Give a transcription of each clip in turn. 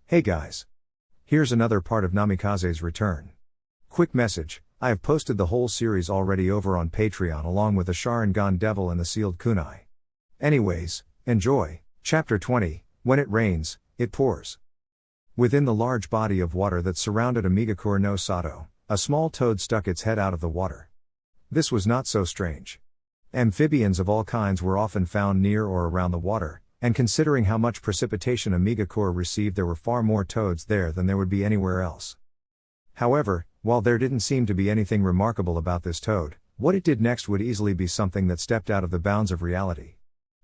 Hey guys. Here's another part of Namikaze's return. Quick message, I have posted the whole series already over on Patreon along with the Sharingan Devil and the Sealed Kunai. Anyways, enjoy. Chapter 20, When it rains, it pours. Within the large body of water that surrounded Amigakure no Sato, a small toad stuck its head out of the water. This was not so strange. Amphibians of all kinds were often found near or around the water, and considering how much precipitation Amigakure received, there were far more toads there than there would be anywhere else. However, while there didn't seem to be anything remarkable about this toad, what it did next would easily be something that stepped out of the bounds of reality.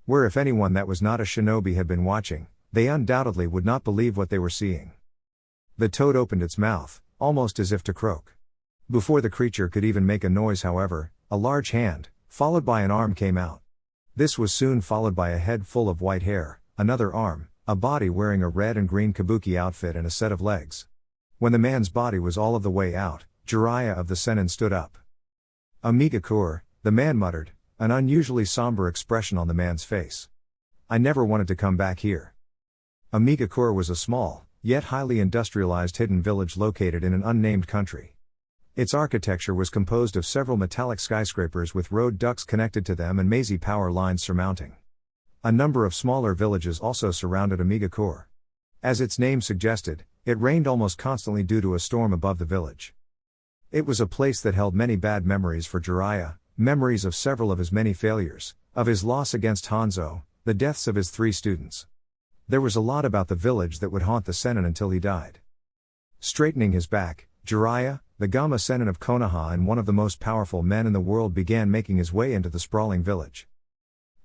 Where if anyone that was not a shinobi had been watching, they undoubtedly would not believe what they were seeing. The toad opened its mouth, almost as if to croak. Before the creature could even make a noise, however, a large hand, followed by an arm, came out. This was soon followed by a head full of white hair, another arm, a body wearing a red and green kabuki outfit, and a set of legs. When the man's body was all of the way out, Jiraiya of the Sennin stood up. Amigakure, the man muttered, an unusually somber expression on the man's face. I never wanted to come back here. Amigakure was a small, yet highly industrialized hidden village located in an unnamed country. Its architecture was composed of several metallic skyscrapers with road ducts connected to them and mazy power lines surmounting. A number of smaller villages also surrounded Amigakure. As its name suggested, it rained almost constantly due to a storm above the village. It was a place that held many bad memories for Jiraiya, memories of several of his many failures, of his loss against Hanzo, the deaths of his 3 students. There was a lot about the village that would haunt the Sennin until he died. Straightening his back, Jiraiya, the Gama Sennin of Konoha and one of the most powerful men in the world, began making his way into the sprawling village.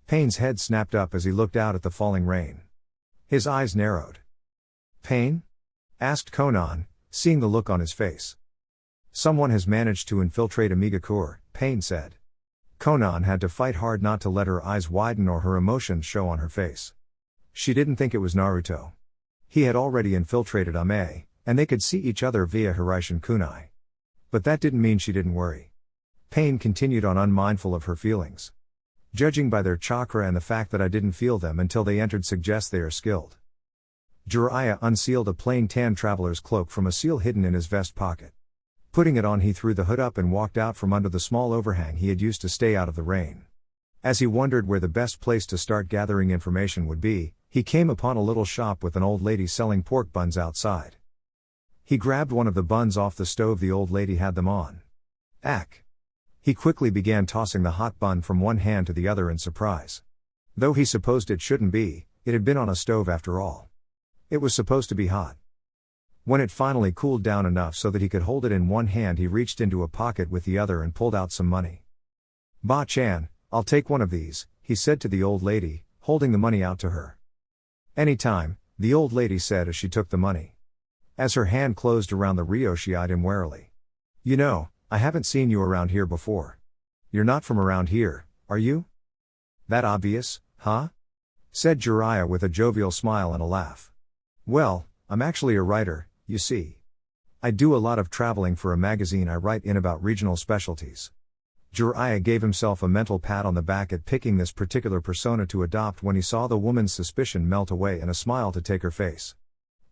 Pain's head snapped up as he looked out at the falling rain. His eyes narrowed. Pain? Asked Konan, seeing the look on his face. Someone has managed to infiltrate Amigakure, Pain said. Konan had to fight hard not to let her eyes widen or her emotions show on her face. She didn't think it was Naruto. He had already infiltrated Ame, and they could see each other via Hiraishin kunai. But that didn't mean she didn't worry. Pain continued on, unmindful of her feelings. Judging by their chakra and the fact that I didn't feel them until they entered suggests they are skilled. Jiraiya unsealed a plain tan traveler's cloak from a seal hidden in his vest pocket. Putting it on, he threw the hood up and walked out from under the small overhang he had used to stay out of the rain. As he wondered where the best place to start gathering information would be, he came upon a little shop with an old lady selling pork buns outside. He grabbed one of the buns off the stove the old lady had them on. Ack! He quickly began tossing the hot bun from one hand to the other in surprise. Though he supposed it shouldn't be, it had been on a stove after all. It was supposed to be hot. When it finally cooled down enough so that he could hold it in one hand, he reached into a pocket with the other and pulled out some money. Ba-chan, I'll take one of these, he said to the old lady, holding the money out to her. Anytime, the old lady said as she took the money. As her hand closed around the Ryo, she eyed him warily. You know, I haven't seen you around here before. You're not from around here, are you? That obvious, huh? Said Jiraiya with a jovial smile and a laugh. Well, I'm actually a writer, you see. I do a lot of traveling for a magazine I write in about regional specialties. Jiraiya gave himself a mental pat on the back at picking this particular persona to adopt when he saw the woman's suspicion melt away and a smile to take her face.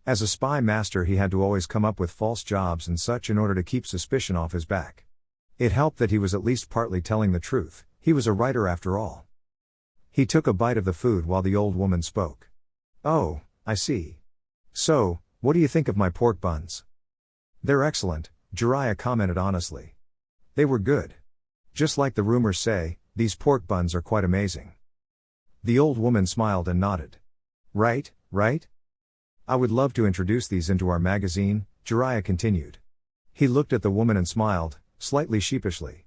As a spy master, he had to always come up with false jobs and such in order to keep suspicion off his back. It helped that he was at least partly telling the truth, he was a writer after all. He took a bite of the food while the old woman spoke. Oh, I see. So, what do you think of my pork buns? They're excellent, Jiraiya commented honestly. They were good. Just like the rumors say, these pork buns are quite amazing. The old woman smiled and nodded. Right? I would love to introduce these into our magazine, Jiraiya continued. He looked at the woman and smiled, slightly sheepishly.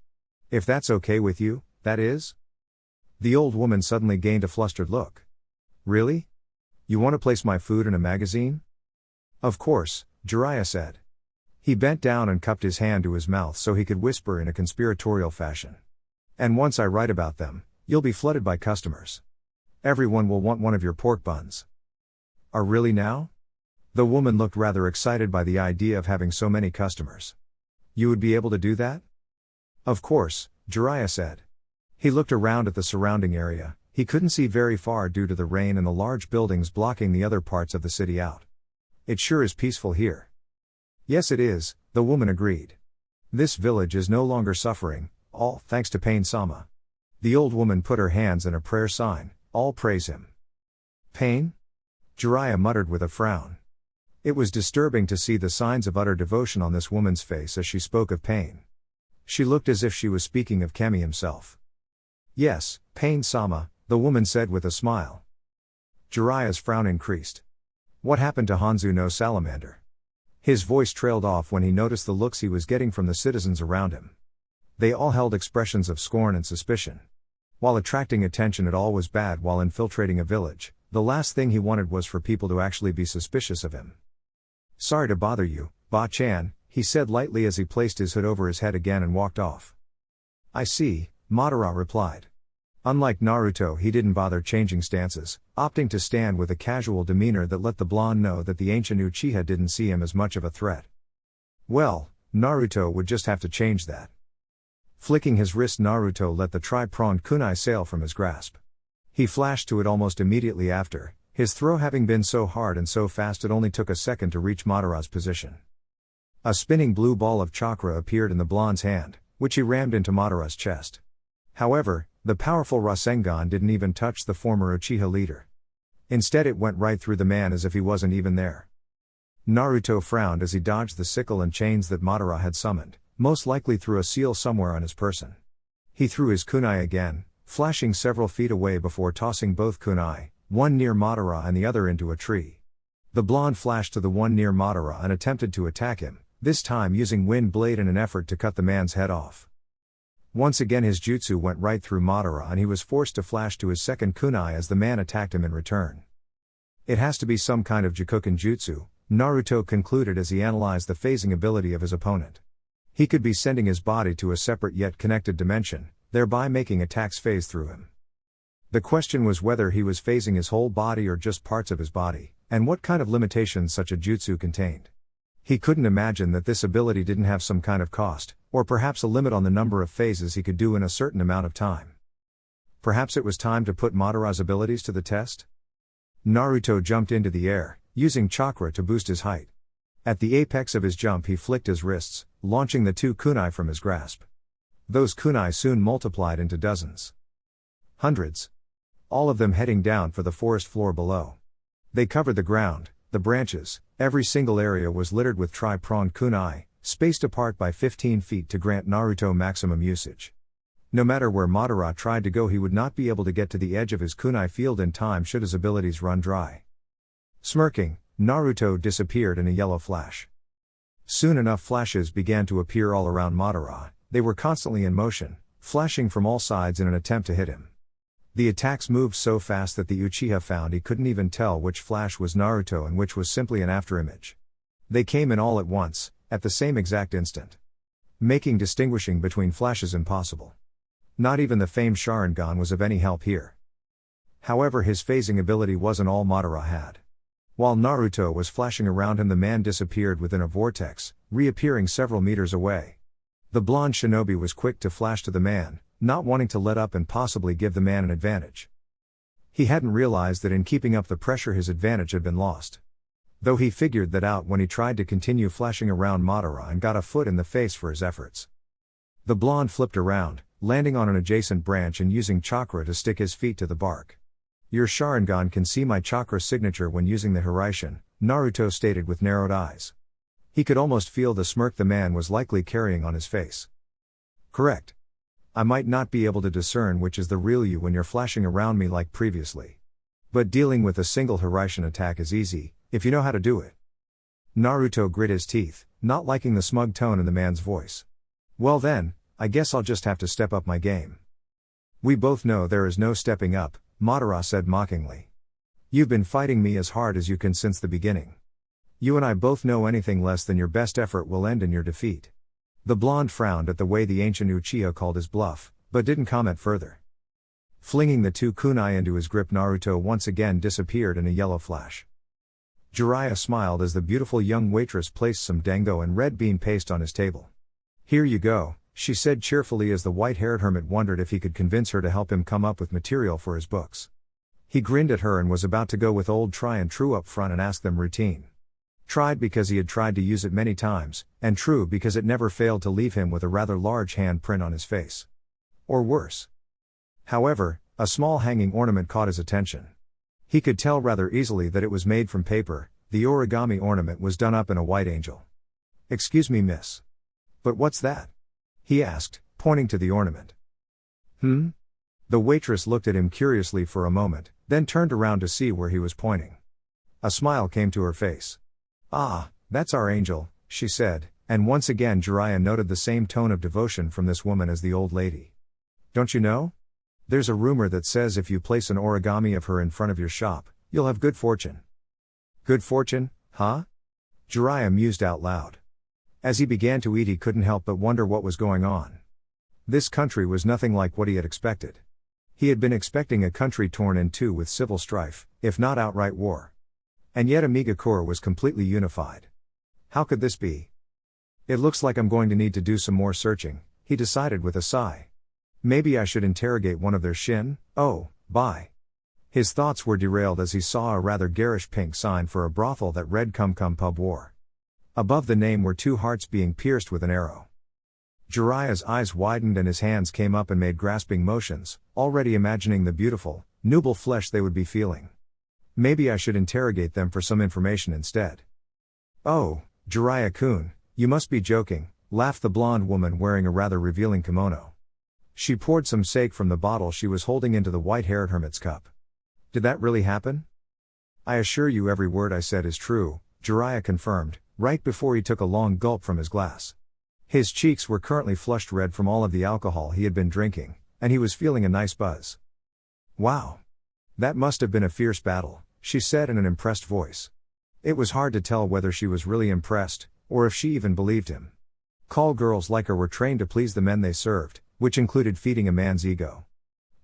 If that's okay with you, that is? The old woman suddenly gained a flustered look. Really? You want to place my food in a magazine? Of course, Jiraiya said. He bent down and cupped his hand to his mouth so he could whisper in a conspiratorial fashion. And once I write about them, you'll be flooded by customers. Everyone will want one of your pork buns. Are really now? The woman looked rather excited by the idea of having so many customers. You would be able to do that? Of course, Jiraiya said. He looked around at the surrounding area. He couldn't see very far due to the rain and the large buildings blocking the other parts of the city out. It sure is peaceful here. Yes it is, the woman agreed. This village is no longer suffering, all thanks to Pain-sama. The old woman put her hands in a prayer sign, all praise him. Pain? Jiraiya muttered with a frown. It was disturbing to see the signs of utter devotion on this woman's face as she spoke of Pain. She looked as if she was speaking of Kami himself. Yes, Pain-sama, the woman said with a smile. Jiraiya's frown increased. What happened to Hanzo no Salamander? His voice trailed off when he noticed the looks he was getting from the citizens around him. They all held expressions of scorn and suspicion. While attracting attention at all was bad while infiltrating a village, the last thing he wanted was for people to actually be suspicious of him. Sorry to bother you, Ba-chan, he said lightly as he placed his hood over his head again and walked off. I see, Madara replied. Unlike Naruto, he didn't bother changing stances, opting to stand with a casual demeanor that let the blonde know that the ancient Uchiha didn't see him as much of a threat. Well, Naruto would just have to change that. Flicking his wrist, Naruto let the tri-pronged kunai sail from his grasp. He flashed to it almost immediately after, his throw having been so hard and so fast it only took a second to reach Madara's position. A spinning blue ball of chakra appeared in the blonde's hand, which he rammed into Madara's chest. However, the powerful Rasengan didn't even touch the former Uchiha leader. Instead it went right through the man as if he wasn't even there. Naruto frowned as he dodged the sickle and chains that Madara had summoned, most likely through a seal somewhere on his person. He threw his kunai again, flashing several feet away before tossing both kunai, one near Madara and the other into a tree. The blonde flashed to the one near Madara and attempted to attack him, this time using Wind Blade in an effort to cut the man's head off. Once again his jutsu went right through Madara and he was forced to flash to his second kunai as the man attacked him in return. It has to be some kind of Jukuken jutsu, Naruto concluded as he analyzed the phasing ability of his opponent. He could be sending his body to a separate yet connected dimension, thereby making attacks phase through him. The question was whether he was phasing his whole body or just parts of his body, and what kind of limitations such a jutsu contained. He couldn't imagine that this ability didn't have some kind of cost, or perhaps a limit on the number of phases he could do in a certain amount of time. Perhaps it was time to put Madara's abilities to the test? Naruto jumped into the air, using chakra to boost his height. At the apex of his jump he flicked his wrists, launching the two kunai from his grasp. Those kunai soon multiplied into dozens. Hundreds. All of them heading down for the forest floor below. They covered the ground, the branches, every single area was littered with tri-pronged kunai, spaced apart by 15 feet to grant Naruto maximum usage. No matter where Madara tried to go he would not be able to get to the edge of his kunai field in time should his abilities run dry. Smirking, Naruto disappeared in a yellow flash. Soon enough flashes began to appear all around Madara, they were constantly in motion, flashing from all sides in an attempt to hit him. The attacks moved so fast that the Uchiha found he couldn't even tell which flash was Naruto and which was simply an afterimage. They came in all at once, at the same exact instant, making distinguishing between flashes impossible. Not even the famed Sharingan was of any help here. However, his phasing ability wasn't all Madara had. While Naruto was flashing around him, the man disappeared within a vortex, reappearing several meters away. The blonde shinobi was quick to flash to the man, not wanting to let up and possibly give the man an advantage. He hadn't realized that in keeping up the pressure his advantage had been lost. Though he figured that out when he tried to continue flashing around Madara and got a foot in the face for his efforts. The blonde flipped around, landing on an adjacent branch and using chakra to stick his feet to the bark. Your Sharingan can see my chakra signature when using the Hiraishin, Naruto stated with narrowed eyes. He could almost feel the smirk the man was likely carrying on his face. Correct. I might not be able to discern which is the real you when you're flashing around me like previously. But dealing with a single Hiraishin attack is easy, if you know how to do it. Naruto grit his teeth, not liking the smug tone in the man's voice. Well then, I guess I'll just have to step up my game. We both know there is no stepping up, Madara said mockingly. You've been fighting me as hard as you can since the beginning. You and I both know anything less than your best effort will end in your defeat. The blonde frowned at the way the ancient Uchiha called his bluff, but didn't comment further. Flinging the two kunai into his grip, Naruto once again disappeared in a yellow flash. Jiraiya smiled as the beautiful young waitress placed some dango and red bean paste on his table. Here you go, she said cheerfully as the white-haired hermit wondered if he could convince her to help him come up with material for his books. He grinned at her and was about to go with old try and true up front and ask them routine. Tried because he had tried to use it many times, and true because it never failed to leave him with a rather large hand print on his face. Or worse. However, a small hanging ornament caught his attention. He could tell rather easily that it was made from paper. The origami ornament was done up in a white angel. "Excuse me, miss. But what's that?" he asked, pointing to the ornament. The waitress looked at him curiously for a moment, then turned around to see where he was pointing. A smile came to her face. "Ah, that's our angel," she said, and once again Jiraiya noted the same tone of devotion from this woman as the old lady. "Don't you know? There's a rumor that says if you place an origami of her in front of your shop, you'll have good fortune." "Good fortune, huh?" Jiraiya mused out loud. As he began to eat, he couldn't help but wonder what was going on. This country was nothing like what he had expected. He had been expecting a country torn in two with civil strife, if not outright war. And yet Amigakure was completely unified. How could this be? "It looks like I'm going to need to do some more searching," he decided with a sigh. "Maybe I should interrogate one of their shin." Oh, bye. His thoughts were derailed as he saw a rather garish pink sign for a brothel that read Cum Cum Pub War. Above the name were two hearts being pierced with an arrow. Jiraiya's eyes widened and his hands came up and made grasping motions, already imagining the beautiful, nubile flesh they would be feeling. Maybe I should interrogate them for some information instead. "Oh, Jiraiya-kun, you must be joking," laughed the blonde woman wearing a rather revealing kimono. She poured some sake from the bottle she was holding into the white-haired hermit's cup. "Did that really happen?" "I assure you every word I said is true," Jiraiya confirmed, right before he took a long gulp from his glass. His cheeks were currently flushed red from all of the alcohol he had been drinking, and he was feeling a nice buzz. "Wow. That must have been a fierce battle," she said in an impressed voice. It was hard to tell whether she was really impressed, or if she even believed him. Call girls like her were trained to please the men they served, which included feeding a man's ego.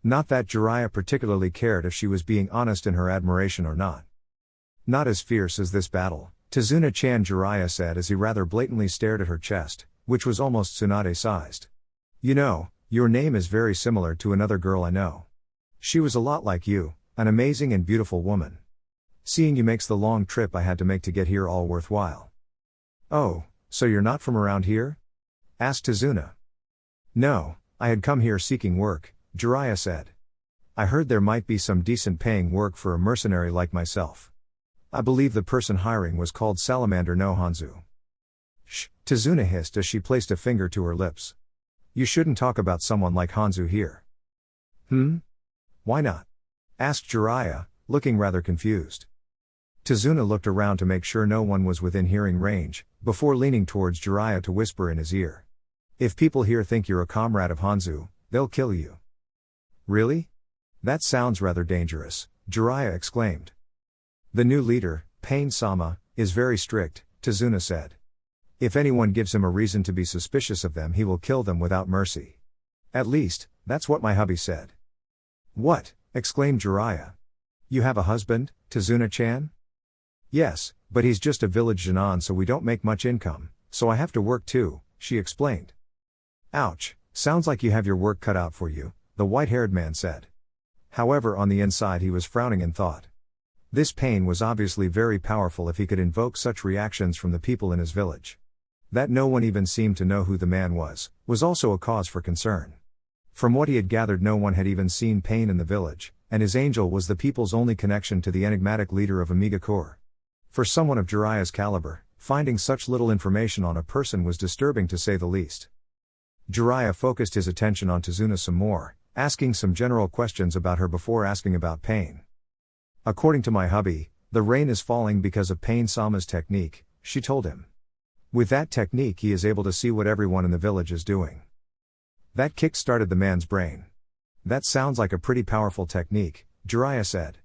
Not that Jiraiya particularly cared if she was being honest in her admiration or not. "Not as fierce as this battle," Tazuna-chan, Jiraiya said as he rather blatantly stared at her chest, which was almost Tsunade-sized. "You know, your name is very similar to another girl I know. She was a lot like you, an amazing and beautiful woman. Seeing you makes the long trip I had to make to get here all worthwhile." "Oh, so you're not from around here?" asked Tazuna. "No, I had come here seeking work," Jiraiya said. "I heard there might be some decent paying work for a mercenary like myself. I believe the person hiring was called Salamander no Hanzo." "Shh," Tazuna hissed as she placed a finger to her lips. "You shouldn't talk about someone like Hanzo here." Why not?" asked Jiraiya, looking rather confused. Tazuna looked around to make sure no one was within hearing range, before leaning towards Jiraiya to whisper in his ear. "If people here think you're a comrade of Hanzo, they'll kill you." "Really? That sounds rather dangerous," Jiraiya exclaimed. "The new leader, Pain-sama, is very strict," Tazuna said. "If anyone gives him a reason to be suspicious of them, he will kill them without mercy. At least, that's what my hubby said." "What?" exclaimed Jiraiya. "You have a husband, Tazuna-chan?" "Yes, but he's just a village genon, so we don't make much income, so I have to work too," she explained. "Ouch, sounds like you have your work cut out for you," the white-haired man said. However, on the inside he was frowning in thought. This pain was obviously very powerful if he could invoke such reactions from the people in his village. That no one even seemed to know who the man was also a cause for concern. From what he had gathered, no one had even seen Pain in the village, and his angel was the people's only connection to the enigmatic leader of Amigakure. For someone of Jiraiya's caliber, finding such little information on a person was disturbing to say the least. Jiraiya focused his attention on Tazuna some more, asking some general questions about her before asking about Pain. "According to my hubby, the rain is falling because of Pain-sama's technique," she told him. "With that technique he is able to see what everyone in the village is doing." That kick-started the man's brain. "That sounds like a pretty powerful technique," Jiraiya said.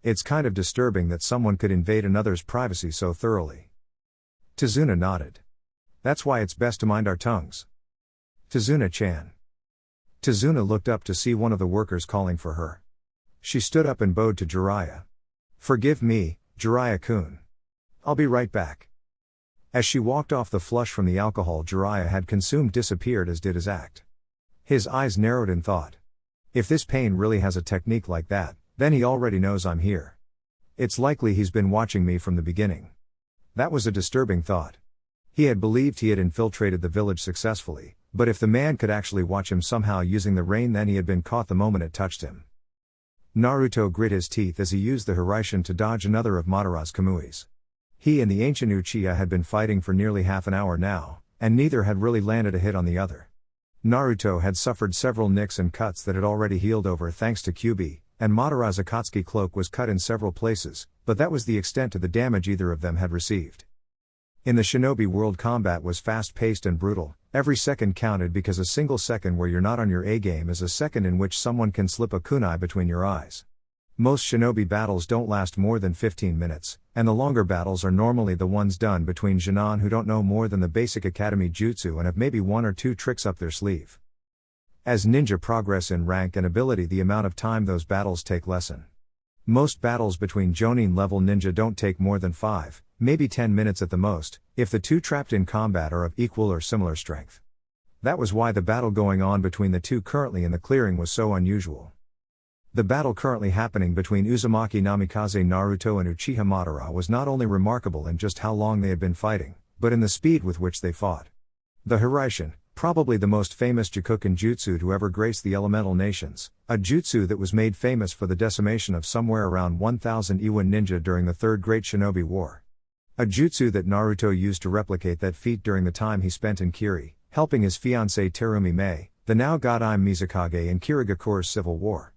"It's kind of disturbing that someone could invade another's privacy so thoroughly." Tazuna nodded. "That's why it's best to mind our tongues." "Tazuna-chan." Tazuna looked up to see one of the workers calling for her. She stood up and bowed to Jiraiya. "Forgive me, Jiraiya-kun. I'll be right back." As she walked off, the flush from the alcohol Jiraiya had consumed disappeared, as did his act. His eyes narrowed in thought. If this Pain really has a technique like that, then he already knows I'm here. It's likely he's been watching me from the beginning. That was a disturbing thought. He had believed he had infiltrated the village successfully, but if the man could actually watch him somehow using the rain, then he had been caught the moment it touched him. Naruto grit his teeth as he used the Hiraishin to dodge another of Madara's kamuis. He and the ancient Uchiha had been fighting for nearly half an hour now, and neither had really landed a hit on the other. Naruto had suffered several nicks and cuts that had already healed over thanks to Kyuubi, and Madara's Akatsuki cloak was cut in several places, but that was the extent of the damage either of them had received. In the shinobi world, combat was fast-paced and brutal. Every second counted because a single second where you're not on your A-game is a second in which someone can slip a kunai between your eyes. Most shinobi battles don't last more than 15 minutes, and the longer battles are normally the ones done between genin who don't know more than the basic academy jutsu and have maybe one or two tricks up their sleeve. As ninja progress in rank and ability, the amount of time those battles take lessen. Most battles between jonin level ninja don't take more than 5, maybe 10 minutes at the most, if the two trapped in combat are of equal or similar strength. That was why the battle going on between the two currently in the clearing was so unusual. The battle currently happening between Uzumaki Namikaze Naruto and Uchiha Madara was not only remarkable in just how long they had been fighting, but in the speed with which they fought. The Hiraishin, probably the most famous Jukuken jutsu to ever grace the elemental nations, a jutsu that was made famous for the decimation of somewhere around 1,000 Iwan ninja during the Third Great Shinobi War. A jutsu that Naruto used to replicate that feat during the time he spent in Kiri, helping his fiancée Terumi Mei, the now Godime Mizukage in Kirigakure's civil war.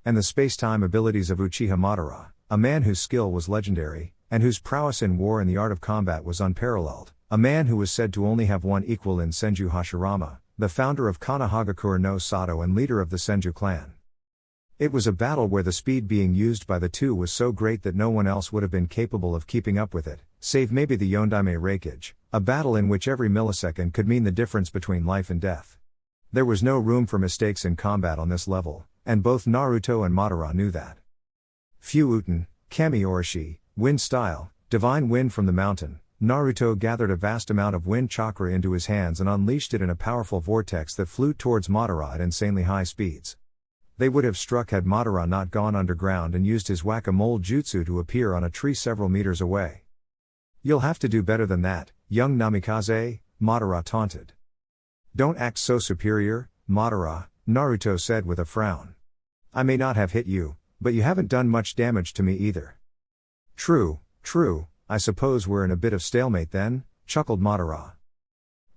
And the space-time abilities of Uchiha Madara, a man whose skill was legendary, and whose prowess in war and the art of combat was unparalleled, a man who was said to only have one equal in Senju Hashirama, the founder of Konohagakure no Sato and leader of the Senju clan. It was a battle where the speed being used by the two was so great that no one else would have been capable of keeping up with it, save maybe the Yondaime Reikage, a battle in which every millisecond could mean the difference between life and death. There was no room for mistakes in combat on this level, and both Naruto and Madara knew that. Fu-Uten, Kami Orishi, Wind Style, Divine Wind from the Mountain, Naruto gathered a vast amount of wind chakra into his hands and unleashed it in a powerful vortex that flew towards Madara at insanely high speeds. They would have struck had Madara not gone underground and used his whack-a-mole jutsu to appear on a tree several meters away. "You'll have to do better than that, young Namikaze," Madara taunted. "Don't act so superior, Madara," Naruto said with a frown. "I may not have hit you, but you haven't done much damage to me either." True, I suppose we're in a bit of stalemate then," chuckled Madara.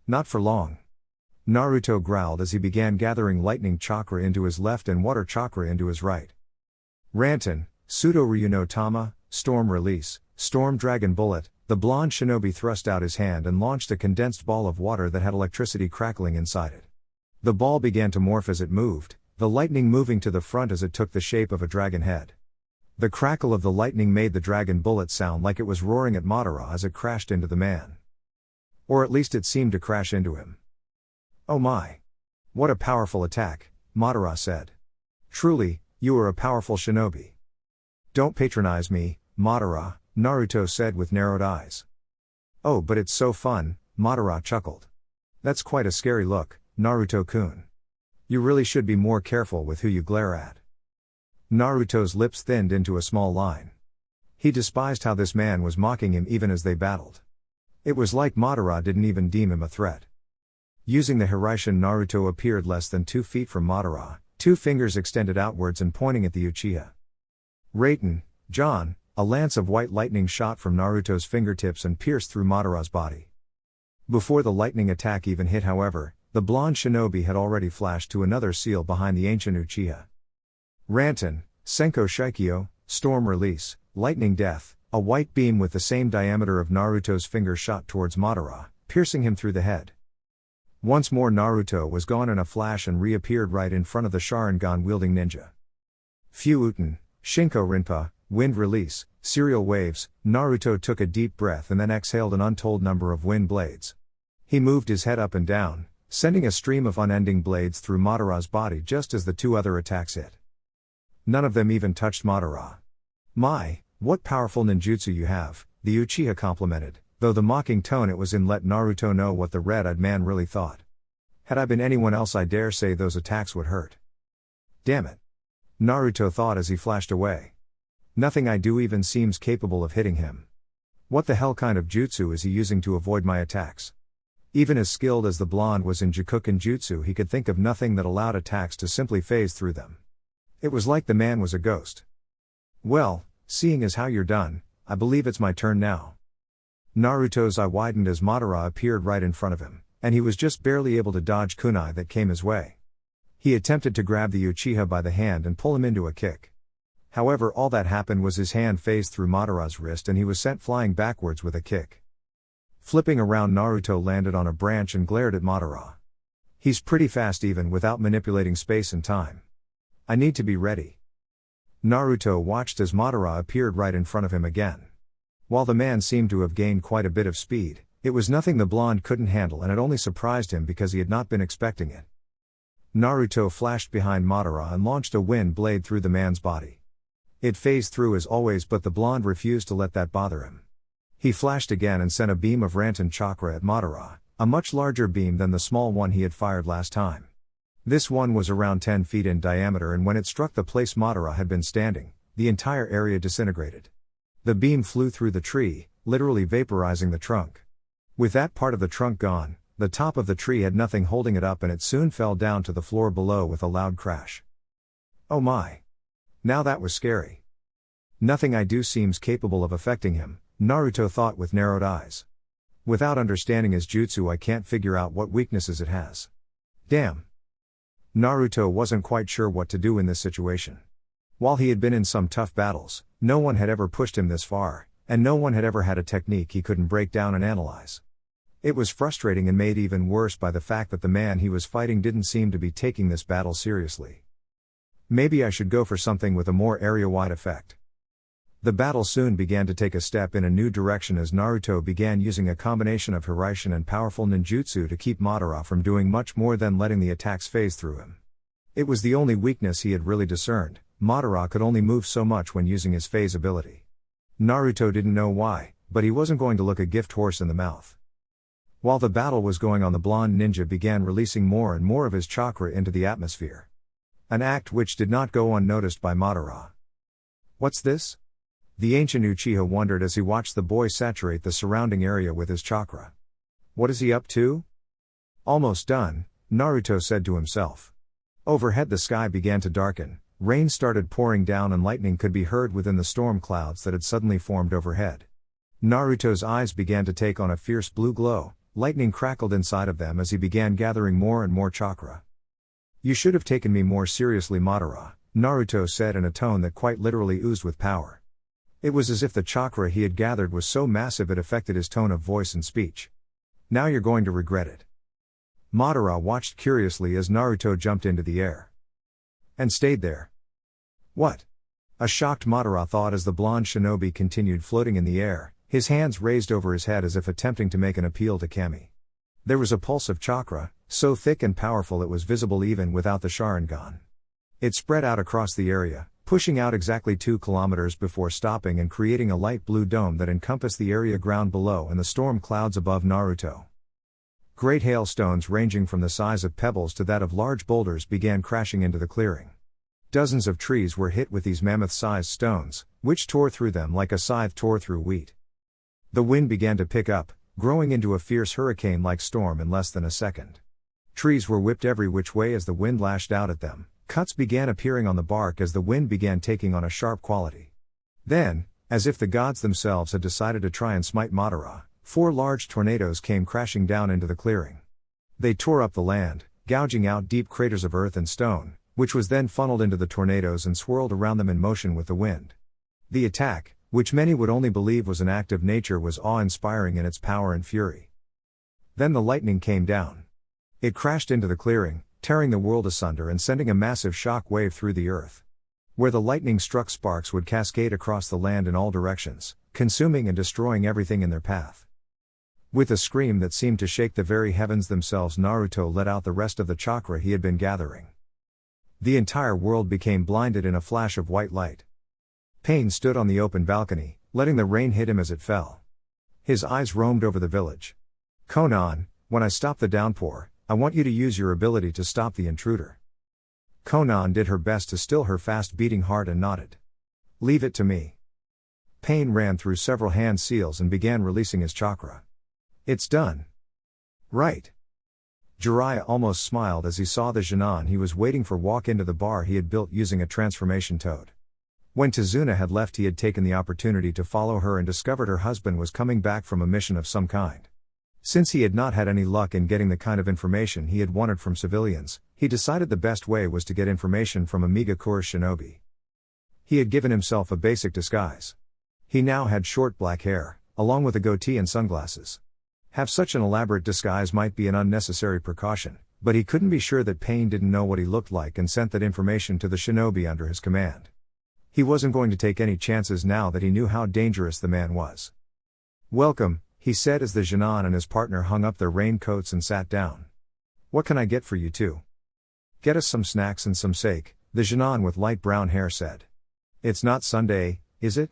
"Not for long." Naruto growled as he began gathering lightning chakra into his left and water chakra into his right. Ranton, Pseudo Ryu no Tama, Storm Release, Storm Dragon Bullet. The blonde shinobi thrust out his hand and launched a condensed ball of water that had electricity crackling inside it. The ball began to morph as it moved, the lightning moving to the front as it took the shape of a dragon head. The crackle of the lightning made the dragon bullet sound like it was roaring at Madara as it crashed into the man. Or at least it seemed to crash into him. "Oh my! What a powerful attack," Madara said. "Truly, you are a powerful shinobi." "Don't patronize me, Madara," Naruto said with narrowed eyes. "Oh, but it's so fun," Madara chuckled. "That's quite a scary look, Naruto-kun. You really should be more careful with who you glare at." Naruto's lips thinned into a small line. He despised how this man was mocking him even as they battled. It was like Madara didn't even deem him a threat. Using the Hiraishin, Naruto appeared less than 2 feet from Madara, 2 fingers extended outwards and pointing at the Uchiha. Raiten, John, a lance of white lightning shot from Naruto's fingertips and pierced through Madara's body. Before the lightning attack even hit, however, the blonde shinobi had already flashed to another seal behind the ancient Uchiha. Ranton, Senko Shikyo, Storm Release, Lightning Death, a white beam with the same diameter of Naruto's finger shot towards Madara, piercing him through the head. Once more Naruto was gone in a flash and reappeared right in front of the Sharingan-wielding ninja. Fu-Uten, Shinko Rinpa, Wind Release, Serial Waves. Naruto took a deep breath and then exhaled an untold number of wind blades. He moved his head up and down, sending a stream of unending blades through Madara's body just as the 2 other attacks hit. None of them even touched Madara. "My, what powerful ninjutsu you have," the Uchiha complimented, though the mocking tone it was in let Naruto know what the red-eyed man really thought. "Had I been anyone else, I dare say those attacks would hurt." "Damn it," Naruto thought as he flashed away. "Nothing I do even seems capable of hitting him. What the hell kind of jutsu is he using to avoid my attacks? Even as skilled as the blonde was in Jikuken jutsu, he could think of nothing that allowed attacks to simply phase through them. It was like the man was a ghost. Well, seeing as how you're done, I believe it's my turn now. Naruto's eye widened as Madara appeared right in front of him, and he was just barely able to dodge kunai that came his way. He attempted to grab the Uchiha by the hand and pull him into a kick. However, all that happened was his hand phased through Madara's wrist and he was sent flying backwards with a kick. Flipping around, Naruto landed on a branch and glared at Madara. He's pretty fast even without manipulating space and time. I need to be ready. Naruto watched as Madara appeared right in front of him again. While the man seemed to have gained quite a bit of speed, it was nothing the blonde couldn't handle, and it only surprised him because he had not been expecting it. Naruto flashed behind Madara and launched a wind blade through the man's body. It phased through as always, but the blonde refused to let that bother him. He flashed again and sent a beam of Rantan chakra at Madara, a much larger beam than the small one he had fired last time. This one was around 10 feet in diameter, and when it struck the place Madara had been standing, the entire area disintegrated. The beam flew through the tree, literally vaporizing the trunk. With that part of the trunk gone, the top of the tree had nothing holding it up, and it soon fell down to the floor below with a loud crash. Oh my! Now that was scary. Nothing I do seems capable of affecting him, Naruto thought with narrowed eyes. Without understanding his jutsu, I can't figure out what weaknesses it has. Damn. Naruto wasn't quite sure what to do in this situation. While he had been in some tough battles, no one had ever pushed him this far, and no one had ever had a technique he couldn't break down and analyze. It was frustrating and made even worse by the fact that the man he was fighting didn't seem to be taking this battle seriously. Maybe I should go for something with a more area-wide effect. The battle soon began to take a step in a new direction as Naruto began using a combination of Hiraishin and powerful ninjutsu to keep Madara from doing much more than letting the attacks phase through him. It was the only weakness he had really discerned. Madara could only move so much when using his phase ability. Naruto didn't know why, but he wasn't going to look a gift horse in the mouth. While the battle was going on, the blonde ninja began releasing more and more of his chakra into the atmosphere. An act which did not go unnoticed by Madara. What's this? The ancient Uchiha wondered as he watched the boy saturate the surrounding area with his chakra. What is he up to? Almost done, Naruto said to himself. Overhead the sky began to darken, rain started pouring down and lightning could be heard within the storm clouds that had suddenly formed overhead. Naruto's eyes began to take on a fierce blue glow, lightning crackled inside of them as he began gathering more and more chakra. You should have taken me more seriously, Madara, Naruto said in a tone that quite literally oozed with power. It was as if the chakra he had gathered was so massive it affected his tone of voice and speech. Now you're going to regret it. Madara watched curiously as Naruto jumped into the air. And stayed there. What? A shocked Madara thought as the blonde shinobi continued floating in the air, his hands raised over his head as if attempting to make an appeal to Kami. There was a pulse of chakra, so thick and powerful it was visible even without the Sharingan. It spread out across the area, pushing out exactly 2 kilometers before stopping and creating a light blue dome that encompassed the area ground below and the storm clouds above Naruto. Great hailstones ranging from the size of pebbles to that of large boulders began crashing into the clearing. Dozens of trees were hit with these mammoth-sized stones, which tore through them like a scythe tore through wheat. The wind began to pick up, growing into a fierce hurricane-like storm in less than a second. Trees were whipped every which way as the wind lashed out at them. Cuts began appearing on the bark as the wind began taking on a sharp quality. Then, as if the gods themselves had decided to try and smite Madara, 4 large tornadoes came crashing down into the clearing. They tore up the land, gouging out deep craters of earth and stone, which was then funneled into the tornadoes and swirled around them in motion with the wind. The attack, which many would only believe was an act of nature, was awe-inspiring in its power and fury. Then the lightning came down. It crashed into the clearing, tearing the world asunder and sending a massive shock wave through the earth. Where the lightning struck, sparks would cascade across the land in all directions, consuming and destroying everything in their path. With a scream that seemed to shake the very heavens themselves, Naruto let out the rest of the chakra he had been gathering. The entire world became blinded in a flash of white light. Pain stood on the open balcony, letting the rain hit him as it fell. His eyes roamed over the village. Konan, when I stop the downpour, I want you to use your ability to stop the intruder. Konan did her best to still her fast-beating heart and nodded. Leave it to me. Pain ran through several hand seals and began releasing his chakra. It's done. Right. Jiraiya almost smiled as he saw the Jinan he was waiting for walk into the bar he had built using a transformation toad. When Tazuna had left, he had taken the opportunity to follow her and discovered her husband was coming back from a mission of some kind. Since he had not had any luck in getting the kind of information he had wanted from civilians, he decided the best way was to get information from a Megakure shinobi. He had given himself a basic disguise. He now had short black hair, along with a goatee and sunglasses. Have such an elaborate disguise might be an unnecessary precaution, but he couldn't be sure that Pain didn't know what he looked like and sent that information to the shinobi under his command. He wasn't going to take any chances now that he knew how dangerous the man was. "Welcome," he said as the Jinan and his partner hung up their raincoats and sat down. "What can I get for you two?" "Get us some snacks and some sake," the Jinan with light brown hair said. "It's not Sunday, is it?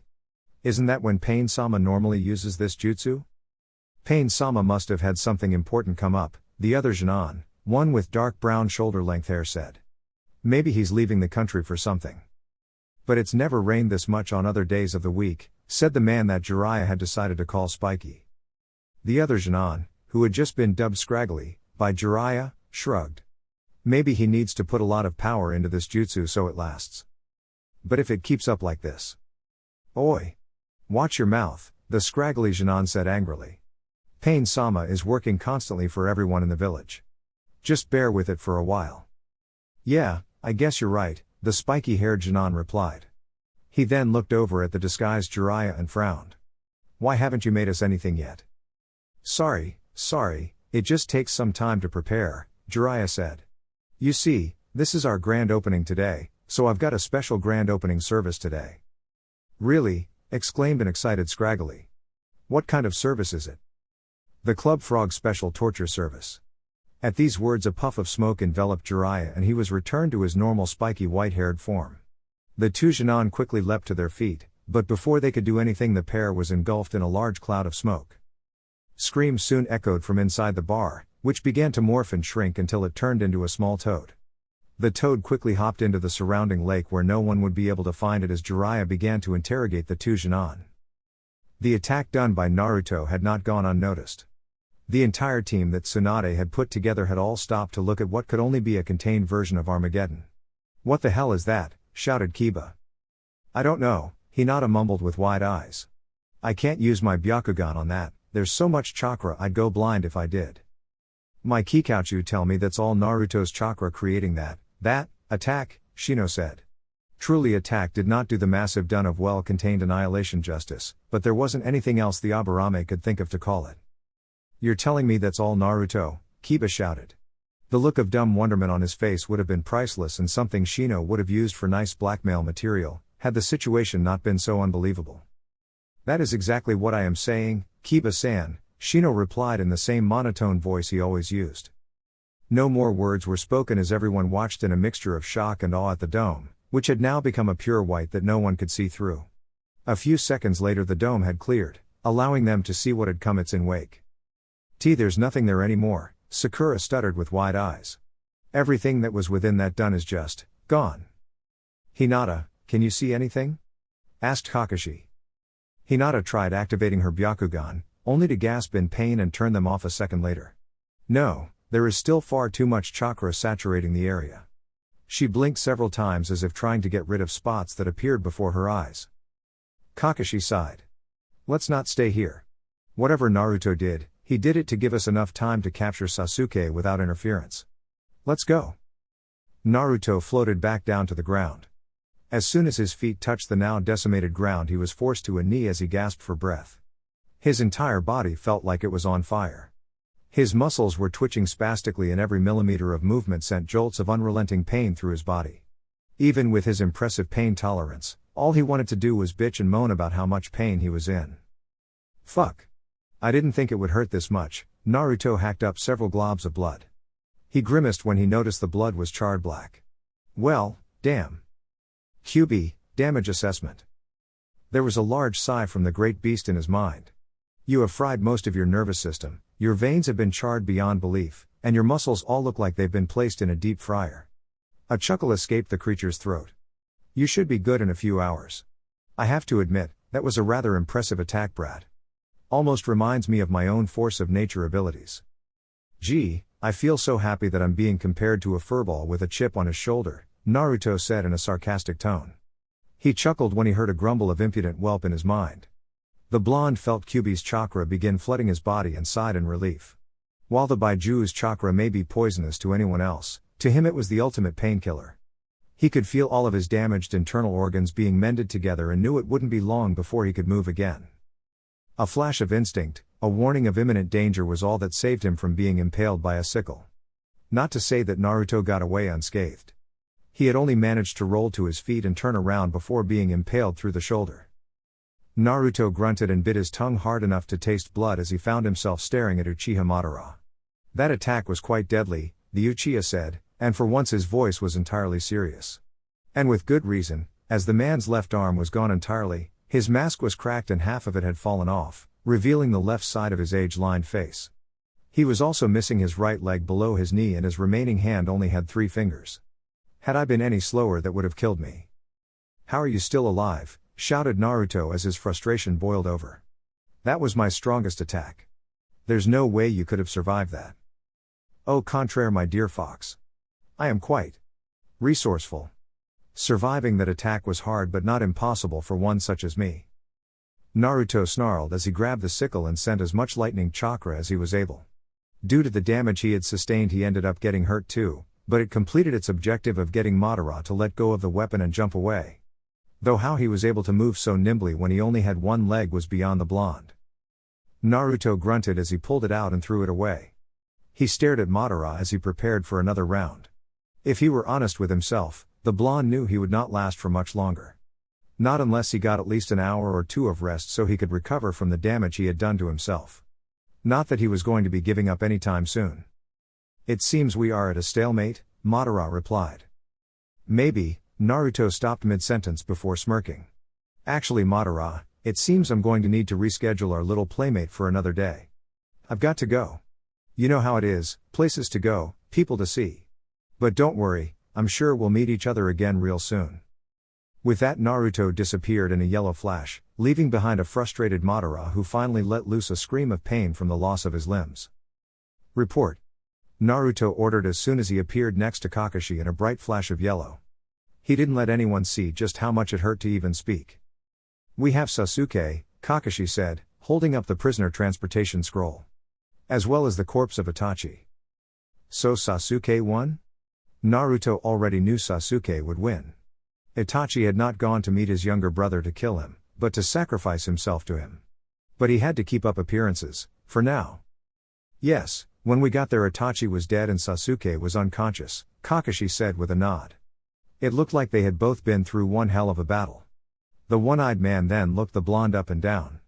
Isn't that when Pain-sama normally uses this jutsu?" Pain-sama must have had something important come up, the other Jinan, one with dark brown shoulder-length hair said. "Maybe he's leaving the country for something." "But it's never rained this much on other days of the week," said the man that Jiraiya had decided to call Spiky. The other Jinan, who had just been dubbed Scraggly by Jiraiya, shrugged. "Maybe he needs to put a lot of power into this jutsu so it lasts. But if it keeps up like this..." "Oi! Watch your mouth," the Scraggly Jinan said angrily. "Pain-sama is working constantly for everyone in the village. Just bear with it for a while." "Yeah, I guess you're right," the spiky-haired Jinan replied. He then looked over at the disguised Jiraiya and frowned. "Why haven't you made us anything yet?" Sorry, it just takes some time to prepare," Jiraiya said. "You see, this is our grand opening today, so I've got a special grand opening service today." "Really?" exclaimed an excited Scraggly. "What kind of service is it?" "The Club Frog Special Torture Service." At these words a puff of smoke enveloped Jiraiya and he was returned to his normal spiky white-haired form. The two Jinan quickly leapt to their feet, but before they could do anything the pair was engulfed in a large cloud of smoke. Screams soon echoed from inside the bar, which began to morph and shrink until it turned into a small toad. The toad quickly hopped into the surrounding lake where no one would be able to find it as Jiraiya began to interrogate the two Jinan. The attack done by Naruto had not gone unnoticed. The entire team that Tsunade had put together had all stopped to look at what could only be a contained version of Armageddon. "What the hell is that?" shouted Kiba. "I don't know," Hinata mumbled with wide eyes. "I can't use my Byakugan on that, there's so much chakra I'd go blind if I did." "My Kikouchu tell me that's all Naruto's chakra creating that attack," Shino said. Truly attack did not do the massive done of well-contained annihilation justice, but there wasn't anything else the Aburame could think of to call it. "You're telling me that's all Naruto?" Kiba shouted. The look of dumb wonderment on his face would have been priceless and something Shino would have used for nice blackmail material, had the situation not been so unbelievable. "That is exactly what I am saying, Kiba-san," Shino replied in the same monotone voice he always used. No more words were spoken as everyone watched in a mixture of shock and awe at the dome, which had now become a pure white that no one could see through. A few seconds later the dome had cleared, allowing them to see what had come its wake. There's nothing there anymore," Sakura stuttered with wide eyes. "Everything that was within that dun is just gone." "Hinata, can you see anything?" asked Kakashi. Hinata tried activating her Byakugan, only to gasp in pain and turn them off a second later. "No, there is still far too much chakra saturating the area." She blinked several times as if trying to get rid of spots that appeared before her eyes. Kakashi sighed. "Let's not stay here. Whatever Naruto did, he did it to give us enough time to capture Sasuke without interference. Let's go." Naruto floated back down to the ground. As soon as his feet touched the now decimated ground he was forced to a knee as he gasped for breath. His entire body felt like it was on fire. His muscles were twitching spastically and every millimeter of movement sent jolts of unrelenting pain through his body. Even with his impressive pain tolerance, all he wanted to do was bitch and moan about how much pain he was in. "Fuck. I didn't think it would hurt this much." Naruto hacked up several globs of blood. He grimaced when he noticed the blood was charred black. "Well, damn. QB, damage assessment." There was a large sigh from the great beast in his mind. "You have fried most of your nervous system, your veins have been charred beyond belief, and your muscles all look like they've been placed in a deep fryer." A chuckle escaped the creature's throat. "You should be good in a few hours. I have to admit, That was a rather impressive attack, brat. Almost reminds me of my own force of nature abilities. Gee, I feel so happy that I'm being compared to a furball with a chip on his shoulder, Naruto said in a sarcastic tone. He chuckled when he heard a grumble of impudent whelp in his mind. The blonde felt Kyuubi's chakra begin flooding his body and sighed in relief. While the Baiju's chakra may be poisonous to anyone else, to him it was the ultimate painkiller. He could feel all of his damaged internal organs being mended together and knew it wouldn't be long before he could move again. A flash of instinct, a warning of imminent danger was all that saved him from being impaled by a sickle. Not to say that Naruto got away unscathed. He had only managed to roll to his feet and turn around before being impaled through the shoulder. Naruto grunted and bit his tongue hard enough to taste blood as he found himself staring at Uchiha Madara. That attack was quite deadly, the Uchiha said, and for once his voice was entirely serious. And with good reason, as the man's left arm was gone entirely, his mask was cracked and half of it had fallen off, revealing the left side of his age-lined face. He was also missing his right leg below his knee and his remaining hand only had 3 fingers. Had I been any slower that would have killed me. How are you still alive? Shouted Naruto as his frustration boiled over. That was my strongest attack. There's no way you could have survived that. Au contraire, my dear fox. I am quite resourceful. Surviving that attack was hard but not impossible for one such as me. Naruto snarled as he grabbed the sickle and sent as much lightning chakra as he was able. Due to the damage he had sustained, he ended up getting hurt too, but it completed its objective of getting Madara to let go of the weapon and jump away. Though how he was able to move so nimbly when he only had one leg was beyond the blonde. Naruto grunted as he pulled it out and threw it away. He stared at Madara as he prepared for another round. If he were honest with himself, the blonde knew he would not last for much longer. Not unless he got at least an hour or 2 of rest so he could recover from the damage he had done to himself. Not that he was going to be giving up anytime soon. It seems we are at a stalemate, Madara replied. Maybe, Naruto stopped mid-sentence before smirking. Actually, Madara, it seems I'm going to need to reschedule our little playmate for another day. I've got to go. You know how it is, places to go, people to see. But don't worry, I'm sure we'll meet each other again real soon. With that, Naruto disappeared in a yellow flash, leaving behind a frustrated Madara who finally let loose a scream of pain from the loss of his limbs. Report. Naruto ordered as soon as he appeared next to Kakashi in a bright flash of yellow. He didn't let anyone see just how much it hurt to even speak. We have Sasuke, Kakashi said, holding up the prisoner transportation scroll. As well as the corpse of Itachi. So Sasuke won? Naruto already knew Sasuke would win. Itachi had not gone to meet his younger brother to kill him, but to sacrifice himself to him. But he had to keep up appearances, for now. Yes, when we got there Itachi was dead and Sasuke was unconscious, Kakashi said with a nod. It looked like they had both been through one hell of a battle. The one-eyed man then looked the blonde up and down.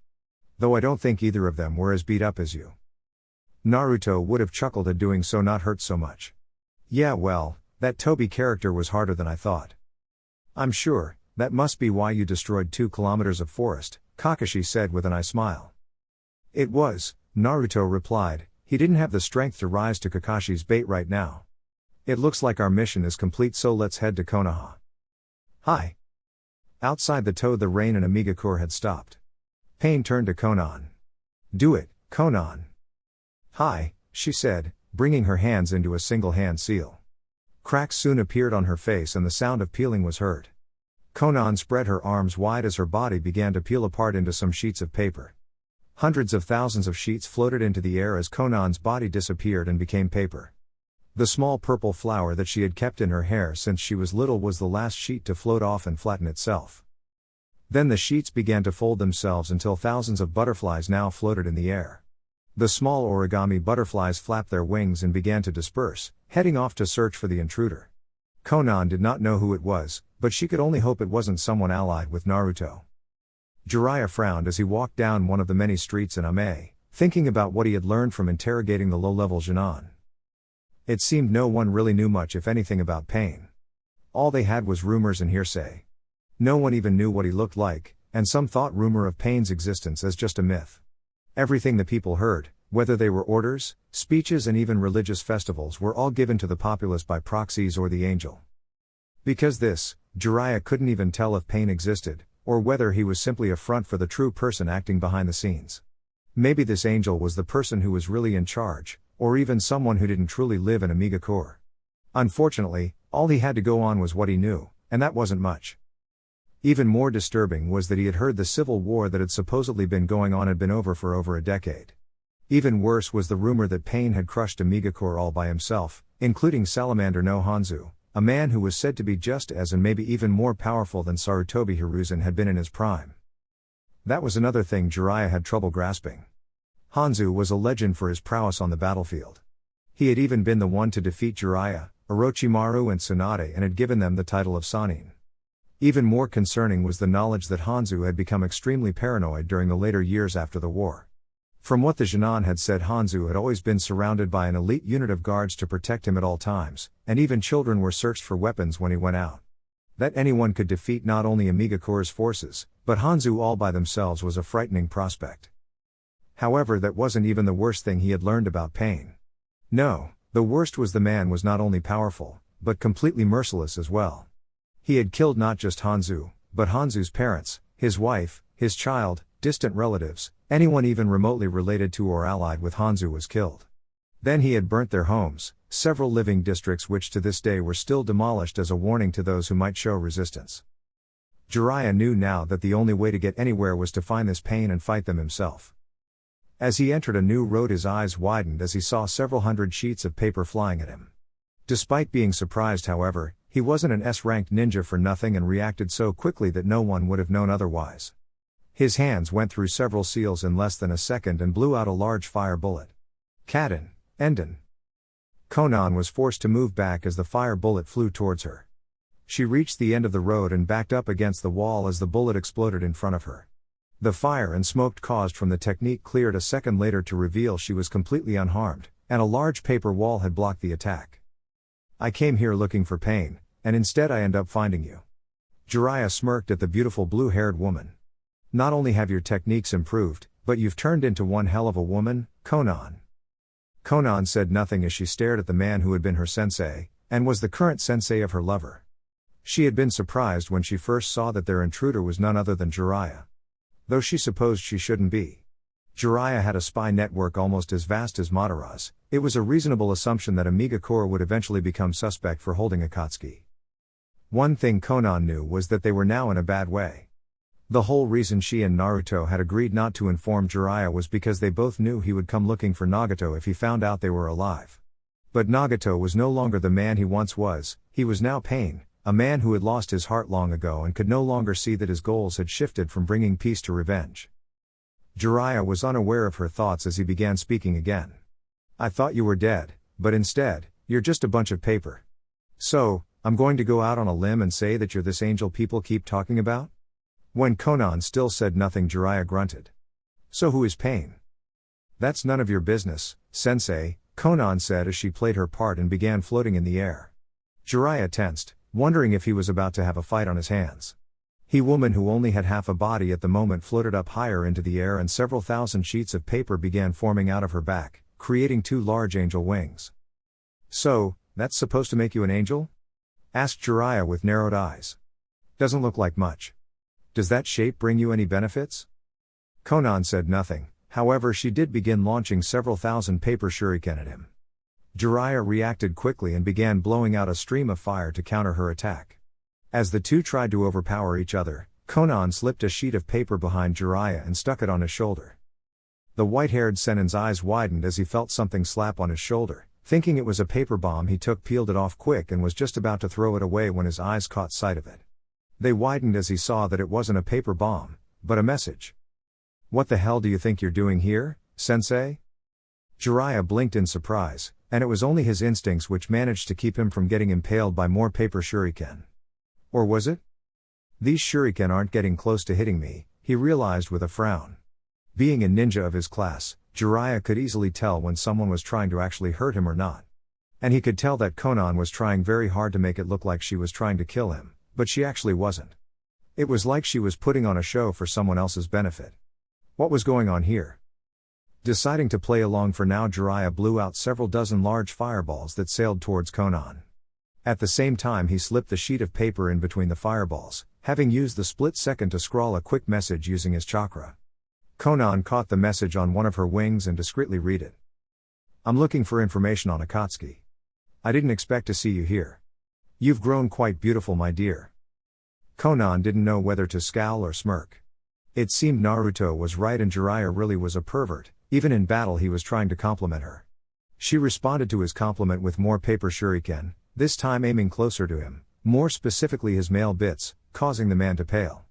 Though I don't think either of them were as beat up as you. Naruto would have chuckled at doing so, not hurt so much. Yeah, well, that Toby character was harder than I thought. I'm sure, that must be why you destroyed 2 kilometers of forest, Kakashi said with an eye smile. It was, Naruto replied, he didn't have the strength to rise to Kakashi's bait right now. It looks like our mission is complete, so let's head to Konoha. Hi. Outside the Toad, the rain and Amigakure had stopped. Pain turned to Konan. Do it, Konan. Hi, she said, bringing her hands into a single hand seal. Cracks soon appeared on her face and the sound of peeling was heard. Konan spread her arms wide as her body began to peel apart into some sheets of paper. Hundreds of thousands of sheets floated into the air as Konan's body disappeared and became paper. The small purple flower that she had kept in her hair since she was little was the last sheet to float off and flatten itself. Then the sheets began to fold themselves until thousands of butterflies now floated in the air. The small origami butterflies flapped their wings and began to disperse, heading off to search for the intruder. Konan did not know who it was, but she could only hope it wasn't someone allied with Naruto. Jiraiya frowned as he walked down one of the many streets in Ame, thinking about what he had learned from interrogating the low-level Jinan. It seemed no one really knew much if anything about Pain. All they had was rumors and hearsay. No one even knew what he looked like, and some thought rumor of Pain's existence as just a myth. Everything the people heard, whether they were orders, speeches and even religious festivals, were all given to the populace by proxies or the angel. Because this, Jiraiya couldn't even tell if Pain existed, or whether he was simply a front for the true person acting behind the scenes. Maybe this angel was the person who was really in charge, or even someone who didn't truly live in Omega Core. Unfortunately, all he had to go on was what he knew, and that wasn't much. Even more disturbing was that he had heard the civil war that had supposedly been going on had been over for over a decade. Even worse was the rumor that Pain had crushed Omega Core all by himself, including Salamander no Hanzo, a man who was said to be just as and maybe even more powerful than Sarutobi Hiruzen had been in his prime. That was another thing Jiraiya had trouble grasping. Hanzo was a legend for his prowess on the battlefield. He had even been the one to defeat Jiraiya, Orochimaru and Tsunade and had given them the title of Sannin. Even more concerning was the knowledge that Hanzo had become extremely paranoid during the later years after the war. From what the Genin had said, Hanzo had always been surrounded by an elite unit of guards to protect him at all times, and even children were searched for weapons when he went out. That anyone could defeat not only Omega Core's forces, but Hanzo all by themselves was a frightening prospect. However, that wasn't even the worst thing he had learned about Pain. No, the worst was the man was not only powerful, but completely merciless as well. He had killed not just Hanzo, but Hanzo's parents, his wife, his child, distant relatives, anyone even remotely related to or allied with Hanzo was killed. Then he had burnt their homes, several living districts which to this day were still demolished as a warning to those who might show resistance. Jiraiya knew now that the only way to get anywhere was to find this Pain and fight them himself. As he entered a new road, his eyes widened as he saw several hundred sheets of paper flying at him. Despite being surprised, however, he wasn't an S-ranked ninja for nothing and reacted so quickly that no one would have known otherwise. His hands went through several seals in less than a second and blew out a large fire bullet. Kaden, Enden. Konan was forced to move back as the fire bullet flew towards her. She reached the end of the road and backed up against the wall as the bullet exploded in front of her. The fire and smoke caused from the technique cleared a second later to reveal she was completely unharmed, and a large paper wall had blocked the attack. I came here looking for Pain, and instead I end up finding you. Jiraiya smirked at the beautiful blue-haired woman. Not only have your techniques improved, but you've turned into one hell of a woman, Konan. Konan said nothing as she stared at the man who had been her sensei, and was the current sensei of her lover. She had been surprised when she first saw that their intruder was none other than Jiraiya. Though she supposed she shouldn't be. Jiraiya had a spy network almost as vast as Madara's. It was a reasonable assumption that Omega Core would eventually become suspect for holding Akatsuki. One thing Konan knew was that they were now in a bad way. The whole reason she and Naruto had agreed not to inform Jiraiya was because they both knew he would come looking for Nagato if he found out they were alive. But Nagato was no longer the man he once was, he was now Pain, a man who had lost his heart long ago and could no longer see that his goals had shifted from bringing peace to revenge. Jiraiya was unaware of her thoughts as he began speaking again. I thought you were dead, but instead, you're just a bunch of paper. So, I'm going to go out on a limb and say that you're this angel people keep talking about? When Konan still said nothing, Jiraiya grunted. So who is Pain? That's none of your business, sensei, Konan said as she played her part and began floating in the air. Jiraiya tensed, wondering if he was about to have a fight on his hands. He, woman who only had half a body at the moment, floated up higher into the air and several thousand sheets of paper began forming out of her back, creating two large angel wings. So, that's supposed to make you an angel? Asked Jiraiya with narrowed eyes. Doesn't look like much. Does that shape bring you any benefits? Konan said nothing, however she did begin launching several thousand paper shuriken at him. Jiraiya reacted quickly and began blowing out a stream of fire to counter her attack. As the two tried to overpower each other, Konan slipped a sheet of paper behind Jiraiya and stuck it on his shoulder. The white-haired Senin's eyes widened as he felt something slap on his shoulder. Thinking it was a paper bomb, he peeled it off quick and was just about to throw it away when his eyes caught sight of it. They widened as he saw that it wasn't a paper bomb, but a message. What the hell do you think you're doing here, sensei? Jiraiya blinked in surprise, and it was only his instincts which managed to keep him from getting impaled by more paper shuriken. Or was it? These shuriken aren't getting close to hitting me, he realized with a frown. Being a ninja of his class, Jiraiya could easily tell when someone was trying to actually hurt him or not. And he could tell that Konan was trying very hard to make it look like she was trying to kill him, but she actually wasn't. It was like she was putting on a show for someone else's benefit. What was going on here? Deciding to play along for now, Jiraiya blew out several dozen large fireballs that sailed towards Konan. At the same time, he slipped the sheet of paper in between the fireballs, having used the split second to scrawl a quick message using his chakra. Konan caught the message on one of her wings and discreetly read it. I'm looking for information on Akatsuki. I didn't expect to see you here. You've grown quite beautiful, my dear. Konan didn't know whether to scowl or smirk. It seemed Naruto was right and Jiraiya really was a pervert. Even in battle he was trying to compliment her. She responded to his compliment with more paper shuriken, this time aiming closer to him, more specifically his male bits, causing the man to pale.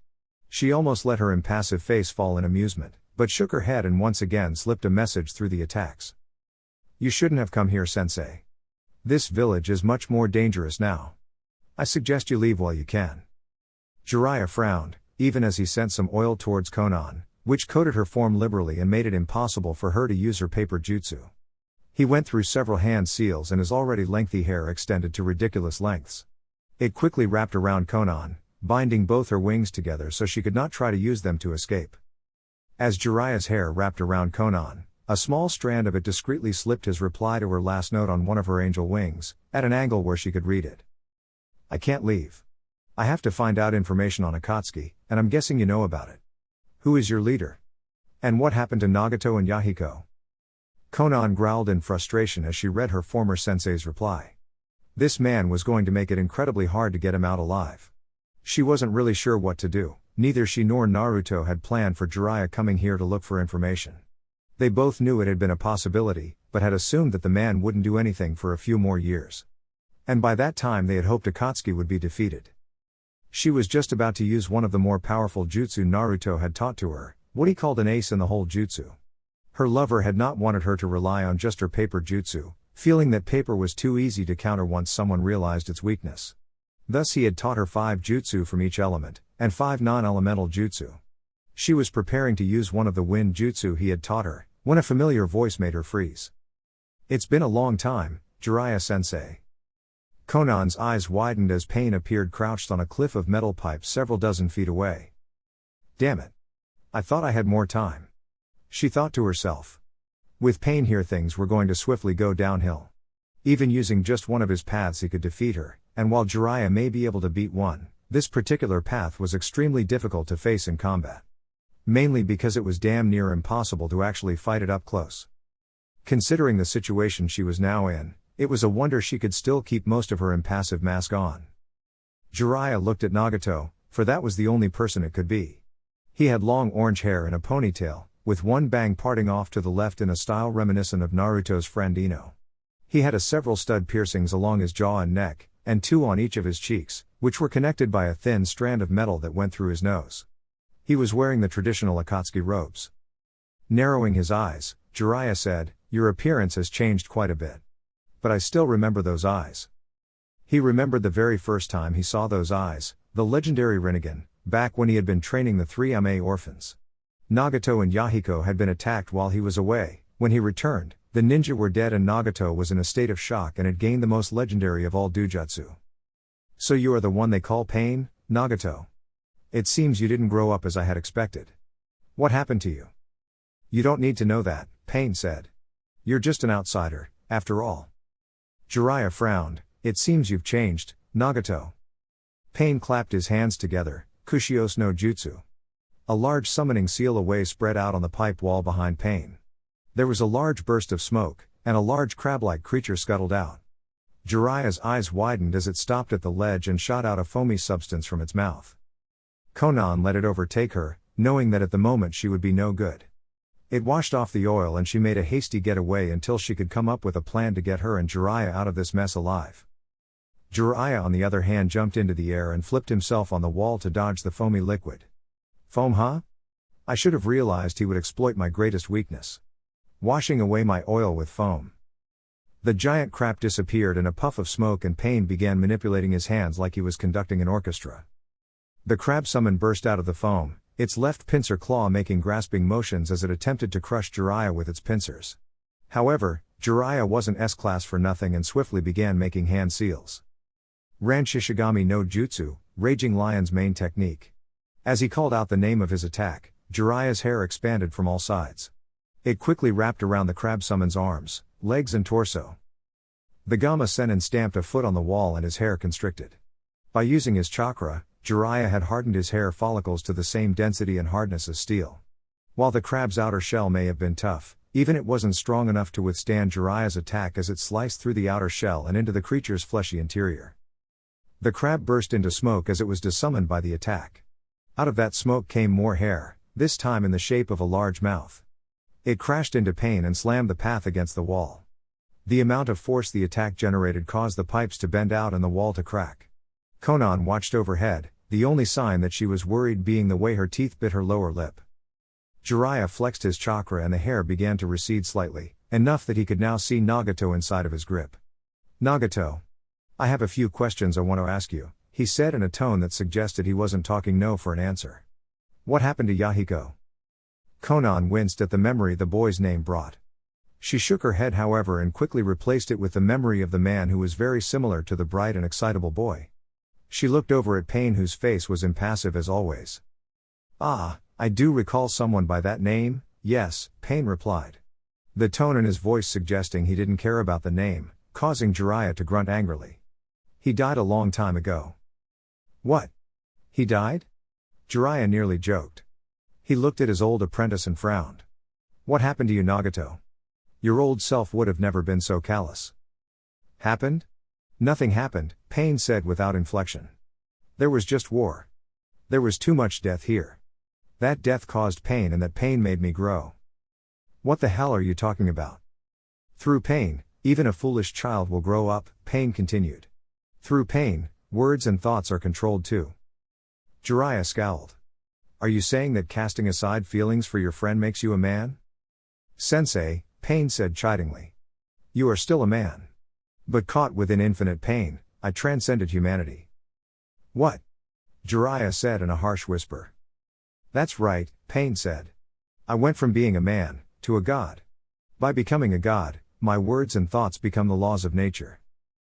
She almost let her impassive face fall in amusement, but shook her head and once again slipped a message through the attacks. You shouldn't have come here, sensei. This village is much more dangerous now. I suggest you leave while you can. Jiraiya frowned, even as he sent some oil towards Konan, which coated her form liberally and made it impossible for her to use her paper jutsu. He went through several hand seals and his already lengthy hair extended to ridiculous lengths. It quickly wrapped around Konan, binding both her wings together so she could not try to use them to escape. As Jiraiya's hair wrapped around Konan, a small strand of it discreetly slipped his reply to her last note on one of her angel wings, at an angle where she could read it. I can't leave. I have to find out information on Akatsuki, and I'm guessing you know about it. Who is your leader? And what happened to Nagato and Yahiko? Konan growled in frustration as she read her former sensei's reply. This man was going to make it incredibly hard to get him out alive. She wasn't really sure what to do. Neither she nor Naruto had planned for Jiraiya coming here to look for information. They both knew it had been a possibility, but had assumed that the man wouldn't do anything for a few more years. And by that time they had hoped Akatsuki would be defeated. She was just about to use one of the more powerful jutsu Naruto had taught to her, what he called an ace in the hole jutsu. Her lover had not wanted her to rely on just her paper jutsu, feeling that paper was too easy to counter once someone realized its weakness. Thus he had taught her 5 jutsu from each element, and 5 non-elemental jutsu. She was preparing to use one of the wind jutsu he had taught her, when a familiar voice made her freeze. It's been a long time, Jiraiya-sensei. Konan's eyes widened as Pain appeared crouched on a cliff of metal pipes several dozen feet away. Damn it. I thought I had more time. She thought to herself. With Pain here things were going to swiftly go downhill. Even using just one of his paths he could defeat her, and while Jiraiya may be able to beat one, this particular path was extremely difficult to face in combat. Mainly because it was damn near impossible to actually fight it up close. Considering the situation she was now in, it was a wonder she could still keep most of her impassive mask on. Jiraiya looked at Nagato, for that was the only person it could be. He had long orange hair and a ponytail, with one bang parting off to the left in a style reminiscent of Naruto's friend Ino. He had several stud piercings along his jaw and neck, and 2 on each of his cheeks, which were connected by a thin strand of metal that went through his nose. He was wearing the traditional Akatsuki robes. Narrowing his eyes, Jiraiya said, "Your appearance has changed quite a bit. But I still remember those eyes." He remembered the very first time he saw those eyes, the legendary Rinnegan, back when he had been training the 3 Ame orphans. Nagato and Yahiko had been attacked while he was away. When he returned, the ninja were dead and Nagato was in a state of shock and had gained the most legendary of all Dujutsu. So you are the one they call Pain, Nagato? It seems you didn't grow up as I had expected. What happened to you? You don't need to know that, Pain said. You're just an outsider, after all. Jiraiya frowned. It seems you've changed, Nagato. Pain clapped his hands together, Kushios no Jutsu. A large summoning seal away spread out on the pipe wall behind Pain. There was a large burst of smoke, and a large crab-like creature scuttled out. Jiraiya's eyes widened as it stopped at the ledge and shot out a foamy substance from its mouth. Konan let it overtake her, knowing that at the moment she would be no good. It washed off the oil and she made a hasty getaway until she could come up with a plan to get her and Jiraiya out of this mess alive. Jiraiya on the other hand jumped into the air and flipped himself on the wall to dodge the foamy liquid. Foam, huh? I should have realized he would exploit my greatest weakness. Washing away my oil with foam. The giant crap disappeared in a puff of smoke and Pain began manipulating his hands like he was conducting an orchestra. The crab summon burst out of the foam, its left pincer claw making grasping motions as it attempted to crush Jiraiya with its pincers. However, Jiraiya wasn't S-class for nothing and swiftly began making hand seals. Ran Shishigami no Jutsu, Raging Lion's main technique. As he called out the name of his attack, Jiraiya's hair expanded from all sides. It quickly wrapped around the crab summon's arms, legs and torso. The Gamma Sennin stamped a foot on the wall and his hair constricted. By using his chakra, Jiraiya had hardened his hair follicles to the same density and hardness as steel. While the crab's outer shell may have been tough, even it wasn't strong enough to withstand Jiraiya's attack as it sliced through the outer shell and into the creature's fleshy interior. The crab burst into smoke as it was desummoned by the attack. Out of that smoke came more hair, this time in the shape of a large mouth. It crashed into Pain and slammed the path against the wall. The amount of force the attack generated caused the pipes to bend out and the wall to crack. Konan watched overhead, the only sign that she was worried being the way her teeth bit her lower lip. Jiraiya flexed his chakra and the hair began to recede slightly, enough that he could now see Nagato inside of his grip. Nagato. I have a few questions I want to ask you, he said in a tone that suggested he wasn't talking no for an answer. What happened to Yahiko? Konan winced at the memory the boy's name brought. She shook her head however and quickly replaced it with the memory of the man who was very similar to the bright and excitable boy. She looked over at Pain whose face was impassive as always. Ah, I do recall someone by that name, yes, Pain replied. The tone in his voice suggesting he didn't care about the name, causing Jiraiya to grunt angrily. He died a long time ago. What? He died? Jiraiya nearly joked. He looked at his old apprentice and frowned. What happened to you, Nagato? Your old self would have never been so callous. Happened? Nothing happened, Pain said without inflection. There was just war. There was too much death here. That death caused pain and that pain made me grow. What the hell are you talking about? Through pain, even a foolish child will grow up, Pain continued. Through pain, words and thoughts are controlled too. Jiraiya scowled. Are you saying that casting aside feelings for your friend makes you a man? Sensei, Pain said chidingly. You are still a man. But caught within infinite pain, I transcended humanity. What? Jiraiya said in a harsh whisper. That's right, Pain said. I went from being a man, to a god. By becoming a god, my words and thoughts become the laws of nature.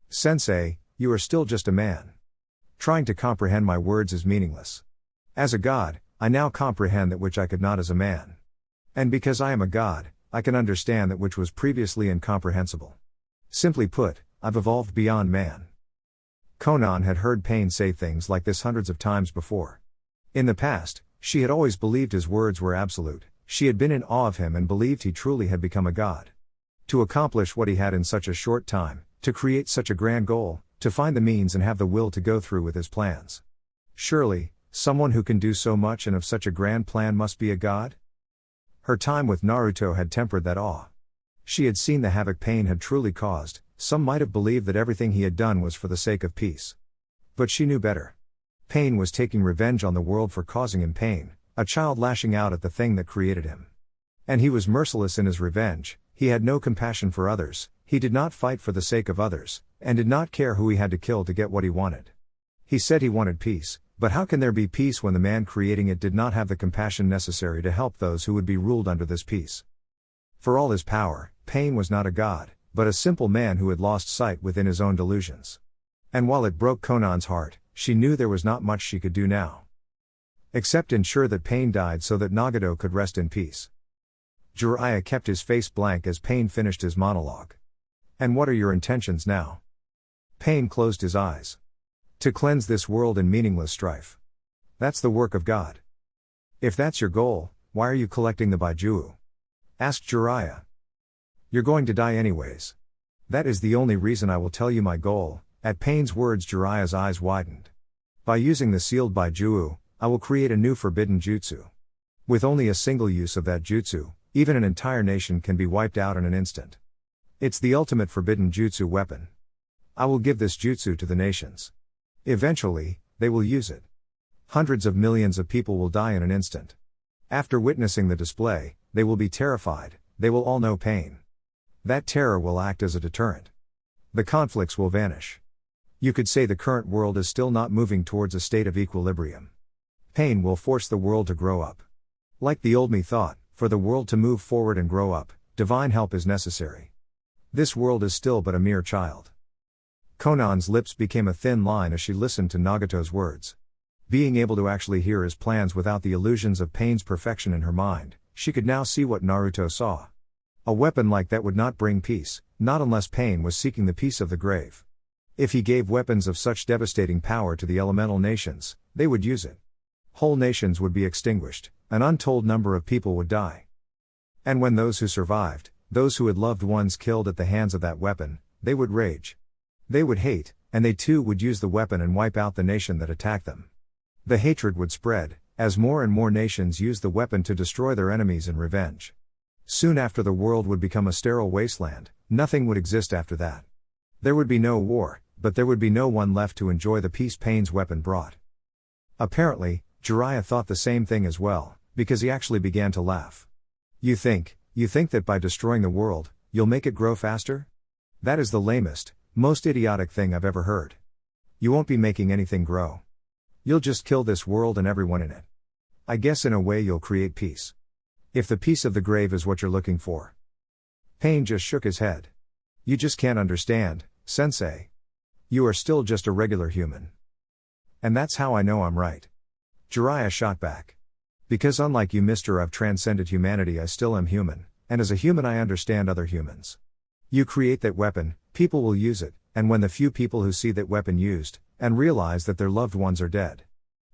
Sensei, you are still just a man. Trying to comprehend my words is meaningless. As a god, I now comprehend that which I could not as a man. And because I am a god, I can understand that which was previously incomprehensible. Simply put, I've evolved beyond man. Konan had heard Pain say things like this hundreds of times before. In the past, she had always believed his words were absolute, she had been in awe of him and believed he truly had become a god. To accomplish what he had in such a short time, to create such a grand goal, to find the means and have the will to go through with his plans. Surely, someone who can do so much and of such a grand plan must be a god? Her time with Naruto had tempered that awe. She had seen the havoc Pain had truly caused, some might have believed that everything he had done was for the sake of peace. But she knew better. Pain was taking revenge on the world for causing him pain, a child lashing out at the thing that created him. And he was merciless in his revenge, he had no compassion for others, he did not fight for the sake of others, and did not care who he had to kill to get what he wanted. He said he wanted peace, but how can there be peace when the man creating it did not have the compassion necessary to help those who would be ruled under this peace? For all his power, Pain was not a god, but a simple man who had lost sight within his own delusions. And while it broke Konan's heart, she knew there was not much she could do now. Except ensure that Pain died so that Nagato could rest in peace. Jiraiya kept his face blank as Pain finished his monologue. And what are your intentions now? Pain closed his eyes. To cleanse this world in meaningless strife. That's the work of God. If that's your goal, why are you collecting the Baijuu? Asked Jiraiya. You're going to die anyways. That is the only reason I will tell you my goal. At Pain's words Jiraiya's eyes widened. By using the sealed Baijuu, I will create a new forbidden jutsu. With only a single use of that jutsu, even an entire nation can be wiped out in an instant. It's the ultimate forbidden jutsu weapon. I will give this jutsu to the nations. Eventually, they will use it. Hundreds of millions of people will die in an instant. After witnessing the display, they will be terrified, they will all know pain. That terror will act as a deterrent. The conflicts will vanish. You could say the current world is still not moving towards a state of equilibrium. Pain will force the world to grow up. Like the old me thought, for the world to move forward and grow up, divine help is necessary. This world is still but a mere child. Konan's lips became a thin line as she listened to Nagato's words. Being able to actually hear his plans without the illusions of Pain's perfection in her mind, she could now see what Naruto saw. A weapon like that would not bring peace, not unless Pain was seeking the peace of the grave. If he gave weapons of such devastating power to the elemental nations, They would use it. Whole nations would be extinguished, an untold number of people would die. And when those who survived, those who had loved ones killed at the hands of that weapon, they would rage. They would hate, and they too would use the weapon and wipe out the nation that attacked them. The hatred would spread, as more and more nations used the weapon to destroy their enemies in revenge. Soon after, the world would become a sterile wasteland, nothing would exist after that. There would be no war, but there would be no one left to enjoy the peace Pain's weapon brought. Apparently, Jiraiya thought the same thing as well, because he actually began to laugh. You think that by destroying the world, you'll make it grow faster? That is the lamest, most idiotic thing I've ever heard. You won't be making anything grow. You'll just kill this world and everyone in it. I guess in a way you'll create peace. If the peace of the grave is what you're looking for. Pain just shook his head. You just can't understand, sensei. You are still just a regular human. And that's how I know I'm right. Jiraiya shot back. Because unlike you, mister, I've transcended humanity. I still am human, and as a human I understand other humans. You create that weapon, people will use it, and when the few people who see that weapon used, and realize that their loved ones are dead,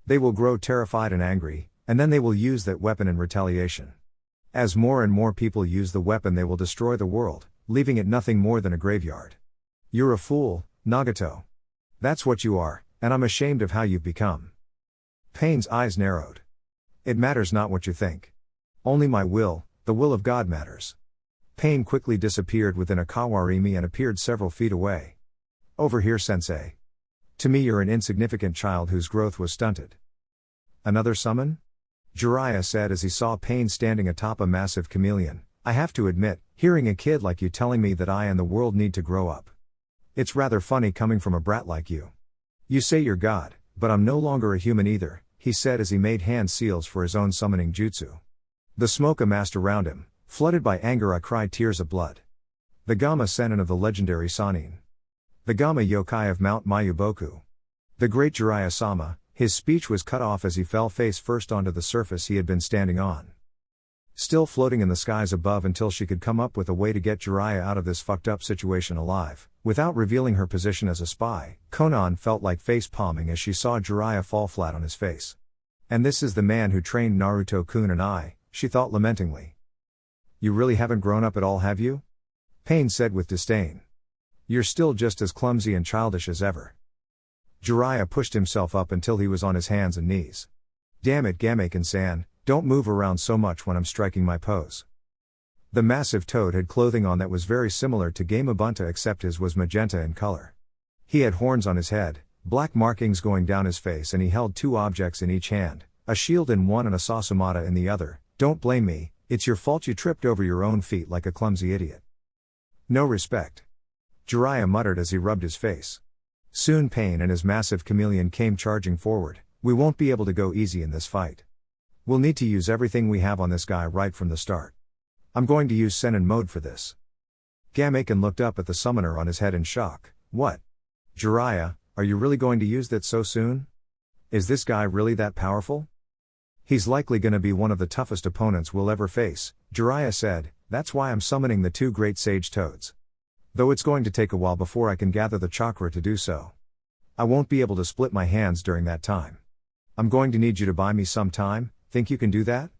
they will grow terrified and angry, and then they will use that weapon in retaliation. As more and more people use the weapon, they will destroy the world, leaving it nothing more than a graveyard. You're a fool, Nagato. That's what you are, and I'm ashamed of how you've become. Pain's eyes narrowed. It matters not what you think. Only my will, the will of God, matters. Pain quickly disappeared within a kawarimi and appeared several feet away. Over here, sensei. To me you're an insignificant child whose growth was stunted. Another summon? Jiraiya said as he saw Pain standing atop a massive chameleon. I have to admit, hearing a kid like you telling me that I and the world need to grow up. It's rather funny coming from a brat like you. You say you're God, but I'm no longer a human either, he said as he made hand seals for his own summoning jutsu. The smoke amassed around him. Flooded by anger, I cried tears of blood. The Gamma Sennin of the legendary Sannin. The Gamma Yokai of Mount Mayuboku. The great Jiraiya-sama. His speech was cut off as he fell face first onto the surface he had been standing on. Still floating in the skies above until she could come up with a way to get Jiraiya out of this fucked up situation alive, without revealing her position as a spy, Konan felt like face palming as she saw Jiraiya fall flat on his face. And this is the man who trained Naruto-kun and I, she thought lamentingly. You really haven't grown up at all, have you? Pain said with disdain. You're still just as clumsy and childish as ever. Jiraiya pushed himself up until he was on his hands and knees. Damn it, Gameken-san, don't move around so much when I'm striking my pose. The massive toad had clothing on that was very similar to Gamabunta, except his was magenta in color. He had horns on his head, black markings going down his face, and he held two objects in each hand, a shield in one and a sasumata in the other. Don't blame me, it's your fault you tripped over your own feet like a clumsy idiot. No respect. Jiraiya muttered as he rubbed his face. Soon Pain and his massive chameleon came charging forward. We won't be able to go easy in this fight. We'll need to use everything we have on this guy right from the start. I'm going to use Sennin mode for this. Gameken looked up at the summoner on his head in shock. What? Jiraiya, are you really going to use that so soon? Is this guy really that powerful? He's likely gonna be one of the toughest opponents we'll ever face, Jiraiya said. That's why I'm summoning the two great sage toads. Though it's going to take a while before I can gather the chakra to do so. I won't be able to split my hands during that time. I'm going to need you to buy me some time. Think you can do that?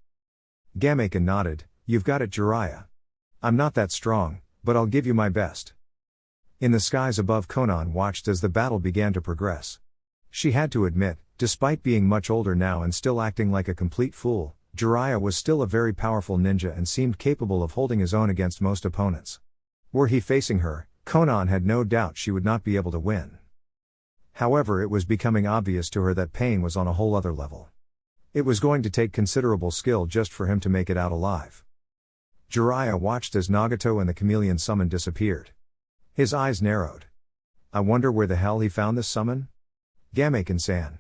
Gameken nodded. You've got it, Jiraiya. I'm not that strong, but I'll give you my best. In the skies above, Konan watched as the battle began to progress. She had to admit, despite being much older now and still acting like a complete fool, Jiraiya was still a very powerful ninja and seemed capable of holding his own against most opponents. Were he facing her, Konan had no doubt she would not be able to win. However, it was becoming obvious to her that Pain was on a whole other level. It was going to take considerable skill just for him to make it out alive. Jiraiya watched as Nagato and the chameleon summon disappeared. His eyes narrowed. I wonder where the hell he found this summon? Gameken-san.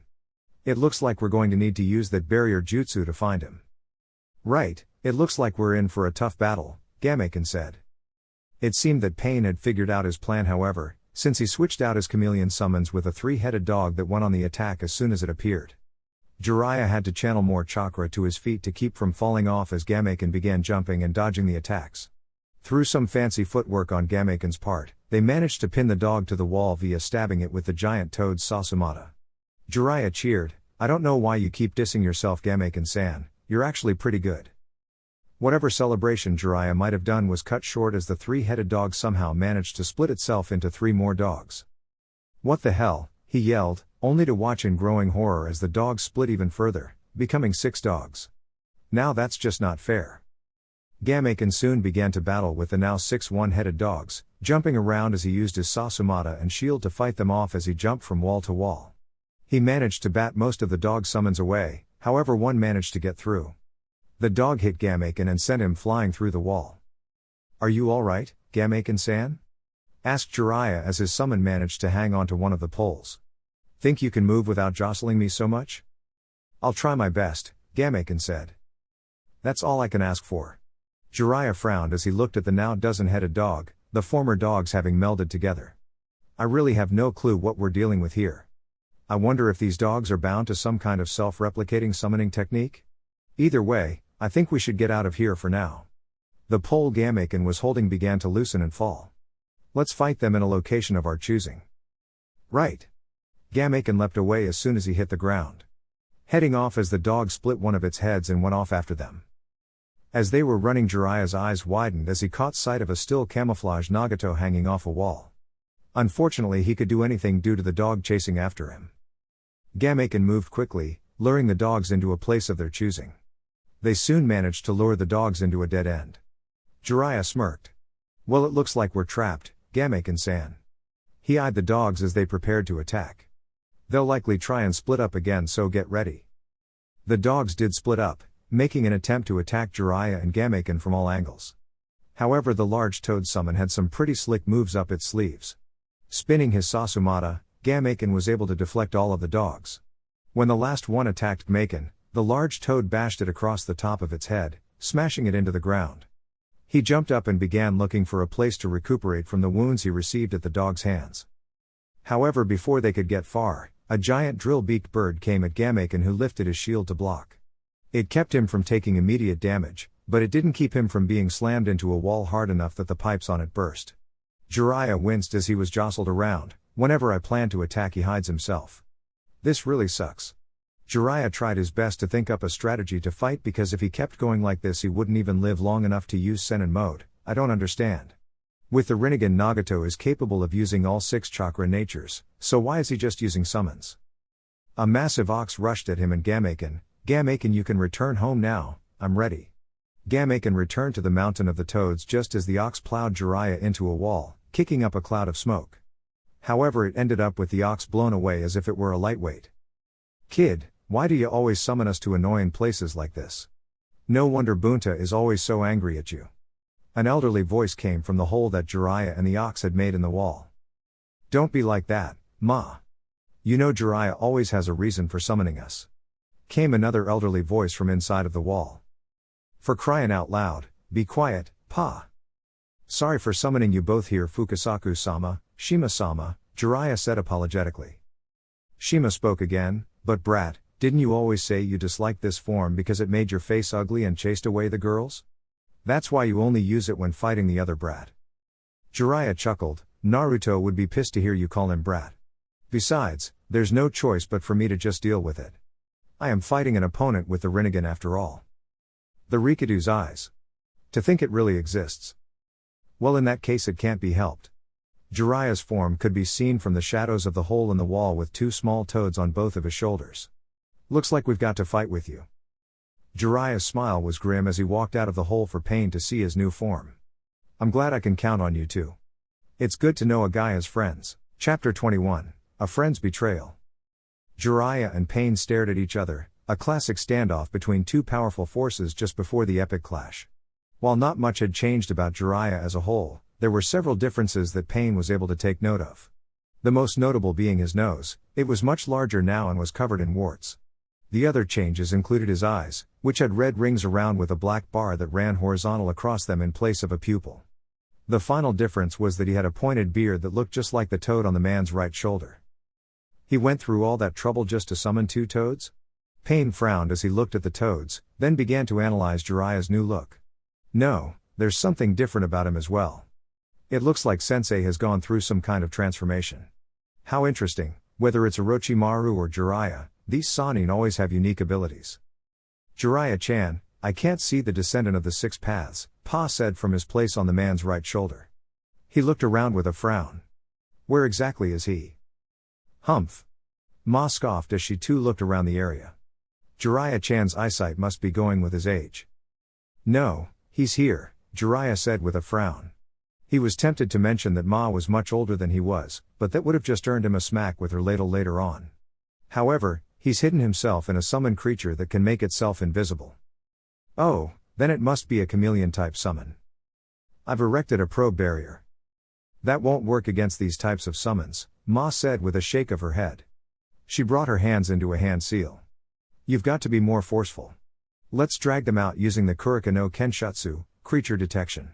It looks like we're going to need to use that barrier jutsu to find him. Right, it looks like we're in for a tough battle, Gameken said. It seemed that Pain had figured out his plan, however, since he switched out his chameleon summons with a three-headed dog that went on the attack as soon as it appeared. Jiraiya had to channel more chakra to his feet to keep from falling off as Gameken began jumping and dodging the attacks. Through some fancy footwork on Gameken's part, they managed to pin the dog to the wall via stabbing it with the giant toad's sasumata. Jiraiya cheered. I don't know why you keep dissing yourself, Gameken-san, you're actually pretty good. Whatever celebration Jiraiya might have done was cut short as the three-headed dog somehow managed to split itself into three more dogs. What the hell, he yelled, only to watch in growing horror as the dogs split even further, becoming 6 dogs. Now that's just not fair. Gameken soon began to battle with the now 6 one-headed dogs, jumping around as he used his Sasumata and shield to fight them off as he jumped from wall to wall. He managed to bat most of the dog summons away, however one managed to get through. The dog hit Gameken and sent him flying through the wall. Are you alright, Gameken-san? Asked Jiraiya as his summon managed to hang onto one of the poles. Think you can move without jostling me so much? I'll try my best, Gameken said. That's all I can ask for. Jiraiya frowned as he looked at the now dozen-headed dog, the former dogs having melded together. I really have no clue what we're dealing with here. I wonder if these dogs are bound to some kind of self-replicating summoning technique? Either way, I think we should get out of here for now. The pole Gameken was holding began to loosen and fall. Let's fight them in a location of our choosing. Right. Gameken leapt away as soon as he hit the ground. Heading off as the dog split one of its heads and went off after them. As they were running, Jiraiya's eyes widened as he caught sight of a still camouflaged Nagato hanging off a wall. Unfortunately, he could do anything due to the dog chasing after him. Gameken moved quickly, luring the dogs into a place of their choosing. They soon managed to lure the dogs into a dead end. Jiraiya smirked. Well, it looks like we're trapped, Gameken-san. He eyed the dogs as they prepared to attack. They'll likely try and split up again, so get ready. The dogs did split up, making an attempt to attack Jiraiya and Gameken from all angles. However, the large toad summon had some pretty slick moves up its sleeves. Spinning his Sasumata, Gameken was able to deflect all of the dogs. When the last one attacked Gameken, the large toad bashed it across the top of its head, smashing it into the ground. He jumped up and began looking for a place to recuperate from the wounds he received at the dog's hands. However, before they could get far, a giant drill-beaked bird came at Gameken, who lifted his shield to block. It kept him from taking immediate damage, but it didn't keep him from being slammed into a wall hard enough that the pipes on it burst. Jiraiya winced as he was jostled around. Whenever I plan to attack, he hides himself. This really sucks. Jiraiya tried his best to think up a strategy to fight, because if he kept going like this he wouldn't even live long enough to use Senin mode. I don't understand. With the Rinnegan, Nagato is capable of using all 6 chakra natures, so why is he just using summons? A massive ox rushed at him and Gameken. Gameken, you can return home now, I'm ready. Gameken returned to the mountain of the toads just as the ox plowed Jiraiya into a wall, kicking up a cloud of smoke. However, it ended up with the ox blown away as if it were a lightweight. Kid, why do you always summon us to annoying places like this? No wonder Bunta is always so angry at you. An elderly voice came from the hole that Jiraiya and the ox had made in the wall. Don't be like that, Ma. You know Jiraiya always has a reason for summoning us. Came another elderly voice from inside of the wall. For crying out loud, be quiet, Pa. Sorry for summoning you both here, Fukasaku-sama, Shima-sama, Jiraiya said apologetically. Shima spoke again, but brat, didn't you always say you disliked this form because it made your face ugly and chased away the girls? That's why you only use it when fighting the other brat. Jiraiya chuckled. Naruto would be pissed to hear you call him brat. Besides, there's no choice but for me to just deal with it. I am fighting an opponent with the Rinnegan after all. The Rikudu's eyes. To think it really exists. Well, in that case it can't be helped. Jiraiya's form could be seen from the shadows of the hole in the wall with 2 small toads on both of his shoulders. Looks like we've got to fight with you. Jiraiya's smile was grim as he walked out of the hole for Pain to see his new form. I'm glad I can count on you too. It's good to know a guy has friends. Chapter 21, A Friend's Betrayal. Jiraiya and Pain stared at each other, a classic standoff between 2 powerful forces just before the epic clash. While not much had changed about Jiraiya as a whole, there were several differences that Pain was able to take note of. The most notable being his nose. It was much larger now and was covered in warts. The other changes included his eyes, which had red rings around with a black bar that ran horizontal across them in place of a pupil. The final difference was that he had a pointed beard that looked just like the toad on the man's right shoulder. He went through all that trouble just to summon 2 toads? Pain frowned as he looked at the toads, then began to analyze Jiraiya's new look. No, there's something different about him as well. It looks like Sensei has gone through some kind of transformation. How interesting. Whether it's Orochimaru or Jiraiya, these Sannin always have unique abilities. Jiraiya-chan, I can't see the descendant of the six paths, Pa said from his place on the man's right shoulder. He looked around with a frown. Where exactly is he? Humph. Ma scoffed as she too looked around the area. Jiraiya-chan's eyesight must be going with his age. No, he's here, Jiraiya said with a frown. He was tempted to mention that Ma was much older than he was, but that would have just earned him a smack with her ladle later on. However, he's hidden himself in a summon creature that can make itself invisible. Oh, then it must be a chameleon-type summon. I've erected a probe barrier. That won't work against these types of summons, Ma said with a shake of her head. She brought her hands into a hand seal. You've got to be more forceful. Let's drag them out using the Kurika no Kenshutsu, creature detection.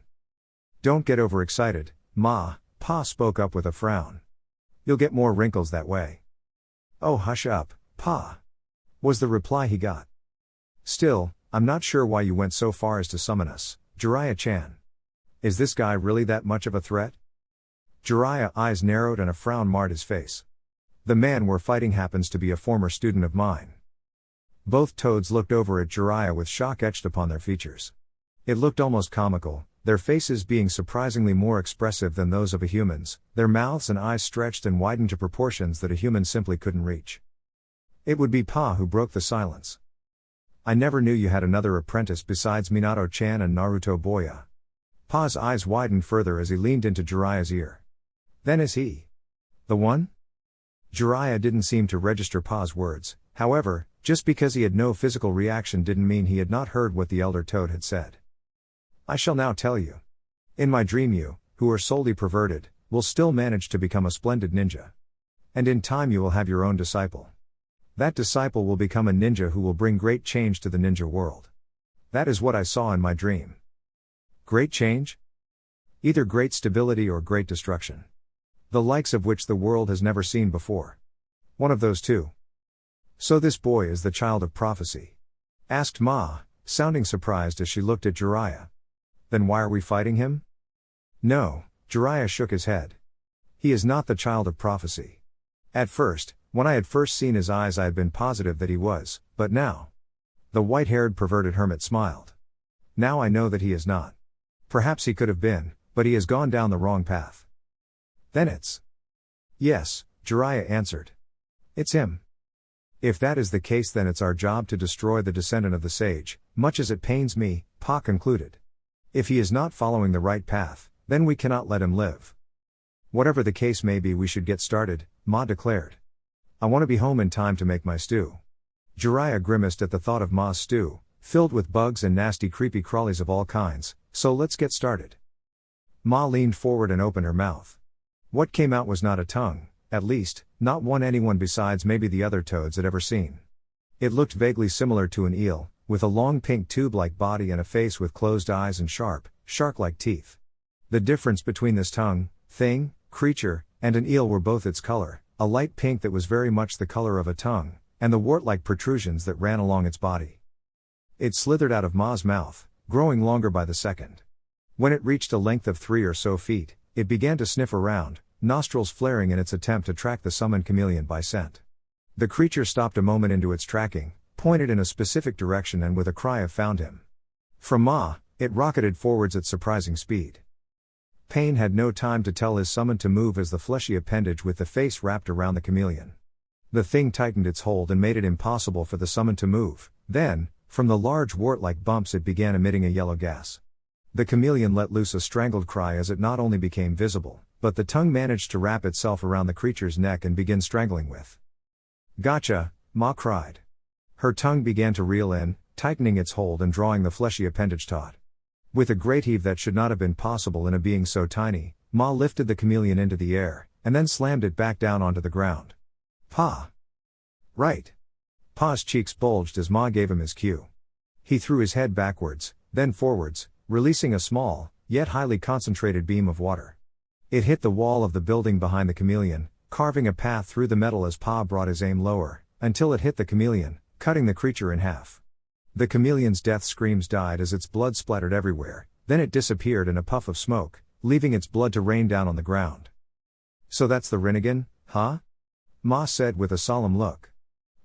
Don't get overexcited, Ma, Pa spoke up with a frown. You'll get more wrinkles that way. Oh, hush up, Pa, was the reply he got. Still, I'm not sure why you went so far as to summon us, Jiraiya-chan. Is this guy really that much of a threat? Jiraiya's eyes narrowed and a frown marred his face. The man we're fighting happens to be a former student of mine. Both toads looked over at Jiraiya with shock etched upon their features. It looked almost comical, their faces being surprisingly more expressive than those of a human's, their mouths and eyes stretched and widened to proportions that a human simply couldn't reach. It would be Pa who broke the silence. I never knew you had another apprentice besides Minato-chan and Naruto Boya. Pa's eyes widened further as he leaned into Jiraiya's ear. Then is he the one? Jiraiya didn't seem to register Pa's words, however, just because he had no physical reaction didn't mean he had not heard what the elder toad had said. I shall now tell you. In my dream you, who are solely perverted, will still manage to become a splendid ninja. And in time you will have your own disciple. That disciple will become a ninja who will bring great change to the ninja world. That is what I saw in my dream. Great change? Either great stability or great destruction. The likes of which the world has never seen before. One of those two. So this boy is the child of prophecy? Asked Ma, sounding surprised as she looked at Jiraiya. Then why are we fighting him? No, Jiraiya shook his head. He is not the child of prophecy. At first, when I had first seen his eyes I had been positive that he was, but now. The white-haired perverted hermit smiled. Now I know that he is not. Perhaps he could have been, but he has gone down the wrong path. Then it's... Yes, Jiraiya answered. It's him. If that is the case then it's our job to destroy the descendant of the sage, much as it pains me, Pa concluded. If he is not following the right path, then we cannot let him live. Whatever the case may be we should get started, Ma declared. I want to be home in time to make my stew. Jiraiya grimaced at the thought of Ma's stew, filled with bugs and nasty creepy crawlies of all kinds, so let's get started. Ma leaned forward and opened her mouth. What came out was not a tongue, at least, not one anyone besides maybe the other toads had ever seen. It looked vaguely similar to an eel, with a long pink tube-like body and a face with closed eyes and sharp, shark-like teeth. The difference between this tongue, thing, creature, and an eel were both its color, a light pink that was very much the color of a tongue, and the wart-like protrusions that ran along its body. It slithered out of Ma's mouth, growing longer by the second. When it reached a length of 3 or so feet, it began to sniff around, nostrils flaring in its attempt to track the summoned chameleon by scent. The creature stopped a moment into its tracking, pointed in a specific direction and with a cry of "Found him!" From Ma, it rocketed forwards at surprising speed. Pain had no time to tell his summon to move as the fleshy appendage with the face wrapped around the chameleon. The thing tightened its hold and made it impossible for the summon to move, then, from the large wart-like bumps it began emitting a yellow gas. The chameleon let loose a strangled cry as it not only became visible, but the tongue managed to wrap itself around the creature's neck and begin strangling with. Gotcha, Ma cried. Her tongue began to reel in, tightening its hold and drawing the fleshy appendage taut. With a great heave that should not have been possible in a being so tiny, Ma lifted the chameleon into the air, and then slammed it back down onto the ground. Pa! Right! Pa's cheeks bulged as Ma gave him his cue. He threw his head backwards, then forwards, releasing a small, yet highly concentrated beam of water. It hit the wall of the building behind the chameleon, carving a path through the metal as Pa brought his aim lower, until it hit the chameleon, cutting the creature in half. The chameleon's death screams died as its blood splattered everywhere, then it disappeared in a puff of smoke, leaving its blood to rain down on the ground. So that's the Rinnegan, huh? Ma said with a solemn look.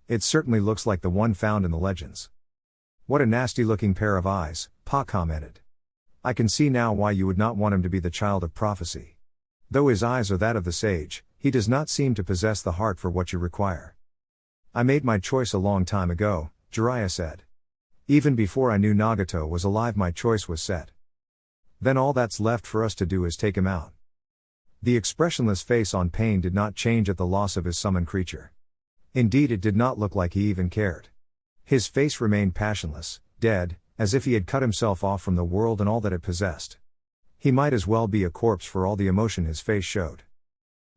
It certainly looks like the one found in the legends. What a nasty looking pair of eyes, Pa commented. I can see now why you would not want him to be the child of prophecy. Though his eyes are that of the sage, he does not seem to possess the heart for what you require. I made my choice a long time ago, Jiraiya said. Even before I knew Nagato was alive, my choice was set. Then all that's left for us to do is take him out. The expressionless face on Pain did not change at the loss of his summoned creature. Indeed, it did not look like he even cared. His face remained passionless, dead, as if he had cut himself off from the world and all that it possessed. He might as well be a corpse for all the emotion his face showed.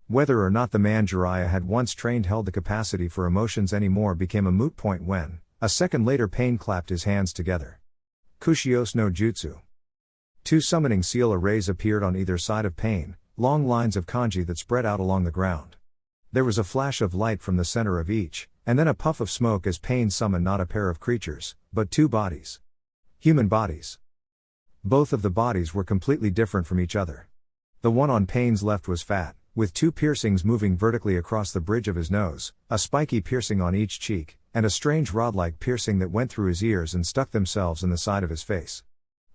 Whether or not the man Jiraiya had once trained held the capacity for emotions anymore became a moot point when, a second later, Pain clapped his hands together. Kushios no Jutsu. 2 summoning seal arrays appeared on either side of Pain, long lines of kanji that spread out along the ground. There was a flash of light from the center of each, and then a puff of smoke as Pain summoned not a pair of creatures, but 2 bodies. Human bodies. Both of the bodies were completely different from each other. The one on Pain's left was fat, with 2 piercings moving vertically across the bridge of his nose, a spiky piercing on each cheek, and a strange rod-like piercing that went through his ears and stuck themselves in the side of his face.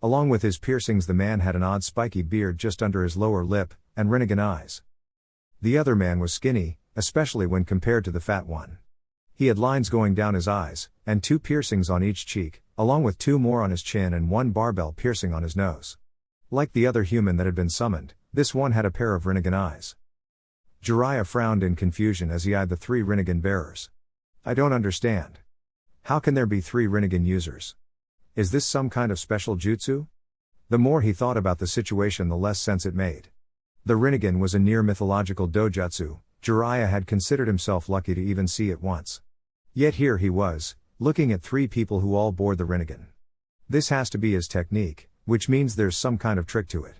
Along with his piercings, the man had an odd spiky beard just under his lower lip, and Rinnegan eyes. The other man was skinny, especially when compared to the fat one. He had lines going down his eyes, and 2 piercings on each cheek, along with 2 more on his chin and 1 barbell piercing on his nose. Like the other human that had been summoned, this one had a pair of Rinnegan eyes. Jiraiya frowned in confusion as he eyed the 3 Rinnegan bearers. I don't understand. How can there be 3 Rinnegan users? Is this some kind of special jutsu? The more he thought about the situation, the less sense it made. The Rinnegan was a near mythological dojutsu. Jiraiya had considered himself lucky to even see it once. Yet here he was, looking at 3 people who all bore the Rinnegan. This has to be his technique, which means there's some kind of trick to it.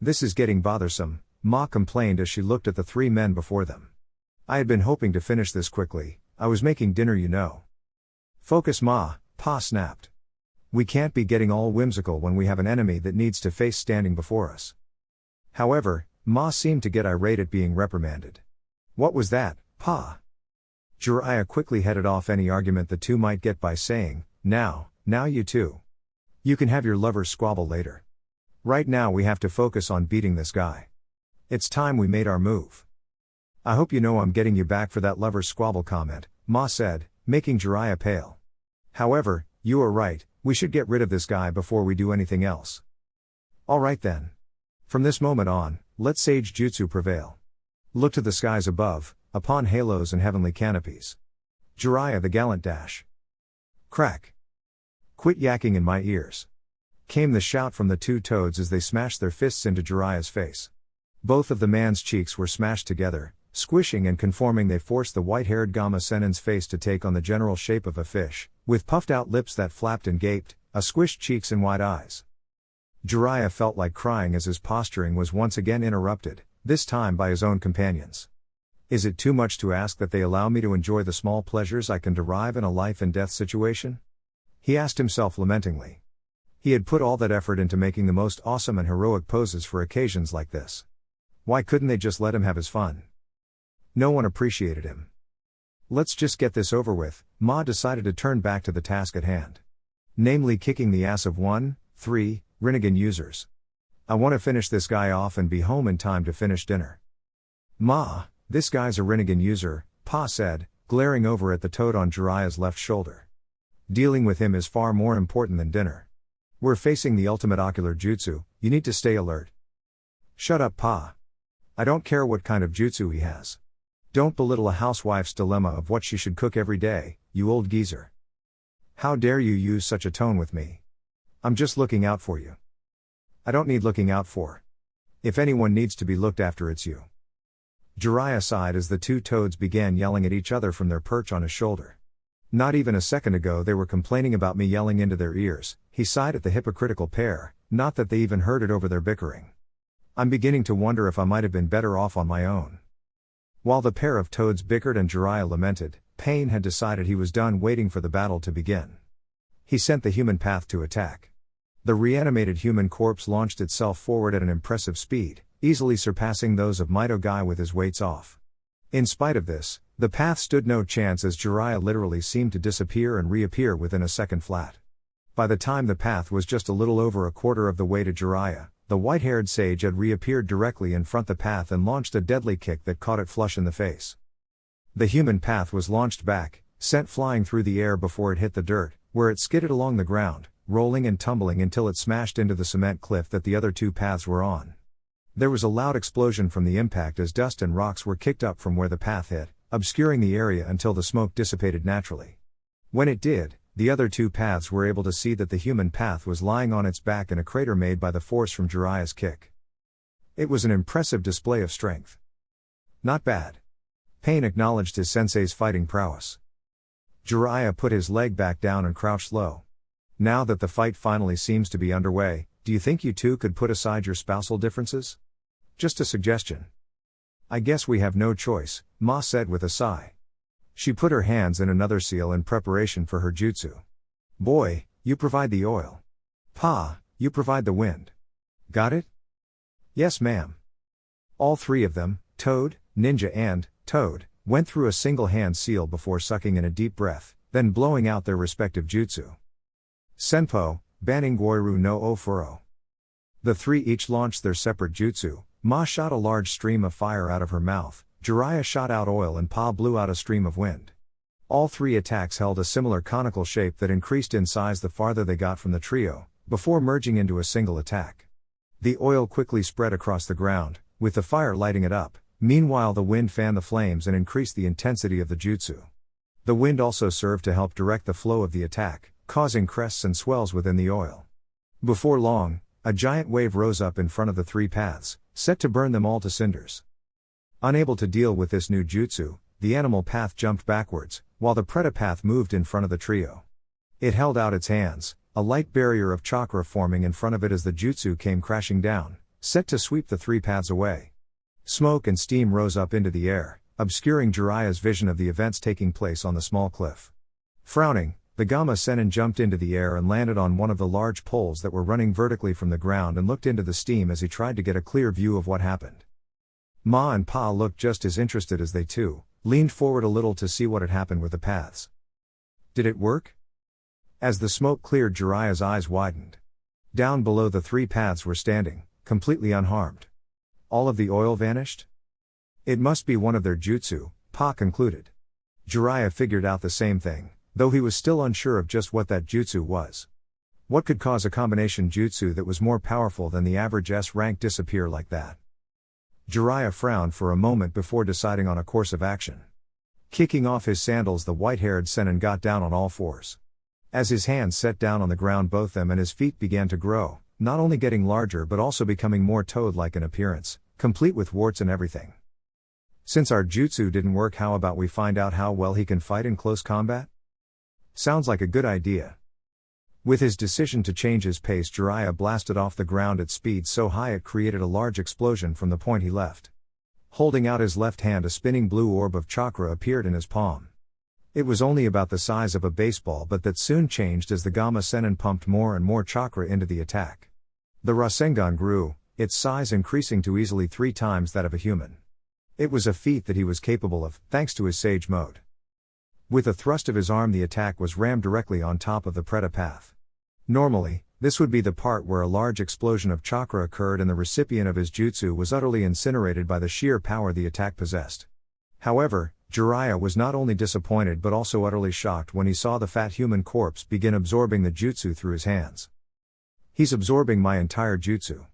This is getting bothersome, Ma complained as she looked at the 3 men before them. I had been hoping to finish this quickly. I was making dinner, you know. Focus, Ma, Pa snapped. We can't be getting all whimsical when we have an enemy that needs to face standing before us. However, Ma seemed to get irate at being reprimanded. What was that, Pa? Jiraiya quickly headed off any argument the 2 might get by saying, Now you 2. You can have your lovers squabble later. Right now we have to focus on beating this guy. It's time we made our move. I hope you know I'm getting you back for that lovers squabble comment, Ma said, making Jiraiya pale. However, you are right, we should get rid of this guy before we do anything else. Alright then. From this moment on, let Sage Jutsu prevail. Look to the skies above, upon halos and heavenly canopies. Jiraiya the gallant dash. Crack. Quit yakking in my ears. Came the shout from the 2 toads as they smashed their fists into Jiraiya's face. Both of the man's cheeks were smashed together, squishing and conforming. They forced the white-haired Gamma Senin's face to take on the general shape of a fish, with puffed-out lips that flapped and gaped, a squished cheeks and wide eyes. Jiraiya felt like crying as his posturing was once again interrupted, this time by his own companions. Is it too much to ask that they allow me to enjoy the small pleasures I can derive in a life-and-death situation? He asked himself lamentingly. He had put all that effort into making the most awesome and heroic poses for occasions like this. Why couldn't they just let him have his fun? No one appreciated him. Let's just get this over with. Ma decided to turn back to the task at hand. Namely, kicking the ass of 3 Rinnegan users. I want to finish this guy off and be home in time to finish dinner. Ma, this guy's a Rinnegan user, Pa said, glaring over at the toad on Jiraiya's left shoulder. Dealing with him is far more important than dinner. We're facing the ultimate ocular jutsu, you need to stay alert. Shut up, Pa. I don't care what kind of jutsu he has. Don't belittle a housewife's dilemma of what she should cook every day, you old geezer. How dare you use such a tone with me? I'm just looking out for you. I don't need looking out for. If anyone needs to be looked after, it's you. Jiraiya sighed as the 2 toads began yelling at each other from their perch on his shoulder. Not even a second ago they were complaining about me yelling into their ears, he sighed at the hypocritical pair, not that they even heard it over their bickering. I'm beginning to wonder if I might have been better off on my own. While the pair of toads bickered and Jiraiya lamented, Pain had decided he was done waiting for the battle to begin. He sent the human path to attack. The reanimated human corpse launched itself forward at an impressive speed, easily surpassing those of Mido Guy with his weights off. In spite of this, The path stood no chance as Jiraiya literally seemed to disappear and reappear within a second flat. By the time the path was just a little over a quarter of the way to Jiraiya, the white-haired sage had reappeared directly in front of the path and launched a deadly kick that caught it flush in the face. The human path was launched back, sent flying through the air before it hit the dirt, where it skidded along the ground, rolling and tumbling until it smashed into the cement cliff that the other two paths were on. There was a loud explosion from the impact as dust and rocks were kicked up from where the path hit, obscuring the area until the smoke dissipated naturally. When it did, the other two paths were able to see that the human path was lying on its back in a crater made by the force from Jiraiya's kick. It was an impressive display of strength. Not bad. Pain acknowledged his sensei's fighting prowess. Jiraiya put his leg back down and crouched low. Now that the fight finally seems to be underway, do you think you two could put aside your spousal differences? Just a suggestion. I guess we have no choice, Ma said with a sigh. She put her hands in another seal in preparation for her jutsu. Boy, you provide the oil. Pa, you provide the wind. Got it? Yes, ma'am. All three of them, Toad, Ninja and Toad, went through a single hand seal before sucking in a deep breath, then blowing out their respective jutsu. Senpo, banning Goiru no Ofuro. The three each launched their separate jutsu. Ma shot a large stream of fire out of her mouth, Jiraiya shot out oil and Pa blew out a stream of wind. All three attacks held a similar conical shape that increased in size the farther they got from the trio, before merging into a single attack. The oil quickly spread across the ground, with the fire lighting it up, meanwhile the wind fanned the flames and increased the intensity of the jutsu. The wind also served to help direct the flow of the attack, causing crests and swells within the oil. Before long, a giant wave rose up in front of the three paths, set to burn them all to cinders. Unable to deal with this new jutsu, the animal path jumped backwards, while the Preta path moved in front of the trio. It held out its hands, a light barrier of chakra forming in front of it as the jutsu came crashing down, set to sweep the three paths away. Smoke and steam rose up into the air, obscuring Jiraiya's vision of the events taking place on the small cliff. Frowning, the Gamma Sennin jumped into the air and landed on one of the large poles that were running vertically from the ground and looked into the steam as he tried to get a clear view of what happened. Ma and Pa looked just as interested as they too, leaned forward a little to see what had happened with the paths. Did it work? As the smoke cleared, Jiraiya's eyes widened. Down below the three paths were standing, completely unharmed. All of the oil vanished? It must be one of their jutsu, Pa concluded. Jiraiya figured out the same thing, though he was still unsure of just what that jutsu was. What could cause a combination jutsu that was more powerful than the average S-rank disappear like that? Jiraiya frowned for a moment before deciding on a course of action. Kicking off his sandals, the white-haired Sennin got down on all fours. As his hands set down on the ground, both them and his feet began to grow, not only getting larger but also becoming more toad-like in appearance, complete with warts and everything. Since our jutsu didn't work, how about we find out how well he can fight in close combat? Sounds like a good idea. With his decision to change his pace, Jiraiya blasted off the ground at speed so high it created a large explosion from the point he left. Holding out his left hand, a spinning blue orb of chakra appeared in his palm. It was only about the size of a baseball, but that soon changed as the Gamma Sennin pumped more and more chakra into the attack. The Rasengan grew, its size increasing to easily 3 times that of a human. It was a feat that he was capable of, thanks to his sage mode. With a thrust of his arm, the attack was rammed directly on top of the Preta path. Normally, this would be the part where a large explosion of chakra occurred and the recipient of his jutsu was utterly incinerated by the sheer power the attack possessed. However, Jiraiya was not only disappointed but also utterly shocked when he saw the fat human corpse begin absorbing the jutsu through his hands. He's absorbing my entire jutsu.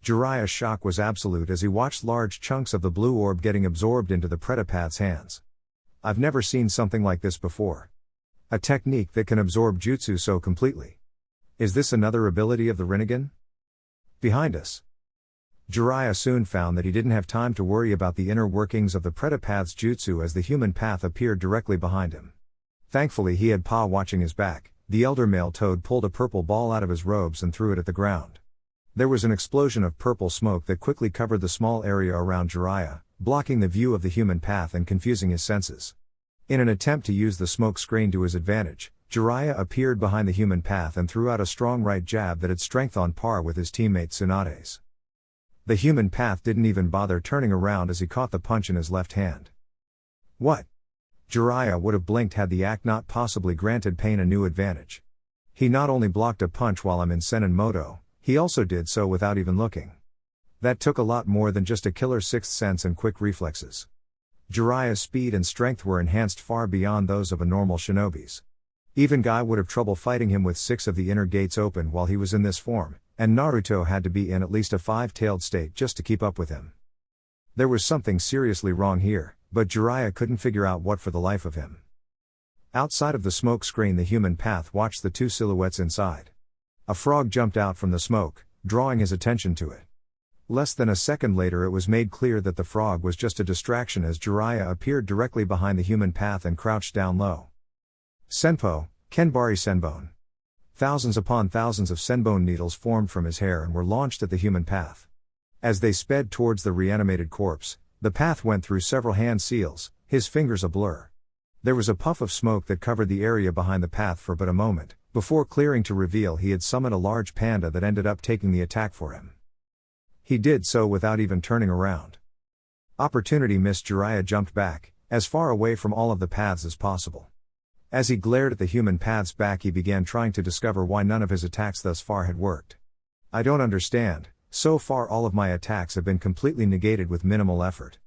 Jiraiya's shock was absolute as he watched large chunks of the blue orb getting absorbed into the Pretapath's hands. I've never seen something like this before. A technique that can absorb jutsu so completely. Is this another ability of the Rinnegan? Behind us. Jiraiya soon found that he didn't have time to worry about the inner workings of the Pretapath's jutsu as the human path appeared directly behind him. Thankfully he had Pa watching his back. The elder male toad pulled a purple ball out of his robes and threw it at the ground. There was an explosion of purple smoke that quickly covered the small area around Jiraiya, blocking the view of the human path and confusing his senses. In an attempt to use the smoke screen to his advantage, Jiraiya appeared behind the human path and threw out a strong right jab that had strength on par with his teammate Tsunade's. The human path didn't even bother turning around as he caught the punch in his left hand. What? Jiraiya would have blinked had the act not possibly granted Pain a new advantage. He not only blocked a punch while I'm in Senin Moto, he also did so without even looking. That took a lot more than just a killer's sixth sense and quick reflexes. Jiraiya's speed and strength were enhanced far beyond those of a normal shinobi's. Even Guy would have trouble fighting him with 6 of the inner gates open while he was in this form, and Naruto had to be in at least a 5-tailed state just to keep up with him. There was something seriously wrong here, but Jiraiya couldn't figure out what for the life of him. Outside of the smoke screen, the human path watched the 2 silhouettes inside. A frog jumped out from the smoke, drawing his attention to it. Less than a second later, it was made clear that the frog was just a distraction as Jiraiya appeared directly behind the human path and crouched down low. Senpo, Kenbari Senbone. Thousands upon thousands of senbone needles formed from his hair and were launched at the human path. As they sped towards the reanimated corpse, the path went through several hand seals, his fingers a blur. There was a puff of smoke that covered the area behind the path for but a moment, before clearing to reveal he had summoned a large panda that ended up taking the attack for him. He did so without even turning around. Opportunity missed. Jiraiya jumped back, as far away from all of the paths as possible. As he glared at the human path's back, he began trying to discover why none of his attacks thus far had worked. I don't understand, so far all of my attacks have been completely negated with minimal effort.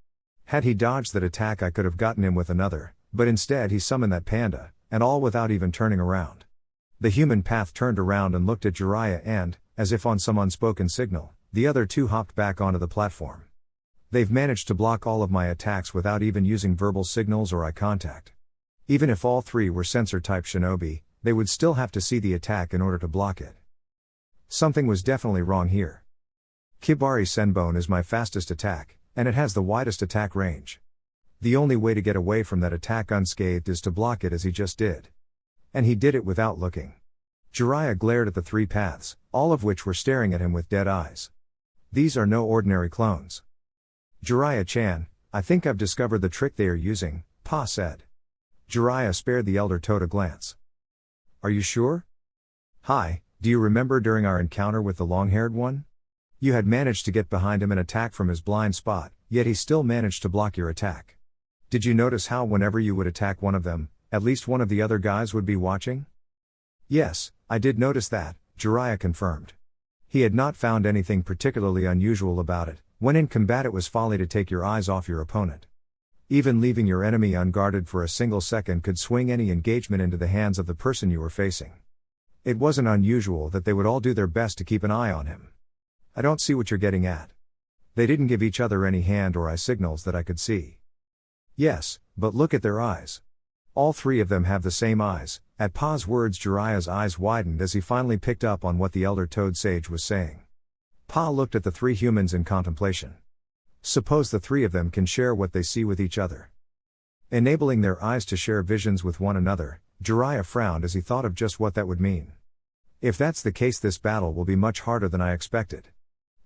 Had he dodged that attack, I could have gotten him with another, but instead he summoned that panda, and all without even turning around. The human path turned around and looked at Jiraiya and, as if on some unspoken signal, the other 2 hopped back onto the platform. They've managed to block all of my attacks without even using verbal signals or eye contact. Even if all 3 were sensor-type shinobi, they would still have to see the attack in order to block it. Something was definitely wrong here. Kibari Senbone is my fastest attack, and it has the widest attack range. The only way to get away from that attack unscathed is to block it as he just did. And he did it without looking. Jiraiya glared at the 3 paths, all of which were staring at him with dead eyes. These are no ordinary clones. Jiraiya-chan, I think I've discovered the trick they are using, Pa said. Jiraiya spared the elder toad a glance. Are you sure? Hi, do you remember during our encounter with the long-haired one? You had managed to get behind him and attack from his blind spot, yet he still managed to block your attack. Did you notice how whenever you would attack one of them, at least one of the other guys would be watching? Yes, I did notice that, Jiraiya confirmed. He had not found anything particularly unusual about it. When in combat, it was folly to take your eyes off your opponent. Even leaving your enemy unguarded for a single second could swing any engagement into the hands of the person you were facing. It wasn't unusual that they would all do their best to keep an eye on him. I don't see what you're getting at. They didn't give each other any hand or eye signals that I could see. Yes, but look at their eyes. All 3 of them have the same eyes. At Pa's words, Jiraiya's eyes widened as he finally picked up on what the elder toad sage was saying. Pa looked at the 3 humans in contemplation. Suppose the 3 of them can share what they see with each other, enabling their eyes to share visions with one another. Jiraiya frowned as he thought of just what that would mean. If that's the case, this battle will be much harder than I expected.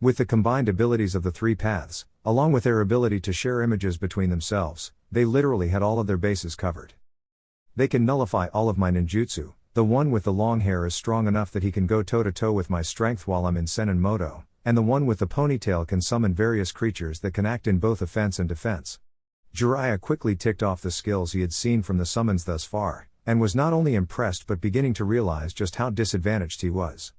With the combined abilities of the 3 paths, along with their ability to share images between themselves, they literally had all of their bases covered. They can nullify all of my ninjutsu. The one with the long hair is strong enough that he can go toe-to-toe with my strength while I'm in Senin Moto, and the one with the ponytail can summon various creatures that can act in both offense and defense. Jiraiya quickly ticked off the skills he had seen from the summons thus far, and was not only impressed but beginning to realize just how disadvantaged he was.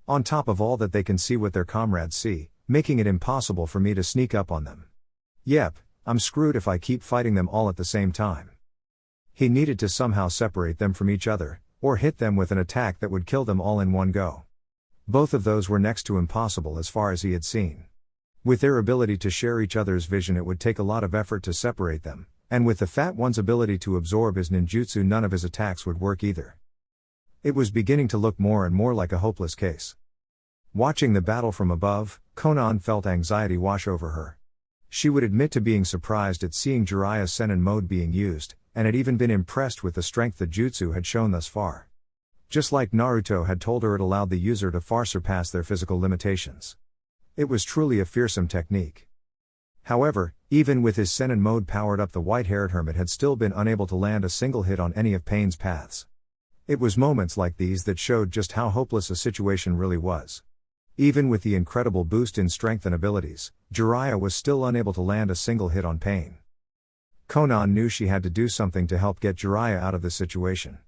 On top of all that, they can see what their comrades see, making it impossible for me to sneak up on them. Yep, I'm screwed if I keep fighting them all at the same time. He needed to somehow separate them from each other, or hit them with an attack that would kill them all in one go. Both of those were next to impossible as far as he had seen. With their ability to share each other's vision, it would take a lot of effort to separate them, and with the fat one's ability to absorb his ninjutsu, none of his attacks would work either. It was beginning to look more and more like a hopeless case. Watching the battle from above, Konan felt anxiety wash over her. She would admit to being surprised at seeing Jiraiya's Senin mode being used, and had even been impressed with the strength the jutsu had shown thus far. Just like Naruto had told her, it allowed the user to far surpass their physical limitations. It was truly a fearsome technique. However, even with his Senin mode powered up, the white-haired hermit had still been unable to land a single hit on any of Pain's paths. It was moments like these that showed just how hopeless a situation really was. Even with the incredible boost in strength and abilities, Jiraiya was still unable to land a single hit on Pain. Konan knew she had to do something to help get Jiraiya out of this situation.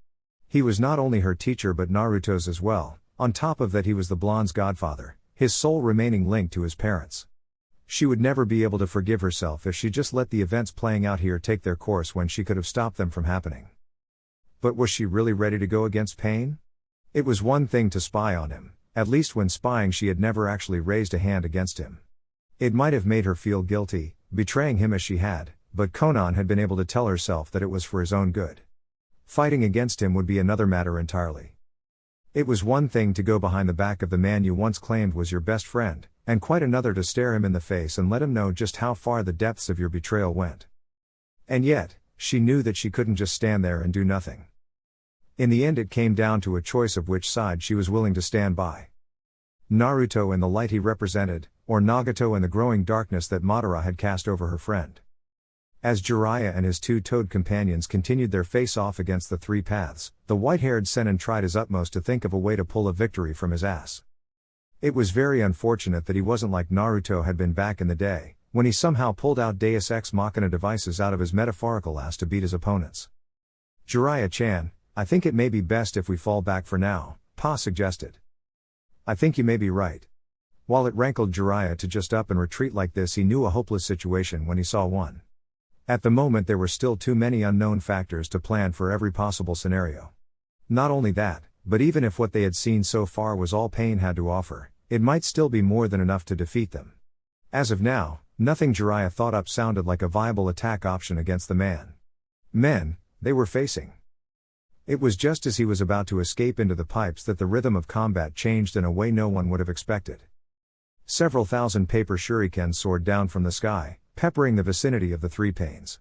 He was not only her teacher but Naruto's as well, on top of that he was the blonde's godfather, his sole remaining link to his parents. She would never be able to forgive herself if she just let the events playing out here take their course when she could have stopped them from happening. But was she really ready to go against Pain? It was one thing to spy on him, at least when spying she had never actually raised a hand against him. It might have made her feel guilty, betraying him as she had, but Konan had been able to tell herself that it was for his own good. Fighting against him would be another matter entirely. It was one thing to go behind the back of the man you once claimed was your best friend, and quite another to stare him in the face and let him know just how far the depths of your betrayal went. And yet, she knew that she couldn't just stand there and do nothing. In the end it came down to a choice of which side she was willing to stand by. Naruto in the light he represented, or Nagato in the growing darkness that Madara had cast over her friend. As Jiraiya and his two-toed companions continued their face-off against the three paths, the white-haired Sennin tried his utmost to think of a way to pull a victory from his ass. It was very unfortunate that he wasn't like Naruto had been back in the day, when he somehow pulled out Deus Ex Machina devices out of his metaphorical ass to beat his opponents. Jiraiya-chan, I think it may be best if we fall back for now, Pa suggested. I think you may be right. While it rankled Jiraiya to just up and retreat like this, he knew a hopeless situation when he saw one. At the moment there were still too many unknown factors to plan for every possible scenario. Not only that, but even if what they had seen so far was all Pain had to offer, it might still be more than enough to defeat them. As of now, nothing Jiraiya thought up sounded like a viable attack option against the men they were facing. It was just as he was about to escape into the pipes that the rhythm of combat changed in a way no one would have expected. Several thousand paper shurikens soared down from the sky, peppering the vicinity of the three Pains.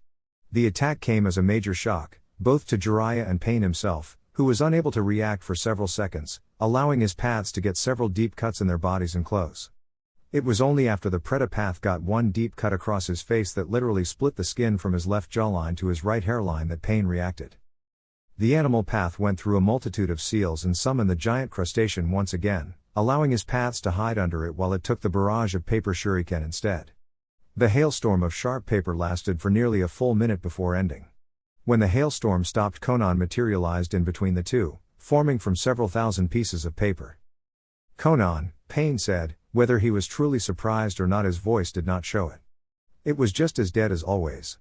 The attack came as a major shock, both to Jiraiya and Pain himself, who was unable to react for several seconds, allowing his paths to get several deep cuts in their bodies and clothes. It was only after the Preta path got one deep cut across his face that literally split the skin from his left jawline to his right hairline that Pain reacted. The animal path went through a multitude of seals and summoned the giant crustacean once again, allowing his paths to hide under it while it took the barrage of paper shuriken instead. The hailstorm of sharp paper lasted for nearly a full minute before ending. When the hailstorm stopped, Konan materialized in between the two, forming from several thousand pieces of paper. Konan, Pain said, whether he was truly surprised or not his voice did not show it. It was just as dead as always.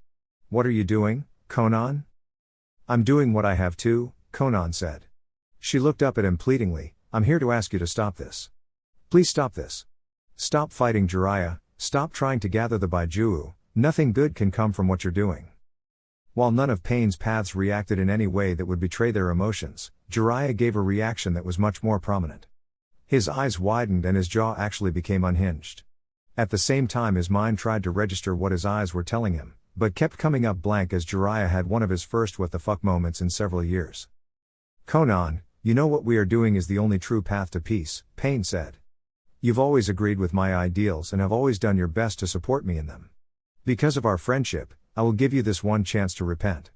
What are you doing, Konan? I'm doing what I have to, Konan said. She looked up at him pleadingly, I'm here to ask you to stop this. Please stop this. Stop fighting Jiraiya, stop trying to gather the Baiju'u, nothing good can come from what you're doing. While none of Pain's paths reacted in any way that would betray their emotions, Jiraiya gave a reaction that was much more prominent. His eyes widened and his jaw actually became unhinged. At the same time his mind tried to register what his eyes were telling him, but kept coming up blank as Jiraiya had one of his first what the fuck moments in several years. Konan, you know what we are doing is the only true path to peace, Pain said. You've always agreed with my ideals and have always done your best to support me in them. Because of our friendship, I will give you this one chance to repent.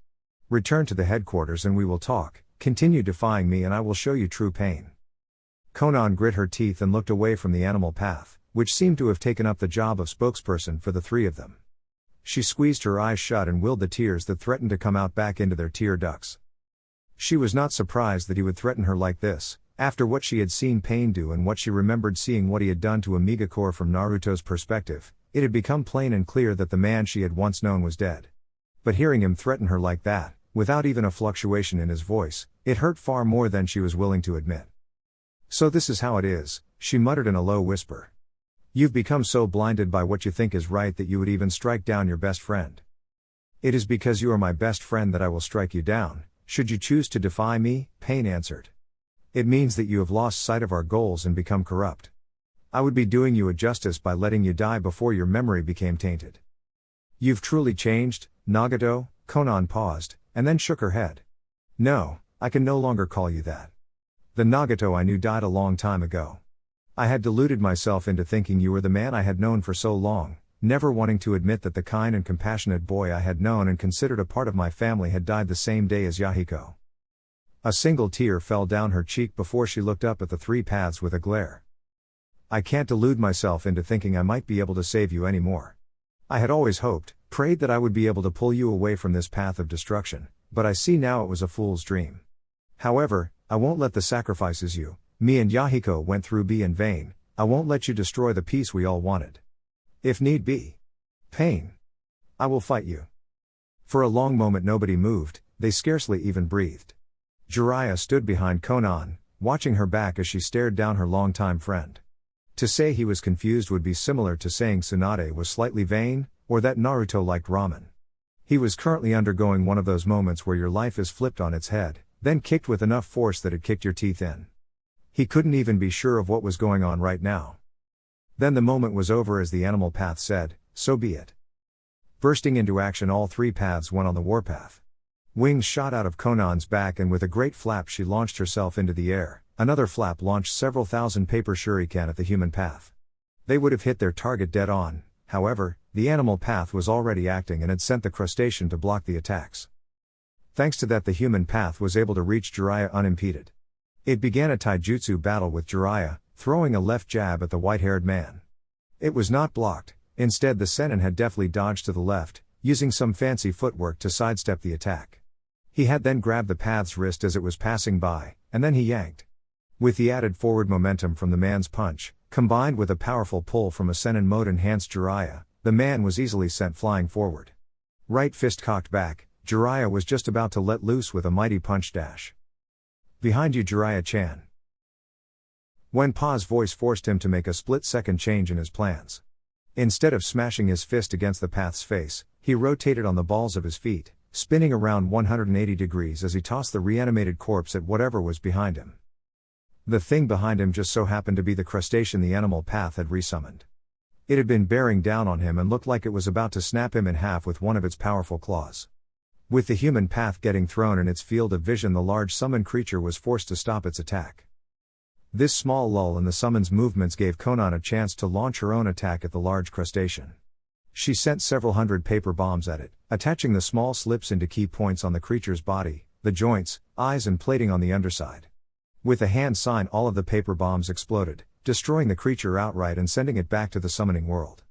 Return to the headquarters and we will talk, continue defying me and I will show you true pain. Konan grit her teeth and looked away from the animal path, which seemed to have taken up the job of spokesperson for the three of them. She squeezed her eyes shut and willed the tears that threatened to come out back into their tear ducts. She was not surprised that he would threaten her like this, after what she had seen Pain do and what she remembered seeing what he had done to Amiga Core from Naruto's perspective. It had become plain and clear that the man she had once known was dead. But hearing him threaten her like that, without even a fluctuation in his voice, it hurt far more than she was willing to admit. So this is how it is, she muttered in a low whisper. You've become so blinded by what you think is right that you would even strike down your best friend. It is because you are my best friend that I will strike you down, should you choose to defy me, Pain answered. It means that you have lost sight of our goals and become corrupt. I would be doing you a justice by letting you die before your memory became tainted. You've truly changed, Nagato, Konan paused, and then shook her head. No, I can no longer call you that. The Nagato I knew died a long time ago. I had deluded myself into thinking you were the man I had known for so long, never wanting to admit that the kind and compassionate boy I had known and considered a part of my family had died the same day as Yahiko. A single tear fell down her cheek before she looked up at the three paths with a glare. I can't delude myself into thinking I might be able to save you anymore. I had always hoped, prayed that I would be able to pull you away from this path of destruction, but I see now it was a fool's dream. However, I won't let the sacrifices me and Yahiko went through be in vain. I won't let you destroy the peace we all wanted. If need be. Pain. I will fight you. For a long moment nobody moved, they scarcely even breathed. Jiraiya stood behind Konan, watching her back as she stared down her longtime friend. To say he was confused would be similar to saying Tsunade was slightly vain, or that Naruto liked ramen. He was currently undergoing one of those moments where your life is flipped on its head, then kicked with enough force that it kicked your teeth in. He couldn't even be sure of what was going on right now. Then the moment was over as the animal path said, so be it. Bursting into action, all three paths went on the warpath. Wings shot out of Konan's back and with a great flap she launched herself into the air. Another flap launched several thousand paper shuriken at the human path. They would have hit their target dead on, however, the animal path was already acting and had sent the crustacean to block the attacks. Thanks to that the human path was able to reach Jiraiya unimpeded. It began a taijutsu battle with Jiraiya, throwing a left jab at the white-haired man. It was not blocked, instead the Sennin had deftly dodged to the left, using some fancy footwork to sidestep the attack. He had then grabbed the path's wrist as it was passing by, and then he yanked. With the added forward momentum from the man's punch, combined with a powerful pull from a Sennin mode-enhanced Jiraiya, the man was easily sent flying forward. Right fist cocked back, Jiraiya was just about to let loose with a mighty punch dash. Behind you, Jiraiya-chan. When Pa's voice forced him to make a split-second change in his plans. Instead of smashing his fist against the path's face, he rotated on the balls of his feet, spinning around 180 degrees as he tossed the reanimated corpse at whatever was behind him. The thing behind him just so happened to be the crustacean the animal path had resummoned. It had been bearing down on him and looked like it was about to snap him in half with one of its powerful claws. With the human path getting thrown in its field of vision, the large summon creature was forced to stop its attack. This small lull in the summon's movements gave Konan a chance to launch her own attack at the large crustacean. She sent several hundred paper bombs at it, attaching the small slips into key points on the creature's body, the joints, eyes and plating on the underside. With a hand sign all of the paper bombs exploded, destroying the creature outright and sending it back to the summoning world.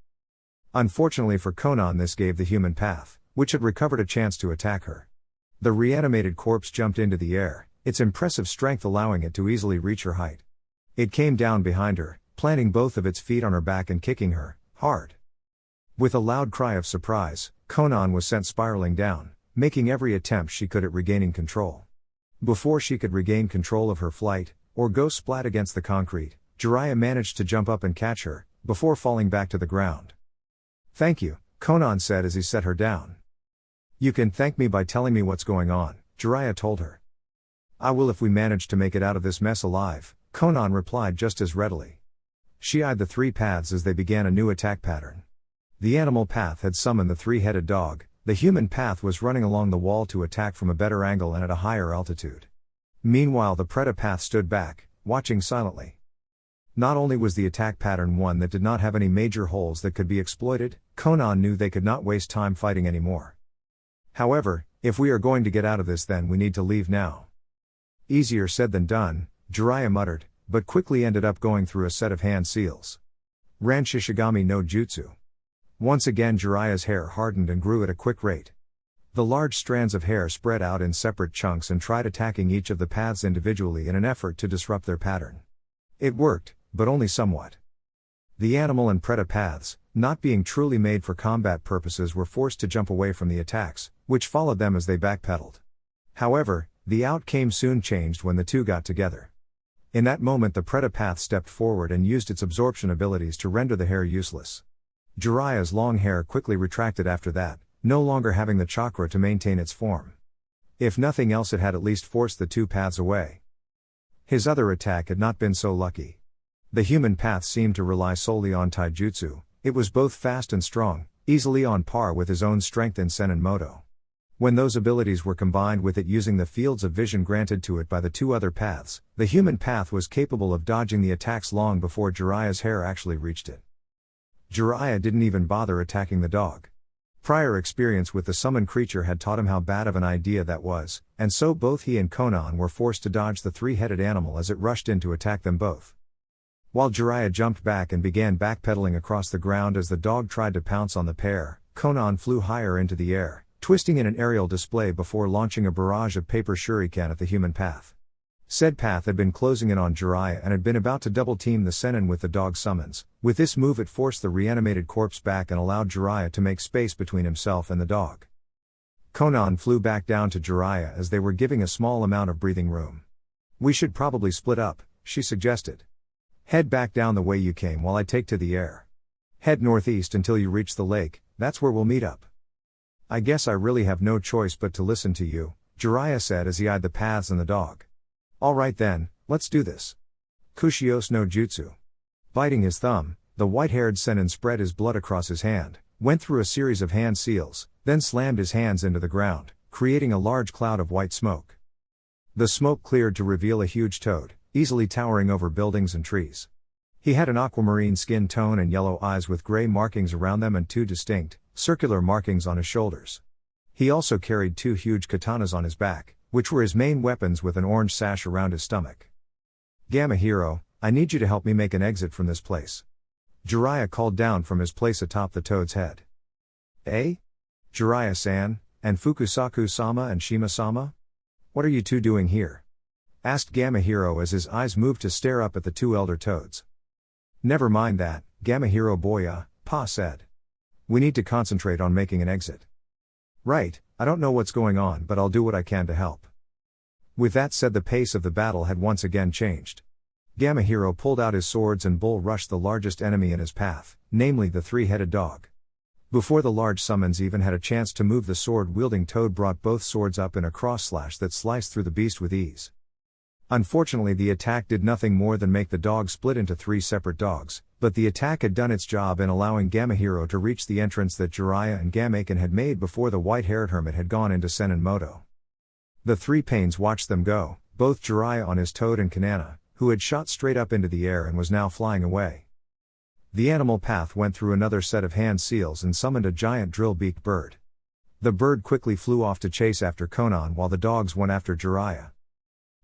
Unfortunately for Konan, this gave the human path, which had recovered, a chance to attack her. The reanimated corpse jumped into the air, its impressive strength allowing it to easily reach her height. It came down behind her, planting both of its feet on her back and kicking her hard. With a loud cry of surprise, Konan was sent spiraling down, making every attempt she could at regaining control. Before she could regain control of her flight, or go splat against the concrete, Jiraiya managed to jump up and catch her, before falling back to the ground. "Thank you," Konan said as he set her down. "You can thank me by telling me what's going on," Jiraiya told her. "I will if we manage to make it out of this mess alive," Konan replied just as readily. She eyed the three paths as they began a new attack pattern. The animal path had summoned the three-headed dog, the human path was running along the wall to attack from a better angle and at a higher altitude. Meanwhile the Preda path stood back, watching silently. Not only was the attack pattern one that did not have any major holes that could be exploited, Konan knew they could not waste time fighting anymore. "However, if we are going to get out of this, then we need to leave now." "Easier said than done," Jiraiya muttered, but quickly ended up going through a set of hand seals. Ran Shishigami no Jutsu. Once again Jiraiya's hair hardened and grew at a quick rate. The large strands of hair spread out in separate chunks and tried attacking each of the paths individually in an effort to disrupt their pattern. It worked, but only somewhat. The animal and Preda paths, not being truly made for combat purposes, were forced to jump away from the attacks, which followed them as they backpedaled. However, the outcome soon changed when the two got together. In that moment the Preda path stepped forward and used its absorption abilities to render the hair useless. Jiraiya's long hair quickly retracted after that, no longer having the chakra to maintain its form. If nothing else, it had at least forced the two paths away. His other attack had not been so lucky. The human path seemed to rely solely on taijutsu. It was both fast and strong, easily on par with his own strength in Sennin Moto. When those abilities were combined with it using the fields of vision granted to it by the two other paths, the human path was capable of dodging the attacks long before Jiraiya's hair actually reached it. Jiraiya didn't even bother attacking the dog. Prior experience with the summoned creature had taught him how bad of an idea that was, and so both he and Konan were forced to dodge the three-headed animal as it rushed in to attack them both. While Jiraiya jumped back and began backpedaling across the ground as the dog tried to pounce on the pair, Konan flew higher into the air, twisting in an aerial display before launching a barrage of paper shuriken at the human path. Said path had been closing in on Jiraiya and had been about to double-team the Sennin with the dog summons. With this move it forced the reanimated corpse back and allowed Jiraiya to make space between himself and the dog. Konan flew back down to Jiraiya as they were giving a small amount of breathing room. "We should probably split up," she suggested. "Head back down the way you came while I take to the air. Head northeast until you reach the lake, that's where we'll meet up." "I guess I really have no choice but to listen to you," Jiraiya said as he eyed the paths and the dog. "Alright then, let's do this. Kushios no jutsu." Biting his thumb, the white-haired Sennin spread his blood across his hand, went through a series of hand seals, then slammed his hands into the ground, creating a large cloud of white smoke. The smoke cleared to reveal a huge toad, easily towering over buildings and trees. He had an aquamarine skin tone and yellow eyes with gray markings around them and two distinct, circular markings on his shoulders. He also carried two huge katanas on his back, which were his main weapons with an orange sash around his stomach. "Gamma Hero, I need you to help me make an exit from this place," Jiraiya called down from his place atop the toad's head. "Eh? Jiraiya-san, and Fukusaku-sama and Shima-sama? What are you two doing here?" asked Gamma Hero as his eyes moved to stare up at the two elder toads. "Never mind that, Gamma Hero boya," Pa said. "We need to concentrate on making an exit." "Right, I don't know what's going on but I'll do what I can to help." With that said, the pace of the battle had once again changed. Gamma Hero pulled out his swords and bull rushed the largest enemy in his path, namely the three-headed dog. Before the large summons even had a chance to move, the sword-wielding toad brought both swords up in a cross-slash that sliced through the beast with ease. Unfortunately, the attack did nothing more than make the dog split into three separate dogs, but the attack had done its job in allowing Gamma Hero to reach the entrance that Jiraiya and Gammaken had made before the white-haired hermit had gone into Sennin Moto. The three pains watched them go, both Jiraiya on his toad and Kanana, who had shot straight up into the air and was now flying away. The animal path went through another set of hand seals and summoned a giant drill-beaked bird. The bird quickly flew off to chase after Konan while the dogs went after Jiraiya.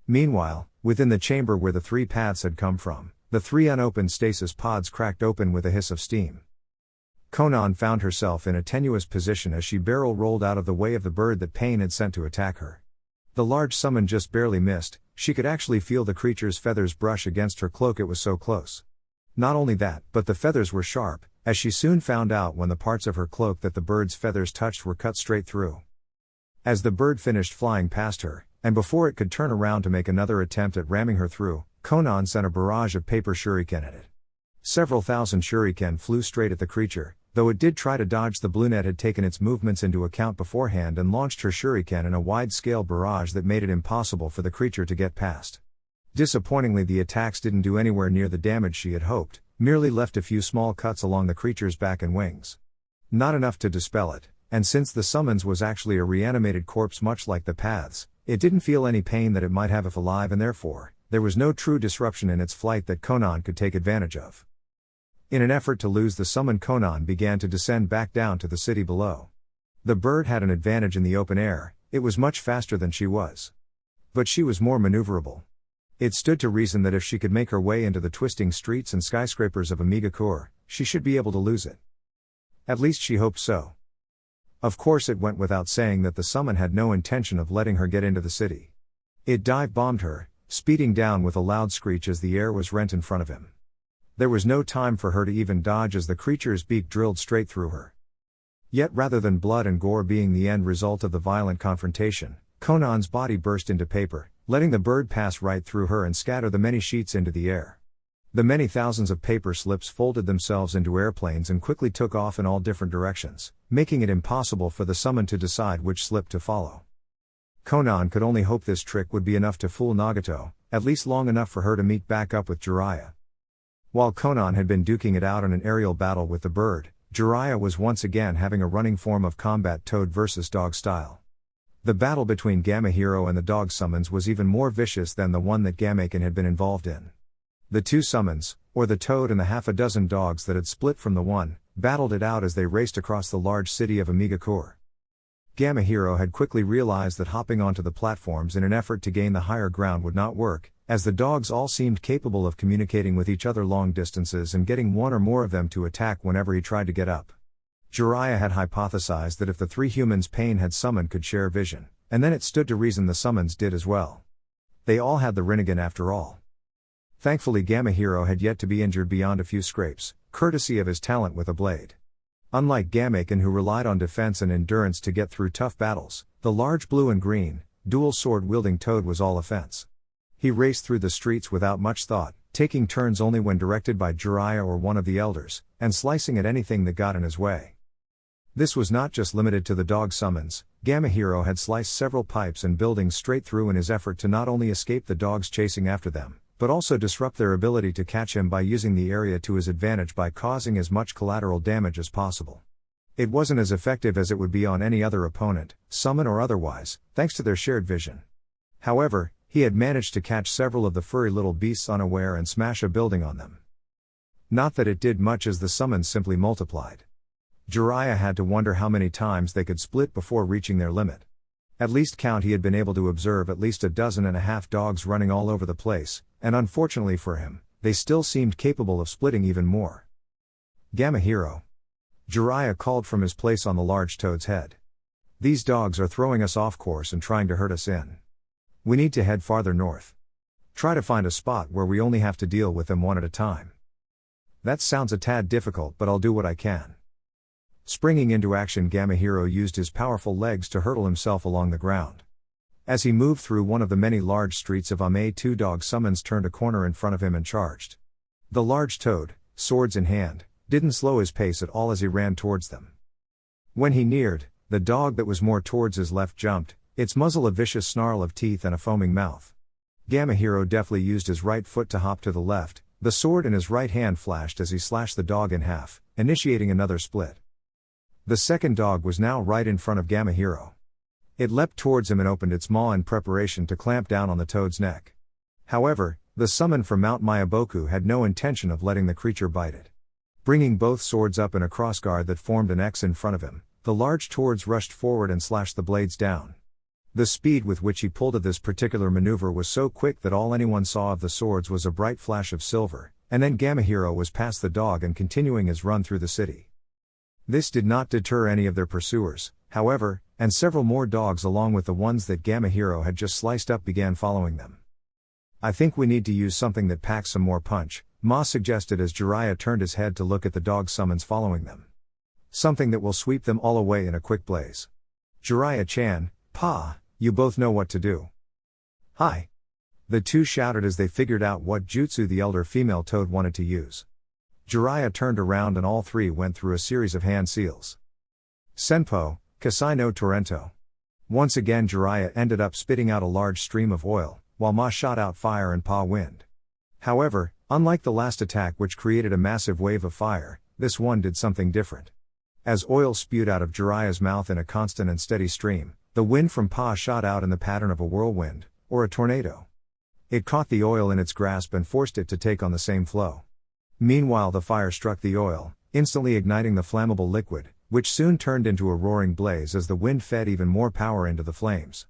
Meanwhile, within the chamber where the three paths had come from, the three unopened stasis pods cracked open with a hiss of steam. Konan found herself in a tenuous position as she barrel rolled out of the way of the bird that Pain had sent to attack her. The large summon just barely missed, she could actually feel the creature's feathers brush against her cloak, it was so close. Not only that, but the feathers were sharp, as she soon found out when the parts of her cloak that the bird's feathers touched were cut straight through. As the bird finished flying past her, and before it could turn around to make another attempt at ramming her through, Konan sent a barrage of paper shuriken at it. Several thousand shuriken flew straight at the creature, though it did try to dodge. The Bluenet had taken its movements into account beforehand and launched her shuriken in a wide-scale barrage that made it impossible for the creature to get past. Disappointingly, the attacks didn't do anywhere near the damage she had hoped, merely left a few small cuts along the creature's back and wings. Not enough to dispel it, and since the summons was actually a reanimated corpse much like the paths, it didn't feel any pain that it might have if alive, and therefore, there was no true disruption in its flight that Konan could take advantage of. In an effort to lose the summon, Konan began to descend back down to the city below. The bird had an advantage in the open air, it was much faster than she was. But she was more maneuverable. It stood to reason that if she could make her way into the twisting streets and skyscrapers of Omegakure, she should be able to lose it. At least she hoped so. Of course, it went without saying that the summon had no intention of letting her get into the city. It dive-bombed her, speeding down with a loud screech as the air was rent in front of him. There was no time for her to even dodge as the creature's beak drilled straight through her. Yet rather than blood and gore being the end result of the violent confrontation, Konan's body burst into paper, letting the bird pass right through her and scatter the many sheets into the air. The many thousands of paper slips folded themselves into airplanes and quickly took off in all different directions, making it impossible for the summon to decide which slip to follow. Konan could only hope this trick would be enough to fool Nagato, at least long enough for her to meet back up with Jiraiya. While Konan had been duking it out in an aerial battle with the bird, Jiraiya was once again having a running form of combat toad versus dog style. The battle between Gamma Hero and the dog summons was even more vicious than the one that Gammaken had been involved in. The two summons, or the toad and the half a dozen dogs that had split from the one, battled it out as they raced across the large city of Omegakure. Gamma Hero had quickly realized that hopping onto the platforms in an effort to gain the higher ground would not work, as the dogs all seemed capable of communicating with each other long distances and getting one or more of them to attack whenever he tried to get up. Jiraiya had hypothesized that if the three humans Pain had summoned could share vision, and then it stood to reason the summons did as well. They all had the Rinnegan after all. Thankfully Gamma Hero had yet to be injured beyond a few scrapes, courtesy of his talent with a blade. Unlike Gammaken, who relied on defense and endurance to get through tough battles, the large blue and green, dual sword-wielding toad was all offense. He raced through the streets without much thought, taking turns only when directed by Jiraiya or one of the elders, and slicing at anything that got in his way. This was not just limited to the dog summons. Gamma Hero had sliced several pipes and buildings straight through in his effort to not only escape the dogs chasing after them, but also disrupt their ability to catch him by using the area to his advantage by causing as much collateral damage as possible. It wasn't as effective as it would be on any other opponent, summon or otherwise, thanks to their shared vision. However, he had managed to catch several of the furry little beasts unaware and smash a building on them. Not that it did much, as the summons simply multiplied. Jiraiya had to wonder how many times they could split before reaching their limit. At least count, he had been able to observe at least 12.5 dogs running all over the place, and unfortunately for him, they still seemed capable of splitting even more. Gamma Hero. Jiraiya called from his place on the large toad's head. These dogs are throwing us off course and trying to herd us in. We need to head farther north. Try to find a spot where we only have to deal with them one at a time. That sounds a tad difficult, but I'll do what I can. Springing into action, Gamma Hero used his powerful legs to hurtle himself along the ground. As he moved through one of the many large streets of Ame, two dog summons turned a corner in front of him and charged. The large toad, swords in hand, didn't slow his pace at all as he ran towards them. When he neared, the dog that was more towards his left jumped, its muzzle a vicious snarl of teeth and a foaming mouth. Gamma Hero deftly used his right foot to hop to the left, the sword in his right hand flashed as he slashed the dog in half, initiating another split. The second dog was now right in front of Gamma Hero. It leapt towards him and opened its maw in preparation to clamp down on the toad's neck. However, the summon from Mount Mayaboku had no intention of letting the creature bite it. Bringing both swords up in a crossguard that formed an X in front of him, the large toads rushed forward and slashed the blades down. The speed with which he pulled at this particular maneuver was so quick that all anyone saw of the swords was a bright flash of silver, and then Gamma Hero was past the dog and continuing his run through the city. This did not deter any of their pursuers, however, and several more dogs along with the ones that Gamma Hero had just sliced up began following them. I think we need to use something that packs some more punch, Ma suggested as Jiraiya turned his head to look at the dog summons following them. Something that will sweep them all away in a quick blaze. Jiraiya-chan, Pa, you both know what to do. Hi. The two shouted as they figured out what jutsu the elder female toad wanted to use. Jiraiya turned around and all three went through a series of hand seals. Senpo, Kasai no Torrento. Once again Jiraiya ended up spitting out a large stream of oil, while Ma shot out fire and Pa wind. However, unlike the last attack which created a massive wave of fire, this one did something different. As oil spewed out of Jiraiya's mouth in a constant and steady stream, the wind from Pa shot out in the pattern of a whirlwind, or a tornado. It caught the oil in its grasp and forced it to take on the same flow. Meanwhile the fire struck the oil, instantly igniting the flammable liquid, which soon turned into a roaring blaze as the wind fed even more power into the flames.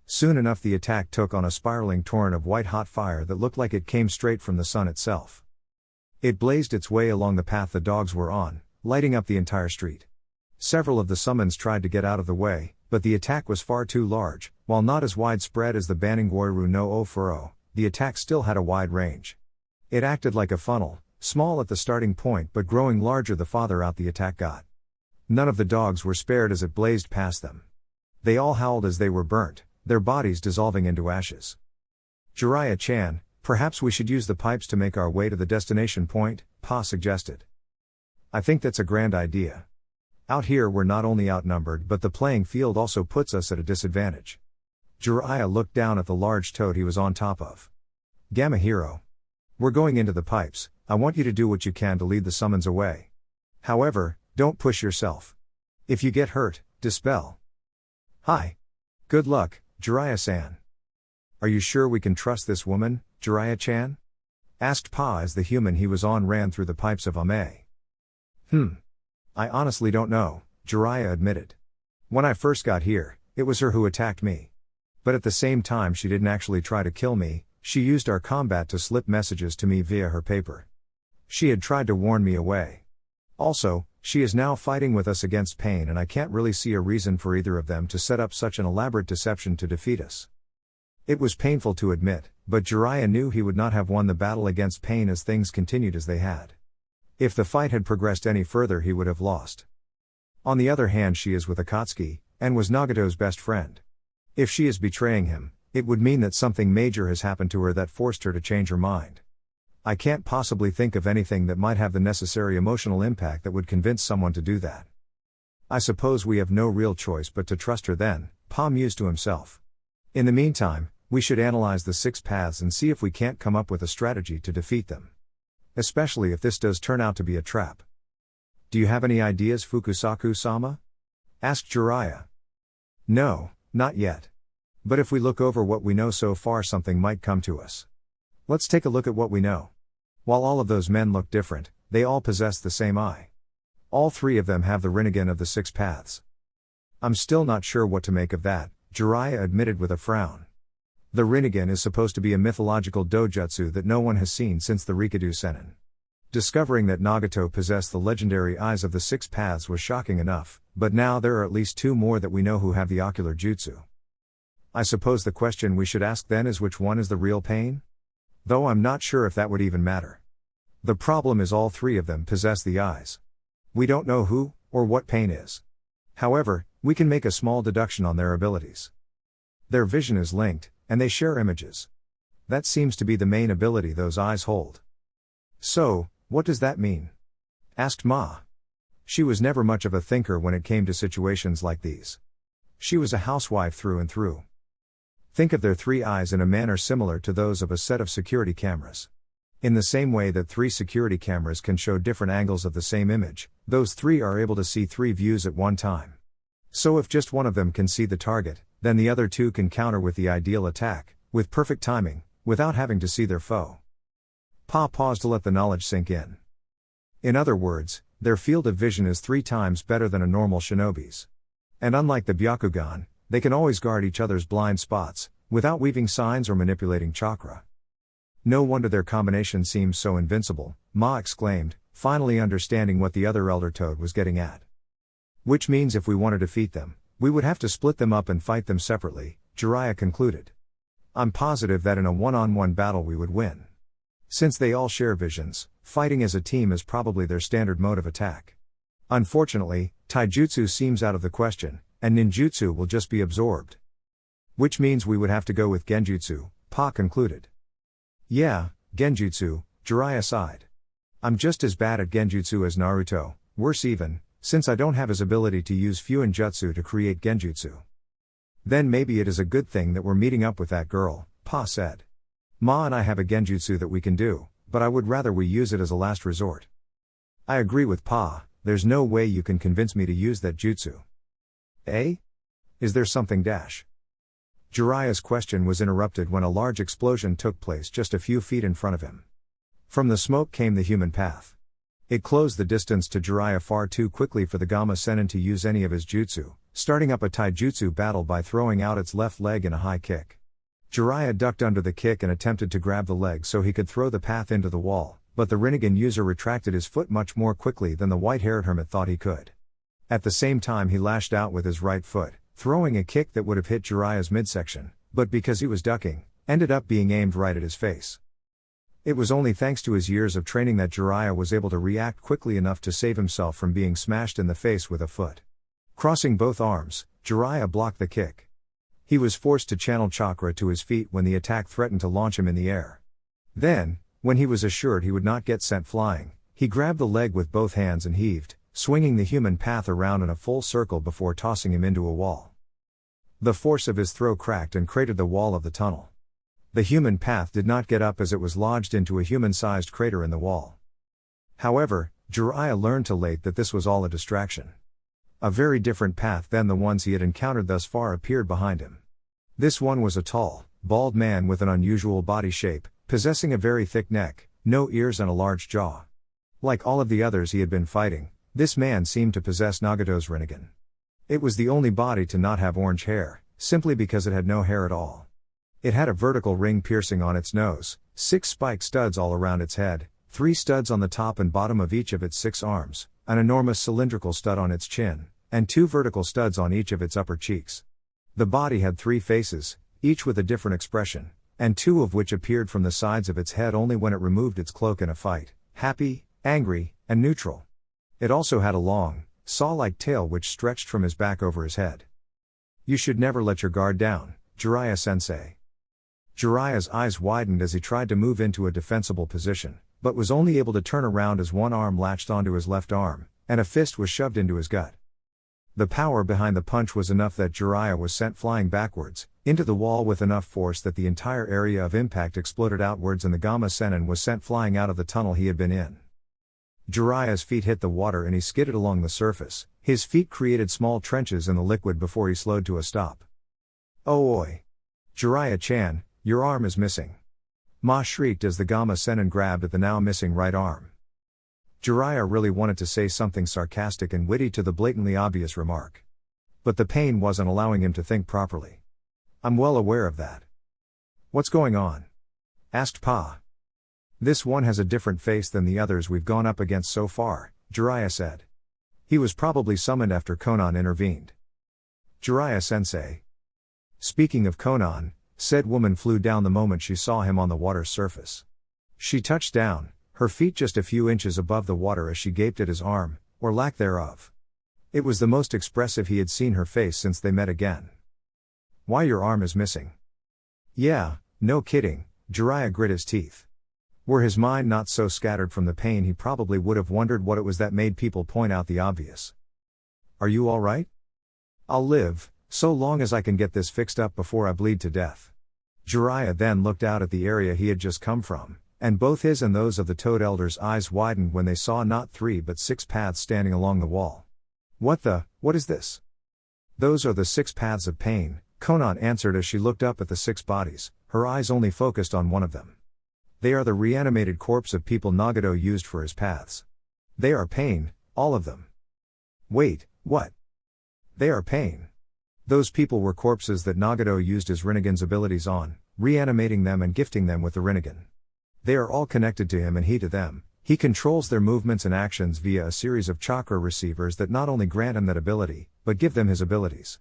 Soon enough the attack took on a spiraling torrent of white-hot fire that looked like it came straight from the sun itself. It blazed its way along the path the dogs were on, lighting up the entire street. Several of the summons tried to get out of the way, but the attack was far too large. While not as widespread as the Banningoiru no Ofuro, the attack still had a wide range. It acted like a funnel, small at the starting point but growing larger the farther out the attack got. None of the dogs were spared as it blazed past them. They all howled as they were burnt, their bodies dissolving into ashes. Jiraiya-chan, perhaps we should use the pipes to make our way to the destination point, Pa suggested. I think that's a grand idea. Out here we're not only outnumbered but the playing field also puts us at a disadvantage. Jiraiya looked down at the large toad he was on top of. Gamma Hero. We're going into the pipes. I want you to do what you can to lead the summons away. However, don't push yourself. If you get hurt, dispel. Hi. Good luck, Jiraiya-san. Are you sure we can trust this woman, Jiraiya-chan? Asked Pa as the human he was on ran through the pipes of Ame. I honestly don't know, Jiraiya admitted. When I first got here, it was her who attacked me. But at the same time she didn't actually try to kill me, she used our combat to slip messages to me via her paper. She had tried to warn me away. Also, she is now fighting with us against Pain and I can't really see a reason for either of them to set up such an elaborate deception to defeat us. It was painful to admit, but Jiraiya knew he would not have won the battle against Pain as things continued as they had. If the fight had progressed any further he would have lost. On the other hand she is with Akatsuki, and was Nagato's best friend. If she is betraying him, it would mean that something major has happened to her that forced her to change her mind. I can't possibly think of anything that might have the necessary emotional impact that would convince someone to do that. I suppose we have no real choice but to trust her then, Pa mused to himself. In the meantime, we should analyze the 6 paths and see if we can't come up with a strategy to defeat them. Especially if this does turn out to be a trap. Do you have any ideas, Fukusaku-sama? Asked Jiraiya. No, not yet. But if we look over what we know so far something might come to us. Let's take a look at what we know. While all of those men look different, they all possess the same eye. All 3 of them have the Rinnegan of the 6 paths. I'm still not sure what to make of that, Jiraiya admitted with a frown. The Rinnegan is supposed to be a mythological dojutsu that no one has seen since the Rikadu Sennin. Discovering that Nagato possessed the legendary eyes of the 6 paths was shocking enough, but now there are at least 2 more that we know who have the ocular jutsu. I suppose the question we should ask then is which one is the real Pain? Though I'm not sure if that would even matter. The problem is all 3 of them possess the eyes. We don't know who, or what Pain is. However, we can make a small deduction on their abilities. Their vision is linked, and they share images. That seems to be the main ability those eyes hold. So, what does that mean? Asked Ma. She was never much of a thinker when it came to situations like these. She was a housewife through and through. Think of their 3 eyes in a manner similar to those of a set of security cameras. In the same way that 3 security cameras can show different angles of the same image, those 3 are able to see 3 views at one time. So if just one of them can see the target, then the other 2 can counter with the ideal attack, with perfect timing, without having to see their foe. Pa paused to let the knowledge sink in. In other words, their field of vision is 3 times better than a normal shinobi's. And unlike the Byakugan, they can always guard each other's blind spots, without weaving signs or manipulating chakra. No wonder their combination seems so invincible, Ma exclaimed, finally understanding what the other Elder Toad was getting at. Which means if we want to defeat them, we would have to split them up and fight them separately, Jiraiya concluded. I'm positive that in a one-on-one battle we would win. Since they all share visions, fighting as a team is probably their standard mode of attack. Unfortunately, taijutsu seems out of the question, and ninjutsu will just be absorbed. Which means we would have to go with genjutsu, Pa concluded. Yeah, genjutsu, Jiraiya sighed. I'm just as bad at genjutsu as Naruto, worse even, since I don't have his ability to use fuinjutsu to create genjutsu. Then maybe it is a good thing that we're meeting up with that girl, Pa said. Ma and I have a genjutsu that we can do, but I would rather we use it as a last resort. I agree with Pa, there's no way you can convince me to use that jutsu. Eh? Is there something dash? Jiraiya's question was interrupted when a large explosion took place just a few feet in front of him. From the smoke came the human path. It closed the distance to Jiraiya far too quickly for the Gamma Sennin to use any of his jutsu, starting up a taijutsu battle by throwing out its left leg in a high kick. Jiraiya ducked under the kick and attempted to grab the leg so he could throw the path into the wall, but the Rinnegan user retracted his foot much more quickly than the white-haired hermit thought he could. At the same time he lashed out with his right foot, throwing a kick that would have hit Jiraiya's midsection, but because he was ducking, ended up being aimed right at his face. It was only thanks to his years of training that Jiraiya was able to react quickly enough to save himself from being smashed in the face with a foot. Crossing both arms, Jiraiya blocked the kick. He was forced to channel chakra to his feet when the attack threatened to launch him in the air. Then, when he was assured he would not get sent flying, he grabbed the leg with both hands and heaved, swinging the human path around in a full circle before tossing him into a wall. The force of his throw cracked and cratered the wall of the tunnel. The human path did not get up as it was lodged into a human-sized crater in the wall. However, Jiraiya learned too late that this was all a distraction. A very different path than the ones he had encountered thus far appeared behind him. This one was a tall, bald man with an unusual body shape, possessing a very thick neck, no ears and a large jaw. Like all of the others he had been fighting, this man seemed to possess Nagato's Rinnegan. It was the only body to not have orange hair, simply because it had no hair at all. It had a vertical ring piercing on its nose, 6 spike studs all around its head, 3 studs on the top and bottom of each of its 6 arms, an enormous cylindrical stud on its chin, and 2 vertical studs on each of its upper cheeks. The body had 3 faces, each with a different expression, and 2 of which appeared from the sides of its head only when it removed its cloak in a fight: happy, angry, and neutral. It also had a long, saw-like tail which stretched from his back over his head. "You should never let your guard down, Jiraiya-sensei." Jiraiya's eyes widened as he tried to move into a defensible position, but was only able to turn around as one arm latched onto his left arm, and a fist was shoved into his gut. The power behind the punch was enough that Jiraiya was sent flying backwards, into the wall with enough force that the entire area of impact exploded outwards and the Gamma Sennin was sent flying out of the tunnel he had been in. Jiraiya's feet hit the water and he skidded along the surface. His feet created small trenches in the liquid before he slowed to a stop. "Oh oi! Jiraiya-chan, your arm is missing." Ma shrieked as the Gamma Sennin grabbed at the now missing right arm. Jiraiya really wanted to say something sarcastic and witty to the blatantly obvious remark. But the pain wasn't allowing him to think properly. "I'm well aware of that." "What's going on?" asked Pa. "This one has a different face than the others we've gone up against so far," Jiraiya said. "He was probably summoned after Konan intervened." "Jiraiya-sensei." "Speaking of Konan," said woman flew down the moment she saw him on the water's surface. She touched down, her feet just a few inches above the water as she gaped at his arm, or lack thereof. It was the most expressive he had seen her face since they met again. "Why your arm is missing?" "Yeah, no kidding," Jiraiya grit his teeth. Were his mind not so scattered from the pain he probably would have wondered what it was that made people point out the obvious. "Are you all right?" "I'll live, so long as I can get this fixed up before I bleed to death." Jiraiya then looked out at the area he had just come from, and both his and those of the Toad Elders' eyes widened when they saw not 3 but 6 paths standing along the wall. What is this?" "Those are the 6 paths of pain," Konan answered as she looked up at the 6 bodies, her eyes only focused on one of them. "They are the reanimated corpse of people Nagato used for his paths. They are pain, all of them." "Wait, what?" "They are pain. Those people were corpses that Nagato used his Rinnegan's abilities on, reanimating them and gifting them with the Rinnegan. They are all connected to him and he to them. He controls their movements and actions via a series of chakra receivers that not only grant him that ability, but give them his abilities."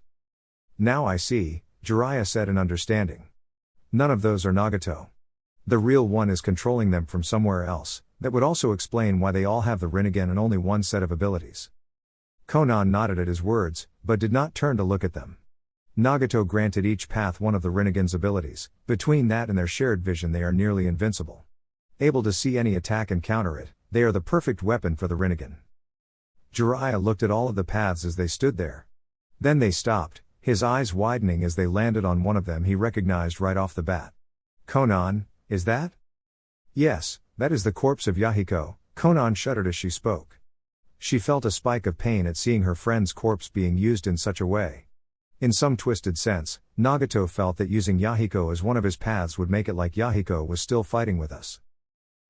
"Now I see," Jiraiya said in understanding. "None of those are Nagato. The real one is controlling them from somewhere else. That would also explain why they all have the Rinnegan and only one set of abilities." Konan nodded at his words, but did not turn to look at them. Nagato granted each path one of the Rinnegan's abilities. Between that and their shared vision they are nearly invincible. Able to see any attack and counter it, they are the perfect weapon for the Rinnegan. Jiraiya looked at all of the paths as they stood there. Then they stopped, his eyes widening as they landed on one of them he recognized right off the bat. "Konan, is that?" "Yes, that is the corpse of Yahiko." Konan shuddered as she spoke. She felt a spike of pain at seeing her friend's corpse being used in such a way. In some twisted sense, Nagato felt that using Yahiko as one of his paths would make it like Yahiko was still fighting with us.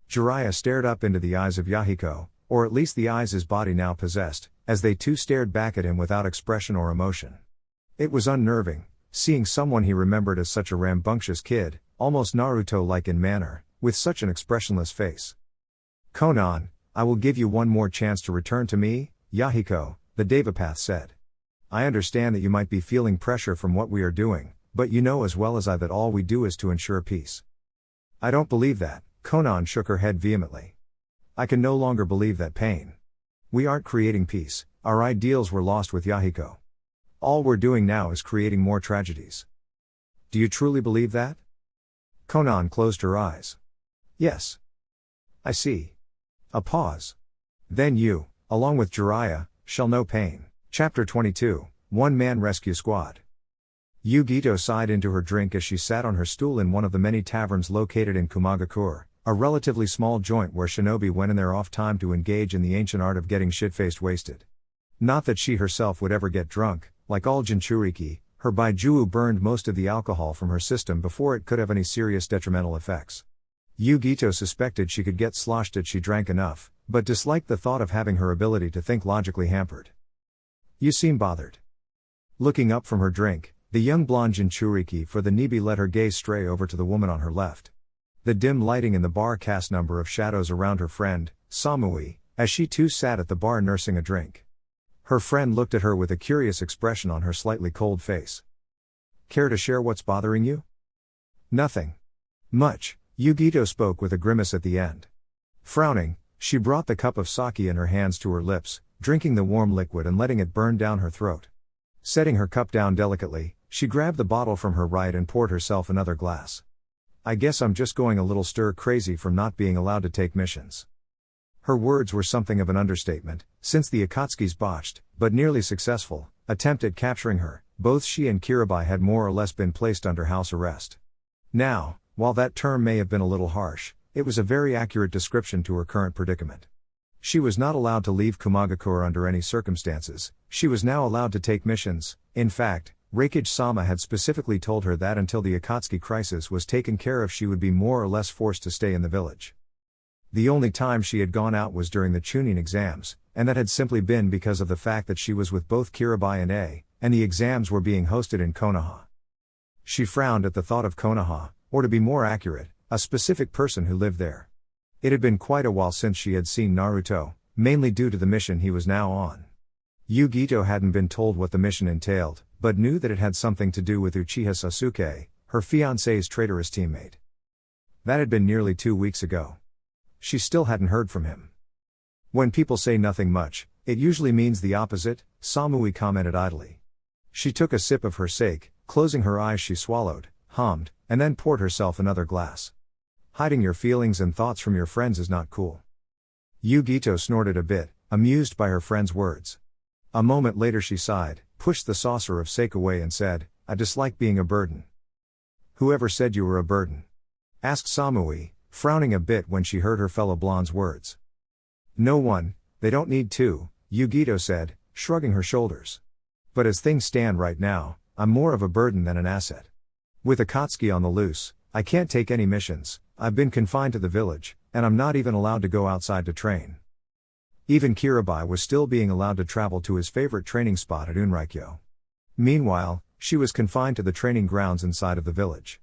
Jiraiya stared up into the eyes of Yahiko, or at least the eyes his body now possessed, as they too stared back at him without expression or emotion. It was unnerving, seeing someone he remembered as such a rambunctious kid, almost Naruto-like in manner, with such an expressionless face. "Konan, I will give you one more chance to return to me, Yahiko," the Devapath said. "I understand that you might be feeling pressure from what we are doing, but you know as well as I that all we do is to ensure peace." "I don't believe that," Konan shook her head vehemently. "I can no longer believe that pain. We aren't creating peace, our ideals were lost with Yahiko. All we're doing now is creating more tragedies." "Do you truly believe that?" Konan closed her eyes. "Yes. I see." A pause. "Then you, along with Jiraiya, shall know pain." Chapter 22, One-Man Rescue Squad. Yugito sighed into her drink as she sat on her stool in one of the many taverns located in Kumagakure, a relatively small joint where shinobi went in their off time to engage in the ancient art of getting shit-faced wasted. Not that she herself would ever get drunk, like all Jinchuriki, her Baijuu burned most of the alcohol from her system before it could have any serious detrimental effects. Yugito suspected she could get sloshed if she drank enough, but disliked the thought of having her ability to think logically hampered. "You seem bothered." Looking up from her drink, the young blonde Jinchuriki for the Nibi let her gaze stray over to the woman on her left. The dim lighting in the bar cast number of shadows around her friend, Samui, as she too sat at the bar nursing a drink. Her friend looked at her with a curious expression on her slightly cold face. Care to share what's bothering you? Nothing. Much, Yugito spoke with a grimace at the end. Frowning, she brought the cup of sake in her hands to her lips, drinking the warm liquid and letting it burn down her throat. Setting her cup down delicately, she grabbed the bottle from her right and poured herself another glass. I guess I'm just going a little stir-crazy from not being allowed to take missions. Her words were something of an understatement, since the Akatsuki's botched, but nearly successful, attempt at capturing her. Both she and Kirabai had more or less been placed under house arrest. Now, while that term may have been a little harsh, it was a very accurate description to her current predicament. She was not allowed to leave Kumagakure under any circumstances. She was now allowed to take missions. In fact, Reikage-sama had specifically told her that until the Akatsuki crisis was taken care of she would be more or less forced to stay in the village. The only time she had gone out was during the Chunin exams, and that had simply been because of the fact that she was with both Kirabai and the exams were being hosted in Konoha. She frowned at the thought of Konoha, or to be more accurate, a specific person who lived there. It had been quite a while since she had seen Naruto, mainly due to the mission he was now on. Yugito hadn't been told what the mission entailed, but knew that it had something to do with Uchiha Sasuke, her fiancé's traitorous teammate. That had been nearly 2 weeks ago. She still hadn't heard from him. When people say nothing much, it usually means the opposite, Samui commented idly. She took a sip of her sake, closing her eyes she swallowed, hummed, and then poured herself another glass. Hiding your feelings and thoughts from your friends is not cool. Yugito snorted a bit, amused by her friend's words. A moment later she sighed, pushed the saucer of sake away and said, I dislike being a burden. Whoever said you were a burden? Asked Samui, frowning a bit when she heard her fellow blonde's words. No one, they don't need to, Yugito said, shrugging her shoulders. But as things stand right now, I'm more of a burden than an asset. With Akatsuki on the loose, I can't take any missions, I've been confined to the village, and I'm not even allowed to go outside to train. Even Kirabai was still being allowed to travel to his favorite training spot at Unraikyo. Meanwhile, she was confined to the training grounds inside of the village.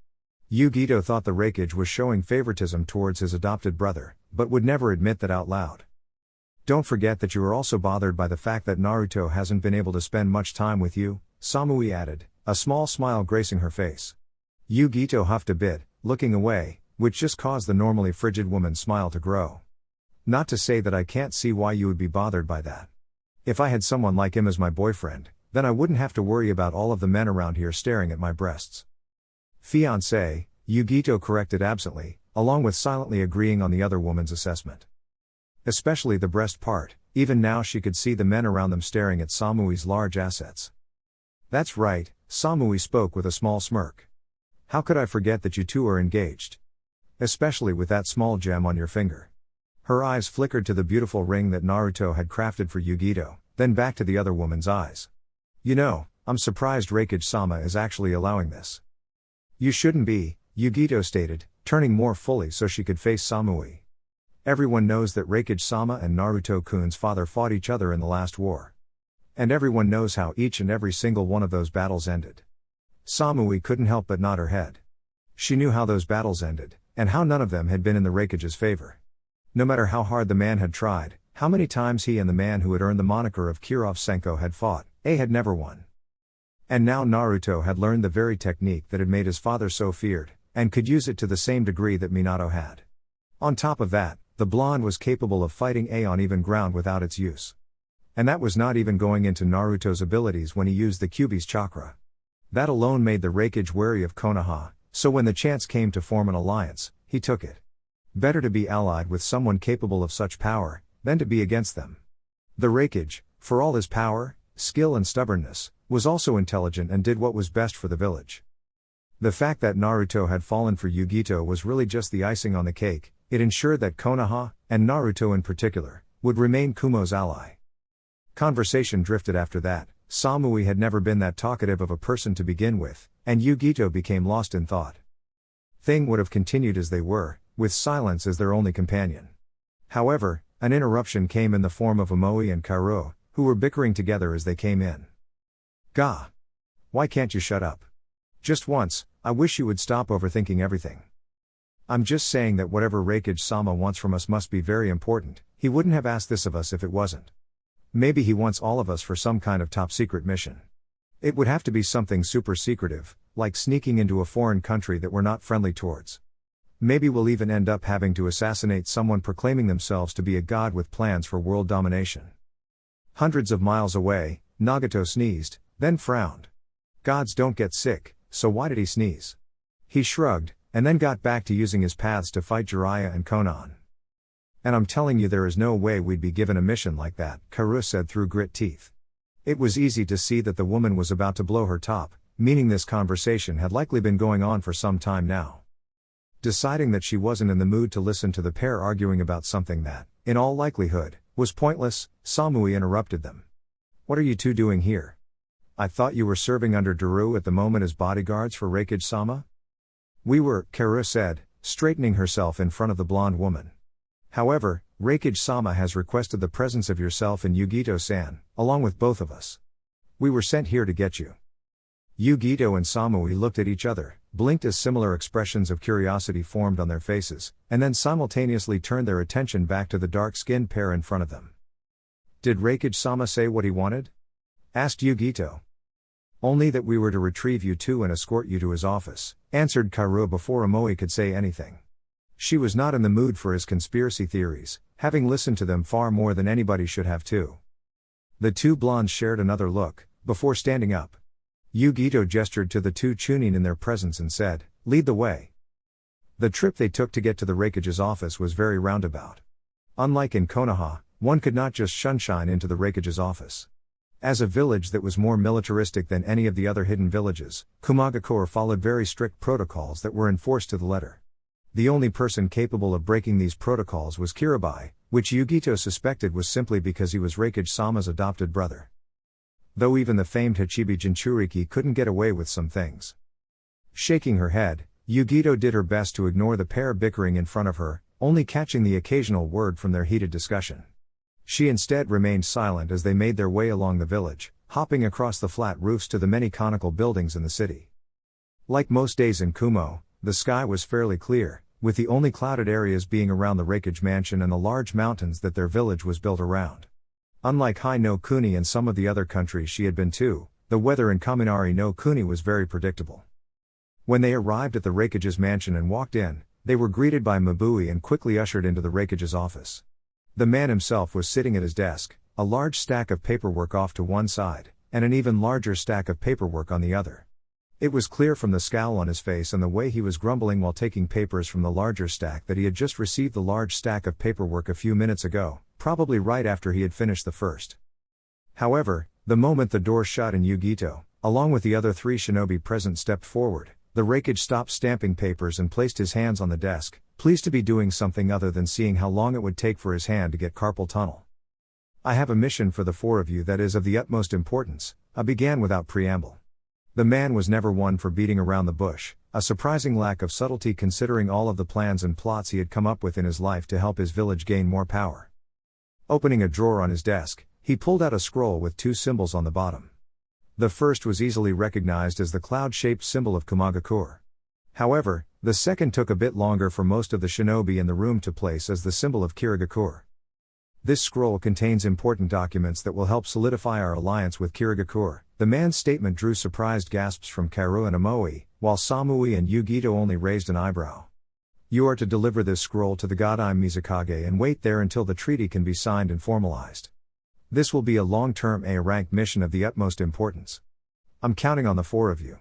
Yugito thought the Reikage was showing favoritism towards his adopted brother, but would never admit that out loud. Don't forget that you are also bothered by the fact that Naruto hasn't been able to spend much time with you, Samui added, a small smile gracing her face. Yugito huffed a bit, looking away, which just caused the normally frigid woman's smile to grow. Not to say that I can't see why you would be bothered by that. If I had someone like him as my boyfriend, then I wouldn't have to worry about all of the men around here staring at my breasts. Fiancé, Yugito corrected absently, along with silently agreeing on the other woman's assessment. Especially the breast part, even now she could see the men around them staring at Samui's large assets. That's right, Samui spoke with a small smirk. How could I forget that you two are engaged? Especially with that small gem on your finger. Her eyes flickered to the beautiful ring that Naruto had crafted for Yugito, then back to the other woman's eyes. You know, I'm surprised Reikage-sama is actually allowing this. You shouldn't be, Yugito stated, turning more fully so she could face Samui. Everyone knows that Reikage-sama and Naruto-kun's father fought each other in the last war. And everyone knows how each and every single one of those battles ended. Samui couldn't help but nod her head. She knew how those battles ended, and how none of them had been in the Reikage's favor. No matter how hard the man had tried, how many times he and the man who had earned the moniker of Kirov Senko had fought, had never won. And now Naruto had learned the very technique that had made his father so feared, and could use it to the same degree that Minato had. On top of that, the blonde was capable of fighting on even ground without its use. And that was not even going into Naruto's abilities when he used the Kyuubi's chakra. That alone made the Reikage wary of Konoha, so when the chance came to form an alliance, he took it. Better to be allied with someone capable of such power, than to be against them. The Reikage, for all his power, skill and stubbornness, was also intelligent and did what was best for the village. The fact that Naruto had fallen for Yugito was really just the icing on the cake. It ensured that Konoha, and Naruto in particular, would remain Kumo's ally. Conversation drifted after that. Samui had never been that talkative of a person to begin with, and Yugito became lost in thought. Things would have continued as they were, with silence as their only companion. However, an interruption came in the form of Omoi and Kairo, who were bickering together as they came in. Ga! Why can't you shut up? Just once, I wish you would stop overthinking everything. I'm just saying that whatever Reikage-sama wants from us must be very important. He wouldn't have asked this of us if it wasn't. Maybe he wants all of us for some kind of top-secret mission. It would have to be something super secretive, like sneaking into a foreign country that we're not friendly towards. Maybe we'll even end up having to assassinate someone proclaiming themselves to be a god with plans for world domination. Hundreds of miles away, Nagato sneezed, then frowned. Gods don't get sick, so why did he sneeze? He shrugged, and then got back to using his paths to fight Jiraiya and Konan. And I'm telling you there is no way we'd be given a mission like that, Karu said through grit teeth. It was easy to see that the woman was about to blow her top, meaning this conversation had likely been going on for some time now. Deciding that she wasn't in the mood to listen to the pair arguing about something that, in all likelihood, was pointless, Samui interrupted them. What are you two doing here? I thought you were serving under Daru at the moment as bodyguards for Reikage-sama? We were, Karu said, straightening herself in front of the blonde woman. However, Reikage-sama has requested the presence of yourself and Yugito-san, along with both of us. We were sent here to get you. Yugito and Samui looked at each other, blinked as similar expressions of curiosity formed on their faces, and then simultaneously turned their attention back to the dark-skinned pair in front of them. Did Reikage-sama say what he wanted? Asked Yugito. Only that we were to retrieve you two and escort you to his office, answered Karu before Omoi could say anything. She was not in the mood for his conspiracy theories, having listened to them far more than anybody should have too. The two blondes shared another look, before standing up. Yugito gestured to the two Chunin in their presence and said, "Lead the way." The trip they took to get to the Reikage's office was very roundabout. Unlike in Konoha, one could not just shunshine into the Reikage's office. As a village that was more militaristic than any of the other hidden villages, Kumagakure followed very strict protocols that were enforced to the letter. The only person capable of breaking these protocols was Kirabai, which Yugito suspected was simply because he was Reikage-sama's adopted brother. Though even the famed Hachibi Jinchuriki couldn't get away with some things. Shaking her head, Yugito did her best to ignore the pair bickering in front of her, only catching the occasional word from their heated discussion. She instead remained silent as they made their way along the village, hopping across the flat roofs to the many conical buildings in the city. Like most days in Kumo, the sky was fairly clear, with the only clouded areas being around the Reikage mansion and the large mountains that their village was built around. Unlike Hai no Kuni and some of the other countries she had been to, the weather in Kaminari no Kuni was very predictable. When they arrived at the Reikage's mansion and walked in, they were greeted by Mabui and quickly ushered into the Reikage's office. The man himself was sitting at his desk, a large stack of paperwork off to one side, and an even larger stack of paperwork on the other. It was clear from the scowl on his face and the way he was grumbling while taking papers from the larger stack that he had just received the large stack of paperwork a few minutes ago, probably right after he had finished the first. However, the moment the door shut and Yugito, along with the other three shinobi present, stepped forward, the Reikage stopped stamping papers and placed his hands on the desk, pleased to be doing something other than seeing how long it would take for his hand to get carpal tunnel. "I have a mission for the four of you that is of the utmost importance," I began without preamble. The man was never one for beating around the bush, a surprising lack of subtlety considering all of the plans and plots he had come up with in his life to help his village gain more power. Opening a drawer on his desk, he pulled out a scroll with two symbols on the bottom. The first was easily recognized as the cloud-shaped symbol of Kumagakure. However, the second took a bit longer for most of the shinobi in the room to place as the symbol of Kirigakure. This scroll contains important documents that will help solidify our alliance with Kirigakure. The man's statement drew surprised gasps from Karu and Omoi, while Samui and Yugito only raised an eyebrow. "You are to deliver this scroll to the god Mizukage and wait there until the treaty can be signed and formalized. This will be a long-term A-ranked mission of the utmost importance. I'm counting on the four of you."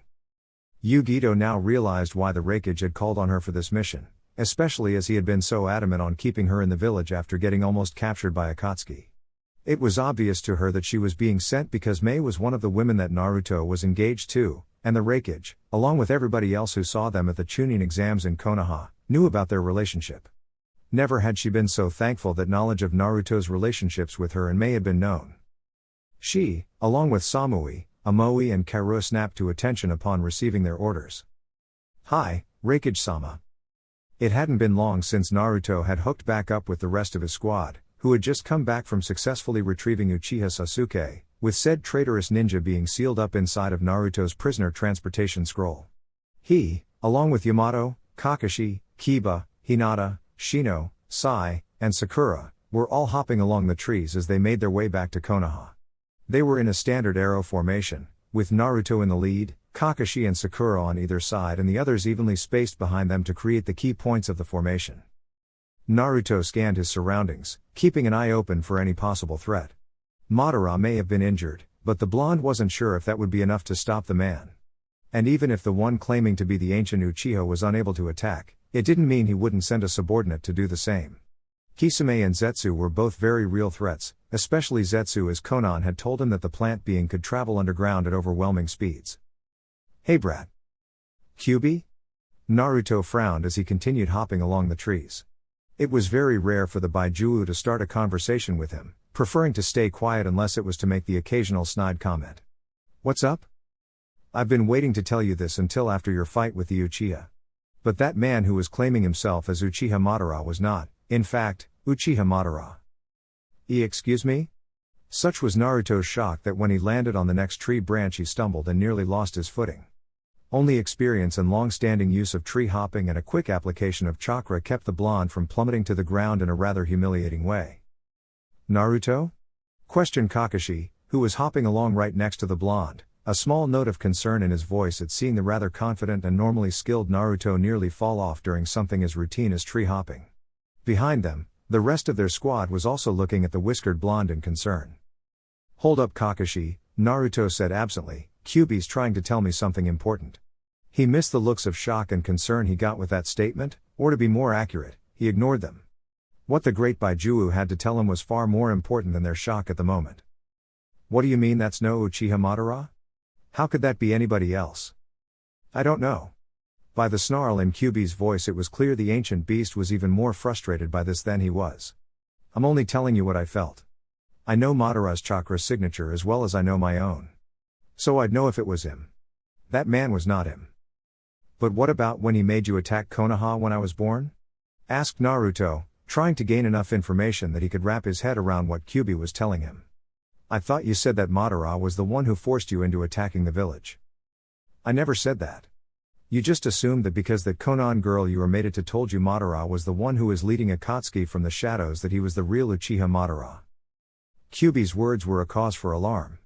Yugito now realized why the Reikage had called on her for this mission, especially as he had been so adamant on keeping her in the village after getting almost captured by Akatsuki. It was obvious to her that she was being sent because Mei was one of the women that Naruto was engaged to, and the Reikage, along with everybody else who saw them at the Chunin exams in Konoha, knew about their relationship. Never had she been so thankful that knowledge of Naruto's relationships with her and Mei had been known. She, along with Samui, Omoi and Karu, snapped to attention upon receiving their orders. "Hi, Reikage-sama." It hadn't been long since Naruto had hooked back up with the rest of his squad, who had just come back from successfully retrieving Uchiha Sasuke, with said traitorous ninja being sealed up inside of Naruto's prisoner transportation scroll. He, along with Yamato, Kakashi, Kiba, Hinata, Shino, Sai, and Sakura, were all hopping along the trees as they made their way back to Konoha. They were in a standard arrow formation, with Naruto in the lead, Kakashi and Sakura on either side and the others evenly spaced behind them to create the key points of the formation. Naruto scanned his surroundings, keeping an eye open for any possible threat. Madara may have been injured, but the blonde wasn't sure if that would be enough to stop the man. And even if the one claiming to be the ancient Uchiha was unable to attack, it didn't mean he wouldn't send a subordinate to do the same. Kisame and Zetsu were both very real threats, especially Zetsu, as Konan had told him that the plant being could travel underground at overwhelming speeds. "Hey brat. Kyuubi?" Naruto frowned as he continued hopping along the trees. It was very rare for the Baijuwu to start a conversation with him, preferring to stay quiet unless it was to make the occasional snide comment. "What's up? I've been waiting to tell you this until after your fight with the Uchiha." But that man who was claiming himself as Uchiha Madara was not, in fact, Uchiha Madara. Excuse me?" Such was Naruto's shock that when he landed on the next tree branch he stumbled and nearly lost his footing. Only experience and long-standing use of tree hopping and a quick application of chakra kept the blonde from plummeting to the ground in a rather humiliating way. "Naruto?" questioned Kakashi, who was hopping along right next to the blonde, a small note of concern in his voice at seeing the rather confident and normally skilled Naruto nearly fall off during something as routine as tree hopping. Behind them, the rest of their squad was also looking at the whiskered blonde in concern. "Hold up Kakashi," Naruto said absently, "Kyuubi's trying to tell me something important." He missed the looks of shock and concern he got with that statement, or to be more accurate, he ignored them. What the great Baijuwu had to tell him was far more important than their shock at the moment. "What do you mean that's no Uchiha Madara? How could that be anybody else?" "I don't know." By the snarl in Kyuubi's voice it was clear the ancient beast was even more frustrated by this than he was. "I'm only telling you what I felt. I know Madara's chakra signature as well as I know my own. So I'd know if it was him. That man was not him." "But what about when he made you attack Konoha when I was born?" asked Naruto, trying to gain enough information that he could wrap his head around what Kyuubi was telling him. "I thought you said that Madara was the one who forced you into attacking the village." "I never said that. You just assumed that because that Konan girl you were mated to told you Madara was the one who is leading Akatsuki from the shadows that he was the real Uchiha Madara." Kyuubi's words were a cause for alarm.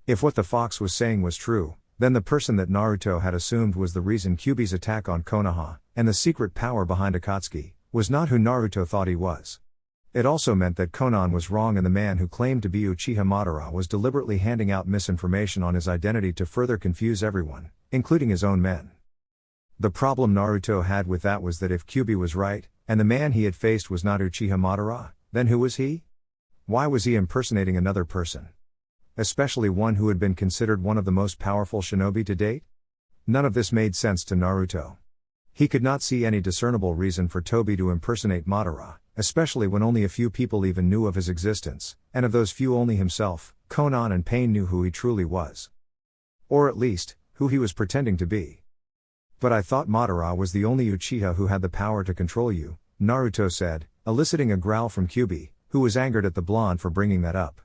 If what the fox was saying was true, then the person that Naruto had assumed was the reason Kyuubi's attack on Konoha, and the secret power behind Akatsuki, was not who Naruto thought he was. It also meant that Konan was wrong and the man who claimed to be Uchiha Madara was deliberately handing out misinformation on his identity to further confuse everyone, including his own men. The problem Naruto had with that was that if Kyuubi was right, and the man he had faced was not Uchiha Madara, then who was he? Why was he impersonating another person? Especially one who had been considered one of the most powerful shinobi to date? None of this made sense to Naruto. He could not see any discernible reason for Tobi to impersonate Madara, especially when only a few people even knew of his existence, and of those few only himself, Konan and Pain knew who he truly was. Or at least, who he was pretending to be. "But I thought Madara was the only Uchiha who had the power to control you," Naruto said, eliciting a growl from Kyuubi, who was angered at the blonde for bringing that up.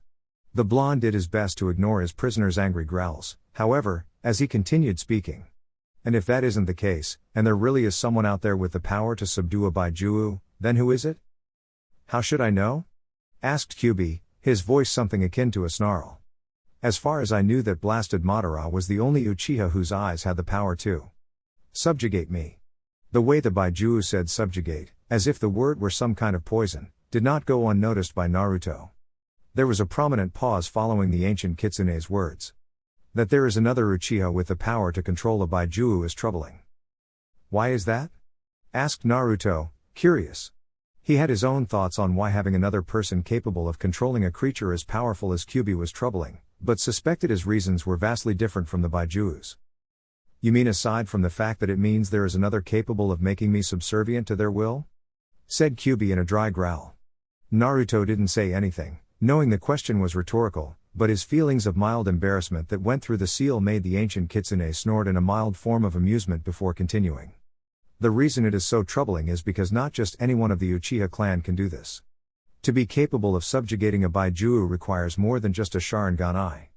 The blonde did his best to ignore his prisoner's angry growls, however, as he continued speaking. "And if that isn't the case, and there really is someone out there with the power to subdue a Baijuwu, then who is it?" "How should I know?" asked Kyuubi, his voice something akin to a snarl. "As far as I knew that blasted Madara was the only Uchiha whose eyes had the power to subjugate me." The way the Baijuwu said subjugate, as if the word were some kind of poison, did not go unnoticed by Naruto. There was a prominent pause following the ancient Kitsune's words. That there is another Uchiha with the power to control a Baijuwu is troubling. "Why is that?" asked Naruto, curious. He had his own thoughts on why having another person capable of controlling a creature as powerful as Kyuubi was troubling, but suspected his reasons were vastly different from the Baijuwu's. "You mean aside from the fact that it means there is another capable of making me subservient to their will?" said Kyuubi in a dry growl. Naruto didn't say anything, knowing the question was rhetorical, but his feelings of mild embarrassment that went through the seal made the ancient Kitsune snort in a mild form of amusement before continuing. "The reason it is so troubling is because not just anyone of the Uchiha clan can do this. To be capable of subjugating a Baijuwu requires more than just a Sharingan eye.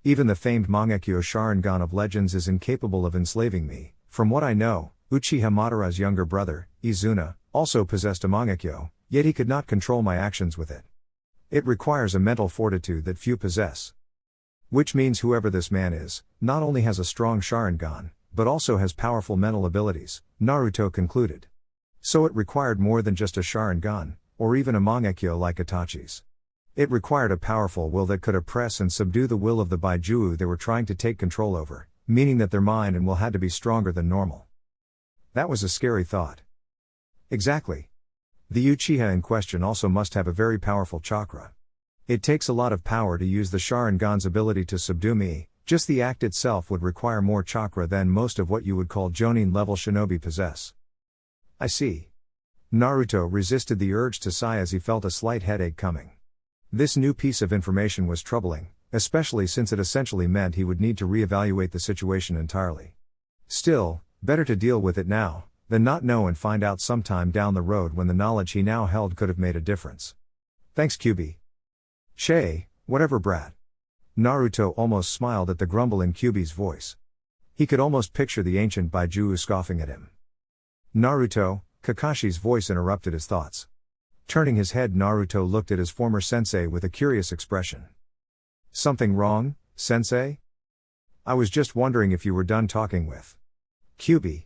Even the famed Mangekyo Sharingan of Legends is incapable of enslaving me. From what I know, Uchiha Madara's younger brother, Izuna, also possessed a Mangekyo, yet he could not control my actions with it. It requires a mental fortitude that few possess. Which means whoever this man is, not only has a strong Sharingan, but also has powerful mental abilities, Naruto concluded. So it required more than just a Sharingan, or even a Mangekyo like Itachi's. It required a powerful will that could oppress and subdue the will of the Baiju'u they were trying to take control over, meaning that their mind and will had to be stronger than normal. That was a scary thought. Exactly. The Uchiha in question also must have a very powerful chakra. It takes a lot of power to use the Sharingan's ability to subdue me. Just the act itself would require more chakra than most of what you would call Jonin-level shinobi possess. I see. Naruto resisted the urge to sigh as he felt a slight headache coming. This new piece of information was troubling, especially since it essentially meant he would need to reevaluate the situation entirely. Still, better to deal with it now, than not know and find out sometime down the road when the knowledge he now held could have made a difference. Thanks Kyubi. Che, whatever brat. Naruto almost smiled at the grumble in Kyubi's voice. He could almost picture the ancient Baiju'u scoffing at him. Naruto, Kakashi's voice interrupted his thoughts. Turning his head, Naruto looked at his former sensei with a curious expression. Something wrong, sensei? I was just wondering if you were done talking with Kyubi.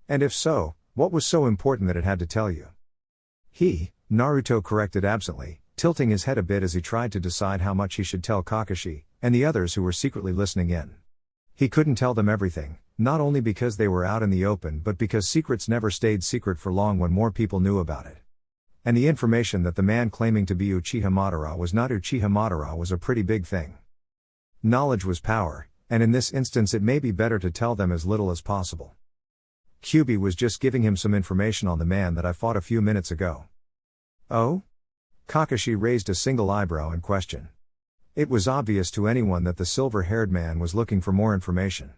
And if so, what was so important that it had to tell you? Naruto corrected absently, tilting his head a bit as he tried to decide how much he should tell Kakashi, and the others who were secretly listening in. He couldn't tell them everything, not only because they were out in the open but because secrets never stayed secret for long when more people knew about it. And the information that the man claiming to be Uchiha Madara was not Uchiha Madara was a pretty big thing. Knowledge was power, and in this instance it may be better to tell them as little as possible. Kyubi was just giving him some information on the man that I fought a few minutes ago. Oh? Kakashi raised a single eyebrow in question. It was obvious to anyone that the silver-haired man was looking for more information.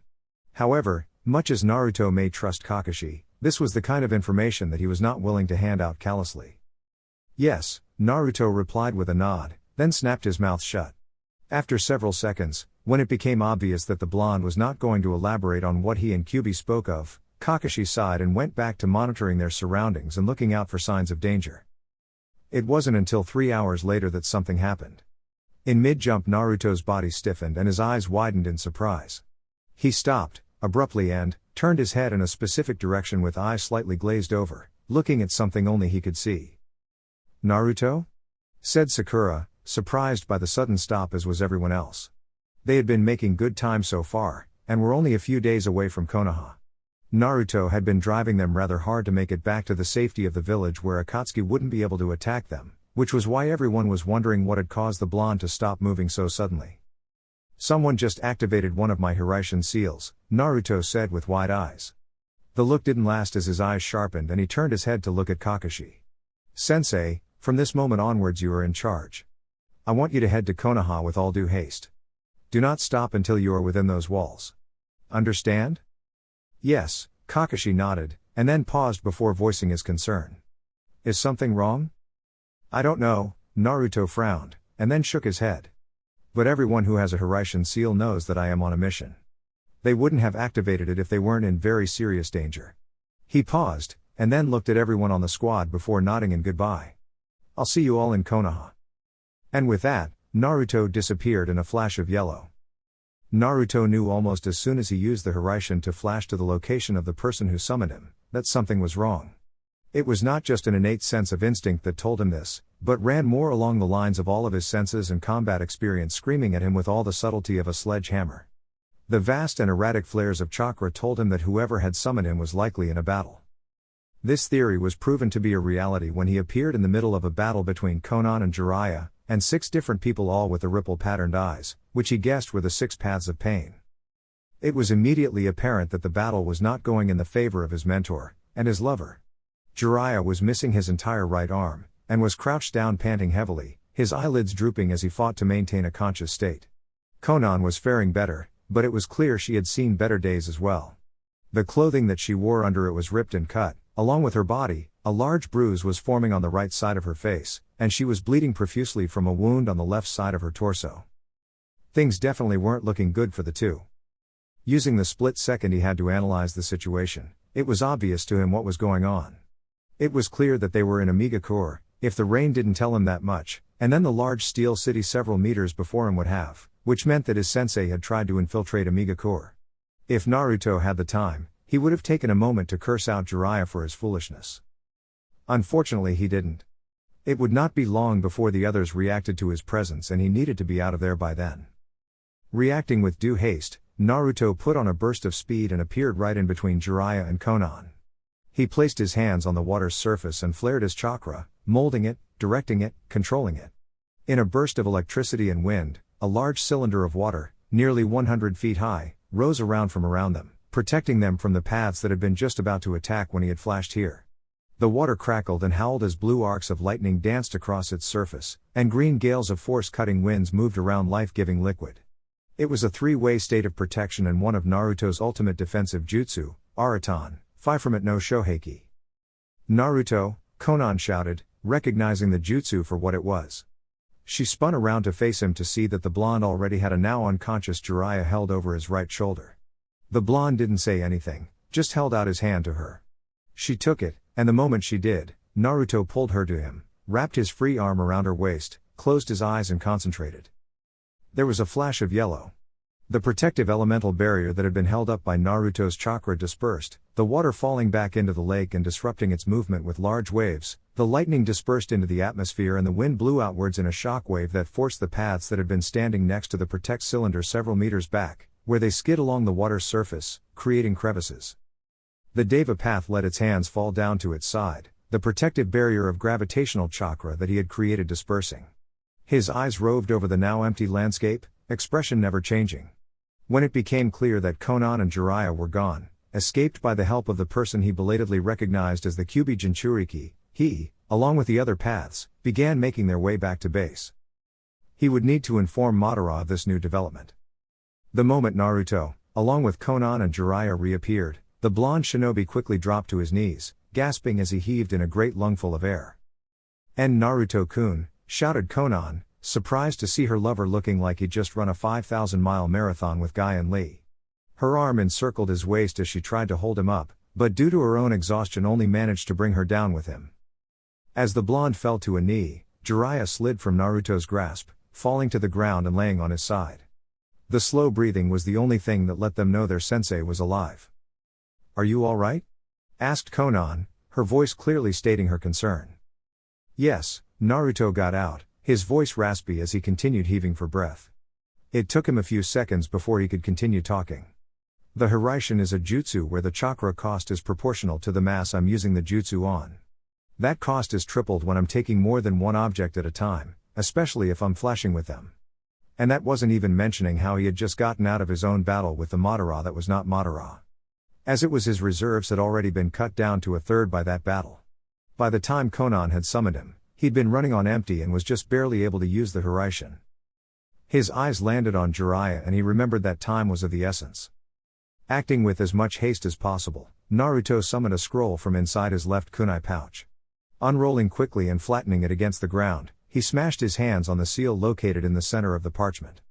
However, much as Naruto may trust Kakashi, this was the kind of information that he was not willing to hand out callously. Yes, Naruto replied with a nod, then snapped his mouth shut. After several seconds, when it became obvious that the blonde was not going to elaborate on what he and Kyubi spoke of, Kakashi sighed and went back to monitoring their surroundings and looking out for signs of danger. It wasn't until 3 hours later that something happened. In mid-jump, Naruto's body stiffened and his eyes widened in surprise. He stopped, abruptly, and turned his head in a specific direction with eyes slightly glazed over, looking at something only he could see. Naruto? Said Sakura, surprised by the sudden stop as was everyone else. They had been making good time so far, and were only a few days away from Konoha. Naruto had been driving them rather hard to make it back to the safety of the village where Akatsuki wouldn't be able to attack them, which was why everyone was wondering what had caused the blonde to stop moving so suddenly. Someone just activated one of my Hiraishin seals, Naruto said with wide eyes. The look didn't last as his eyes sharpened and he turned his head to look at Kakashi. Sensei, from this moment onwards you are in charge. I want you to head to Konoha with all due haste. Do not stop until you are within those walls. Understand? Yes, Kakashi nodded, and then paused before voicing his concern. Is something wrong? I don't know, Naruto frowned, and then shook his head. But everyone who has a Hiraishin seal knows that I am on a mission. They wouldn't have activated it if they weren't in very serious danger. He paused, and then looked at everyone on the squad before nodding in goodbye. I'll see you all in Konoha. And with that, Naruto disappeared in a flash of yellow. Naruto knew almost as soon as he used the Hiraishin to flash to the location of the person who summoned him, that something was wrong. It was not just an innate sense of instinct that told him this, but ran more along the lines of all of his senses and combat experience screaming at him with all the subtlety of a sledgehammer. The vast and erratic flares of chakra told him that whoever had summoned him was likely in a battle. This theory was proven to be a reality when he appeared in the middle of a battle between Konan and Jiraiya, and 6 different people, all with the ripple-patterned eyes, which he guessed were the 6 paths of pain. It was immediately apparent that the battle was not going in the favor of his mentor, and his lover. Jiraiya was missing his entire right arm, and was crouched down panting heavily, his eyelids drooping as he fought to maintain a conscious state. Konan was faring better, but it was clear she had seen better days as well. The clothing that she wore under it was ripped and cut, along with her body. A large bruise was forming on the right side of her face, and she was bleeding profusely from a wound on the left side of her torso. Things definitely weren't looking good for the two. Using the split second he had to analyze the situation, it was obvious to him what was going on. It was clear that they were in Omega-core, if the rain didn't tell him that much, and then the large steel city several meters before him would have, which meant that his sensei had tried to infiltrate Omega-core. If Naruto had the time, he would have taken a moment to curse out Jiraiya for his foolishness. Unfortunately he didn't. It would not be long before the others reacted to his presence and he needed to be out of there by then. Reacting with due haste, Naruto put on a burst of speed and appeared right in between Jiraiya and Konan. He placed his hands on the water's surface and flared his chakra, molding it, directing it, controlling it. In a burst of electricity and wind, a large cylinder of water, nearly 100 feet high, rose around from around them, protecting them from the paths that had been just about to attack when he had flashed here. The water crackled and howled as blue arcs of lightning danced across its surface, and green gales of force-cutting winds moved around life-giving liquid. It was a three-way state of protection and one of Naruto's ultimate defensive jutsu, Araton, Fifurament no Shoheki. Naruto, Konan shouted, recognizing the jutsu for what it was. She spun around to face him to see that the blonde already had a now unconscious Jiraiya held over his right shoulder. The blonde didn't say anything, just held out his hand to her. She took it, and the moment she did, Naruto pulled her to him, wrapped his free arm around her waist, closed his eyes and concentrated. There was a flash of yellow. The protective elemental barrier that had been held up by Naruto's chakra dispersed, the water falling back into the lake and disrupting its movement with large waves, the lightning dispersed into the atmosphere and the wind blew outwards in a shock wave that forced the paths that had been standing next to the protect cylinder several meters back, where they skid along the water's surface, creating crevices. The Deva path let its hands fall down to its side, the protective barrier of gravitational chakra that he had created dispersing. His eyes roved over the now empty landscape, expression never changing. When it became clear that Konan and Jiraiya were gone, escaped by the help of the person he belatedly recognized as the Kyuubi Jinchuriki, he, along with the other paths, began making their way back to base. He would need to inform Madara of this new development. The moment Naruto, along with Konan and Jiraiya reappeared, the blonde shinobi quickly dropped to his knees, gasping as he heaved in a great lungful of air. "And Naruto-kun," shouted Konan, surprised to see her lover looking like he'd just run a 5,000-mile marathon with Guy and Lee. Her arm encircled his waist as she tried to hold him up, but due to her own exhaustion only managed to bring her down with him. As the blonde fell to a knee, Jiraiya slid from Naruto's grasp, falling to the ground and laying on his side. The slow breathing was the only thing that let them know their sensei was alive. "Are you all right?" asked Konan, her voice clearly stating her concern. "Yes," Naruto got out, his voice raspy as he continued heaving for breath. It took him a few seconds before he could continue talking. "The Hiraishin is a jutsu where the chakra cost is proportional to the mass I'm using the jutsu on. That cost is tripled when I'm taking more than one object at a time, especially if I'm flashing with them." And that wasn't even mentioning how he had just gotten out of his own battle with the Madara that was not Madara. As it was his reserves had already been cut down to a third by that battle. By the time Konan had summoned him, he'd been running on empty and was just barely able to use the Hiraishin. His eyes landed on Jiraiya and he remembered that time was of the essence. Acting with as much haste as possible, Naruto summoned a scroll from inside his left kunai pouch. Unrolling quickly and flattening it against the ground, he smashed his hands on the seal located in the center of the parchment.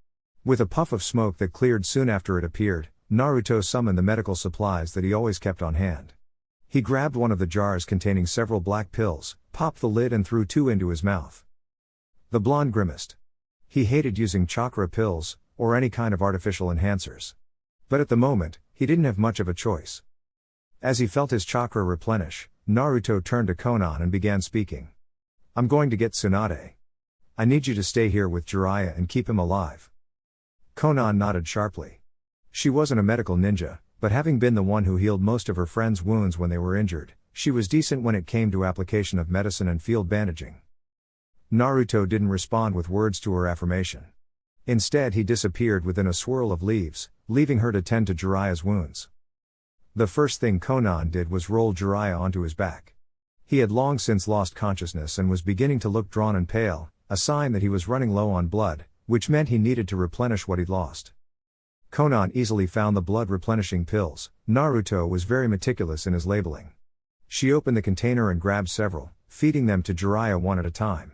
With a puff of smoke that cleared soon after it appeared, Naruto summoned the medical supplies that he always kept on hand. He grabbed one of the jars containing several black pills, popped the lid and threw two into his mouth. The blonde grimaced. He hated using chakra pills, or any kind of artificial enhancers. But at the moment, he didn't have much of a choice. As he felt his chakra replenish, Naruto turned to Konan and began speaking. "I'm going to get Tsunade. I need you to stay here with Jiraiya and keep him alive." Konan nodded sharply. She wasn't a medical ninja, but having been the one who healed most of her friends' wounds when they were injured, she was decent when it came to application of medicine and field bandaging. Naruto didn't respond with words to her affirmation. Instead he disappeared within a swirl of leaves, leaving her to tend to Jiraiya's wounds. The first thing Konan did was roll Jiraiya onto his back. He had long since lost consciousness and was beginning to look drawn and pale, a sign that he was running low on blood, which meant he needed to replenish what he'd lost. Konan easily found the blood-replenishing pills. Naruto was very meticulous in his labeling. She opened the container and grabbed several, feeding them to Jiraiya one at a time.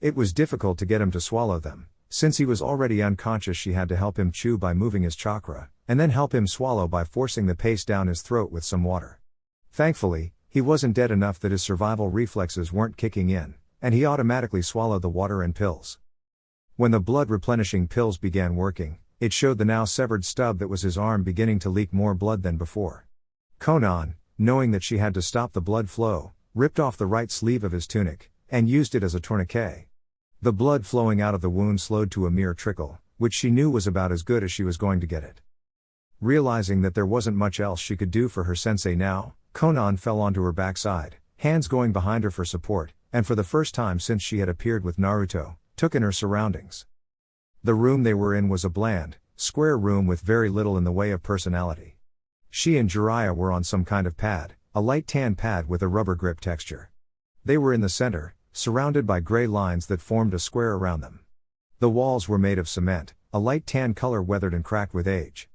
It was difficult to get him to swallow them, Since he was already unconscious, she had to help him chew by moving his chakra, and then help him swallow by forcing the paste down his throat with some water. Thankfully, he wasn't dead enough that his survival reflexes weren't kicking in, and he automatically swallowed the water and pills. When the blood replenishing pills began working, it showed the now severed stub that was his arm beginning to leak more blood than before. Konan, knowing that she had to stop the blood flow, ripped off the right sleeve of his tunic, and used it as a tourniquet. The blood flowing out of the wound slowed to a mere trickle, which she knew was about as good as she was going to get it. Realizing that there wasn't much else she could do for her sensei now, Konan fell onto her backside, hands going behind her for support, and for the first time since she had appeared with Naruto, took in her surroundings. The room they were in was a bland, square room with very little in the way of personality. She and Jiraiya were on some kind of pad, a light tan pad with a rubber grip texture. They were in the center, surrounded by gray lines that formed a square around them. The walls were made of cement, a light tan color weathered and cracked with age.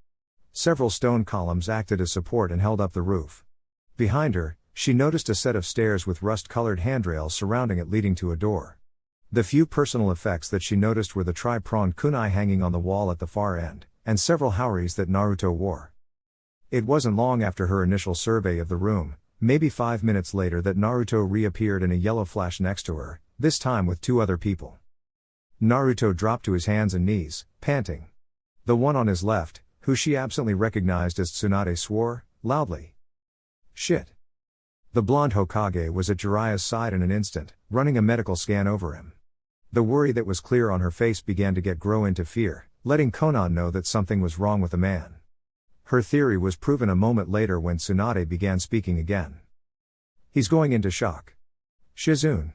Several stone columns acted as support and held up the roof. Behind her, she noticed a set of stairs with rust-colored handrails surrounding it leading to a door. The few personal effects that she noticed were the tri-pronged kunai hanging on the wall at the far end, and several houris that Naruto wore. It wasn't long after her initial survey of the room, maybe 5 minutes later, that Naruto reappeared in a yellow flash next to her, this time with 2 other people. Naruto dropped to his hands and knees, panting. The one on his left, who she absently recognized as Tsunade, swore loudly. "Shit." The blonde Hokage was at Jiraiya's side in an instant, running a medical scan over him. The worry that was clear on her face began to grow into fear, letting Konan know that something was wrong with the man. Her theory was proven a moment later when Tsunade began speaking again. "He's going into shock. Shizune.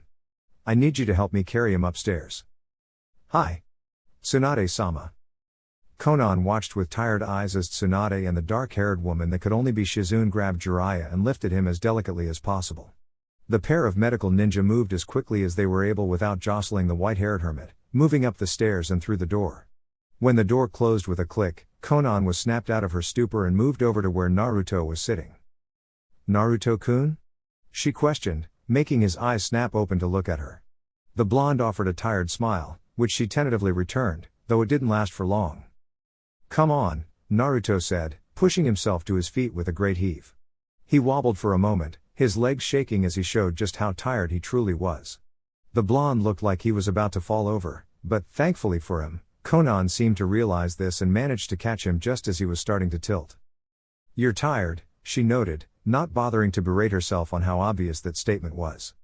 I need you to help me carry him upstairs." "Hi. Tsunade-sama." Konan watched with tired eyes as Tsunade and the dark-haired woman that could only be Shizune grabbed Jiraiya and lifted him as delicately as possible. The pair of medical ninja moved as quickly as they were able without jostling the white-haired hermit, moving up the stairs and through the door. When the door closed with a click, Konan was snapped out of her stupor and moved over to where Naruto was sitting. "Naruto-kun?" she questioned, making his eyes snap open to look at her. The blonde offered a tired smile, which she tentatively returned, though it didn't last for long. "Come on," Naruto said, pushing himself to his feet with a great heave. He wobbled for a moment, his legs shaking as he showed just how tired he truly was. The blonde looked like he was about to fall over, but, thankfully for him, Konan seemed to realize this and managed to catch him just as he was starting to tilt. "You're tired," she noted, not bothering to berate herself on how obvious that statement was.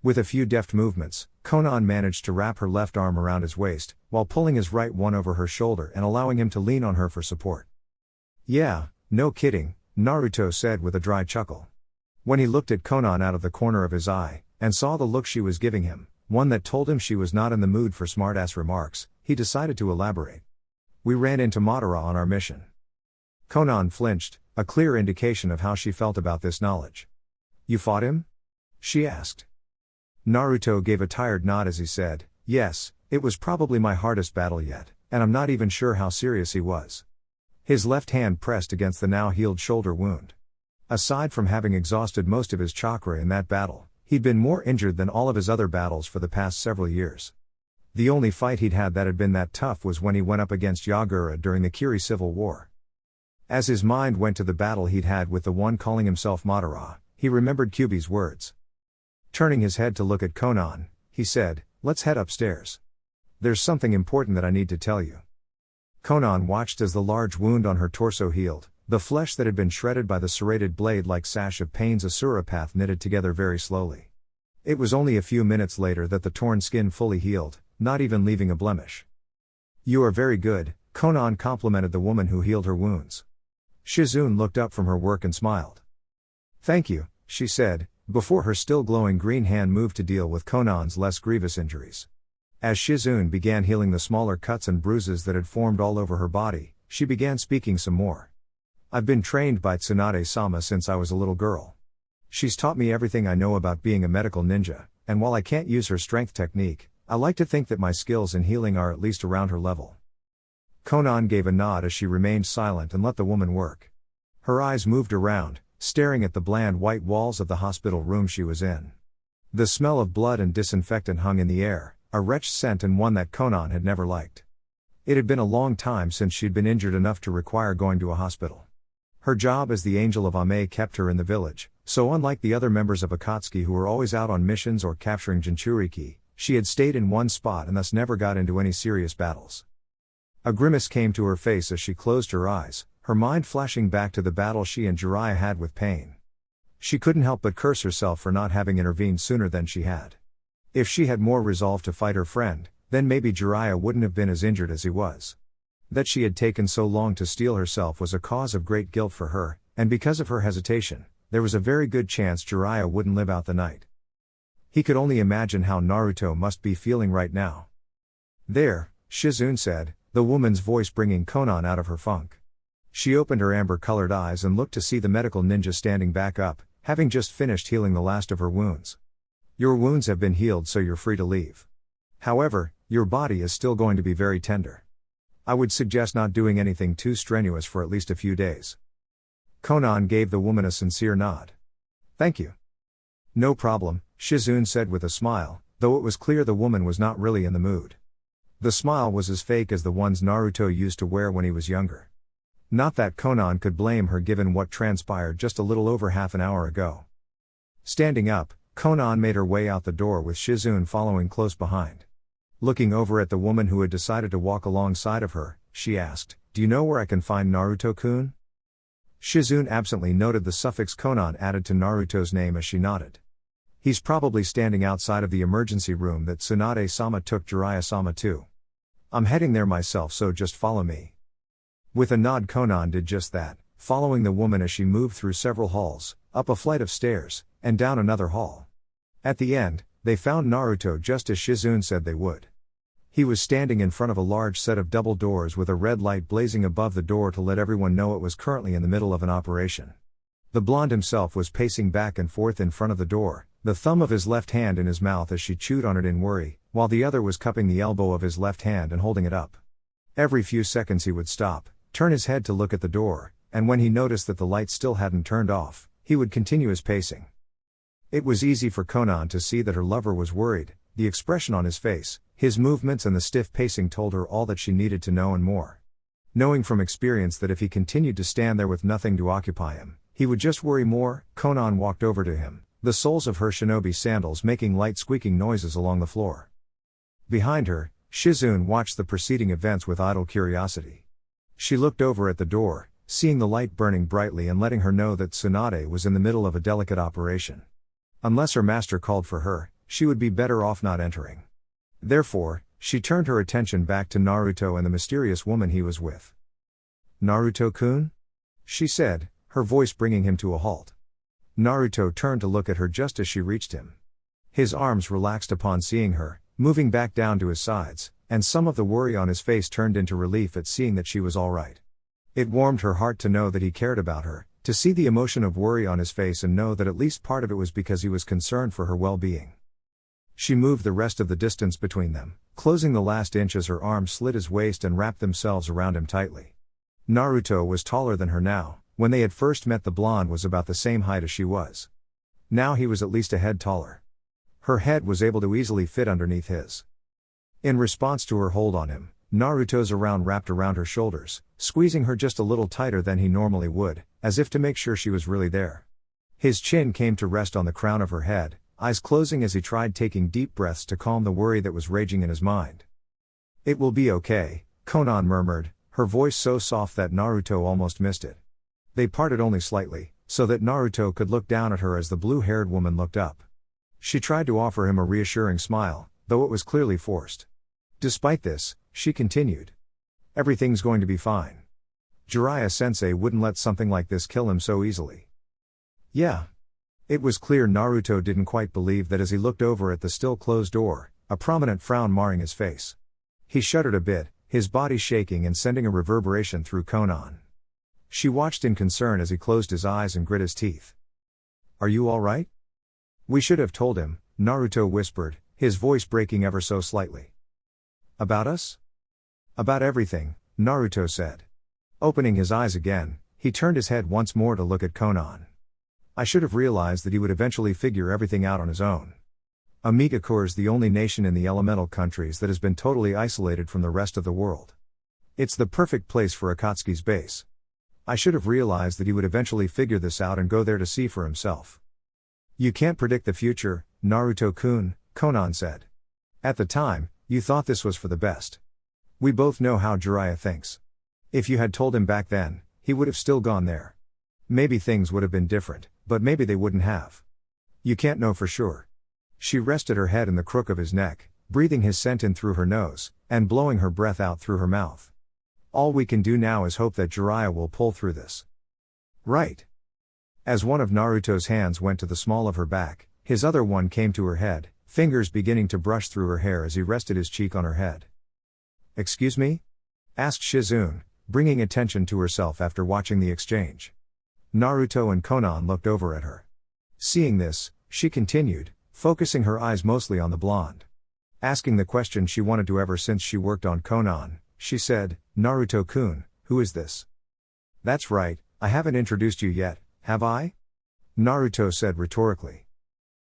With a few deft movements, Konan managed to wrap her left arm around his waist, while pulling his right one over her shoulder and allowing him to lean on her for support. "Yeah, no kidding," Naruto said with a dry chuckle. When he looked at Konan out of the corner of his eye, and saw the look she was giving him, one that told him she was not in the mood for smart-ass remarks, he decided to elaborate. "We ran into Madara on our mission." Konan flinched, a clear indication of how she felt about this knowledge. "You fought him?" she asked. Naruto gave a tired nod as he said, "Yes, it was probably my hardest battle yet, and I'm not even sure how serious he was." His left hand pressed against the now healed shoulder wound. Aside from having exhausted most of his chakra in that battle, he'd been more injured than all of his other battles for the past several years. The only fight he'd had that had been that tough was when he went up against Yagura during the Kiri Civil War. As his mind went to the battle he'd had with the one calling himself Madara, he remembered Kyuubi's words. Turning his head to look at Konan, he said, "Let's head upstairs. There's something important that I need to tell you." Konan watched as the large wound on her torso healed, the flesh that had been shredded by the serrated blade-like sash of Pain's Asura path knitted together very slowly. It was only a few minutes later that the torn skin fully healed, not even leaving a blemish. "You are very good," Konan complimented the woman who healed her wounds. Shizune looked up from her work and smiled. "Thank you," she said, before her still glowing green hand moved to deal with Konan's less grievous injuries. As Shizune began healing the smaller cuts and bruises that had formed all over her body, she began speaking some more. "I've been trained by Tsunade-sama since I was a little girl. She's taught me everything I know about being a medical ninja, and while I can't use her strength technique, I like to think that my skills in healing are at least around her level." Konan gave a nod as she remained silent and let the woman work. Her eyes moved around, staring at the bland white walls of the hospital room she was in. The smell of blood and disinfectant hung in the air, a wretched scent and one that Konan had never liked. It had been a long time since she'd been injured enough to require going to a hospital. Her job as the Angel of Ame kept her in the village, so unlike the other members of Akatsuki who were always out on missions or capturing Jinchuriki, she had stayed in one spot and thus never got into any serious battles. A grimace came to her face as she closed her eyes, her mind flashing back to the battle she and Jiraiya had with pain. She couldn't help but curse herself for not having intervened sooner than she had. If she had more resolve to fight her friend, then maybe Jiraiya wouldn't have been as injured as he was. That she had taken so long to steel herself was a cause of great guilt for her, and because of her hesitation, there was a very good chance Jiraiya wouldn't live out the night. He could only imagine how Naruto must be feeling right now. "There," Shizune said, the woman's voice bringing Konan out of her funk. She opened her amber-colored eyes and looked to see the medical ninja standing back up, having just finished healing the last of her wounds. "Your wounds have been healed, so you're free to leave. However, your body is still going to be very tender. I would suggest not doing anything too strenuous for at least a few days." Konan gave the woman a sincere nod. "Thank you." "No problem," Shizune said with a smile, though it was clear the woman was not really in the mood. The smile was as fake as the ones Naruto used to wear when he was younger. Not that Konan could blame her given what transpired just a little over half an hour ago. Standing up, Konan made her way out the door with Shizune following close behind. Looking over at the woman who had decided to walk alongside of her, she asked, "Do you know where I can find Naruto-kun?" Shizune absently noted the suffix Konan added to Naruto's name as she nodded. "He's probably standing outside of the emergency room that Tsunade-sama took Jiraiya-sama to. I'm heading there myself, so just follow me." With a nod, Konan did just that, following the woman as she moved through several halls, up a flight of stairs, and down another hall. At the end, they found Naruto just as Shizune said they would. He was standing in front of a large set of double doors with a red light blazing above the door to let everyone know it was currently in the middle of an operation. The blonde himself was pacing back and forth in front of the door, the thumb of his left hand in his mouth as she chewed on it in worry, while the other was cupping the elbow of his left hand and holding it up. Every few seconds he would stop, turn his head to look at the door, and when he noticed that the light still hadn't turned off, he would continue his pacing. It was easy for Konan to see that her lover was worried. The expression on his face, his movements and the stiff pacing told her all that she needed to know and more. Knowing from experience that if he continued to stand there with nothing to occupy him, he would just worry more, Konan walked over to him, the soles of her shinobi sandals making light squeaking noises along the floor. Behind her, Shizune watched the preceding events with idle curiosity. She looked over at the door, seeing the light burning brightly and letting her know that Tsunade was in the middle of a delicate operation. Unless her master called for her, she would be better off not entering. Therefore, she turned her attention back to Naruto and the mysterious woman he was with. "Naruto-kun?" she said, her voice bringing him to a halt. Naruto turned to look at her just as she reached him. His arms relaxed upon seeing her, moving back down to his sides, and some of the worry on his face turned into relief at seeing that she was all right. It warmed her heart to know that he cared about her, to see the emotion of worry on his face and know that at least part of it was because he was concerned for her well-being. She moved the rest of the distance between them, closing the last inch as her arms slid his waist and wrapped themselves around him tightly. Naruto was taller than her now. When they had first met, the blonde was about the same height as she was. Now he was at least a head taller. Her head was able to easily fit underneath his. In response to her hold on him, Naruto's arm wrapped around her shoulders, squeezing her just a little tighter than he normally would, as if to make sure she was really there. His chin came to rest on the crown of her head, eyes closing as he tried taking deep breaths to calm the worry that was raging in his mind. "It will be okay," Konan murmured, her voice so soft that Naruto almost missed it. They parted only slightly, so that Naruto could look down at her as the blue-haired woman looked up. She tried to offer him a reassuring smile, though it was clearly forced. Despite this, she continued. "Everything's going to be fine. Jiraiya-sensei wouldn't let something like this kill him so easily." "Yeah." It was clear Naruto didn't quite believe that as he looked over at the still closed door, a prominent frown marring his face. He shuddered a bit, his body shaking and sending a reverberation through Konan. She watched in concern as he closed his eyes and grit his teeth. "Are you all right?" "We should have told him," Naruto whispered, his voice breaking ever so slightly. "About us?" "About everything," Naruto said. Opening his eyes again, he turned his head once more to look at Konan. "I should have realized that he would eventually figure everything out on his own." Amikakure is the only nation in the elemental countries that has been totally isolated from the rest of the world. It's the perfect place for Akatsuki's base. I should have realized that he would eventually figure this out and go there to see for himself. You can't predict the future, Naruto-kun, Konan said. At the time, you thought this was for the best. We both know how Jiraiya thinks. If you had told him back then, he would have still gone there. Maybe things would have been different, but maybe they wouldn't have. You can't know for sure. She rested her head in the crook of his neck, breathing his scent in through her nose, and blowing her breath out through her mouth. All we can do now is hope that Jiraiya will pull through this. Right. As one of Naruto's hands went to the small of her back, his other one came to her head, fingers beginning to brush through her hair as he rested his cheek on her head. Excuse me? Asked Shizune, bringing attention to herself after watching the exchange. Naruto and Konan looked over at her. Seeing this, she continued, focusing her eyes mostly on the blonde. Asking the question she wanted to ever since she worked on Konan, she said, Naruto-kun, who is this? That's right, I haven't introduced you yet, have I? Naruto said rhetorically.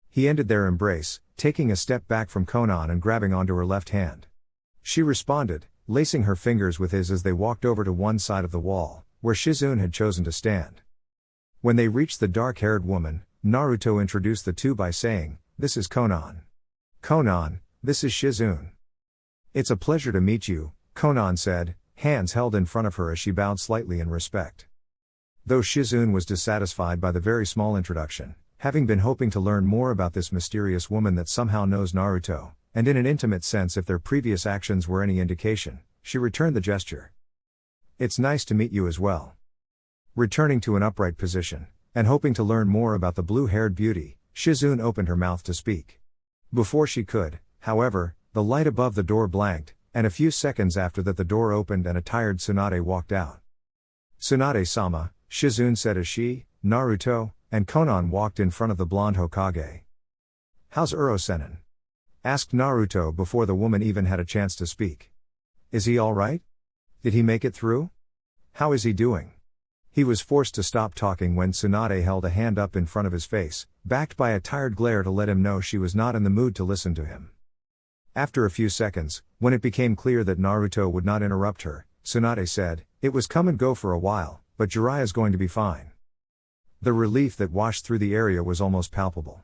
He ended their embrace, taking a step back from Konan and grabbing onto her left hand. She responded, lacing her fingers with his as they walked over to one side of the wall, where Shizune had chosen to stand. When they reached the dark-haired woman, Naruto introduced the two by saying, "This is Konan. Konan, this is Shizune." "It's a pleasure to meet you," Konan said, hands held in front of her as she bowed slightly in respect. Though Shizune was dissatisfied by the very small introduction, having been hoping to learn more about this mysterious woman that somehow knows Naruto, and in an intimate sense if their previous actions were any indication, she returned the gesture. "It's nice to meet you as well." Returning to an upright position, and hoping to learn more about the blue-haired beauty, Shizune opened her mouth to speak. Before she could, however, the light above the door blanked, and a few seconds after that the door opened and a tired Tsunade walked out. "Tsunade-sama," Shizune said as she, Naruto, and Konan walked in front of the blonde Hokage. "How's Uro-senin?" asked Naruto before the woman even had a chance to speak. "Is he alright? Did he make it through? How is he doing?" He was forced to stop talking when Tsunade held a hand up in front of his face, backed by a tired glare to let him know she was not in the mood to listen to him. After a few seconds, when it became clear that Naruto would not interrupt her, Tsunade said, "It was come and go for a while, but Jiraiya's going to be fine." The relief that washed through the area was almost palpable.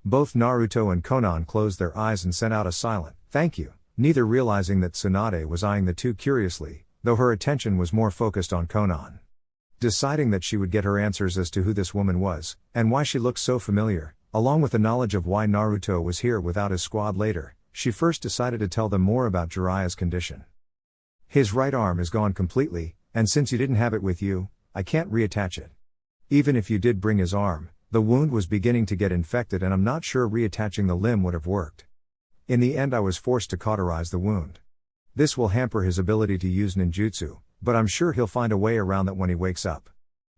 Both Naruto and Konan closed their eyes and sent out a silent, "Thank you," neither realizing that Tsunade was eyeing the two curiously, though her attention was more focused on Konan. Deciding that she would get her answers as to who this woman was, and why she looked so familiar, along with the knowledge of why Naruto was here without his squad later, she first decided to tell them more about Jiraiya's condition. "His right arm is gone completely, and since you didn't have it with you, I can't reattach it. Even if you did bring his arm, the wound was beginning to get infected and I'm not sure reattaching the limb would have worked. In the end I was forced to cauterize the wound. This will hamper his ability to use ninjutsu, but I'm sure he'll find a way around that when he wakes up."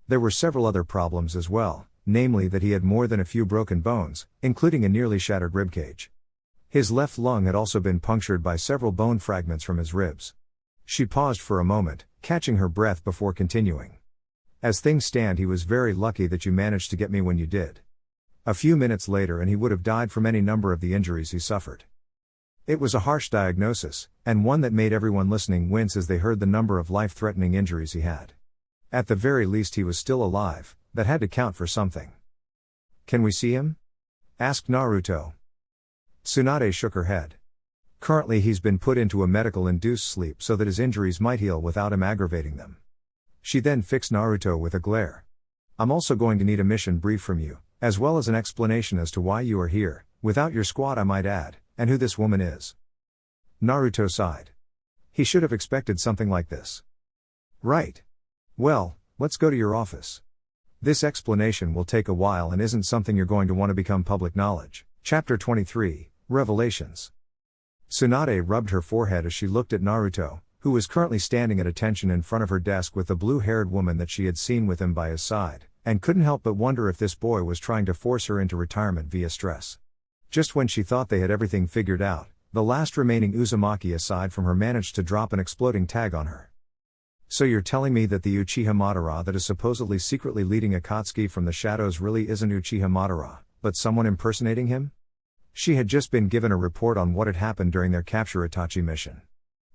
There were several other problems as well, namely that he had more than a few broken bones, including a nearly shattered ribcage. His left lung had also been punctured by several bone fragments from his ribs. She paused for a moment, catching her breath before continuing. "As things stand, he was very lucky that you managed to get me when you did. A few minutes later and he would have died from any number of the injuries he suffered." It was a harsh diagnosis, and one that made everyone listening wince as they heard the number of life-threatening injuries he had. At the very least he was still alive, that had to count for something. "Can we see him?" asked Naruto. Tsunade shook her head. "Currently he's been put into a medical-induced sleep so that his injuries might heal without him aggravating them." She then fixed Naruto with a glare. "I'm also going to need a mission brief from you, as well as an explanation as to why you are here, without your squad I might add, and who this woman is." Naruto sighed. He should have expected something like this. "Right. Well, let's go to your office. This explanation will take a while and isn't something you're going to want to become public knowledge." Chapter 23, Revelations. Tsunade rubbed her forehead as she looked at Naruto, who was currently standing at attention in front of her desk with the blue-haired woman that she had seen with him by his side, and couldn't help but wonder if this boy was trying to force her into retirement via stress. Just when she thought they had everything figured out, the last remaining Uzumaki aside from her managed to drop an exploding tag on her. "So you're telling me that the Uchiha Madara that is supposedly secretly leading Akatsuki from the shadows really isn't Uchiha Madara, but someone impersonating him?" She had just been given a report on what had happened during their capture Itachi mission.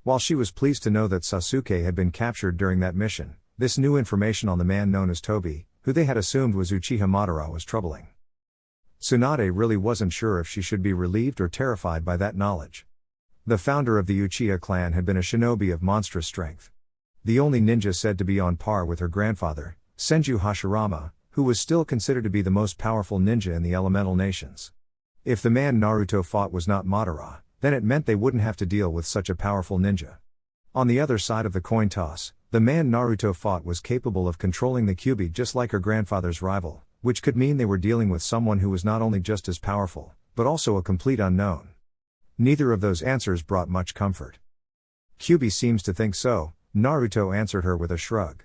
While she was pleased to know that Sasuke had been captured during that mission, this new information on the man known as Tobi, who they had assumed was Uchiha Madara, was troubling. Tsunade really wasn't sure if she should be relieved or terrified by that knowledge. The founder of the Uchiha clan had been a shinobi of monstrous strength. The only ninja said to be on par with her grandfather, Senju Hashirama, who was still considered to be the most powerful ninja in the elemental nations. If the man Naruto fought was not Madara, then it meant they wouldn't have to deal with such a powerful ninja. On the other side of the coin toss, the man Naruto fought was capable of controlling the Kyuubi just like her grandfather's rival, which could mean they were dealing with someone who was not only just as powerful, but also a complete unknown. Neither of those answers brought much comfort. Kyuubi seems to think so, Naruto answered her with a shrug.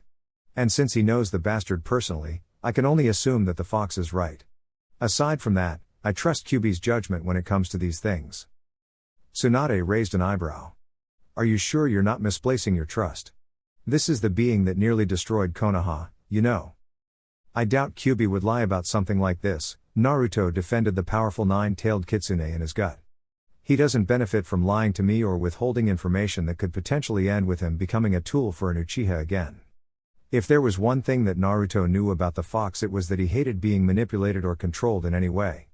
And since he knows the bastard personally, I can only assume that the fox is right. Aside from that, I trust Kyuubi's judgment when it comes to these things. Tsunade raised an eyebrow. Are you sure you're not misplacing your trust? This is the being that nearly destroyed Konoha, you know. I doubt Kyuubi would lie about something like this. Naruto defended the powerful nine-tailed kitsune in his gut. He doesn't benefit from lying to me or withholding information that could potentially end with him becoming a tool for an Uchiha again. If there was one thing that Naruto knew about the fox, it was that he hated being manipulated or controlled in any way.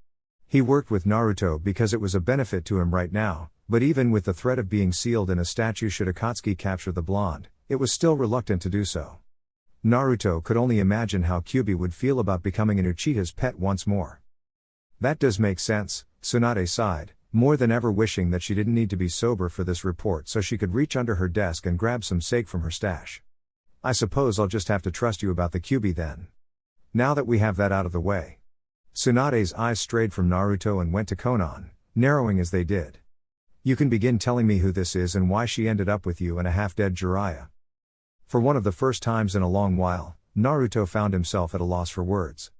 He worked with Naruto because it was a benefit to him right now, but even with the threat of being sealed in a statue should Akatsuki capture the blonde, it was still reluctant to do so. Naruto could only imagine how Kyuubi would feel about becoming an Uchiha's pet once more. That does make sense, Tsunade sighed, more than ever wishing that she didn't need to be sober for this report so she could reach under her desk and grab some sake from her stash. I suppose I'll just have to trust you about the Kyuubi then. Now that we have that out of the way. Tsunade's eyes strayed from Naruto and went to Konan, narrowing as they did. You can begin telling me who this is and why she ended up with you and a half-dead Jiraiya. For one of the first times in a long while, Naruto found himself at a loss for words.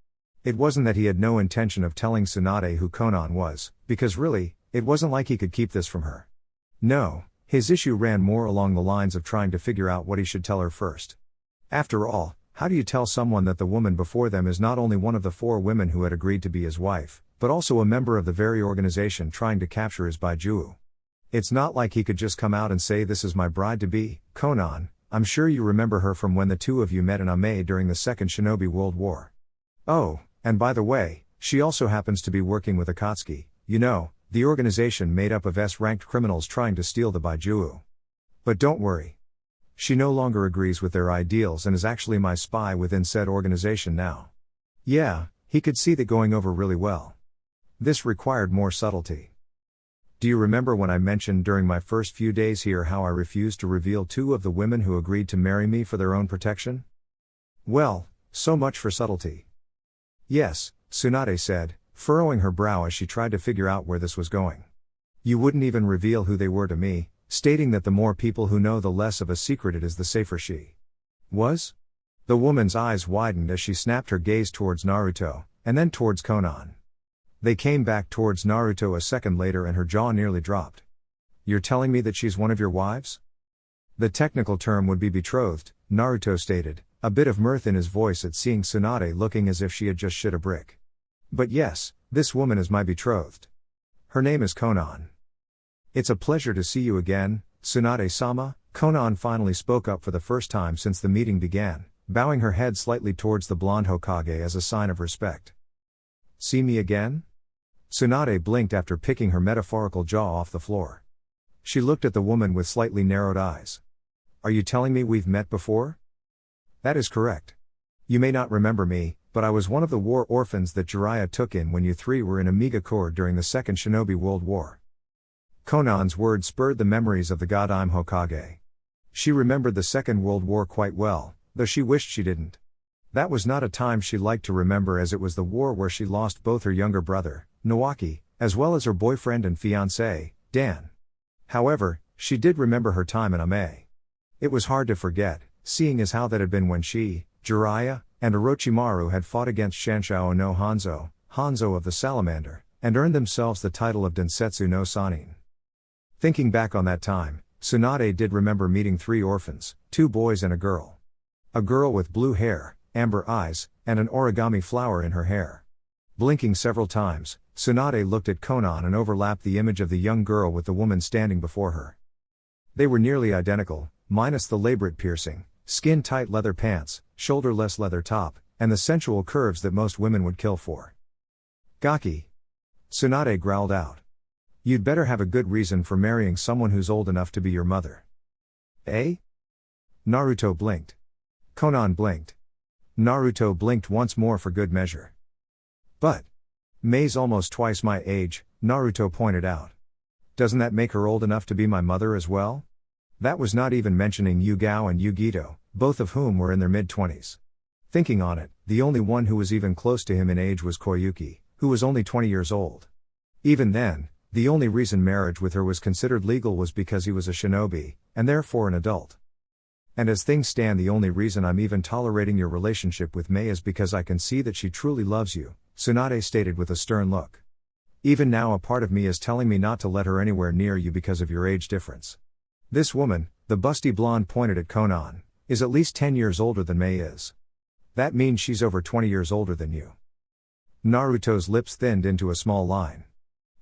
It wasn't that he had no intention of telling Tsunade who Konan was, because really, it wasn't like he could keep this from her. No, his issue ran more along the lines of trying to figure out what he should tell her first. After all, how do you tell someone that the woman before them is not only one of the 4 women who had agreed to be his wife, but also a member of the very organization trying to capture his Baijuu? It's not like he could just come out and say, "This is my bride-to-be, Konan. I'm sure you remember her from when the two of you met in Ame during the Second Shinobi World War. Oh, and by the way, she also happens to be working with Akatsuki, you know, the organization made up of S-ranked criminals trying to steal the Baijuu. But don't worry. She no longer agrees with their ideals and is actually my spy within said organization now." Yeah, he could see that going over really well. This required more subtlety. Do you remember when I mentioned during my first few days here how I refused to reveal 2 of the women who agreed to marry me for their own protection? Well, so much for subtlety. Yes, Tsunade said, furrowing her brow as she tried to figure out where this was going. You wouldn't even reveal who they were to me, stating that the more people who know, the less of a secret it is, the safer she was? The woman's eyes widened as she snapped her gaze towards Naruto, and then towards Konan. They came back towards Naruto a second later and her jaw nearly dropped. You're telling me that she's one of your wives? The technical term would be betrothed, Naruto stated, a bit of mirth in his voice at seeing Tsunade looking as if she had just shit a brick. But yes, this woman is my betrothed. Her name is Konan. It's a pleasure to see you again, Tsunade-sama. Konan finally spoke up for the first time since the meeting began, bowing her head slightly towards the blonde Hokage as a sign of respect. See me again? Tsunade blinked after picking her metaphorical jaw off the floor. She looked at the woman with slightly narrowed eyes. Are you telling me we've met before? That is correct. You may not remember me, but I was one of the war orphans that Jiraiya took in when you 3 were in Omega during the Second Shinobi World War. Konan's words spurred the memories of the Godime Hokage. She remembered the Second World War quite well, though she wished she didn't. That was not a time she liked to remember, as it was the war where she lost both her younger brother, Nawaki, as well as her boyfriend and fiancé, Dan. However, she did remember her time in Ame. It was hard to forget, seeing as how that had been when she, Jiraiya, and Orochimaru had fought against Shanshao no Hanzo of the Salamander, and earned themselves the title of Densetsu no Sanin. Thinking back on that time, Tsunade did remember meeting 3 orphans, 2 boys and a girl. A girl with blue hair, amber eyes, and an origami flower in her hair. Blinking several times, Tsunade looked at Konan and overlapped the image of the young girl with the woman standing before her. They were nearly identical, minus the labret piercing, skin-tight leather pants, shoulderless leather top, and the sensual curves that most women would kill for. Gaki. Tsunade growled out. You'd better have a good reason for marrying someone who's old enough to be your mother. Eh? Naruto blinked. Konan blinked. Naruto blinked once more for good measure. But Mei's almost twice my age, Naruto pointed out. Doesn't that make her old enough to be my mother as well? That was not even mentioning Yugao and Yugito, both of whom were in their mid-20s. Thinking on it, the only one who was even close to him in age was Koyuki, who was only 20 years old. Even then, the only reason marriage with her was considered legal was because he was a shinobi, and therefore an adult. And as things stand, the only reason I'm even tolerating your relationship with Mei is because I can see that she truly loves you, Tsunade stated with a stern look. Even now a part of me is telling me not to let her anywhere near you because of your age difference. This woman, the busty blonde pointed at Konan, is at least 10 years older than Mei is. That means she's over 20 years older than you. Naruto's lips thinned into a small line.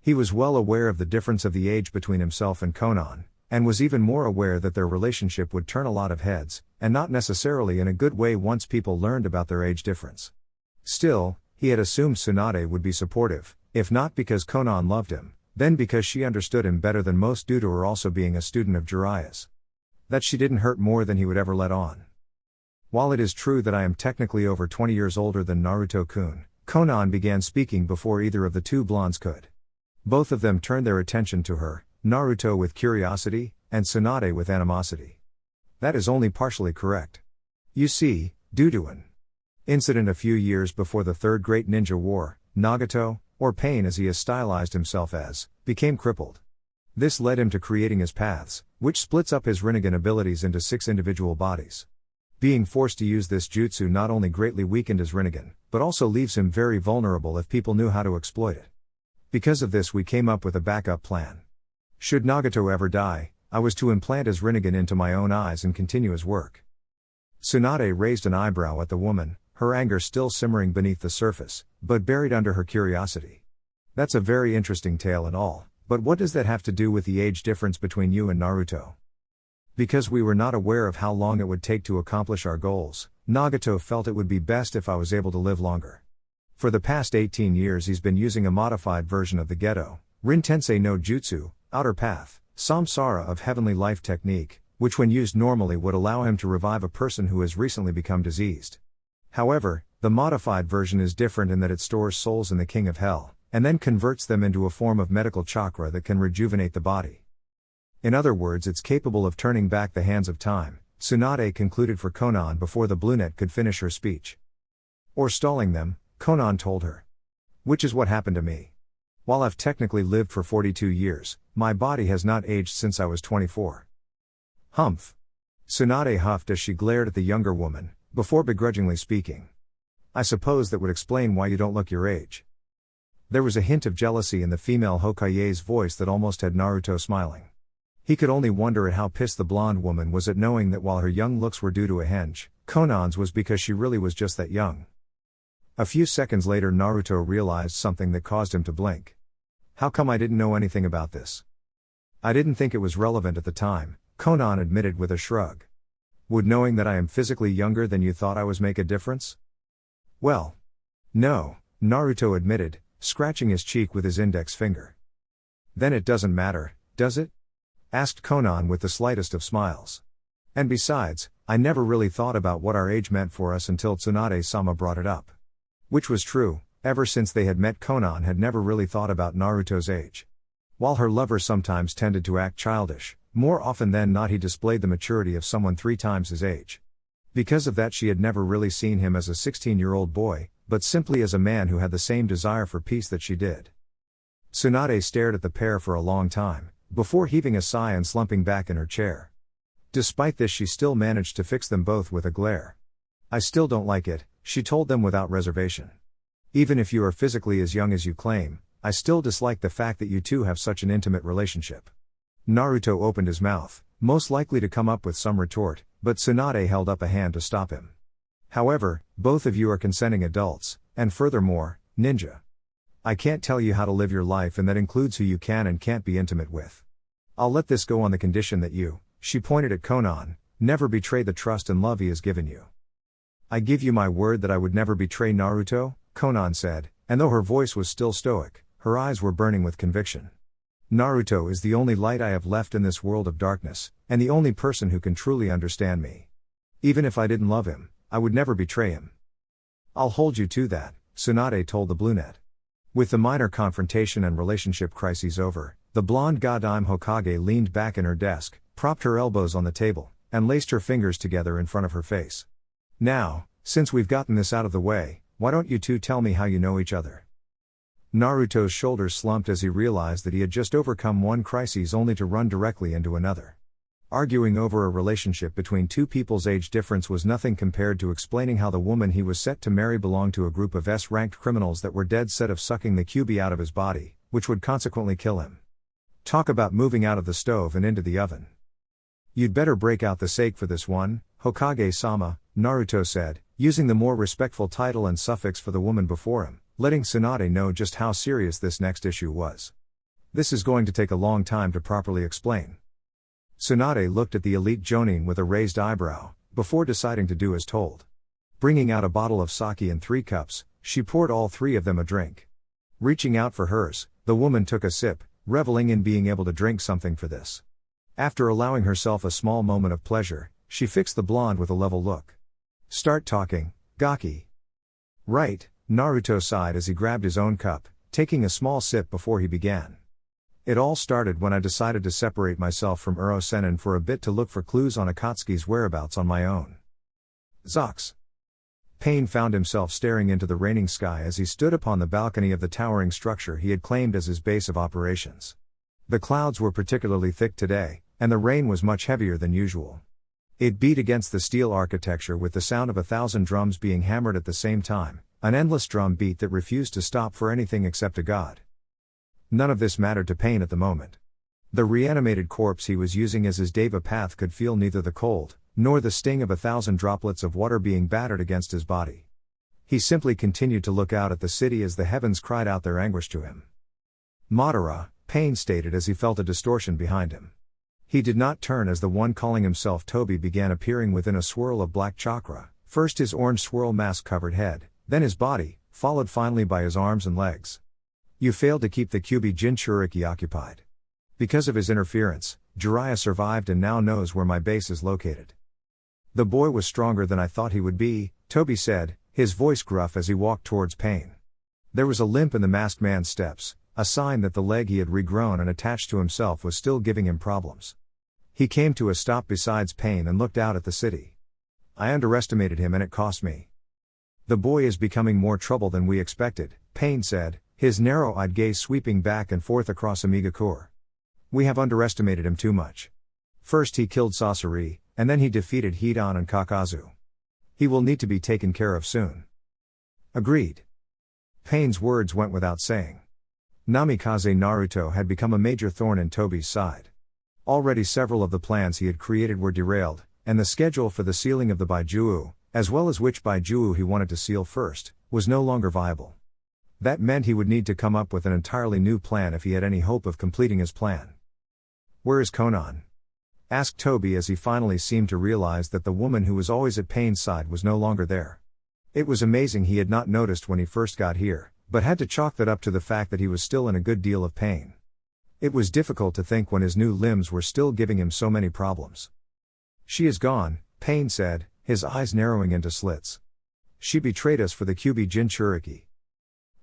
He was well aware of the difference of the age between himself and Konan, and was even more aware that their relationship would turn a lot of heads, and not necessarily in a good way once people learned about their age difference. Still, he had assumed Tsunade would be supportive, if not because Konan loved him, then because she understood him better than most due to her also being a student of Jiraiya's. That she didn't hurt more than he would ever let on. While it is true that I am technically over 20 years older than Naruto-kun, Konan began speaking before either of the two blondes could. Both of them turned their attention to her, Naruto with curiosity, and Tsunade with animosity. That is only partially correct. You see, due to an incident a few years before the Third Great Ninja War, Nagato, or Pain as he has stylized himself as, became crippled. This led him to creating his paths, which splits up his Rinnegan abilities into 6 individual bodies. Being forced to use this jutsu not only greatly weakened his Rinnegan, but also leaves him very vulnerable if people knew how to exploit it. Because of this we came up with a backup plan. Should Nagato ever die, I was to implant his Rinnegan into my own eyes and continue his work. Tsunade raised an eyebrow at the woman, her anger still simmering beneath the surface, but buried under her curiosity. That's a very interesting tale and all, but what does that have to do with the age difference between you and Naruto? Because we were not aware of how long it would take to accomplish our goals, Nagato felt it would be best if I was able to live longer. For the past 18 years he's been using a modified version of the Geto, Rin-tensei no Jutsu, Outer Path, Samsara of Heavenly Life technique, which when used normally would allow him to revive a person who has recently become diseased. However, the modified version is different in that it stores souls in the King of Hell, and then converts them into a form of medical chakra that can rejuvenate the body. In other words, it's capable of turning back the hands of time, Tsunade concluded for Konan before the brunette could finish her speech. Or stalling them, Konan told her. Which is what happened to me. While I've technically lived for 42 years, my body has not aged since I was 24. Humph. Tsunade huffed as she glared at the younger woman, before begrudgingly speaking. I suppose that would explain why you don't look your age. There was a hint of jealousy in the female Hokage's voice that almost had Naruto smiling. He could only wonder at how pissed the blonde woman was at knowing that while her young looks were due to a henge, Konan's was because she really was just that young. A few seconds later Naruto realized something that caused him to blink. How come I didn't know anything about this? I didn't think it was relevant at the time, Konan admitted with a shrug. Would knowing that I am physically younger than you thought I was make a difference? Well, no, Naruto admitted, scratching his cheek with his index finger. Then it doesn't matter, does it? Asked Konan with the slightest of smiles. And besides, I never really thought about what our age meant for us until Tsunade-sama brought it up. Which was true, ever since they had met Konan had never really thought about Naruto's age. While her lover sometimes tended to act childish, more often than not he displayed the maturity of someone 3 times his age. Because of that she had never really seen him as a 16-year-old boy, but simply as a man who had the same desire for peace that she did. Tsunade stared at the pair for a long time, before heaving a sigh and slumping back in her chair. Despite this she still managed to fix them both with a glare. I still don't like it, she told them without reservation. Even if you are physically as young as you claim, I still dislike the fact that you two have such an intimate relationship. Naruto opened his mouth, most likely to come up with some retort, but Tsunade held up a hand to stop him. However, both of you are consenting adults, and furthermore, ninja. I can't tell you how to live your life, and that includes who you can and can't be intimate with. I'll let this go on the condition that you," she pointed at Konan, "never betray the trust and love he has given you." "I give you my word that I would never betray Naruto," Konan said, and though her voice was still stoic, her eyes were burning with conviction. "Naruto is the only light I have left in this world of darkness, and the only person who can truly understand me. Even if I didn't love him, I would never betray him." "I'll hold you to that," Tsunade told the brunette. With the minor confrontation and relationship crises over, the blonde Godime Hokage leaned back in her desk, propped her elbows on the table, and laced her fingers together in front of her face. "Now, since we've gotten this out of the way, why don't you two tell me how you know each other?" Naruto's shoulders slumped as he realized that he had just overcome one crisis only to run directly into another. Arguing over a relationship between two people's age difference was nothing compared to explaining how the woman he was set to marry belonged to a group of S-ranked criminals that were dead set of sucking the QB out of his body, which would consequently kill him. Talk about moving out of the stove and into the oven. "You'd better break out the sake for this one, Hokage-sama," Naruto said, using the more respectful title and suffix for the woman before him, letting Tsunade know just how serious this next issue was. "This is going to take a long time to properly explain." Tsunade looked at the elite Jonin with a raised eyebrow, before deciding to do as told. Bringing out a bottle of sake and 3 cups, she poured all 3 of them a drink. Reaching out for hers, the woman took a sip, reveling in being able to drink something for this. After allowing herself a small moment of pleasure, she fixed the blonde with a level look. "Start talking, Gaki." "Right," Naruto sighed as he grabbed his own cup, taking a small sip before he began. "It all started when I decided to separate myself from Uro-Sennin for a bit to look for clues on Akatsuki's whereabouts on my own." Zox. Pain found himself staring into the raining sky as he stood upon the balcony of the towering structure he had claimed as his base of operations. The clouds were particularly thick today, and the rain was much heavier than usual. It beat against the steel architecture with the sound of 1,000 drums being hammered at the same time, an endless drum beat that refused to stop for anything except a god. None of this mattered to Pain at the moment. The reanimated corpse he was using as his Deva path could feel neither the cold, nor the sting of 1,000 droplets of water being battered against his body. He simply continued to look out at the city as the heavens cried out their anguish to him. "Madara," Pain stated as he felt a distortion behind him. He did not turn as the one calling himself Toby began appearing within a swirl of black chakra, first his orange swirl mask-covered head, then his body, followed finally by his arms and legs. "You failed to keep the Kyuubi Jinchuriki occupied. Because of his interference, Jiraiya survived and now knows where my base is located." "The boy was stronger than I thought he would be," Toby said, his voice gruff as he walked towards Pain. There was a limp in the masked man's steps, a sign that the leg he had regrown and attached to himself was still giving him problems. He came to a stop beside Pain and looked out at the city. "I underestimated him and it cost me." "The boy is becoming more trouble than we expected," Pain said, his narrow-eyed gaze sweeping back and forth across Amigakure. "We have underestimated him too much. First he killed Sasori, and then he defeated Hidan and Kakazu. He will need to be taken care of soon." "Agreed." Pain's words went without saying. Namikaze Naruto had become a major thorn in Toby's side. Already several of the plans he had created were derailed, and the schedule for the sealing of the Baijuu, as well as which Baijuu he wanted to seal first, was no longer viable. That meant he would need to come up with an entirely new plan if he had any hope of completing his plan. "Where is Konan?" asked Toby as he finally seemed to realize that the woman who was always at Pain's side was no longer there. It was amazing he had not noticed when he first got here, but had to chalk that up to the fact that he was still in a good deal of pain. It was difficult to think when his new limbs were still giving him so many problems. "She is gone," Pain said, his eyes narrowing into slits. "She betrayed us for the Kyuubi Jinchuriki."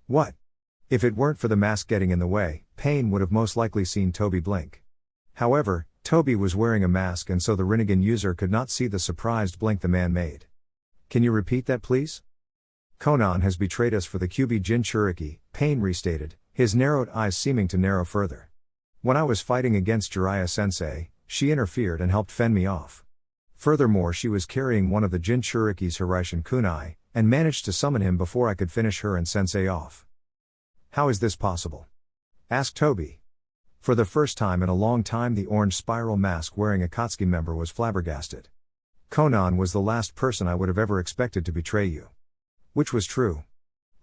"What?" If it weren't for the mask getting in the way, Pain would have most likely seen Toby blink. However, Toby was wearing a mask and so the Rinnegan user could not see the surprised blink the man made. "Can you repeat that please?" "Konan has betrayed us for the Kyuubi Jinchuriki," Pain restated, his narrowed eyes seeming to narrow further. "When I was fighting against Jiraiya-sensei, she interfered and helped fend me off. Furthermore, she was carrying one of the Jinchuriki's Hiraishin kunai, and managed to summon him before I could finish her and sensei off." "How is this possible?" asked Toby. For the first time in a long time the orange spiral mask wearing Akatsuki member was flabbergasted. "Konan was the last person I would have ever expected to betray you." Which was true.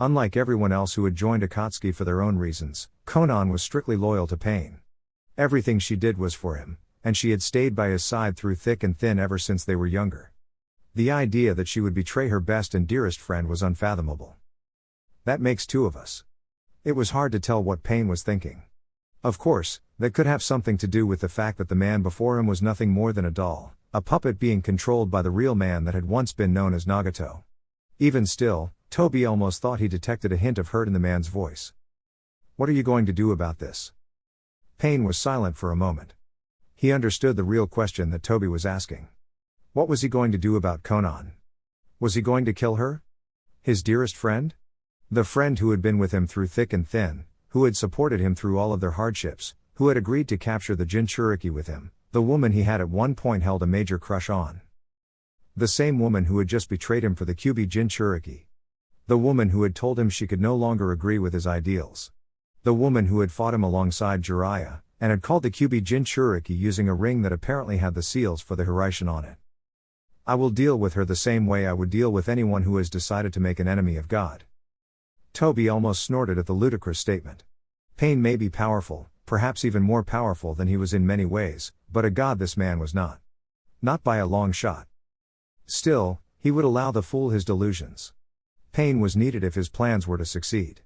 Unlike everyone else who had joined Akatsuki for their own reasons, Konan was strictly loyal to Pain. Everything she did was for him, and she had stayed by his side through thick and thin ever since they were younger. The idea that she would betray her best and dearest friend was unfathomable. That makes two of us. It was hard to tell what Pain was thinking. Of course, that could have something to do with the fact that the man before him was nothing more than a doll, a puppet being controlled by the real man that had once been known as Nagato. Even still, Toby almost thought he detected a hint of hurt in the man's voice. "What are you going to do about this?" Pain was silent for a moment. He understood the real question that Toby was asking. What was he going to do about Konan? Was he going to kill her? His dearest friend? The friend who had been with him through thick and thin, who had supported him through all of their hardships, who had agreed to capture the Jinchuriki with him, the woman he had at one point held a major crush on. The same woman who had just betrayed him for the Kyuubi Jinchuriki. The woman who had told him she could no longer agree with his ideals. The woman who had fought him alongside Jiraiya, and had called the Kyuubi Jinchuriki using a ring that apparently had the seals for the Hiraishin on it. I will deal with her the same way I would deal with anyone who has decided to make an enemy of God. Toby almost snorted at the ludicrous statement. Pain may be powerful, perhaps even more powerful than he was in many ways, but a god this man was not. Not by a long shot. Still, he would allow the fool his delusions. Pain was needed if his plans were to succeed.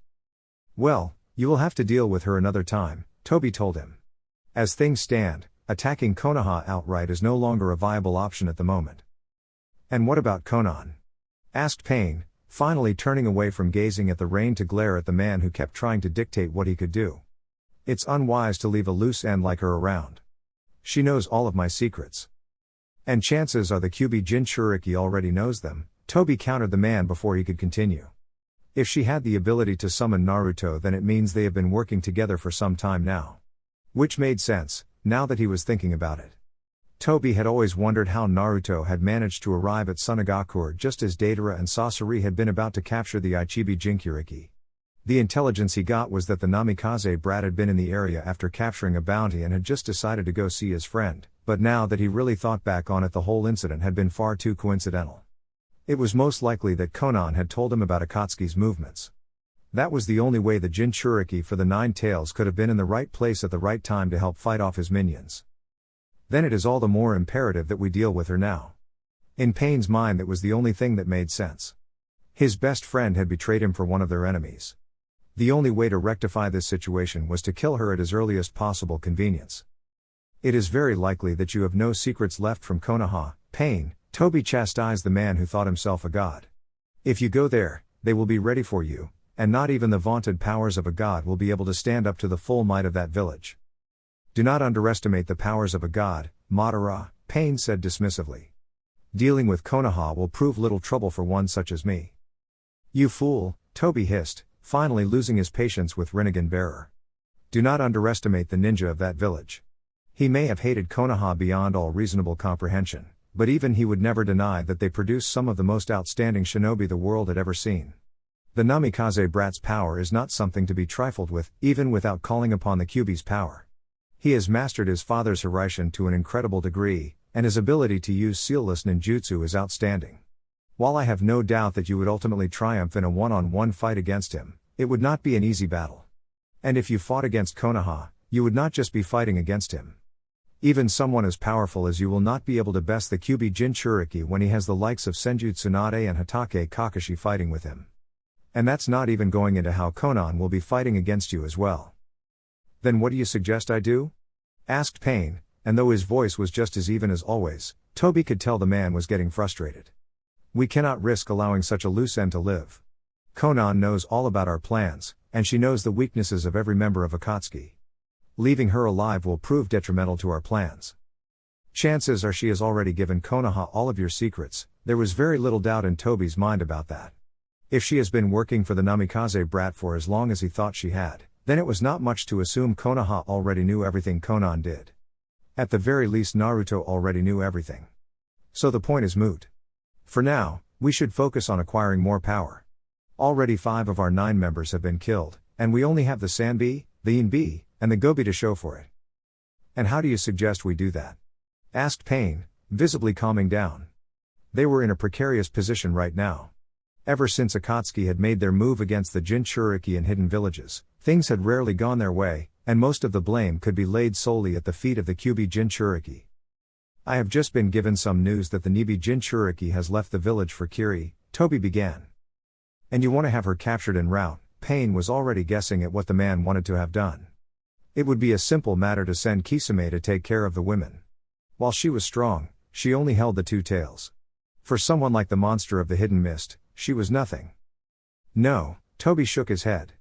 Well, you will have to deal with her another time, Toby told him. As things stand, attacking Konoha outright is no longer a viable option at the moment. And what about Konan? Asked Pain, finally turning away from gazing at the rain to glare at the man who kept trying to dictate what he could do. It's unwise to leave a loose end like her around. She knows all of my secrets. And chances are the Kyuubi Jinchuriki already knows them, Toby countered the man before he could continue. If she had the ability to summon Naruto, then it means they have been working together for some time now. Which made sense, now that he was thinking about it. Toby had always wondered how Naruto had managed to arrive at Sunagakure just as Deidara and Sasori had been about to capture the Ichibi Jinchuriki. The intelligence he got was that the Namikaze brat had been in the area after capturing a bounty and had just decided to go see his friend, but now that he really thought back on it, the whole incident had been far too coincidental. It was most likely that Konan had told him about Akatsuki's movements. That was the only way the Jinchuriki for the Nine Tails could have been in the right place at the right time to help fight off his minions. Then it is all the more imperative that we deal with her now. In Pain's mind, that was the only thing that made sense. His best friend had betrayed him for one of their enemies. The only way to rectify this situation was to kill her at his earliest possible convenience. It is very likely that you have no secrets left from Konoha, Pain, Toby chastised the man who thought himself a god. If you go there, they will be ready for you, and not even the vaunted powers of a god will be able to stand up to the full might of that village. Do not underestimate the powers of a god, Madara, Pain said dismissively. Dealing with Konoha will prove little trouble for one such as me. You fool, Toby hissed, finally losing his patience with Rinnegan Bearer. Do not underestimate the ninja of that village. He may have hated Konoha beyond all reasonable comprehension, but even he would never deny that they produce some of the most outstanding shinobi the world had ever seen. The Namikaze brat's power is not something to be trifled with, even without calling upon the Kyuubi's power. He has mastered his father's Hiraishin to an incredible degree, and his ability to use sealless ninjutsu is outstanding. While I have no doubt that you would ultimately triumph in a one-on-one fight against him, it would not be an easy battle. And if you fought against Konoha, you would not just be fighting against him. Even someone as powerful as you will not be able to best the Kyuubi Jinchuriki when he has the likes of Senju Tsunade and Hatake Kakashi fighting with him. And that's not even going into how Konan will be fighting against you as well. Then what do you suggest I do? Asked Pain, and though his voice was just as even as always, Toby could tell the man was getting frustrated. We cannot risk allowing such a loose end to live. Konan knows all about our plans, and she knows the weaknesses of every member of Akatsuki. Leaving her alive will prove detrimental to our plans. Chances are she has already given Konoha all of your secrets. There was very little doubt in Toby's mind about that. If she has been working for the Namikaze brat for as long as he thought she had, then it was not much to assume Konoha already knew everything Konan did. At the very least, Naruto already knew everything. So the point is moot. For now, we should focus on acquiring more power. Already 5 of our 9 members have been killed, and we only have the Sanbi, the Inbi, and the Gobi to show for it. And how do you suggest we do that? Asked Pain, visibly calming down. They were in a precarious position right now. Ever since Akatsuki had made their move against the Jinchuriki and hidden villages, things had rarely gone their way, and most of the blame could be laid solely at the feet of the Kyubi Jinchuriki. I have just been given some news that the Nibi Jinchuriki has left the village for Kiri, Toby began. And you want to have her captured en route. Pain was already guessing at what the man wanted to have done. It would be a simple matter to send Kisame to take care of the women. While she was strong, she only held the two tails. For someone like the monster of the hidden mist, she was nothing. No, Toby shook his head.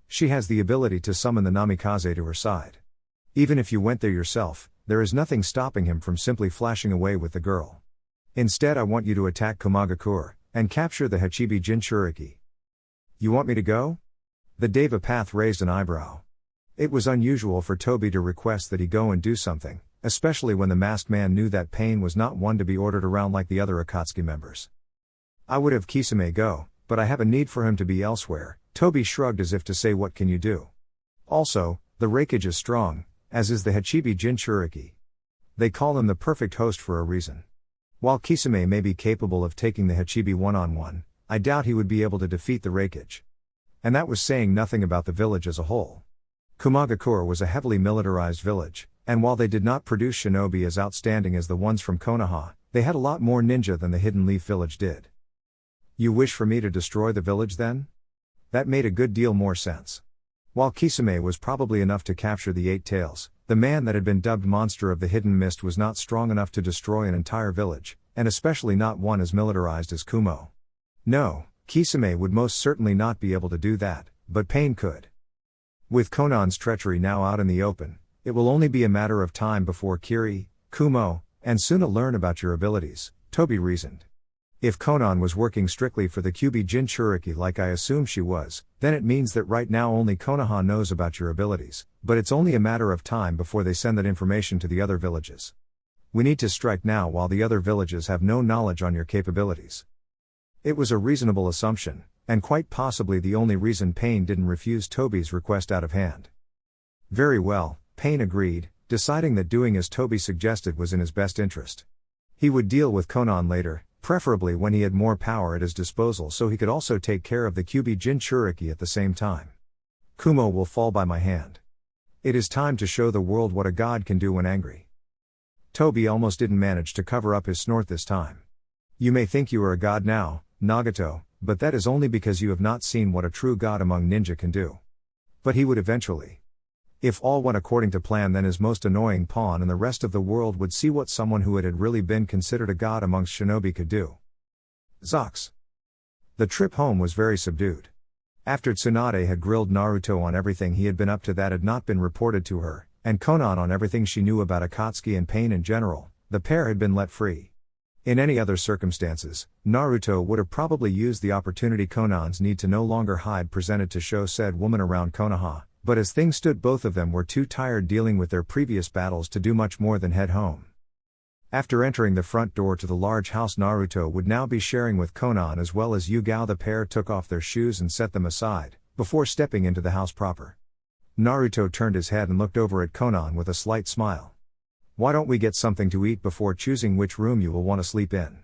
She has the ability to summon the Namikaze to her side. Even if you went there yourself, there is nothing stopping him from simply flashing away with the girl. Instead, I want you to attack Komagakure, and capture the Hachibi Jinchuriki. You want me to go? The Deva Path raised an eyebrow. It was unusual for Toby to request that he go and do something, especially when the masked man knew that Pain was not one to be ordered around like the other Akatsuki members. I would have Kisame go, but I have a need for him to be elsewhere. Toby shrugged as if to say, what can you do? Also, the Reikage is strong, as is the Hachibi Jinchuriki. They call him the perfect host for a reason. While Kisame may be capable of taking the Hachibi one-on-one, I doubt he would be able to defeat the Reikage. And that was saying nothing about the village as a whole. Komagakure was a heavily militarized village, and while they did not produce shinobi as outstanding as the ones from Konoha, they had a lot more ninja than the Hidden Leaf village did. You wish for me to destroy the village then? That made a good deal more sense. While Kisame was probably enough to capture the Eight Tails, the man that had been dubbed Monster of the Hidden Mist was not strong enough to destroy an entire village, and especially not one as militarized as Kumo. No, Kisame would most certainly not be able to do that, but Pain could. With Konan's treachery now out in the open, it will only be a matter of time before Kiri, Kumo, and Suna learn about your abilities, Toby reasoned. If Konan was working strictly for the Kyubi Jinchuriki like I assume she was, then it means that right now only Konoha knows about your abilities, but it's only a matter of time before they send that information to the other villages. We need to strike now while the other villages have no knowledge on your capabilities. It was a reasonable assumption, and quite possibly the only reason Pain didn't refuse Toby's request out of hand. Very well, Pain agreed, deciding that doing as Toby suggested was in his best interest. He would deal with Konan later, preferably when he had more power at his disposal so he could also take care of the Kyubi Jinchuriki at the same time. Kumo will fall by my hand. It is time to show the world what a god can do when angry. Toby almost didn't manage to cover up his snort this time. You may think you are a god now, Nagato, but that is only because you have not seen what a true god among ninja can do. But he would eventually. If all went according to plan, then his most annoying pawn and the rest of the world would see what someone who had really been considered a god amongst shinobi could do. Zox. The trip home was very subdued. After Tsunade had grilled Naruto on everything he had been up to that had not been reported to her, and Konan on everything she knew about Akatsuki and Pain in general, the pair had been let free. In any other circumstances, Naruto would have probably used the opportunity Konan's need to no longer hide presented to show said woman around Konoha. But as things stood, both of them were too tired dealing with their previous battles to do much more than head home. After entering the front door to the large house Naruto would now be sharing with Konan as well as Yugao, the pair took off their shoes and set them aside, before stepping into the house proper. Naruto turned his head and looked over at Konan with a slight smile. Why don't we get something to eat before choosing which room you will want to sleep in?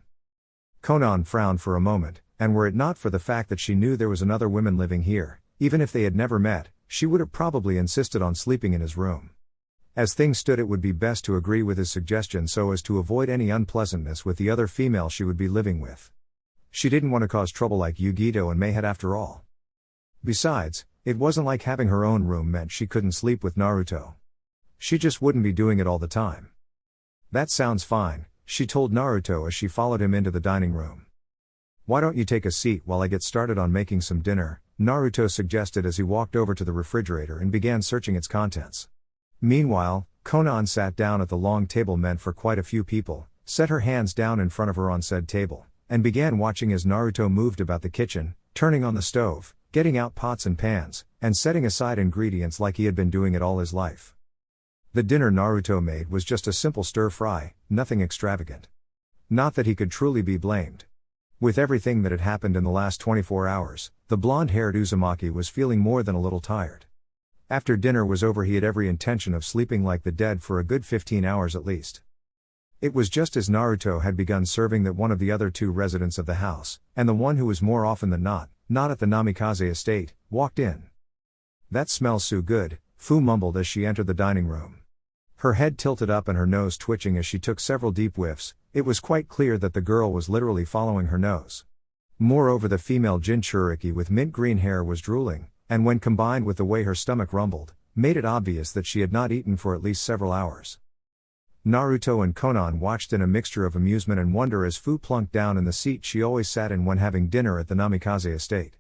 Konan frowned for a moment, and were it not for the fact that she knew there was another woman living here, even if they had never met, she would have probably insisted on sleeping in his room. As things stood, it would be best to agree with his suggestion so as to avoid any unpleasantness with the other female she would be living with. She didn't want to cause trouble like Yugito and Mei had after all. Besides, it wasn't like having her own room meant she couldn't sleep with Naruto. She just wouldn't be doing it all the time. That sounds fine, she told Naruto as she followed him into the dining room. Why don't you take a seat while I get started on making some dinner? Naruto suggested as he walked over to the refrigerator and began searching its contents. Meanwhile, Konan sat down at the long table meant for quite a few people, set her hands down in front of her on said table, and began watching as Naruto moved about the kitchen, turning on the stove, getting out pots and pans, and setting aside ingredients like he had been doing it all his life. The dinner Naruto made was just a simple stir-fry, nothing extravagant. Not that he could truly be blamed. With everything that had happened in the last 24 hours, the blonde-haired Uzumaki was feeling more than a little tired. After dinner was over, he had every intention of sleeping like the dead for a good 15 hours at least. It was just as Naruto had begun serving that one of the other two residents of the house, and the one who was more often than not at the Namikaze estate, walked in. "That smells so good," Fu mumbled as she entered the dining room. Her head tilted up and her nose twitching as she took several deep whiffs. It was quite clear that the girl was literally following her nose. Moreover, the female Jinchuriki with mint green hair was drooling, and when combined with the way her stomach rumbled, made it obvious that she had not eaten for at least several hours. Naruto and Konan watched in a mixture of amusement and wonder as Fu plunked down in the seat she always sat in when having dinner at the Namikaze estate.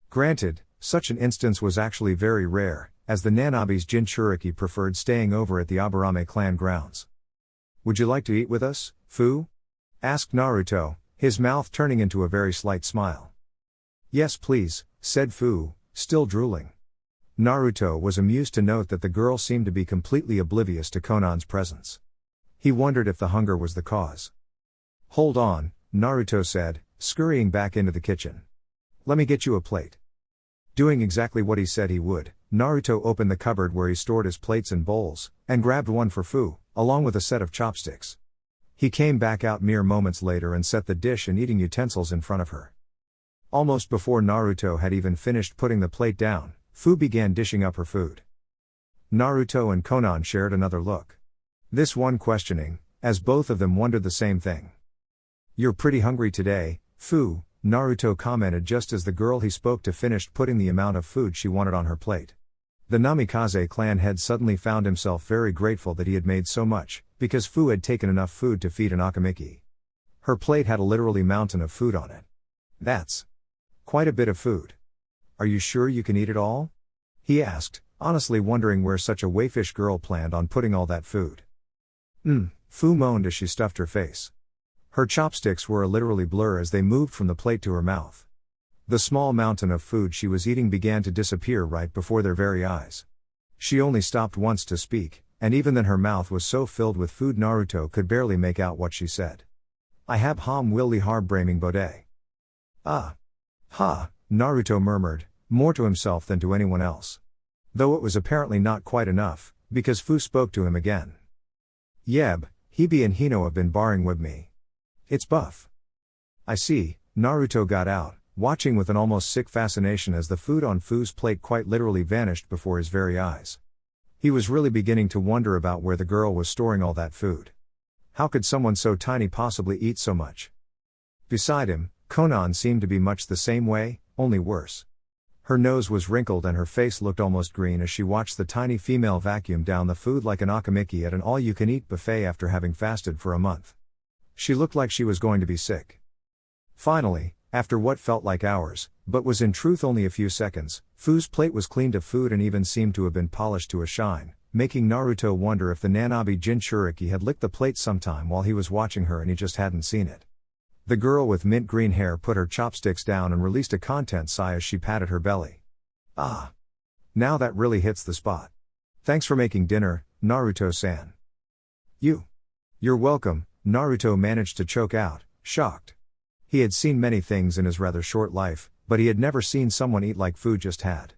Granted, such an instance was actually very rare, as the Nanabi's Jinchuriki preferred staying over at the Aburame clan grounds. "Would you like to eat with us, Fu?" asked Naruto, his mouth turning into a very slight smile. "Yes please," said Fu, still drooling. Naruto was amused to note that the girl seemed to be completely oblivious to Konan's presence. He wondered if the hunger was the cause. "Hold on," Naruto said, scurrying back into the kitchen. "Let me get you a plate." Doing exactly what he said he would, Naruto opened the cupboard where he stored his plates and bowls, and grabbed one for Fu, along with a set of chopsticks. He came back out mere moments later and set the dish and eating utensils in front of her. Almost before Naruto had even finished putting the plate down, Fu began dishing up her food. Naruto and Konan shared another look. This one questioning, as both of them wondered the same thing. "You're pretty hungry today, Fu," Naruto commented just as the girl he spoke to finished putting the amount of food she wanted on her plate. The Namikaze clan head suddenly found himself very grateful that he had made so much, because Fu had taken enough food to feed an Akamiki. Her plate had a literally mountain of food on it. "That's quite a bit of food. Are you sure you can eat it all?" he asked, honestly wondering where such a wayfish girl planned on putting all that food. Fu moaned as she stuffed her face. Her chopsticks were a literally blur as they moved from the plate to her mouth. The small mountain of food she was eating began to disappear right before their very eyes. She only stopped once to speak, and even then her mouth was so filled with food Naruto could barely make out what she said. "I hab ham willy harbraming bode." "Ah. Ha," Naruto murmured, more to himself than to anyone else. Though it was apparently not quite enough, because Fu spoke to him again. "Yeb, Hibi and Hino have been barring with me. It's buff." "I see," Naruto got out, watching with an almost sick fascination as the food on Fu's plate quite literally vanished before his very eyes. He was really beginning to wonder about where the girl was storing all that food. How could someone so tiny possibly eat so much? Beside him, Konan seemed to be much the same way, only worse. Her nose was wrinkled and her face looked almost green as she watched the tiny female vacuum down the food like an Akamiki at an all-you-can-eat buffet after having fasted for a month. She looked like she was going to be sick. Finally, after what felt like hours, but was in truth only a few seconds, Fu's plate was cleaned of food and even seemed to have been polished to a shine, making Naruto wonder if the Nanabi Jinchuriki had licked the plate sometime while he was watching her and he just hadn't seen it. The girl with mint green hair put her chopsticks down and released a content sigh as she patted her belly. "Ah. Now that really hits the spot. Thanks for making dinner, Naruto-san." You're welcome," Naruto managed to choke out, shocked. He had seen many things in his rather short life, but he had never seen someone eat like Fu just had.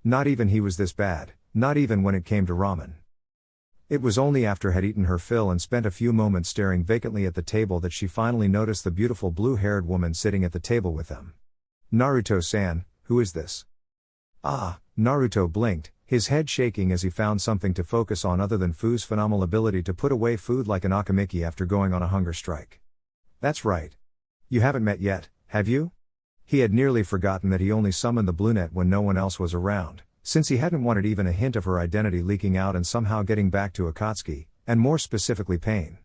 Not even he was this bad, not even when it came to ramen. It was only after had eaten her fill and spent a few moments staring vacantly at the table that she finally noticed the beautiful blue-haired woman sitting at the table with them. "Naruto-san, who is this?" "Ah," Naruto blinked, his head shaking as he found something to focus on other than Fu's phenomenal ability to put away food like an Akamiki after going on a hunger strike. "That's right. You haven't met yet, have you?" He had nearly forgotten that he only summoned the Bluenet when no one else was around, since he hadn't wanted even a hint of her identity leaking out and somehow getting back to Akatsuki, and more specifically Pain.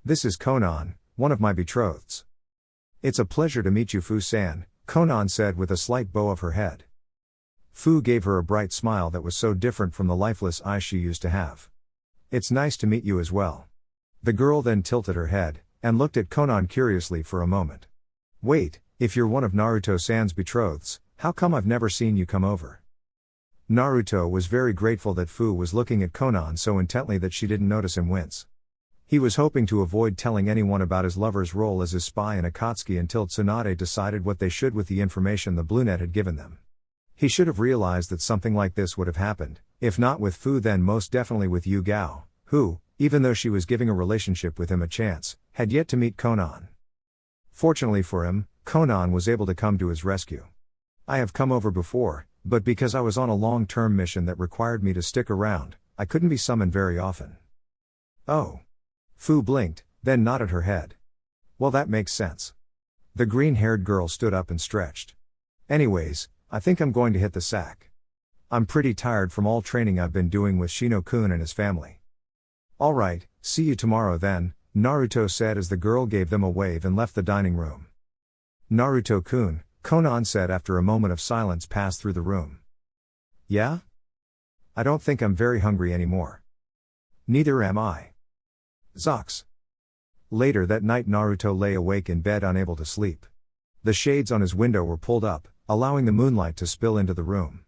"This is Konan, one of my betrotheds." "It's a pleasure to meet you, Fu-san," Konan said with a slight bow of her head. Fu gave her a bright smile that was so different from the lifeless eyes she used to have. "It's nice to meet you as well." The girl then tilted her head, and looked at Konan curiously for a moment. "Wait, if you're one of Naruto-san's betrotheds, how come I've never seen you come over?" Naruto was very grateful that Fu was looking at Konan so intently that she didn't notice him wince. He was hoping to avoid telling anyone about his lover's role as his spy in Akatsuki until Tsunade decided what they should with the information the Bluenet had given them. He should have realized that something like this would have happened, if not with Fu then most definitely with Yu Gao, who, even though she was giving a relationship with him a chance, had yet to meet Konan. Fortunately for him, Konan was able to come to his rescue. I have come over before, but because I was on a long-term mission that required me to stick around, I couldn't be summoned very often. Oh. Fu blinked, then nodded her head. Well, that makes sense. The green-haired girl stood up and stretched. Anyways, I think I'm going to hit the sack. I'm pretty tired from all training I've been doing with Shino-kun and his family. Alright, see you tomorrow then, Naruto said as the girl gave them a wave and left the dining room. Naruto-kun, Konan said after a moment of silence passed through the room. Yeah? I don't think I'm very hungry anymore. Neither am I. Zox. Later that night Naruto lay awake in bed unable to sleep. The shades on his window were pulled up, allowing the moonlight to spill into the room.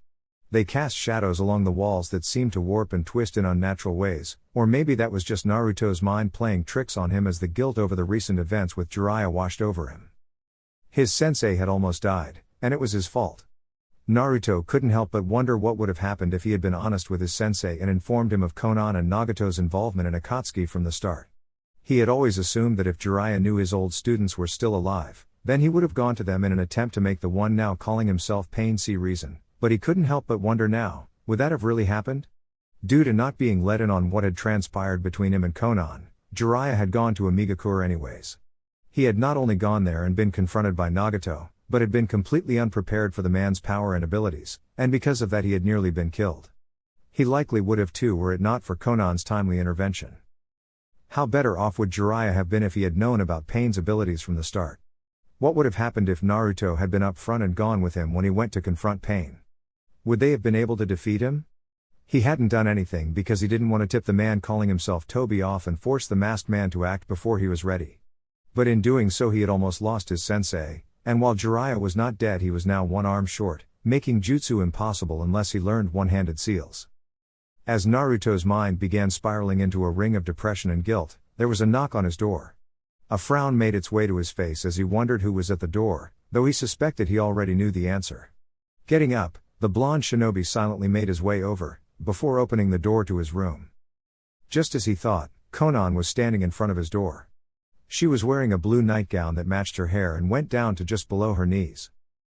They cast shadows along the walls that seemed to warp and twist in unnatural ways, or maybe that was just Naruto's mind playing tricks on him as the guilt over the recent events with Jiraiya washed over him. His sensei had almost died, and it was his fault. Naruto couldn't help but wonder what would have happened if he had been honest with his sensei and informed him of Konan and Nagato's involvement in Akatsuki from the start. He had always assumed that if Jiraiya knew his old students were still alive, then he would have gone to them in an attempt to make the one now calling himself Pain see reason, but he couldn't help but wonder now, would that have really happened? Due to not being let in on what had transpired between him and Konan, Jiraiya had gone to Amigakure anyways. He had not only gone there and been confronted by Nagato, but had been completely unprepared for the man's power and abilities, and because of that he had nearly been killed. He likely would have too were it not for Konan's timely intervention. How better off would Jiraiya have been if he had known about Pain's abilities from the start? What would have happened if Naruto had been up front and gone with him when he went to confront Pain? Would they have been able to defeat him? He hadn't done anything because he didn't want to tip the man calling himself Toby off and force the masked man to act before he was ready. But in doing so he had almost lost his sensei, and while Jiraiya was not dead he was now one arm short, making jutsu impossible unless he learned one-handed seals. As Naruto's mind began spiraling into a ring of depression and guilt, there was a knock on his door. A frown made its way to his face as he wondered who was at the door, though he suspected he already knew the answer. Getting up, the blonde shinobi silently made his way over, before opening the door to his room. Just as he thought, Konan was standing in front of his door. She was wearing a blue nightgown that matched her hair and went down to just below her knees.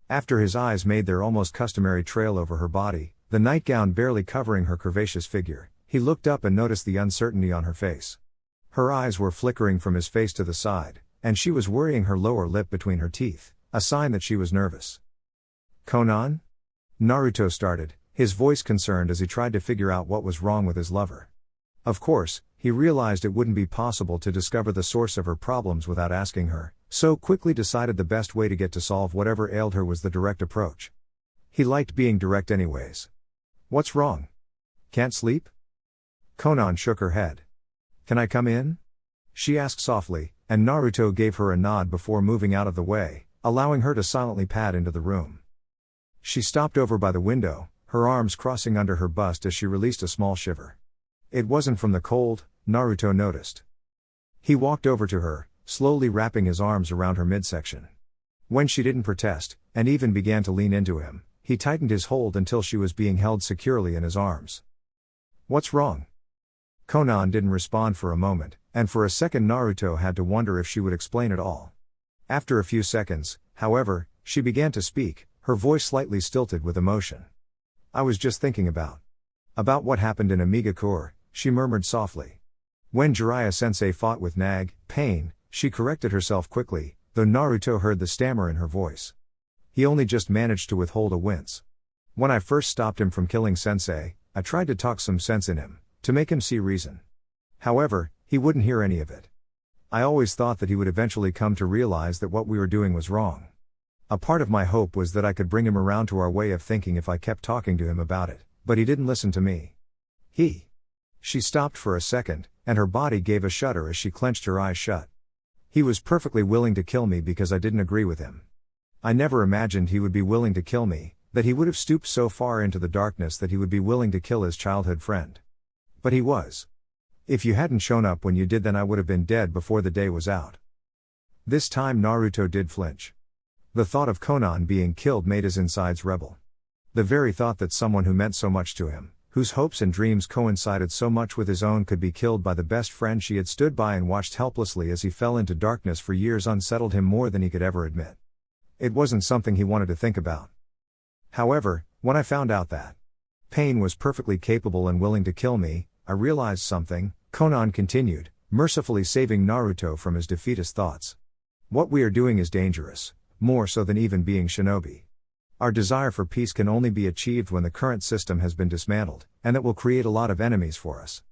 After his eyes made their almost customary trail over her body, the nightgown barely covering her curvaceous figure, he looked up and noticed the uncertainty on her face. Her eyes were flickering from his face to the side, and she was worrying her lower lip between her teeth, a sign that she was nervous. Konan? Naruto started, his voice concerned as he tried to figure out what was wrong with his lover. Of course, he realized it wouldn't be possible to discover the source of her problems without asking her, so quickly decided the best way to get to solve whatever ailed her was the direct approach. He liked being direct anyways. What's wrong? Can't sleep? Konan shook her head. Can I come in? She asked softly, and Naruto gave her a nod before moving out of the way, allowing her to silently pad into the room. She stopped over by the window, her arms crossing under her bust as she released a small shiver. It wasn't from the cold, Naruto noticed. He walked over to her, slowly wrapping his arms around her midsection. When she didn't protest, and even began to lean into him, he tightened his hold until she was being held securely in his arms. What's wrong? Konan didn't respond for a moment, and for a second Naruto had to wonder if she would explain it all. After a few seconds, however, she began to speak, her voice slightly stilted with emotion. I was just thinking about what happened in Amigakure, she murmured softly. When Jiraiya-sensei fought with Pain, she corrected herself quickly, though Naruto heard the stammer in her voice. He only just managed to withhold a wince. When I first stopped him from killing sensei, I tried to talk some sense in him, to make him see reason. However, he wouldn't hear any of it. I always thought that he would eventually come to realize that what we were doing was wrong. A part of my hope was that I could bring him around to our way of thinking if I kept talking to him about it, but he didn't listen to me. She stopped for a second, and her body gave a shudder as she clenched her eyes shut. He was perfectly willing to kill me because I didn't agree with him. I never imagined he would be willing to kill me, that he would have stooped so far into the darkness that he would be willing to kill his childhood friend. But he was. If you hadn't shown up when you did, then I would have been dead before the day was out. This time Naruto did flinch. The thought of Konan being killed made his insides rebel. The very thought that someone who meant so much to him, whose hopes and dreams coincided so much with his own, could be killed by the best friend she had stood by and watched helplessly as he fell into darkness for years, unsettled him more than he could ever admit. It wasn't something he wanted to think about. However, when I found out that Pain was perfectly capable and willing to kill me, I realized something, Konan continued, mercifully saving Naruto from his defeatist thoughts. What we are doing is dangerous, more so than even being shinobi. Our desire for peace can only be achieved when the current system has been dismantled, and that will create a lot of enemies for us.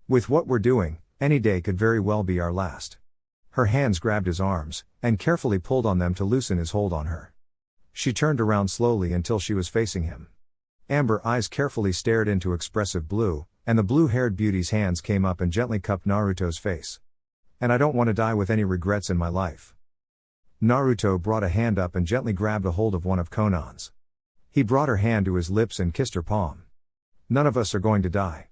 With what we're doing, any day could very well be our last. Her hands grabbed his arms, and carefully pulled on them to loosen his hold on her. She turned around slowly until she was facing him. Amber eyes carefully stared into expressive blue, and the blue-haired beauty's hands came up and gently cupped Naruto's face. And I don't want to die with any regrets in my life. Naruto brought a hand up and gently grabbed a hold of one of Konan's. He brought her hand to his lips and kissed her palm. None of us are going to die.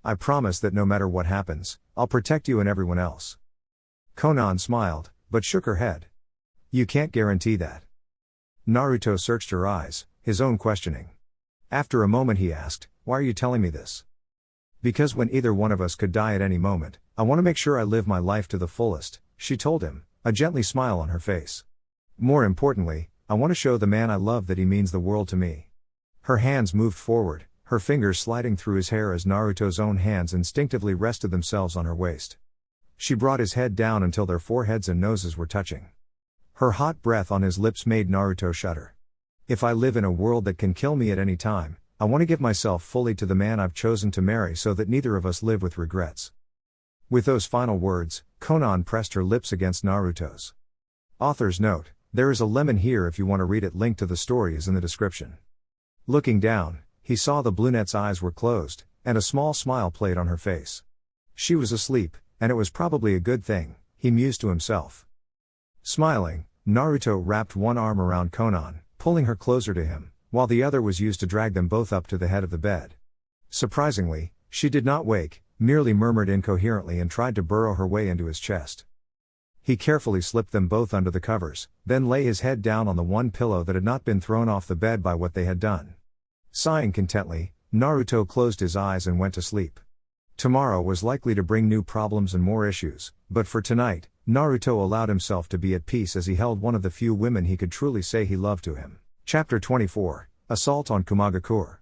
I promise that no matter what happens, I'll protect you and everyone else. Konan smiled, but shook her head. You can't guarantee that. Naruto searched her eyes, his own questioning. After a moment he asked, why are you telling me this? Because when either one of us could die at any moment, I want to make sure I live my life to the fullest, she told him, a gently smile on her face. More importantly, I want to show the man I love that he means the world to me. Her hands moved forward, her fingers sliding through his hair as Naruto's own hands instinctively rested themselves on her waist. She brought his head down until their foreheads and noses were touching. Her hot breath on his lips made Naruto shudder. If I live in a world that can kill me at any time, I want to give myself fully to the man I've chosen to marry so that neither of us live with regrets. With those final words, Konan pressed her lips against Naruto's. Author's note, there is a lemon here if you want to read it. Link to the story is in the description. Looking down, he saw the brunette's eyes were closed, and a small smile played on her face. She was asleep, and it was probably a good thing, he mused to himself. Smiling, Naruto wrapped one arm around Konan, pulling her closer to him, while the other was used to drag them both up to the head of the bed. Surprisingly, she did not wake, merely murmured incoherently and tried to burrow her way into his chest. He carefully slipped them both under the covers, then lay his head down on the one pillow that had not been thrown off the bed by what they had done. Sighing contently, Naruto closed his eyes and went to sleep. Tomorrow was likely to bring new problems and more issues, but for tonight, Naruto allowed himself to be at peace as he held one of the few women he could truly say he loved to him. Chapter 24, Assault on Kumagakure.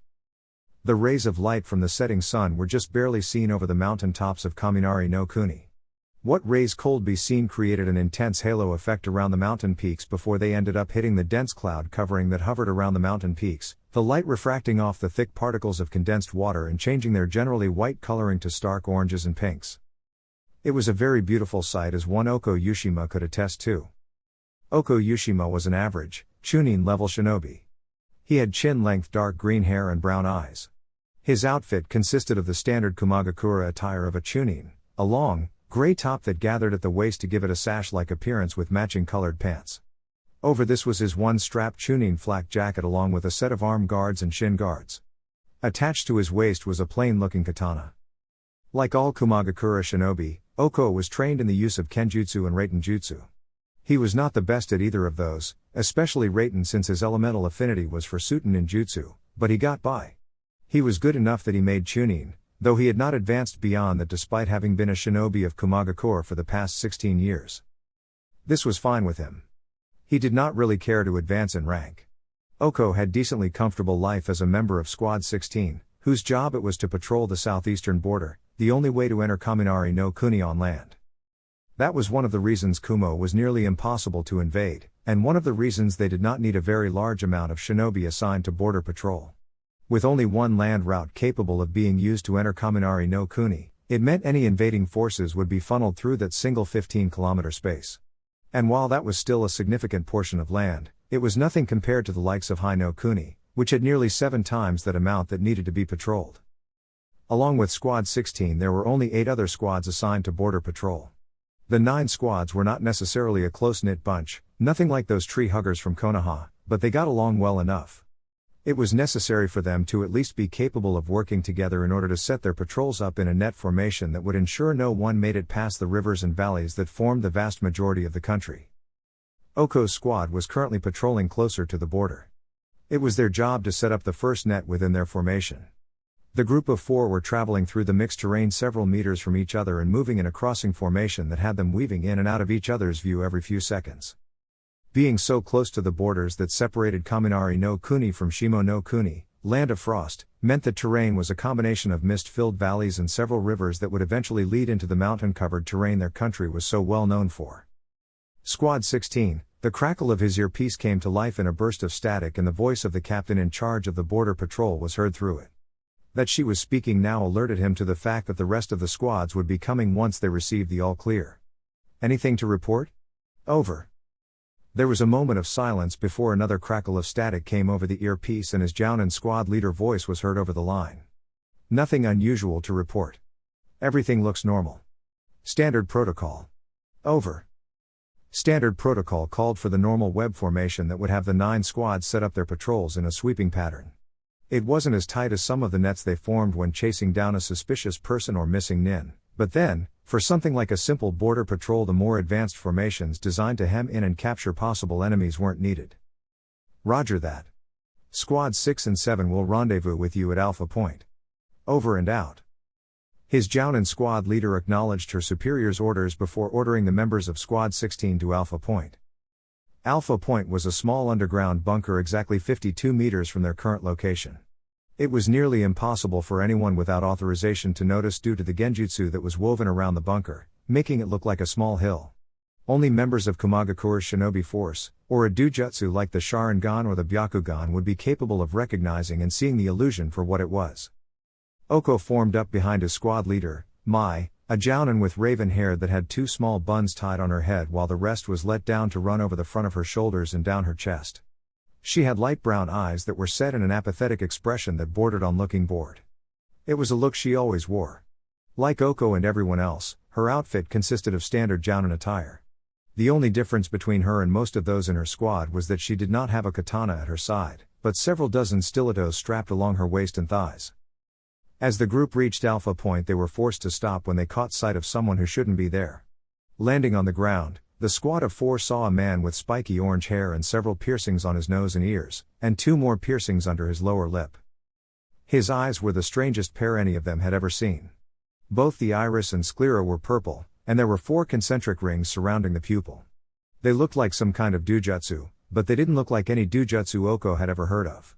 The rays of light from the setting sun were just barely seen over the mountain tops of Kaminari no Kuni. What rays could be seen created an intense halo effect around the mountain peaks before they ended up hitting the dense cloud covering that hovered around the mountain peaks, the light refracting off the thick particles of condensed water and changing their generally white coloring to stark oranges and pinks. It was a very beautiful sight, as one Oko Yushima could attest to. Oko Yushima was an average, Chunin-level shinobi. He had chin-length dark green hair and brown eyes. His outfit consisted of the standard Kumagakure attire of a Chunin, a long, gray top that gathered at the waist to give it a sash-like appearance with matching colored pants. Over this was his one-strap Chunin flak jacket along with a set of arm guards and shin guards. Attached to his waist was a plain-looking katana. Like all Kumagakure shinobi, Oko was trained in the use of Kenjutsu and Reiten Jutsu. He was not the best at either of those, especially Reiten since his elemental affinity was for Suiten Ninjutsu, but he got by. He was good enough that he made Chunin, though he had not advanced beyond that despite having been a shinobi of Kumagakure for the past 16 years. This was fine with him. He did not really care to advance in rank. Oko had decently comfortable life as a member of Squad 16, whose job it was to patrol the southeastern border, the only way to enter Kaminari no Kuni on land. That was one of the reasons Kumo was nearly impossible to invade, and one of the reasons they did not need a very large amount of shinobi assigned to border patrol. With only one land route capable of being used to enter Kaminari no Kuni, it meant any invading forces would be funneled through that single 15-kilometer space. And while that was still a significant portion of land, it was nothing compared to the likes of Hai no Kuni, which had nearly 7 times that amount that needed to be patrolled. Along with Squad 16 there were only 8 other squads assigned to border patrol. The 9 squads were not necessarily a close-knit bunch, nothing like those tree huggers from Konoha, but they got along well enough. It was necessary for them to at least be capable of working together in order to set their patrols up in a net formation that would ensure no one made it past the rivers and valleys that formed the vast majority of the country. Oko's squad was currently patrolling closer to the border. It was their job to set up the first net within their formation. The group of four were traveling through the mixed terrain several meters from each other and moving in a crossing formation that had them weaving in and out of each other's view every few seconds. Being so close to the borders that separated Kaminari no Kuni from Shimo no Kuni, Land of Frost, meant the terrain was a combination of mist-filled valleys and several rivers that would eventually lead into the mountain-covered terrain their country was so well known for. Squad 16, the crackle of his earpiece came to life in a burst of static and the voice of the captain in charge of the border patrol was heard through it. That she was speaking now alerted him to the fact that the rest of the squads would be coming once they received the all-clear. Anything to report? Over. There was a moment of silence before another crackle of static came over the earpiece and his Jounin squad leader voice was heard over the line. Nothing unusual to report. Everything looks normal. Standard protocol. Over. Standard protocol called for the normal web formation that would have the 9 squads set up their patrols in a sweeping pattern. It wasn't as tight as some of the nets they formed when chasing down a suspicious person or missing nin, but then, for something like a simple border patrol, the more advanced formations designed to hem in and capture possible enemies weren't needed. Roger that. Squads 6 and 7 will rendezvous with you at Alpha Point. Over and out. His Jounin squad leader acknowledged her superior's orders before ordering the members of Squad 16 to Alpha Point. Alpha Point was a small underground bunker exactly 52 meters from their current location. It was nearly impossible for anyone without authorization to notice due to the genjutsu that was woven around the bunker, making it look like a small hill. Only members of Kumagakura's shinobi force, or a dojutsu like the Sharingan or the Byakugan would be capable of recognizing and seeing the illusion for what it was. Oko formed up behind his squad leader, Mai, a Jounin with raven hair that had 2 small buns tied on her head while the rest was let down to run over the front of her shoulders and down her chest. She had light brown eyes that were set in an apathetic expression that bordered on looking bored. It was a look she always wore. Like Oko and everyone else, her outfit consisted of standard Jounin attire. The only difference between her and most of those in her squad was that she did not have a katana at her side, but several dozen stilettos strapped along her waist and thighs. As the group reached Alpha Point, they were forced to stop when they caught sight of someone who shouldn't be there. Landing on the ground, the squad of 4 saw a man with spiky orange hair and several piercings on his nose and ears, and 2 more piercings under his lower lip. His eyes were the strangest pair any of them had ever seen. Both the iris and sclera were purple, and there were 4 concentric rings surrounding the pupil. They looked like some kind of dojutsu, but they didn't look like any dojutsu Oko had ever heard of.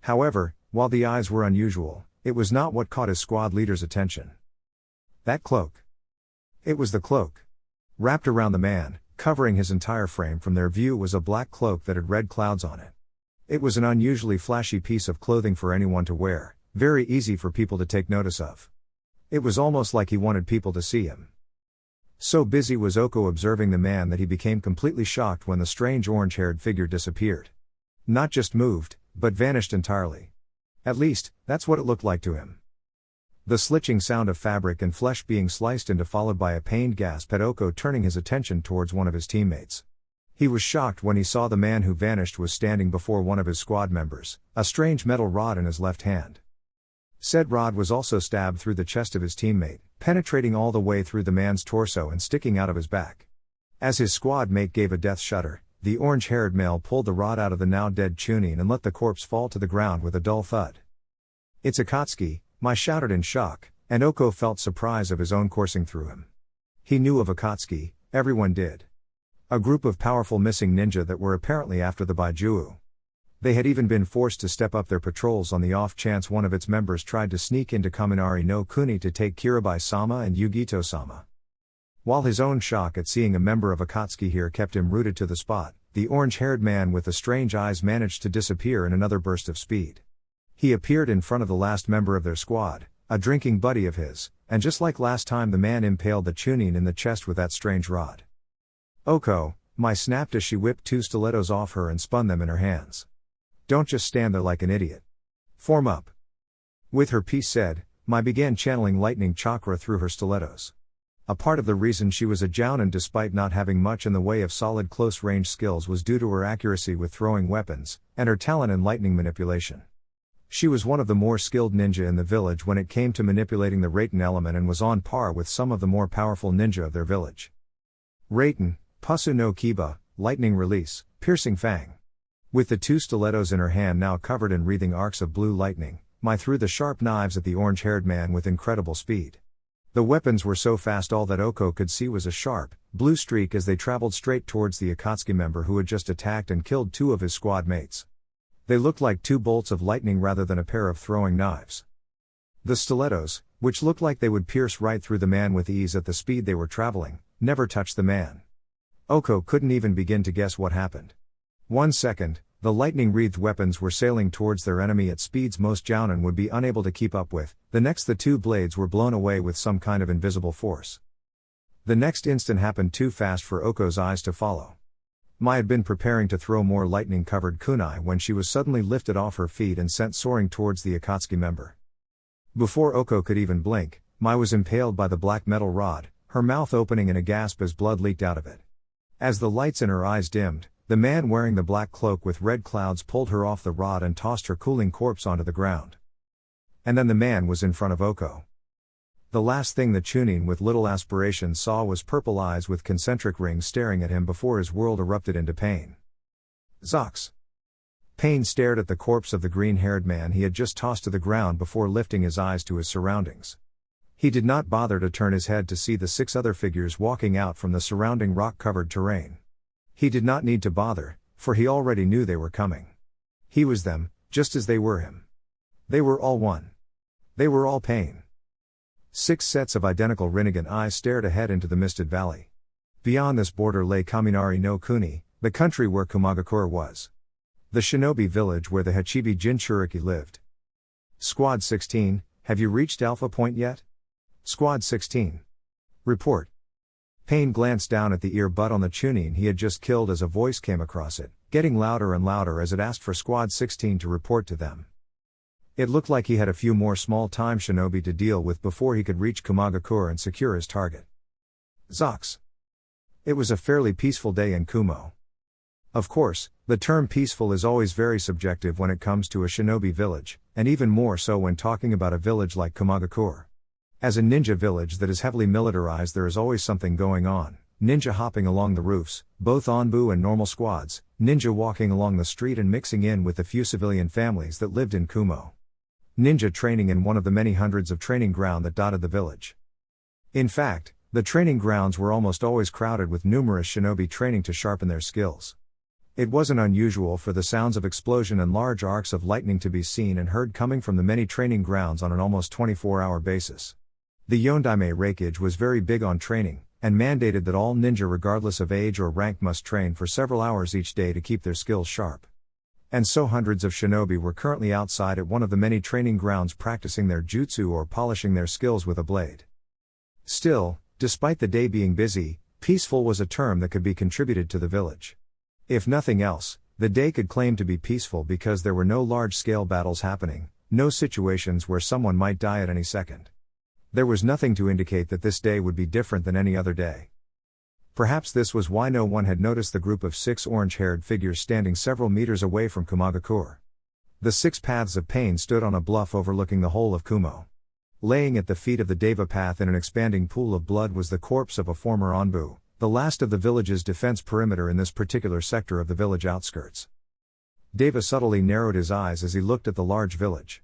However, while the eyes were unusual, it was not what caught his squad leader's attention. That cloak. It was the cloak. Wrapped around the man, covering his entire frame from their view was a black cloak that had red clouds on it. It was an unusually flashy piece of clothing for anyone to wear, very easy for people to take notice of. It was almost like he wanted people to see him. So busy was Oko observing the man that he became completely shocked when the strange orange-haired figure disappeared. Not just moved, but vanished entirely. At least, that's what it looked like to him. The slitching sound of fabric and flesh being sliced into followed by a pained gasp had Oko turning his attention towards one of his teammates. He was shocked when he saw the man who vanished was standing before one of his squad members, a strange metal rod in his left hand. Said rod was also stabbed through the chest of his teammate, penetrating all the way through the man's torso and sticking out of his back. As his squad mate gave a death shudder, the orange-haired male pulled the rod out of the now-dead Chunin and let the corpse fall to the ground with a dull thud. "It's Akatsuki," Mai shouted in shock, and Oko felt surprise of his own coursing through him. He knew of Akatsuki, everyone did. A group of powerful missing ninja that were apparently after the Baijuo. They had even been forced to step up their patrols on the off chance one of its members tried to sneak into Kaminari no Kuni to take Kirabai-sama and Yugito-sama. While his own shock at seeing a member of Akatsuki here kept him rooted to the spot, the orange-haired man with the strange eyes managed to disappear in another burst of speed. He appeared in front of the last member of their squad, a drinking buddy of his, and just like last time the man impaled the Chunin in the chest with that strange rod. "Oko," Mai snapped as she whipped 2 stilettos off her and spun them in her hands. "Don't just stand there like an idiot. Form up." With her piece said, Mai began channeling lightning chakra through her stilettos. A part of the reason she was a Jounin despite not having much in the way of solid close-range skills was due to her accuracy with throwing weapons, and her talent in lightning manipulation. She was one of the more skilled ninja in the village when it came to manipulating the Raiten element and was on par with some of the more powerful ninja of their village. Raiten, Pusu no Kiba, lightning release, piercing fang. With the 2 stilettos in her hand now covered in wreathing arcs of blue lightning, Mai threw the sharp knives at the orange-haired man with incredible speed. The weapons were so fast all that Oko could see was a sharp, blue streak as they traveled straight towards the Akatsuki member who had just attacked and killed two of his squad mates. They looked like two bolts of lightning rather than a pair of throwing knives. The stilettos, which looked like they would pierce right through the man with ease at the speed they were traveling, never touched the man. Oko couldn't even begin to guess what happened. 1 second, the lightning-wreathed weapons were sailing towards their enemy at speeds most Jounin would be unable to keep up with, the next the two blades were blown away with some kind of invisible force. The next instant happened too fast for Oko's eyes to follow. Mai had been preparing to throw more lightning-covered kunai when she was suddenly lifted off her feet and sent soaring towards the Akatsuki member. Before Oko could even blink, Mai was impaled by the black metal rod, her mouth opening in a gasp as blood leaked out of it. As the lights in her eyes dimmed, the man wearing the black cloak with red clouds pulled her off the rod and tossed her cooling corpse onto the ground. And then the man was in front of Oko. The last thing the Chunin with little aspirations saw was purple eyes with concentric rings staring at him before his world erupted into pain. Zox! Pain stared at the corpse of the green-haired man he had just tossed to the ground before lifting his eyes to his surroundings. He did not bother to turn his head to see the 6 other figures walking out from the surrounding rock-covered terrain. He did not need to bother, for he already knew they were coming. He was them, just as they were him. They were all one. They were all pain. 6 sets of identical Rinnegan eyes stared ahead into the misted valley. Beyond this border lay Kaminari no Kuni, the country where Kumagakure was. The shinobi village where the Hachibi Jinchuriki lived. Squad 16, have you reached Alpha Point yet? Squad 16. Report. Pain glanced down at the earbud on the Chunin he had just killed as a voice came across it, getting louder and louder as it asked for Squad 16 to report to them. It looked like he had a few more small-time shinobi to deal with before he could reach Kumagakure and secure his target. Zox. It was a fairly peaceful day in Kumo. Of course, the term peaceful is always very subjective when it comes to a shinobi village, and even more so when talking about a village like Kumagakure. As a ninja village that is heavily militarized, there is always something going on. Ninja hopping along the roofs, both Onbu and normal squads, ninja walking along the street and mixing in with the few civilian families that lived in Kumo. Ninja training in one of the many hundreds of training ground that dotted the village. In fact, the training grounds were almost always crowded with numerous shinobi training to sharpen their skills. It wasn't unusual for the sounds of explosion and large arcs of lightning to be seen and heard coming from the many training grounds on an almost 24-hour basis. The Yondaime Reikage was very big on training, and mandated that all ninja regardless of age or rank must train for several hours each day to keep their skills sharp. And so hundreds of shinobi were currently outside at one of the many training grounds practicing their jutsu or polishing their skills with a blade. Still, despite the day being busy, peaceful was a term that could be contributed to the village. If nothing else, the day could claim to be peaceful because there were no large-scale battles happening, no situations where someone might die at any second. There was nothing to indicate that this day would be different than any other day. Perhaps this was why no one had noticed the group of 6 orange-haired figures standing several meters away from Kumagakure. The 6 paths of pain stood on a bluff overlooking the whole of Kumo. Laying at the feet of the Deva path in an expanding pool of blood was the corpse of a former Onbu, the last of the village's defense perimeter in this particular sector of the village outskirts. Deva subtly narrowed his eyes as he looked at the large village.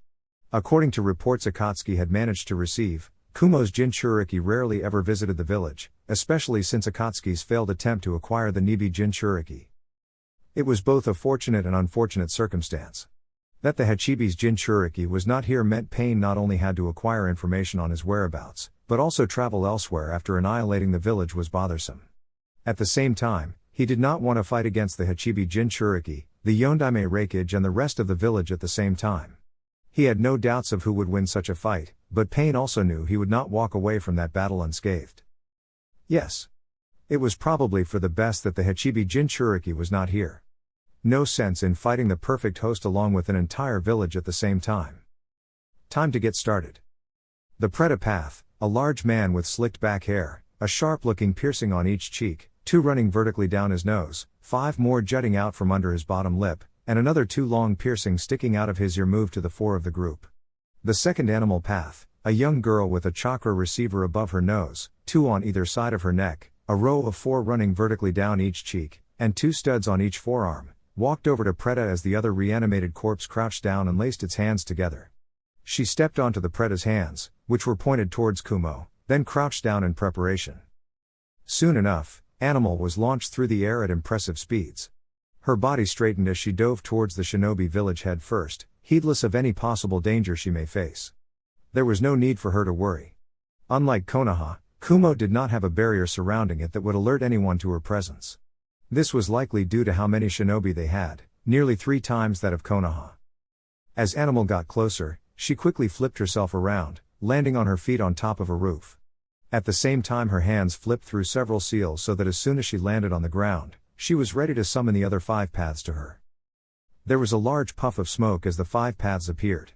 According to reports Akatsuki had managed to receive, Kumo's Jinchuriki rarely ever visited the village, especially since Akatsuki's failed attempt to acquire the Nibi Jinchuriki. It was both a fortunate and unfortunate circumstance. That the Hachibi's Jinchuriki was not here meant Pain not only had to acquire information on his whereabouts, but also travel elsewhere after annihilating the village was bothersome. At the same time, he did not want to fight against the Hachibi Jinchuriki, the Yondaime Reikage and the rest of the village at the same time. He had no doubts of who would win such a fight, but Pain also knew he would not walk away from that battle unscathed. Yes. It was probably for the best that the Hachibi Jinchuriki was not here. No sense in fighting the perfect host along with an entire village at the same time. Time to get started. The Preta path, a large man with slicked back hair, a sharp-looking piercing on each cheek, 2 running vertically down his nose, 5 more jutting out from under his bottom lip, and another 2 long piercings sticking out of his ear moved to the fore of the group. The second animal path, a young girl with a chakra receiver above her nose, 2 on either side of her neck, a row of 4 running vertically down each cheek, and 2 studs on each forearm, walked over to Preta as the other reanimated corpse crouched down and laced its hands together. She stepped onto the Preda's hands, which were pointed towards Kumo, then crouched down in preparation. Soon enough, Animal was launched through the air at impressive speeds. Her body straightened as she dove towards the shinobi village head first, heedless of any possible danger she may face. There was no need for her to worry. Unlike Konoha, Kumo did not have a barrier surrounding it that would alert anyone to her presence. This was likely due to how many shinobi they had, nearly 3 times that of Konoha. As Animal got closer, she quickly flipped herself around, landing on her feet on top of a roof. At the same time her hands flipped through several seals so that as soon as she landed on the ground, she was ready to summon the other 5 paths to her. There was a large puff of smoke as the 5 paths appeared.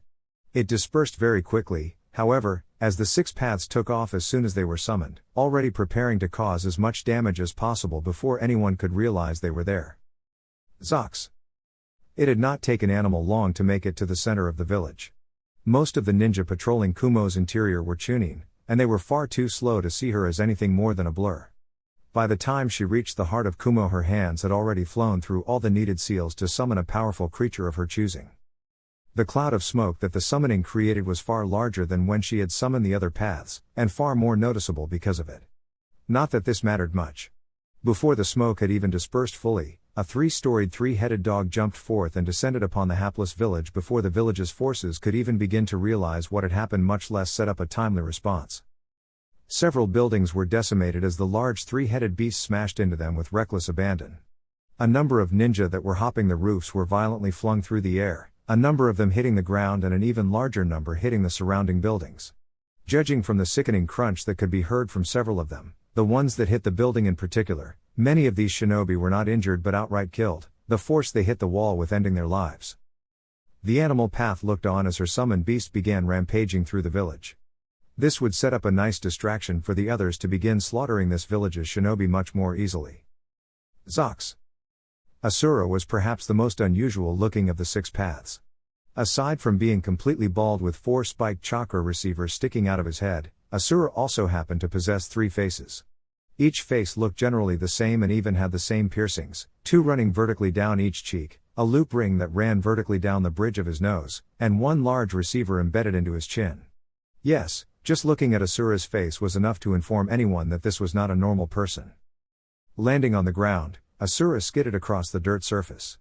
It dispersed very quickly, however, as the 6 paths took off as soon as they were summoned, already preparing to cause as much damage as possible before anyone could realize they were there. Zox. It had not taken Animal long to make it to the center of the village. Most of the ninja patrolling Kumo's interior were chunin, and they were far too slow to see her as anything more than a blur. By the time she reached the heart of Kumo, her hands had already flown through all the needed seals to summon a powerful creature of her choosing. The cloud of smoke that the summoning created was far larger than when she had summoned the other paths, and far more noticeable because of it. Not that this mattered much. Before the smoke had even dispersed fully, a 3-storied 3-headed dog jumped forth and descended upon the hapless village before the village's forces could even begin to realize what had happened, much less set up a timely response. Several buildings were decimated as the large 3-headed beast smashed into them with reckless abandon. A number of ninja that were hopping the roofs were violently flung through the air, a number of them hitting the ground and an even larger number hitting the surrounding buildings. Judging from the sickening crunch that could be heard from several of them, the ones that hit the building in particular, many of these shinobi were not injured but outright killed, the force they hit the wall with ending their lives. The Animal Path looked on as her summoned beast began rampaging through the village. This would set up a nice distraction for the others to begin slaughtering this village's shinobi much more easily. Zox. Asura was perhaps the most unusual looking of the 6 paths. Aside from being completely bald with 4 spiked chakra receivers sticking out of his head, Asura also happened to possess 3 faces. Each face looked generally the same and even had the same piercings, 2 running vertically down each cheek, a loop ring that ran vertically down the bridge of his nose, and 1 large receiver embedded into his chin. Yes, just looking at Asura's face was enough to inform anyone that this was not a normal person. Landing on the ground, Asura skidded across the dirt surface.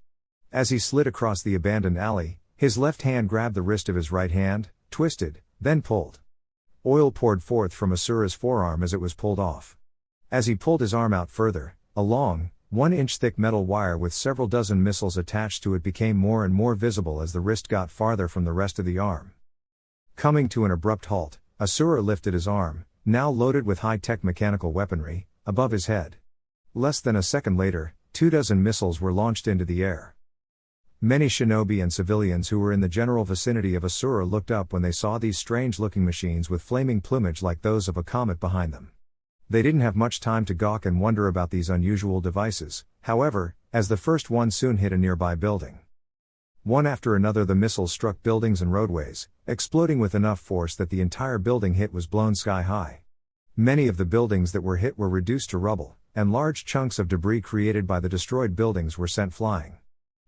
As he slid across the abandoned alley, his left hand grabbed the wrist of his right hand, twisted, then pulled. Oil poured forth from Asura's forearm as it was pulled off. As he pulled his arm out further, a long, 1-inch thick metal wire with several dozen missiles attached to it became more and more visible as the wrist got farther from the rest of the arm. Coming to an abrupt halt, Asura lifted his arm, now loaded with high-tech mechanical weaponry, above his head. Less than a second later, 24 missiles were launched into the air. Many shinobi and civilians who were in the general vicinity of Asura looked up when they saw these strange-looking machines with flaming plumage like those of a comet behind them. They didn't have much time to gawk and wonder about these unusual devices, however, as the first one soon hit a nearby building. One after another the missiles struck buildings and roadways, exploding with enough force that the entire building hit was blown sky high. Many of the buildings that were hit were reduced to rubble, and large chunks of debris created by the destroyed buildings were sent flying.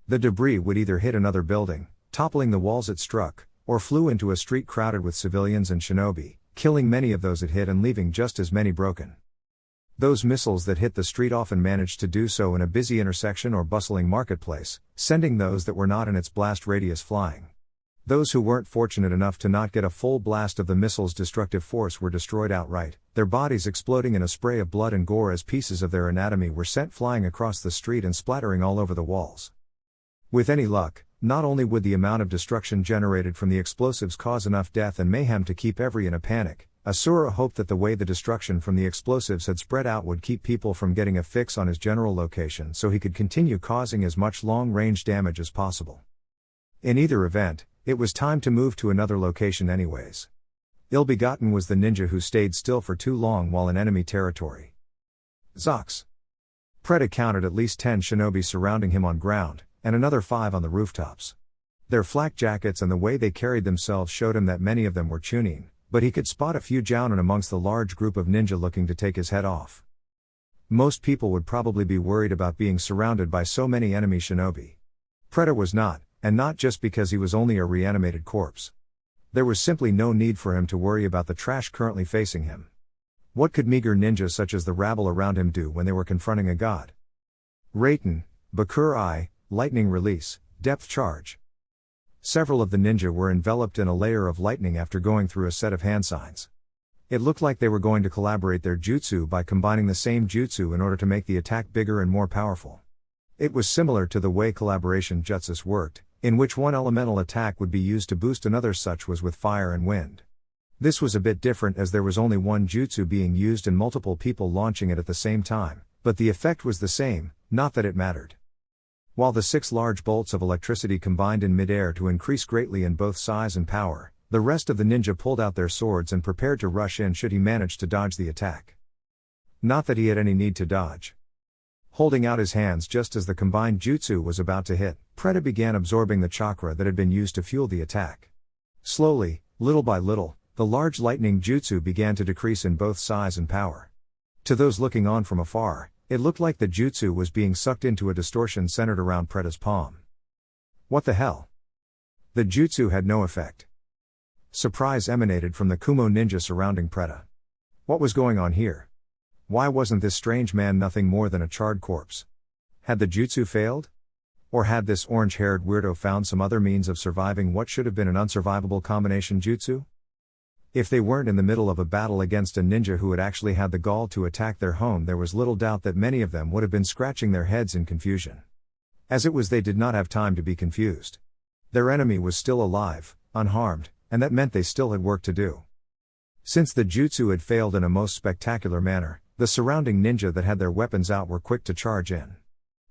The debris would either hit another building, toppling the walls it struck, or flew into a street crowded with civilians and shinobi, killing many of those it hit and leaving just as many broken. Those missiles that hit the street often managed to do so in a busy intersection or bustling marketplace, sending those that were not in its blast radius flying. Those who weren't fortunate enough to not get a full blast of the missile's destructive force were destroyed outright, their bodies exploding in a spray of blood and gore as pieces of their anatomy were sent flying across the street and splattering all over the walls. With any luck, not only would the amount of destruction generated from the explosives cause enough death and mayhem to keep everyone in a panic, Asura hoped that the way the destruction from the explosives had spread out would keep people from getting a fix on his general location so he could continue causing as much long-range damage as possible. In either event, it was time to move to another location anyways. Ill-begotten was the ninja who stayed still for too long while in enemy territory. Zox. Preda counted at least 10 shinobi surrounding him on ground, and another 5 on the rooftops. Their flak jackets and the way they carried themselves showed him that many of them were chunin, but he could spot a few jounin amongst the large group of ninja looking to take his head off. Most people would probably be worried about being surrounded by so many enemy shinobi. Preda was not, and not just because he was only a reanimated corpse. There was simply no need for him to worry about the trash currently facing him. What could meager ninjas such as the rabble around him do when they were confronting a god? Reiten, Bakur I, lightning release, depth charge. Several of the ninja were enveloped in a layer of lightning after going through a set of hand signs. It looked like they were going to collaborate their jutsu by combining the same jutsu in order to make the attack bigger and more powerful. It was similar to the way collaboration jutsus worked, in which one elemental attack would be used to boost another, such was with fire and wind. This was a bit different as there was only one jutsu being used and multiple people launching it at the same time, but the effect was the same, not that it mattered. While the 6 large bolts of electricity combined in midair to increase greatly in both size and power, the rest of the ninja pulled out their swords and prepared to rush in should he manage to dodge the attack. Not that he had any need to dodge. Holding out his hands just as the combined jutsu was about to hit, Preta began absorbing the chakra that had been used to fuel the attack. Slowly, little by little, the large lightning jutsu began to decrease in both size and power. To those looking on from afar, it looked like the jutsu was being sucked into a distortion centered around Preta's palm. What the hell? The jutsu had no effect. Surprise emanated from the Kumo ninja surrounding Preta. What was going on here? Why wasn't this strange man nothing more than a charred corpse? Had the jutsu failed? Or had this orange-haired weirdo found some other means of surviving what should have been an unsurvivable combination jutsu? If they weren't in the middle of a battle against a ninja who had actually had the gall to attack their home, there was little doubt that many of them would have been scratching their heads in confusion. As it was, they did not have time to be confused. Their enemy was still alive, unharmed, and that meant they still had work to do. Since the jutsu had failed in a most spectacular manner, the surrounding ninja that had their weapons out were quick to charge in.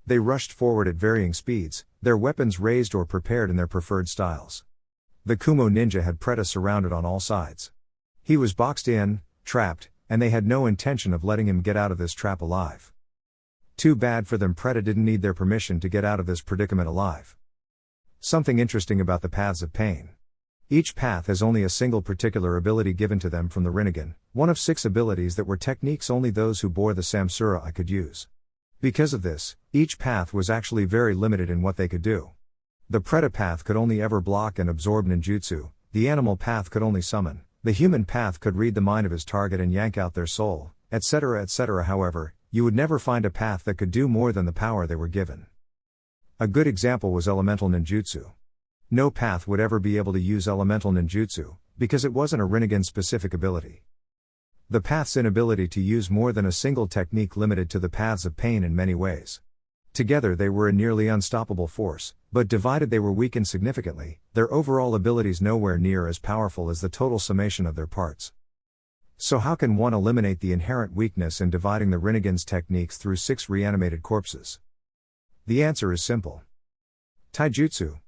They rushed forward at varying speeds, their weapons raised or prepared in their preferred styles. The Kumo ninja had Preta surrounded on all sides. He was boxed in, trapped, and they had no intention of letting him get out of this trap alive. Too bad for them, Preta didn't need their permission to get out of this predicament alive. Something interesting about the paths of pain. Each path has only a single particular ability given to them from the Rinnegan, one of 6 abilities that were techniques only those who bore the Samsara I could use. Because of this, each path was actually very limited in what they could do. The Preta path could only ever block and absorb ninjutsu, the animal path could only summon, the human path could read the mind of his target and yank out their soul, etc. etc. However, you would never find a path that could do more than the power they were given. A good example was elemental ninjutsu. No path would ever be able to use elemental ninjutsu, because it wasn't a Rinnegan-specific ability. The path's inability to use more than a single technique limited to the paths of pain in many ways. Together they were a nearly unstoppable force, but divided they were weakened significantly, their overall abilities nowhere near as powerful as the total summation of their parts. So how can one eliminate the inherent weakness in dividing the Rinnegan's techniques through 6 reanimated corpses? The answer is simple. Taijutsu.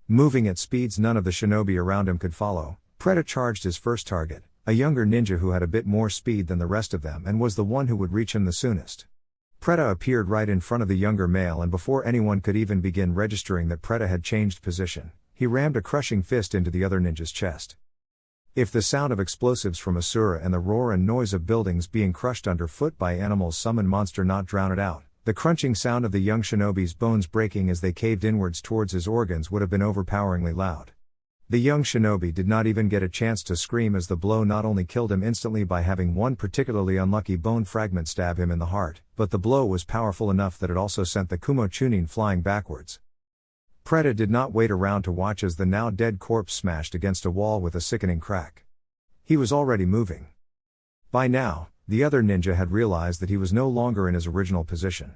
Moving at speeds none of the shinobi around him could follow, Preta charged his first target, a younger ninja who had a bit more speed than the rest of them and was the one who would reach him the soonest. Preta appeared right in front of the younger male, and before anyone could even begin registering that Preta had changed position, he rammed a crushing fist into the other ninja's chest. If the sound of explosives from Asura and the roar and noise of buildings being crushed underfoot by animals summon monster not drown it out, the crunching sound of the young shinobi's bones breaking as they caved inwards towards his organs would have been overpoweringly loud. The young shinobi did not even get a chance to scream, as the blow not only killed him instantly by having one particularly unlucky bone fragment stab him in the heart, but the blow was powerful enough that it also sent the Kumo Chunin flying backwards. Preta did not wait around to watch as the now dead corpse smashed against a wall with a sickening crack. He was already moving. By now, the other ninja had realized that he was no longer in his original position.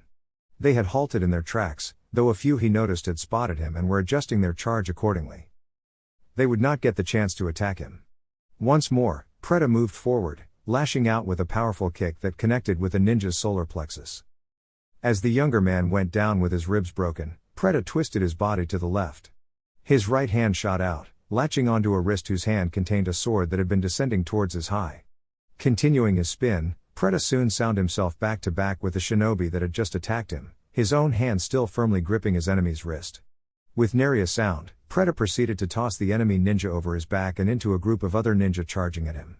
They had halted in their tracks, though a few he noticed had spotted him and were adjusting their charge accordingly. They would not get the chance to attack him. Once more, Preta moved forward, lashing out with a powerful kick that connected with the ninja's solar plexus. As the younger man went down with his ribs broken, Preta twisted his body to the left. His right hand shot out, latching onto a wrist whose hand contained a sword that had been descending towards his high. Continuing his spin, Preta soon found himself back to back with the shinobi that had just attacked him, his own hand still firmly gripping his enemy's wrist. With nary a sound, Preta proceeded to toss the enemy ninja over his back and into a group of other ninja charging at him.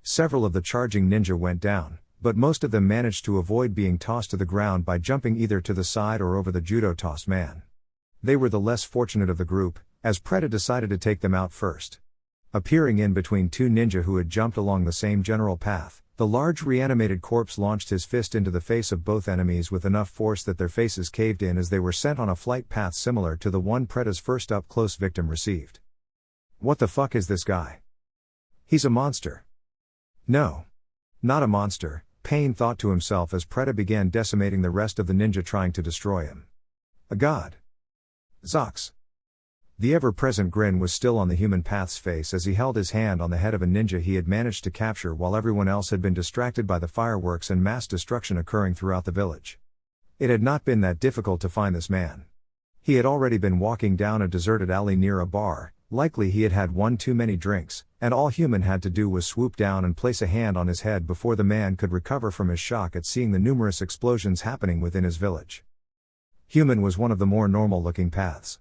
Several of the charging ninja went down, but most of them managed to avoid being tossed to the ground by jumping either to the side or over the judo-tossed man. They were the less fortunate of the group, as Preta decided to take them out first. Appearing in between two ninja who had jumped along the same general path, the large reanimated corpse launched his fist into the face of both enemies with enough force that their faces caved in as they were sent on a flight path similar to the one Preda's first up-close victim received. What the fuck is this guy? He's a monster. No. Not a monster, Pain thought to himself as Preda began decimating the rest of the ninja trying to destroy him. A god. Zox. The ever-present grin was still on the human path's face as he held his hand on the head of a ninja he had managed to capture while everyone else had been distracted by the fireworks and mass destruction occurring throughout the village. It had not been that difficult to find this man. He had already been walking down a deserted alley near a bar, likely he had had one too many drinks, and all human had to do was swoop down and place a hand on his head before the man could recover from his shock at seeing the numerous explosions happening within his village. Human was one of the more normal-looking paths.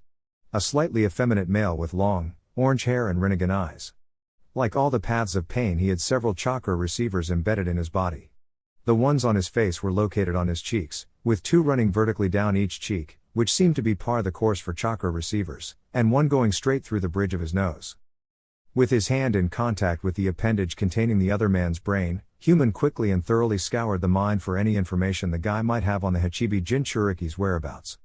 A slightly effeminate male with long, orange hair and Rinnegan eyes. Like all the paths of Pain, he had several chakra receivers embedded in his body. The ones on his face were located on his cheeks, with two running vertically down each cheek, which seemed to be par the course for chakra receivers, and one going straight through the bridge of his nose. With his hand in contact with the appendage containing the other man's brain, Human quickly and thoroughly scoured the mind for any information the guy might have on the Hachibi Jinchuriki's whereabouts.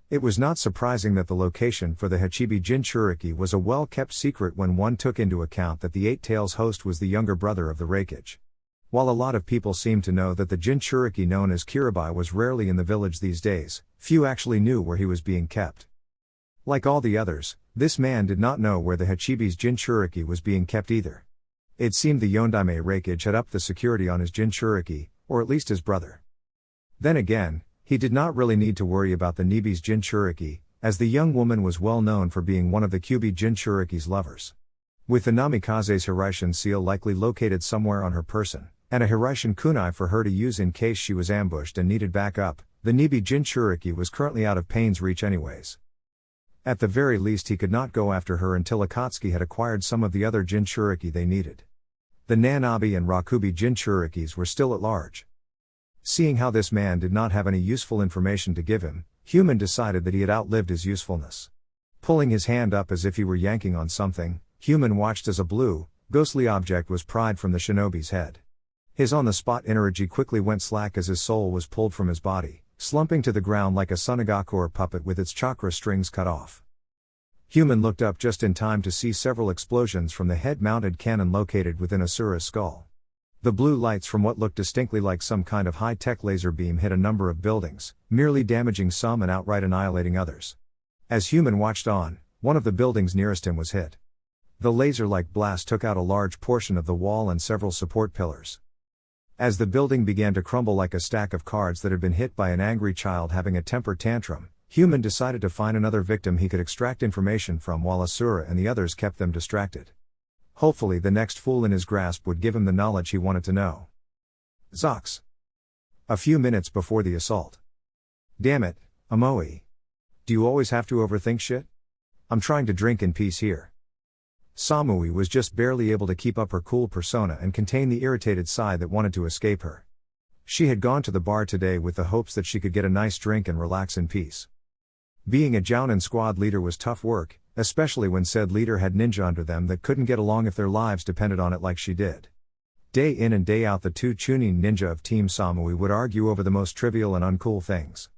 It was not surprising that the location for the Hachibi Jinchuriki was a well-kept secret when one took into account that the Eight Tails host was the younger brother of the Reikage. While a lot of people seemed to know that the Jinchuriki known as Kirabai was rarely in the village these days, few actually knew where he was being kept. Like all the others, this man did not know where the Hachibi's Jinchuriki was being kept either. It seemed the Yondaime Reikage had upped the security on his Jinchuriki, or at least his brother. Then again, he did not really need to worry about the Nibi's Jinchuriki, as the young woman was well known for being one of the Kyubi Jinchuriki's lovers. With the Namikaze's Hiraishin seal likely located somewhere on her person, and a Hiraishin kunai for her to use in case she was ambushed and needed backup, the Nibi Jinchuriki was currently out of Pain's reach anyways. At the very least he could not go after her until Akatsuki had acquired some of the other Jinchuriki they needed. The Nanabi and Rakubi Jinchurikis were still at large. Seeing how this man did not have any useful information to give him, Human decided that he had outlived his usefulness. Pulling his hand up as if he were yanking on something, Human watched as a blue, ghostly object was pried from the shinobi's head. His on-the-spot energy quickly went slack as his soul was pulled from his body, slumping to the ground like a Sunagakuor puppet with its chakra strings cut off. Human looked up just in time to see several explosions from the head-mounted cannon located within Asura's skull. The blue lights from what looked distinctly like some kind of high-tech laser beam hit a number of buildings, merely damaging some and outright annihilating others. As Human watched on, one of the buildings nearest him was hit. The laser-like blast took out a large portion of the wall and several support pillars. As the building began to crumble like a stack of cards that had been hit by an angry child having a temper tantrum, Human decided to find another victim he could extract information from while Asura and the others kept them distracted. Hopefully the next fool in his grasp would give him the knowledge he wanted to know. Zox. A few minutes before the assault. Damn it, Amoe. Do you always have to overthink shit? I'm trying to drink in peace here. Samui was just barely able to keep up her cool persona and contain the irritated sigh that wanted to escape her. She had gone to the bar today with the hopes that she could get a nice drink and relax in peace. Being a Jounin squad leader was tough work, especially when said leader had ninja under them that couldn't get along if their lives depended on it like she did. Day in and day out the two Chunin ninja of Team Samui would argue over the most trivial and uncool things.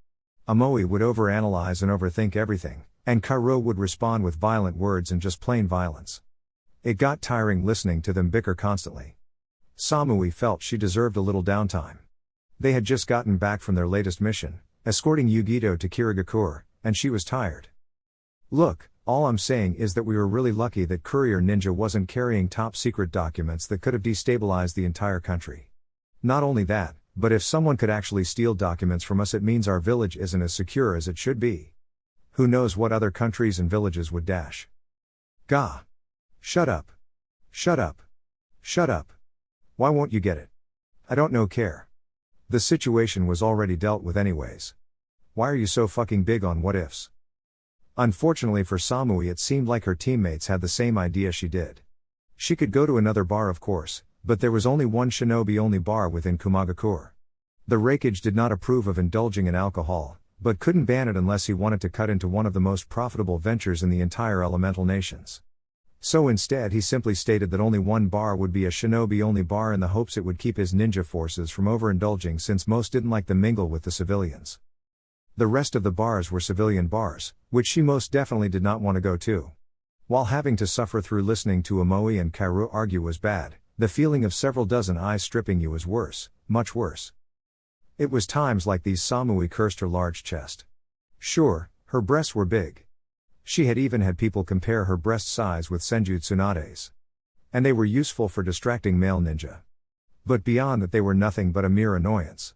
Amoe would overanalyze and overthink everything, and Kairo would respond with violent words and just plain violence. It got tiring listening to them bicker constantly. Samui felt she deserved a little downtime. They had just gotten back from their latest mission, escorting Yugito to Kirigakure, and she was tired. Look, all I'm saying is that we were really lucky that Courier Ninja wasn't carrying top-secret documents that could have destabilized the entire country. Not only that, but if someone could actually steal documents from us, it means our village isn't as secure as it should be. Who knows what other countries and villages would dash. Gah. Shut up. Shut up. Shut up. Why won't you get it? I don't know care. The situation was already dealt with anyways. Why are you so fucking big on what ifs? Unfortunately for Samui, it seemed like her teammates had the same idea she did. She could go to another bar of course, but there was only one shinobi-only bar within Kumagakure. The Reikage did not approve of indulging in alcohol, but couldn't ban it unless he wanted to cut into one of the most profitable ventures in the entire elemental nations. So instead he simply stated that only one bar would be a shinobi-only bar in the hopes it would keep his ninja forces from overindulging, since most didn't like to mingle with the civilians. The rest of the bars were civilian bars, which she most definitely did not want to go to. While having to suffer through listening to Omoi and Kaoru argue was bad, the feeling of several dozen eyes stripping you was worse, much worse. It was times like these Samui cursed her large chest. Sure, her breasts were big. She had even had people compare her breast size with Senju Tsunade's. And they were useful for distracting male ninja. But beyond that, they were nothing but a mere annoyance.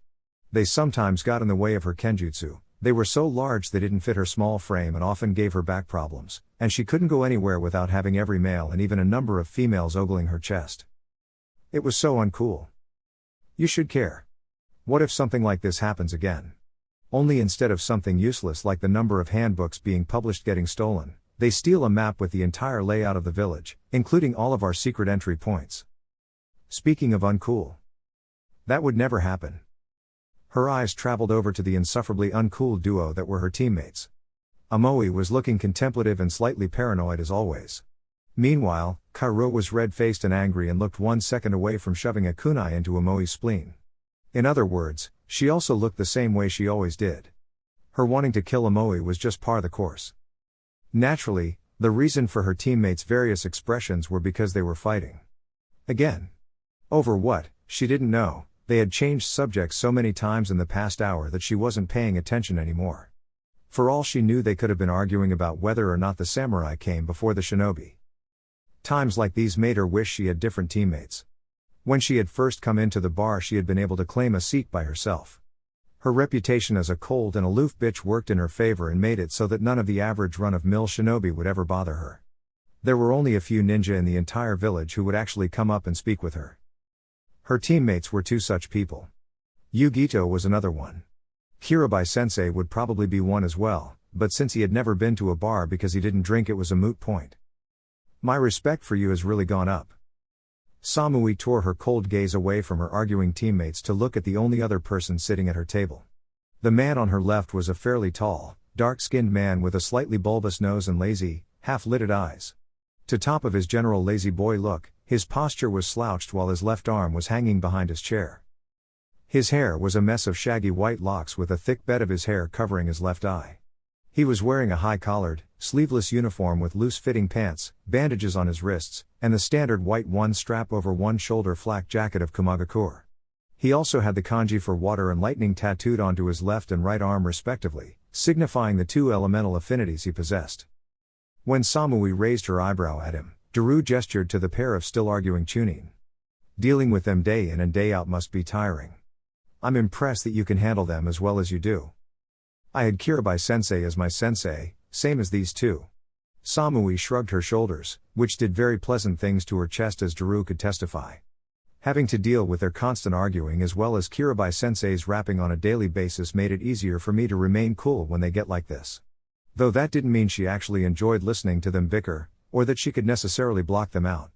They sometimes got in the way of her kenjutsu. They were so large they didn't fit her small frame and often gave her back problems, and she couldn't go anywhere without having every male and even a number of females ogling her chest. It was so uncool. You should care. What if something like this happens again? Only instead of something useless like the number of handbooks being published getting stolen, they steal a map with the entire layout of the village, including all of our secret entry points. Speaking of uncool. That would never happen. Her eyes traveled over to the insufferably uncool duo that were her teammates. Omoi was looking contemplative and slightly paranoid as always. Meanwhile, Kaoru was red-faced and angry and looked 1 second away from shoving a kunai into Omoi's spleen. In other words, she also looked the same way she always did. Her wanting to kill Omoi was just par the course. Naturally, the reason for her teammates' various expressions were because they were fighting. Again. Over what, she didn't know. They had changed subjects so many times in the past hour that she wasn't paying attention anymore. For all she knew, they could have been arguing about whether or not the samurai came before the shinobi. Times like these made her wish she had different teammates. When she had first come into the bar, she had been able to claim a seat by herself. Her reputation as a cold and aloof bitch worked in her favor and made it so that none of the average run-of-mill shinobi would ever bother her. There were only a few ninja in the entire village who would actually come up and speak with her. Her teammates were two such people. Yugito was another one. Kirabai-sensei would probably be one as well, but since he had never been to a bar because he didn't drink, it was a moot point. My respect for you has really gone up. Samui tore her cold gaze away from her arguing teammates to look at the only other person sitting at her table. The man on her left was a fairly tall, dark-skinned man with a slightly bulbous nose and lazy, half-lidded eyes. To top of his general lazy boy look, his posture was slouched while his left arm was hanging behind his chair. His hair was a mess of shaggy white locks with a thick bed of his hair covering his left eye. He was wearing a high-collared, sleeveless uniform with loose-fitting pants, bandages on his wrists, and the standard white one-strap over one-shoulder flak jacket of Kumagakure. He also had the kanji for water and lightning tattooed onto his left and right arm respectively, signifying the two elemental affinities he possessed. When Samui raised her eyebrow at him, Daru gestured to the pair of still arguing chunin. Dealing with them day in and day out must be tiring. I'm impressed that you can handle them as well as you do. I had Kirabai-sensei as my sensei, same as these two. Samui shrugged her shoulders, which did very pleasant things to her chest as Daru could testify. Having to deal with their constant arguing as well as Kirabai-sensei's rapping on a daily basis made it easier for me to remain cool when they get like this. Though that didn't mean she actually enjoyed listening to them bicker, or that she could necessarily block them out.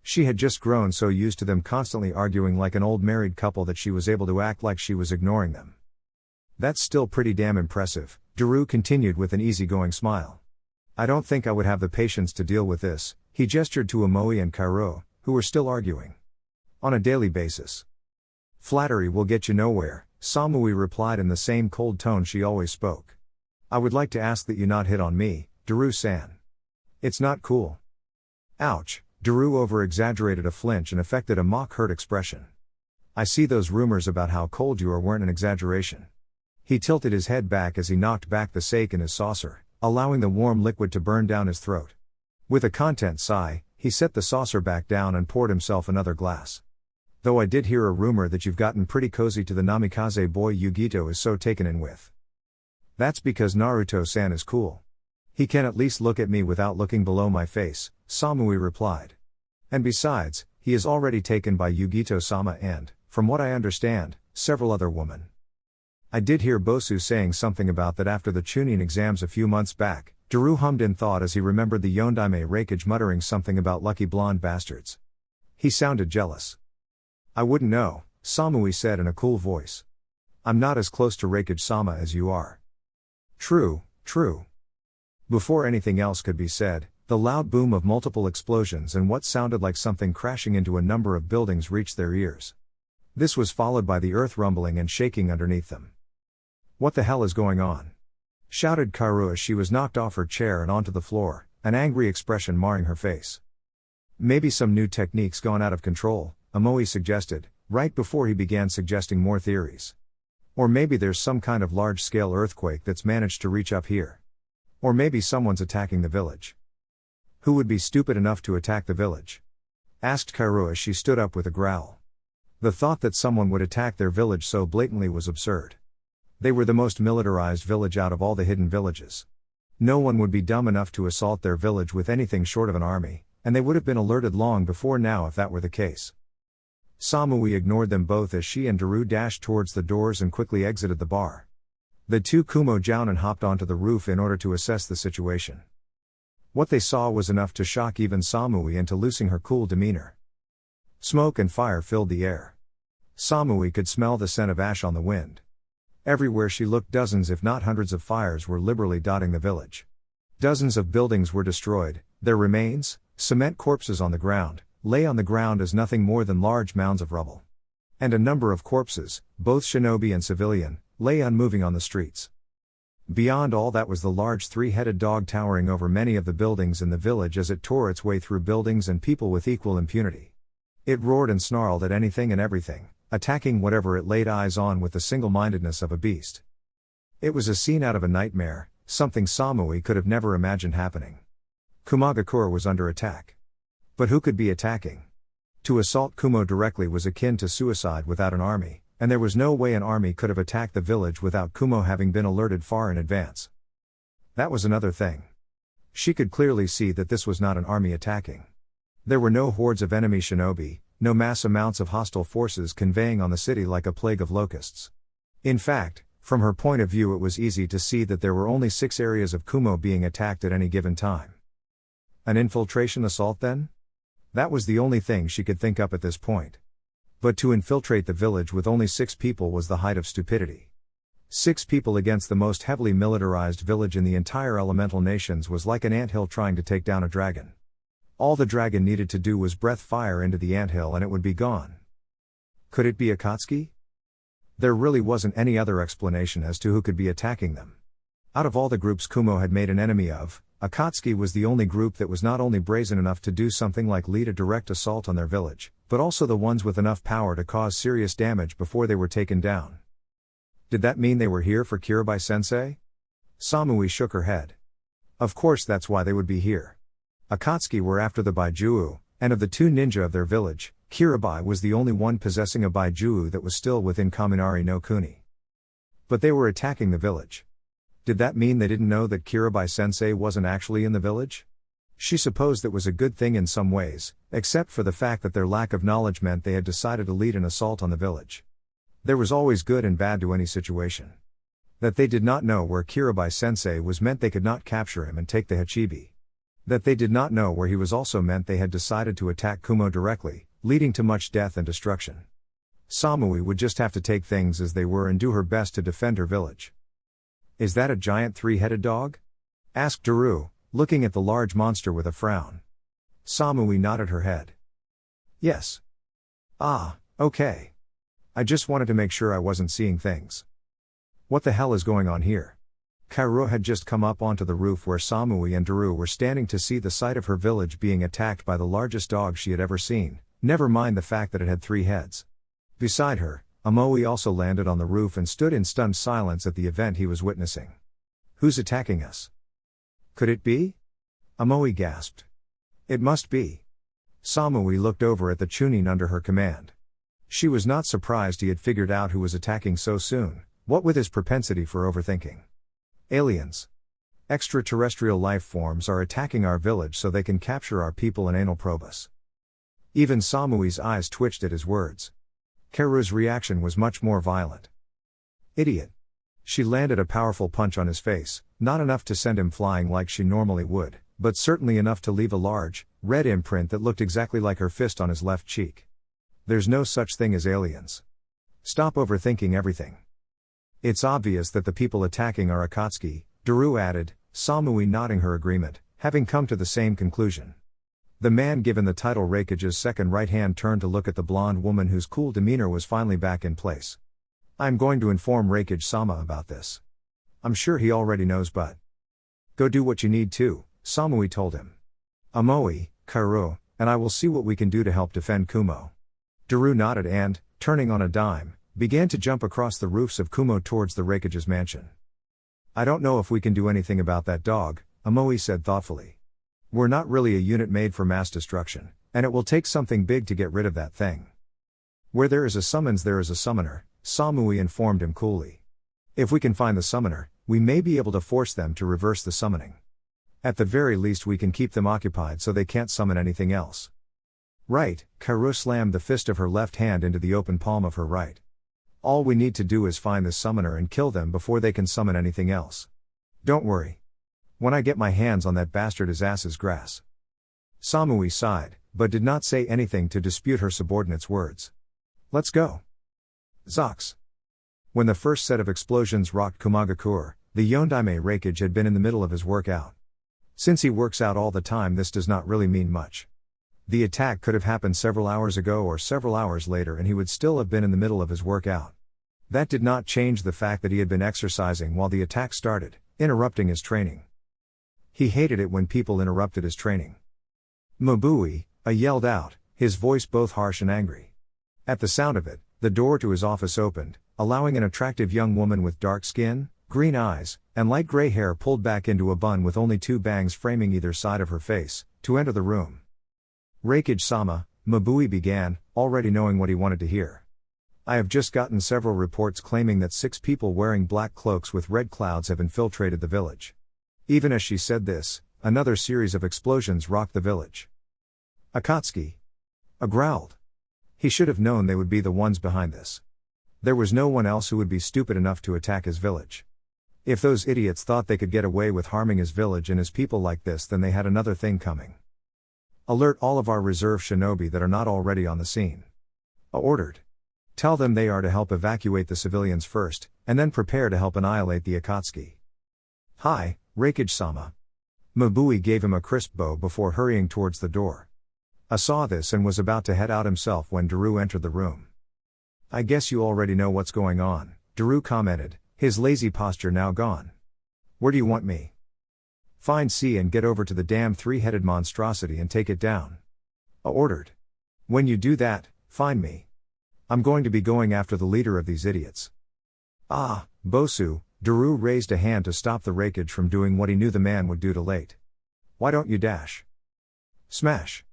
She had just grown so used to them constantly arguing like an old married couple that she was able to act like she was ignoring them. That's still pretty damn impressive, Daru continued with an easygoing smile. I don't think I would have the patience to deal with this, he gestured to Omoi and Kaoru, who were still arguing. On a daily basis. Flattery will get you nowhere, Samui replied in the same cold tone she always spoke. I would like to ask that you not hit on me, Daru-san. It's not cool. Ouch, Daru over-exaggerated a flinch and affected a mock-hurt expression. I see those rumors about how cold you are weren't an exaggeration. He tilted his head back as he knocked back the sake in his saucer, allowing the warm liquid to burn down his throat. With a content sigh, he set the saucer back down and poured himself another glass. Though I did hear a rumor that you've gotten pretty cozy to the Namikaze boy Yugito is so taken in with. That's because Naruto-san is cool. He can at least look at me without looking below my face, Samui replied. And besides, he is already taken by Yugito-sama and, from what I understand, several other women. I did hear Bosu saying something about that after the Chunin exams a few months back, Daru hummed in thought as he remembered the Yondaime Reikage muttering something about lucky blonde bastards. He sounded jealous. I wouldn't know, Samui said in a cool voice. I'm not as close to Reikage-sama as you are. True, true. Before anything else could be said, The loud boom of multiple explosions and what sounded like something crashing into a number of buildings reached their ears. This was followed by the earth rumbling and shaking underneath them. "What the hell is going on?" shouted Kaoru as she was knocked off her chair and onto the floor, an angry expression marring her face. "Maybe some new techniques gone out of control," Amoe suggested, right before he began suggesting more theories. "Or maybe there's some kind of large-scale earthquake that's managed to reach up here. Or maybe someone's attacking the village." "Who would be stupid enough to attack the village?" asked Kaoru as she stood up with a growl. The thought that someone would attack their village so blatantly was absurd. They were the most militarized village out of all the hidden villages. No one would be dumb enough to assault their village with anything short of an army, and they would have been alerted long before now if that were the case. Samui ignored them both as she and Daru dashed towards the doors and quickly exited the bar. The two Kumo jounin hopped onto the roof in order to assess the situation. What they saw was enough to shock even Samui into losing her cool demeanor. Smoke and fire filled the air. Samui could smell the scent of ash on the wind. Everywhere she looked, dozens if not hundreds of fires were liberally dotting the village. Dozens of buildings were destroyed, their remains, cement corpses on the ground, lay on the ground as nothing more than large mounds of rubble. And a number of corpses, both shinobi and civilian, lay unmoving on the streets. Beyond all that was the large three-headed dog towering over many of the buildings in the village as it tore its way through buildings and people with equal impunity. It roared and snarled at anything and everything, attacking whatever it laid eyes on with the single-mindedness of a beast. It was a scene out of a nightmare, something Samui could have never imagined happening. Kumagakure was under attack. But who could be attacking? To assault Kumo directly was akin to suicide without an army, and there was no way an army could have attacked the village without Kumo having been alerted far in advance. That was another thing. She could clearly see that this was not an army attacking. There were no hordes of enemy shinobi, no mass amounts of hostile forces conveying on the city like a plague of locusts. In fact, from her point of view it was easy to see that there were only 6 areas of Kumo being attacked at any given time. An infiltration assault then? That was the only thing she could think up at this point. But to infiltrate the village with only 6 people was the height of stupidity. 6 people against the most heavily militarized village in the entire elemental nations was like an anthill trying to take down a dragon. All the dragon needed to do was breath fire into the anthill and it would be gone. Could it be Akatsuki? There really wasn't any other explanation as to who could be attacking them. Out of all the groups Kumo had made an enemy of, Akatsuki was the only group that was not only brazen enough to do something like lead a direct assault on their village, but also the ones with enough power to cause serious damage before they were taken down. Did that mean they were here for Kirabai-sensei? Samui shook her head. Of course that's why they would be here. Akatsuki were after the Baijuu, and of the 2 ninja of their village, Kirabai was the only one possessing a Baijuu that was still within Kaminari no Kuni. But they were attacking the village. Did that mean they didn't know that Kirabai-sensei wasn't actually in the village? She supposed that was a good thing in some ways, except for the fact that their lack of knowledge meant they had decided to lead an assault on the village. There was always good and bad to any situation. That they did not know where Kirabai-sensei was meant they could not capture him and take the Hachibi. That they did not know where he was also meant they had decided to attack Kumo directly, leading to much death and destruction. Samui would just have to take things as they were and do her best to defend her village. Is that a giant 3-headed dog? Asked Daru, looking at the large monster with a frown. Samui nodded her head. Yes. Ah, okay. I just wanted to make sure I wasn't seeing things. What the hell is going on here? Kaoru had just come up onto the roof where Samui and Daru were standing to see the sight of her village being attacked by the largest dog she had ever seen, never mind the fact that it had 3 heads. Beside her, Amoe also landed on the roof and stood in stunned silence at the event he was witnessing. Who's attacking us? Could it be? Amoe gasped. It must be. Samui looked over at the Chunin under her command. She was not surprised he had figured out who was attacking so soon, what with his propensity for overthinking. Aliens. Extraterrestrial life forms are attacking our village so they can capture our people and anal probe us. Even Samui's eyes twitched at his words. Kaoru's reaction was much more violent. Idiot. She landed a powerful punch on his face, not enough to send him flying like she normally would, but certainly enough to leave a large, red imprint that looked exactly like her fist on his left cheek. There's no such thing as aliens. Stop overthinking everything. It's obvious that the people attacking are Akatsuki, Daru added, Samui nodding her agreement, having come to the same conclusion. The man given the title Reikage's second right hand turned to look at the blonde woman whose cool demeanor was finally back in place. I'm going to inform Reikage-sama about this. I'm sure he already knows, but go do what you need to, Samui told him. Amoe, Kaoru, and I will see what we can do to help defend Kumo. Daru nodded and, turning on a dime, began to jump across the roofs of Kumo towards the Reikage's mansion. I don't know if we can do anything about that dog, Amoe said thoughtfully. We're not really a unit made for mass destruction, and it will take something big to get rid of that thing. Where there is a summons there is a summoner, Samui informed him coolly. If we can find the summoner, we may be able to force them to reverse the summoning. At the very least we can keep them occupied so they can't summon anything else. Right, Kaoru slammed the fist of her left hand into the open palm of her right. All we need to do is find the summoner and kill them before they can summon anything else. Don't worry. When I get my hands on that bastard his ass is grass. Samui sighed, but did not say anything to dispute her subordinate's words. Let's go. Zox. When the first set of explosions rocked Kumagakure, the Yondaime Reikage had been in the middle of his workout. Since he works out all the time, this does not really mean much. The attack could have happened several hours ago or several hours later and he would still have been in the middle of his workout. That did not change the fact that he had been exercising while the attack started, interrupting his training. He hated it when people interrupted his training. Mabui, yelled out, his voice both harsh and angry. At the sound of it, the door to his office opened, allowing an attractive young woman with dark skin, green eyes, and light gray hair pulled back into a bun with only two bangs framing either side of her face, to enter the room. Reikage-sama, Mabui began, already knowing what he wanted to hear. I have just gotten several reports claiming that 6 people wearing black cloaks with red clouds have infiltrated the village. Even as she said this, another series of explosions rocked the village. Akatsuki. Growled. He should have known they would be the ones behind this. There was no one else who would be stupid enough to attack his village. If those idiots thought they could get away with harming his village and his people like this, then they had another thing coming. Alert all of our reserve shinobi that are not already on the scene. Ordered. Tell them they are to help evacuate the civilians first, and then prepare to help annihilate the Akatsuki. Hi, Reikage-sama. Mabui gave him a crisp bow before hurrying towards the door. Saw this and was about to head out himself when Daru entered the room. I guess you already know what's going on, Daru commented, his lazy posture now gone. Where do you want me? Find C and get over to the damn 3-headed monstrosity and take it down. Ordered. When you do that, find me. I'm going to be going after the leader of these idiots. Ah, Bosu, Daru raised a hand to stop the Reikage from doing what he knew the man would do too late. Why don't you dash? Smash.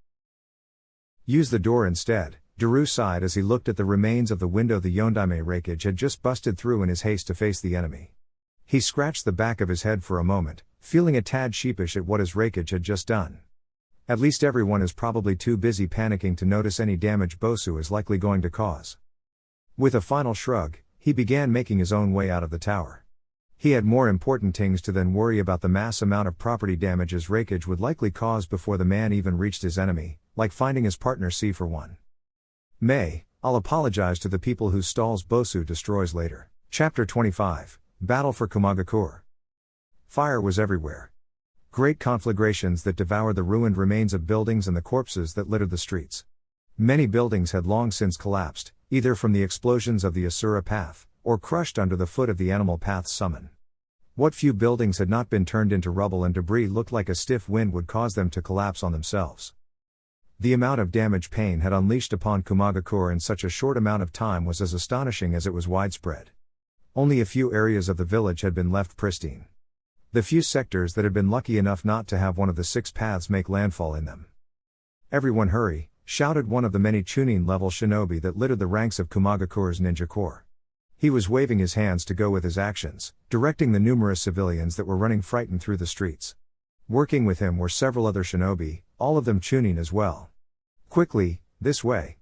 Use the door instead, Daru sighed as he looked at the remains of the window the Yondaime Reikage had just busted through in his haste to face the enemy. He scratched the back of his head for a moment, feeling a tad sheepish at what his Reikage had just done. At least everyone is probably too busy panicking to notice any damage Bosu is likely going to cause. With a final shrug, he began making his own way out of the tower. He had more important things to than worry about the mass amount of property damage his Reikage would likely cause before the man even reached his enemy, like finding his partner C for one. I'll apologize to the people whose stalls Bosu destroys later. Chapter 25, Battle for Kumagakure. Fire was everywhere. Great conflagrations that devoured the ruined remains of buildings and the corpses that littered the streets. Many buildings had long since collapsed, either from the explosions of the Asura Path, or crushed under the foot of the Animal Path's summon. What few buildings had not been turned into rubble and debris looked like a stiff wind would cause them to collapse on themselves. The amount of damage pain had unleashed upon Kumagakure in such a short amount of time was as astonishing as it was widespread. Only a few areas of the village had been left pristine. The few sectors that had been lucky enough not to have one of the 6 paths make landfall in them. Everyone hurry, shouted one of the many Chunin-level shinobi that littered the ranks of Kumagakure's ninja corps. He was waving his hands to go with his actions, directing the numerous civilians that were running frightened through the streets. Working with him were several other shinobi, all of them Chunin as well. Quickly, this way.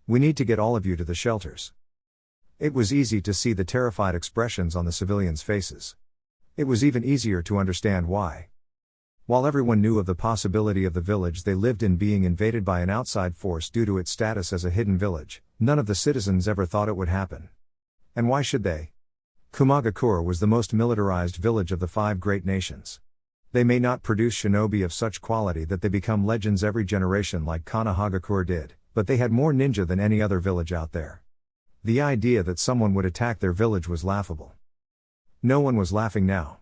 We need to get all of you to the shelters. It was easy to see the terrified expressions on the civilians' faces. It was even easier to understand why. While everyone knew of the possibility of the village they lived in being invaded by an outside force due to its status as a hidden village, none of the citizens ever thought it would happen. And why should they? Kumagakure was the most militarized village of the 5 great nations. They may not produce shinobi of such quality that they become legends every generation like Konoha did, but they had more ninja than any other village out there. The idea that someone would attack their village was laughable. No one was laughing now.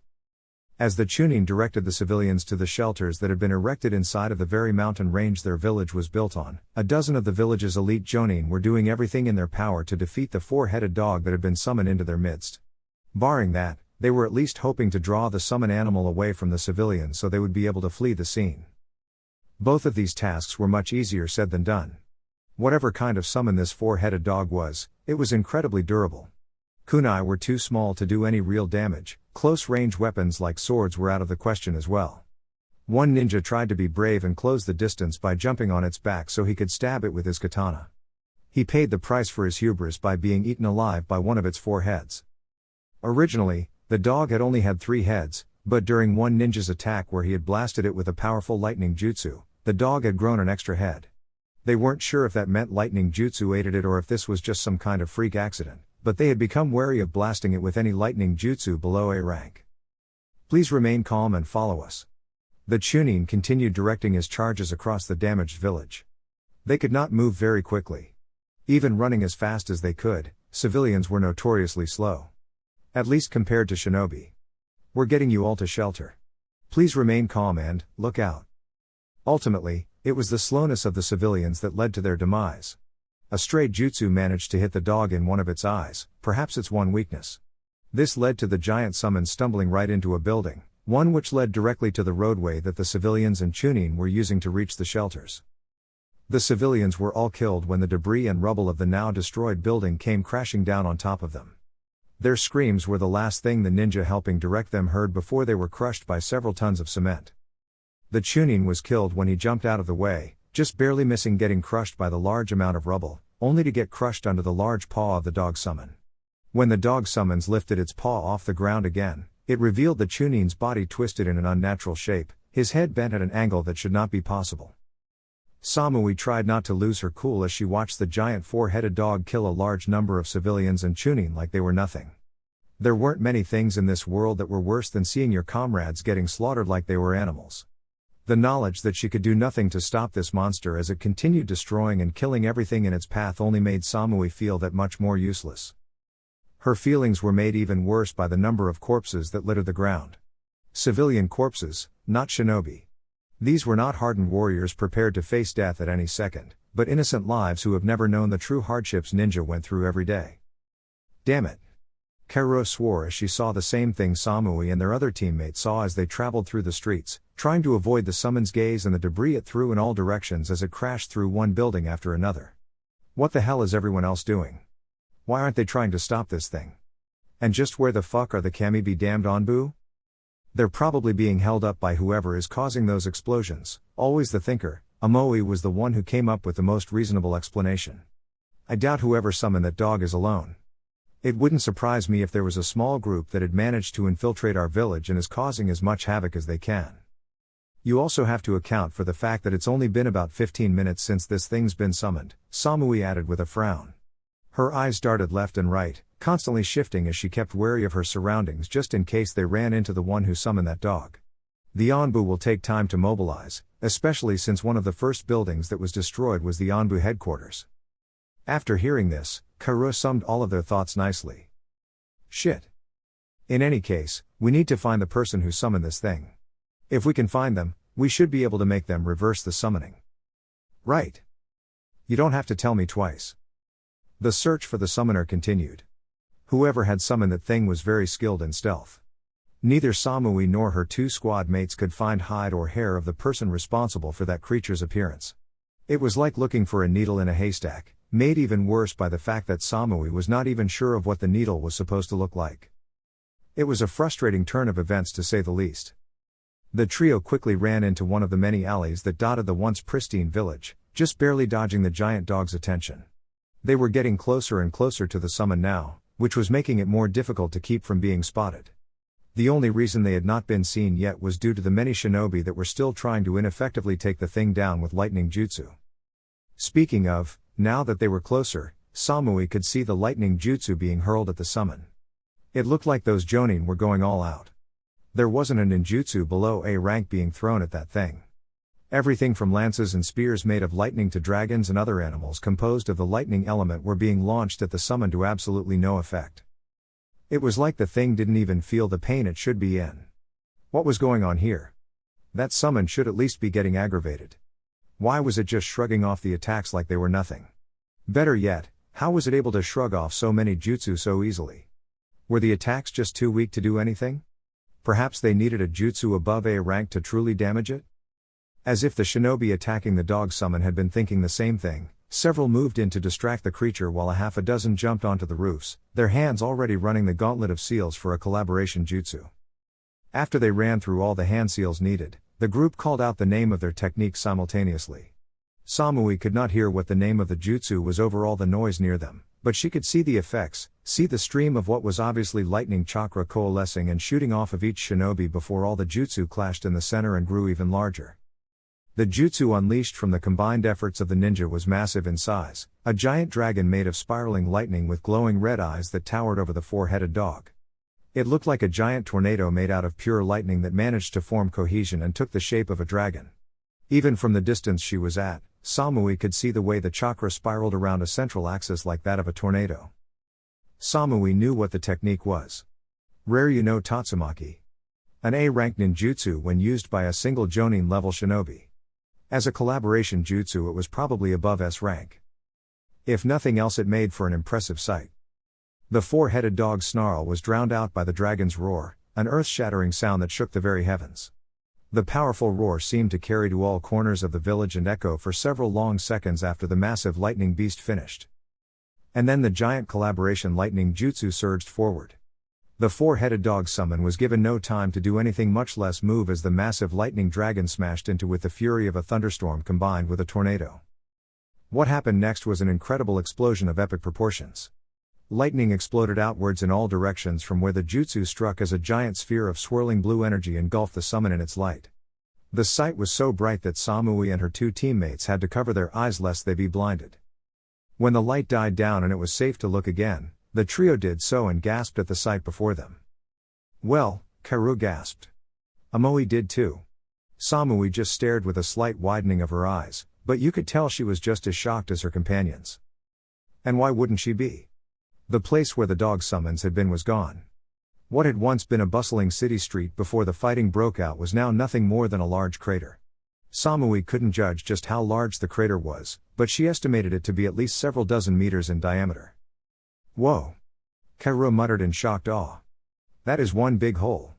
As the Chunin directed the civilians to the shelters that had been erected inside of the very mountain range their village was built on, a dozen of the village's elite jonin were doing everything in their power to defeat the four-headed dog that had been summoned into their midst. Barring that, they were at least hoping to draw the summoned animal away from the civilians so they would be able to flee the scene. Both of these tasks were much easier said than done. Whatever kind of summon this four-headed dog was, it was incredibly durable. Kunai were too small to do any real damage, close-range weapons like swords were out of the question as well. One ninja tried to be brave and close the distance by jumping on its back so he could stab it with his katana. He paid the price for his hubris by being eaten alive by one of its four heads. Originally, the dog had only had 3 heads, but during one ninja's attack where he had blasted it with a powerful lightning jutsu, the dog had grown an extra head. They weren't sure if that meant lightning jutsu aided it or if this was just some kind of freak accident, but they had become wary of blasting it with any lightning jutsu below A rank. Please remain calm and follow us. The Chunin continued directing his charges across the damaged village. They could not move very quickly. Even running as fast as they could, civilians were notoriously slow. At least compared to shinobi. We're getting you all to shelter. Please remain calm and, look out. Ultimately, it was the slowness of the civilians that led to their demise. A stray jutsu managed to hit the dog in one of its eyes, perhaps its one weakness. This led to the giant summon stumbling right into a building, one which led directly to the roadway that the civilians and Chunin were using to reach the shelters. The civilians were all killed when the debris and rubble of the now destroyed building came crashing down on top of them. Their screams were the last thing the ninja helping direct them heard before they were crushed by several tons of cement. The Chunin was killed when he jumped out of the way, just barely missing getting crushed by the large amount of rubble, only to get crushed under the large paw of the dog summon. When the dog summons lifted its paw off the ground again, it revealed the Chunin's body twisted in an unnatural shape, his head bent at an angle that should not be possible. Samui tried not to lose her cool as she watched the giant four-headed dog kill a large number of civilians and Chunin like they were nothing. There weren't many things in this world that were worse than seeing your comrades getting slaughtered like they were animals. The knowledge that she could do nothing to stop this monster as it continued destroying and killing everything in its path only made Samui feel that much more useless. Her feelings were made even worse by the number of corpses that littered the ground. Civilian corpses, not shinobi. These were not hardened warriors prepared to face death at any second, but innocent lives who have never known the true hardships ninja went through every day. Damn it. Kaoru swore as she saw the same thing Samui and their other teammates saw as they traveled through the streets, trying to avoid the summon's gaze and the debris it threw in all directions as it crashed through one building after another. What the hell is everyone else doing? Why aren't they trying to stop this thing? And just where the fuck are the kami be damned Anbu? They're probably being held up by whoever is causing those explosions. Always the thinker, Amoi was the one who came up with the most reasonable explanation. I doubt whoever summoned that dog is alone. It wouldn't surprise me if there was a small group that had managed to infiltrate our village and is causing as much havoc as they can. You also have to account for the fact that it's only been about 15 minutes since this thing's been summoned, Samui added with a frown. Her eyes darted left and right, constantly shifting as she kept wary of her surroundings just in case they ran into the one who summoned that dog. The Anbu will take time to mobilize, especially since one of the first buildings that was destroyed was the Anbu headquarters. After hearing this, Kaoru summed all of their thoughts nicely. Shit. In any case, we need to find the person who summoned this thing. If we can find them, we should be able to make them reverse the summoning. Right. You don't have to tell me twice. The search for the summoner continued. Whoever had summoned that thing was very skilled in stealth. Neither Samui nor her 2 squad mates could find hide or hair of the person responsible for that creature's appearance. It was like looking for a needle in a haystack, made even worse by the fact that Samui was not even sure of what the needle was supposed to look like. It was a frustrating turn of events to say the least. The trio quickly ran into one of the many alleys that dotted the once pristine village, just barely dodging the giant dog's attention. They were getting closer and closer to the summon now, which was making it more difficult to keep from being spotted. The only reason they had not been seen yet was due to the many shinobi that were still trying to ineffectively take the thing down with lightning jutsu. Speaking of, now that they were closer, Samui could see the lightning jutsu being hurled at the summon. It looked like those jonin were going all out. There wasn't a ninjutsu below A rank being thrown at that thing. Everything from lances and spears made of lightning to dragons and other animals composed of the lightning element were being launched at the summon to absolutely no effect. It was like the thing didn't even feel the pain it should be in. What was going on here? That summon should at least be getting aggravated. Why was it just shrugging off the attacks like they were nothing? Better yet, how was it able to shrug off so many jutsu so easily? Were the attacks just too weak to do anything? Perhaps they needed a jutsu above A rank to truly damage it? As if the shinobi attacking the dog summon had been thinking the same thing, several moved in to distract the creature while a half a dozen jumped onto the roofs, their hands already running the gauntlet of seals for a collaboration jutsu. After they ran through all the hand seals needed, the group called out the name of their technique simultaneously. Samui could not hear what the name of the jutsu was over all the noise near them, but she could see the effects, see the stream of what was obviously lightning chakra coalescing and shooting off of each shinobi before all the jutsu clashed in the center and grew even larger. The jutsu unleashed from the combined efforts of the ninja was massive in size, a giant dragon made of spiraling lightning with glowing red eyes that towered over the four-headed dog. It looked like a giant tornado made out of pure lightning that managed to form cohesion and took the shape of a dragon. Even from the distance she was at, Samui could see the way the chakra spiraled around a central axis like that of a tornado. Samui knew what the technique was. Raryu no Tatsumaki. An A-rank ninjutsu when used by a single Jonin-level shinobi. As a collaboration jutsu it was probably above S rank. If nothing else it made for an impressive sight. The four-headed dog's snarl was drowned out by the dragon's roar, an earth-shattering sound that shook the very heavens. The powerful roar seemed to carry to all corners of the village and echo for several long seconds after the massive lightning beast finished. And then the giant collaboration lightning jutsu surged forward. The four-headed dog summon was given no time to do anything, much less move, as the massive lightning dragon smashed into with the fury of a thunderstorm combined with a tornado. What happened next was an incredible explosion of epic proportions. Lightning exploded outwards in all directions from where the jutsu struck as a giant sphere of swirling blue energy engulfed the summon in its light. The sight was so bright that Samui and her two teammates had to cover their eyes lest they be blinded. When the light died down and it was safe to look again, the trio did so and gasped at the sight before them. Well, Kaoru gasped. Amoe did too. Samui just stared with a slight widening of her eyes, but you could tell she was just as shocked as her companions. And why wouldn't she be? The place where the dog summons had been was gone. What had once been a bustling city street before the fighting broke out was now nothing more than a large crater. Samui couldn't judge just how large the crater was, but she estimated it to be at least several dozen meters in diameter. Whoa! Kaoru muttered in shocked awe. That is one big hole.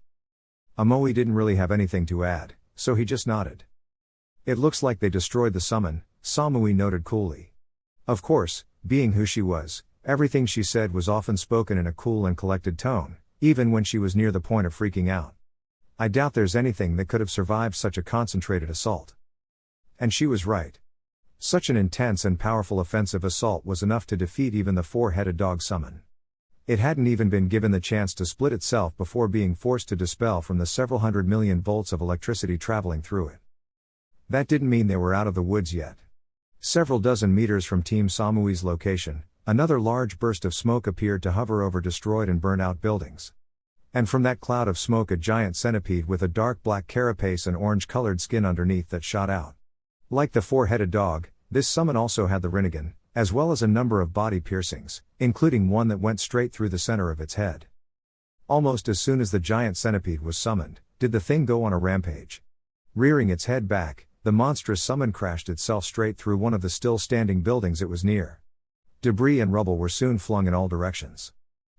Amoe didn't really have anything to add, so he just nodded. It looks like they destroyed the summon, Samui noted coolly. Of course, being who she was, everything she said was often spoken in a cool and collected tone, even when she was near the point of freaking out. I doubt there's anything that could have survived such a concentrated assault. And she was right. Such an intense and powerful offensive assault was enough to defeat even the four-headed dog summon. It hadn't even been given the chance to split itself before being forced to dispel from the several hundred million volts of electricity traveling through it. That didn't mean they were out of the woods yet. Several dozen meters from Team Samui's location, another large burst of smoke appeared to hover over destroyed and burnt out buildings. And from that cloud of smoke a giant centipede with a dark black carapace and orange-colored skin underneath that shot out. Like the four-headed dog, this summon also had the Rinnegan, as well as a number of body piercings, including one that went straight through the center of its head. Almost as soon as the giant centipede was summoned, did the thing go on a rampage. Rearing its head back, the monstrous summon crashed itself straight through one of the still-standing buildings it was near. Debris and rubble were soon flung in all directions.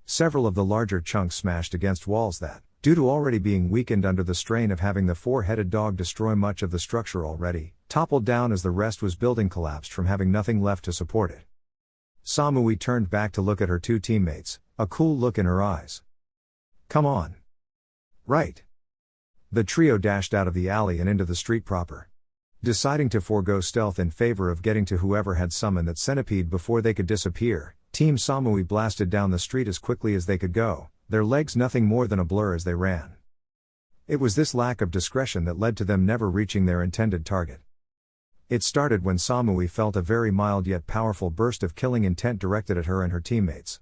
Several of the larger chunks smashed against walls that, due to already being weakened under the strain of having the four-headed dog destroy much of the structure already, toppled down as the rest was building collapsed from having nothing left to support it. Samui turned back to look at her two teammates, a cool look in her eyes. Come on. Right. The trio dashed out of the alley and into the street proper. Deciding to forego stealth in favor of getting to whoever had summoned that centipede before they could disappear, Team Samui blasted down the street as quickly as they could go, their legs nothing more than a blur as they ran. It was this lack of discretion that led to them never reaching their intended target. It started when Samui felt a very mild yet powerful burst of killing intent directed at her and her teammates.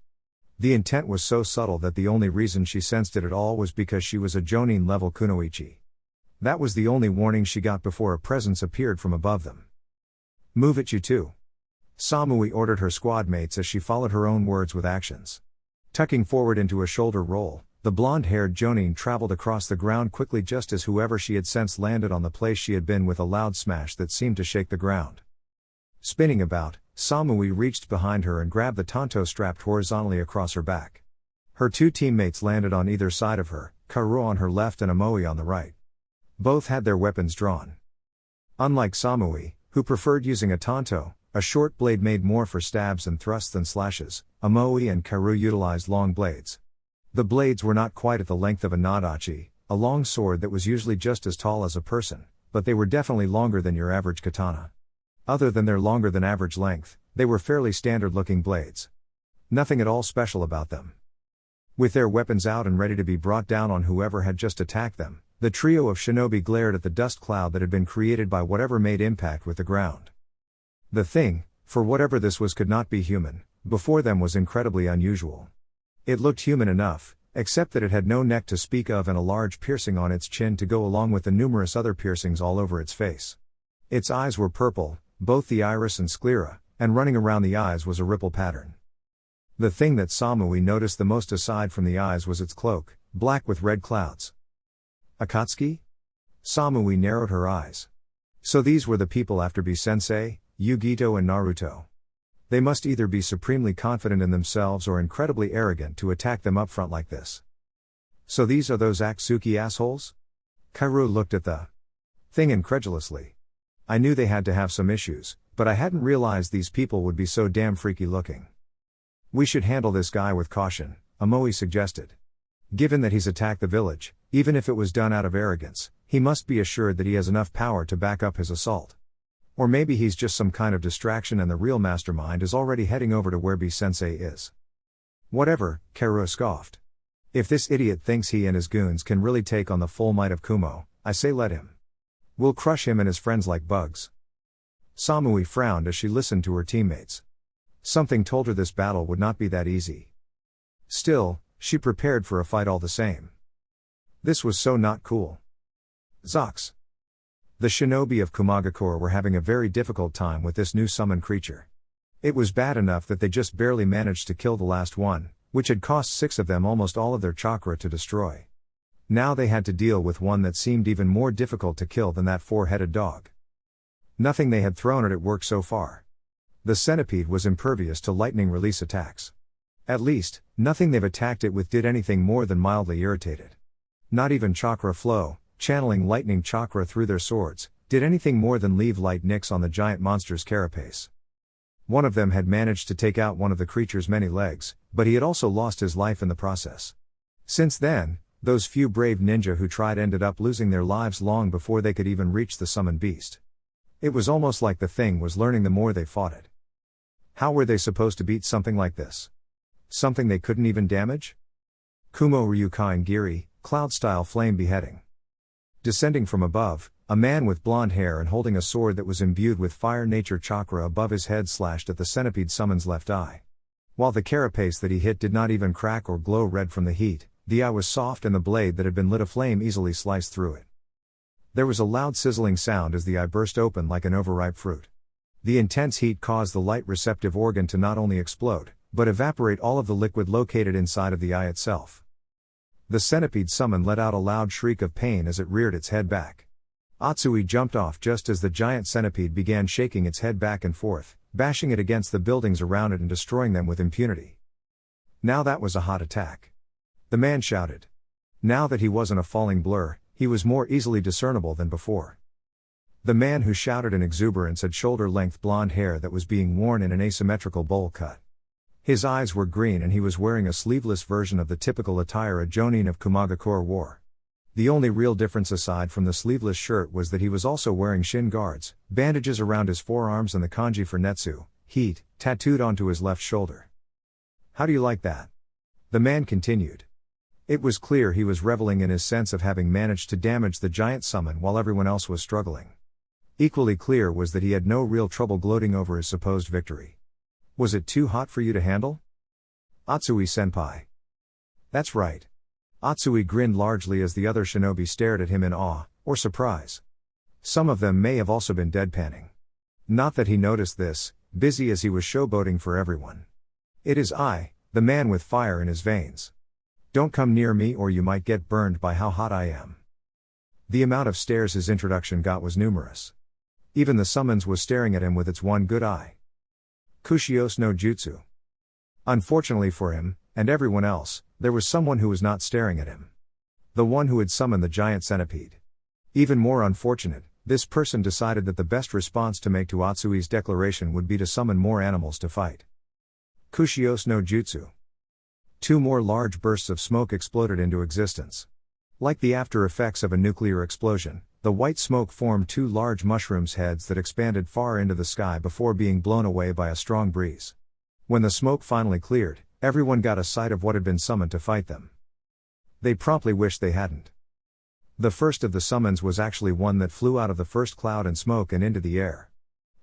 The intent was so subtle that the only reason she sensed it at all was because she was a Jonin-level kunoichi. That was the only warning she got before a presence appeared from above them. "Move it, you two," Samui ordered her squad mates as she followed her own words with actions. Tucking forward into a shoulder roll, the blonde-haired Jonin traveled across the ground quickly just as whoever she had sensed landed on the place she had been with a loud smash that seemed to shake the ground. Spinning about, Samui reached behind her and grabbed the tanto strapped horizontally across her back. Her two teammates landed on either side of her, Karu on her left and Amoe on the right. Both had their weapons drawn. Unlike Samui, who preferred using a tanto, a short blade made more for stabs and thrusts than slashes, Amoe and Karu utilized long blades. The blades were not quite at the length of a nadachi, a long sword that was usually just as tall as a person, but they were definitely longer than your average katana. Other than their longer than average length, they were fairly standard looking blades. Nothing at all special about them. With their weapons out and ready to be brought down on whoever had just attacked them, the trio of shinobi glared at the dust cloud that had been created by whatever made impact with the ground. The thing, for whatever this was, could not be human. Before them was incredibly unusual. It looked human enough, except that it had no neck to speak of and a large piercing on its chin to go along with the numerous other piercings all over its face. Its eyes were purple, both the iris and sclera, and running around the eyes was a ripple pattern. The thing that Samui noticed the most aside from the eyes was its cloak, black with red clouds. Akatsuki? Samui narrowed her eyes. So these were the people after B-sensei, Yugito and Naruto. They must either be supremely confident in themselves or incredibly arrogant to attack them up front like this. So these are those Akatsuki assholes? Kaoru looked at the thing incredulously. I knew they had to have some issues, but I hadn't realized these people would be so damn freaky looking. We should handle this guy with caution, Amoe suggested. Given that he's attacked the village, even if it was done out of arrogance, he must be assured that he has enough power to back up his assault. Or maybe he's just some kind of distraction and the real mastermind is already heading over to where B-sensei is. Whatever, Kaoru scoffed. If this idiot thinks he and his goons can really take on the full might of Kumo, I say let him. We'll crush him and his friends like bugs. Samui frowned as she listened to her teammates. Something told her this battle would not be that easy. Still, she prepared for a fight all the same. This was so not cool. Zox. The shinobi of Kumagakure were having a very difficult time with this new summon creature. It was bad enough that they just barely managed to kill the last one, which had cost 6 of them almost all of their chakra to destroy. Now they had to deal with one that seemed even more difficult to kill than that 4-headed dog. Nothing they had thrown at it worked so far. The centipede was impervious to lightning release attacks. At least, nothing they've attacked it with did anything more than mildly irritate it. Not even chakra flow, channeling lightning chakra through their swords, did anything more than leave light nicks on the giant monster's carapace. One of them had managed to take out one of the creature's many legs, but he had also lost his life in the process. Since then, those few brave ninja who tried ended up losing their lives long before they could even reach the summoned beast. It was almost like the thing was learning the more they fought it. How were they supposed to beat something like this? Something they couldn't even damage? Kumo Ryukain Giri, cloud-style flame beheading. Descending from above, a man with blonde hair and holding a sword that was imbued with fire nature chakra above his head slashed at the centipede summon's left eye. While the carapace that he hit did not even crack or glow red from the heat, the eye was soft and the blade that had been lit aflame easily sliced through it. There was a loud sizzling sound as the eye burst open like an overripe fruit. The intense heat caused the light-receptive organ to not only explode, but evaporate all of the liquid located inside of the eye itself. The centipede summon let out a loud shriek of pain as it reared its head back. Atsui jumped off just as the giant centipede began shaking its head back and forth, bashing it against the buildings around it and destroying them with impunity. Now that was a hot attack. The man shouted. Now that he wasn't a falling blur, he was more easily discernible than before. The man who shouted in exuberance had shoulder-length blonde hair that was being worn in an asymmetrical bowl cut. His eyes were green and he was wearing a sleeveless version of the typical attire a jonin of Kumagakure wore. The only real difference aside from the sleeveless shirt was that he was also wearing shin guards, bandages around his forearms and the kanji for netsu, heat, tattooed onto his left shoulder. How do you like that? The man continued. It was clear he was reveling in his sense of having managed to damage the giant summon while everyone else was struggling. Equally clear was that he had no real trouble gloating over his supposed victory. Was it too hot for you to handle? Atsui-senpai. That's right. Atsui grinned largely as the other shinobi stared at him in awe, or surprise. Some of them may have also been deadpanning. Not that he noticed this, busy as he was showboating for everyone. It is I, the man with fire in his veins. Don't come near me or you might get burned by how hot I am. The amount of stares his introduction got was numerous. Even the summons was staring at him with its one good eye. Kushios no jutsu. Unfortunately for him, and everyone else, there was someone who was not staring at him. The one who had summoned the giant centipede. Even more unfortunate, this person decided that the best response to make to Atsui's declaration would be to summon more animals to fight. Kushios no jutsu. 2 more large bursts of smoke exploded into existence. Like the after effects of a nuclear explosion, the white smoke formed 2 large mushrooms' heads that expanded far into the sky before being blown away by a strong breeze. When the smoke finally cleared, everyone got a sight of what had been summoned to fight them. They promptly wished they hadn't. The first of the summons was actually one that flew out of the first cloud and smoke and into the air.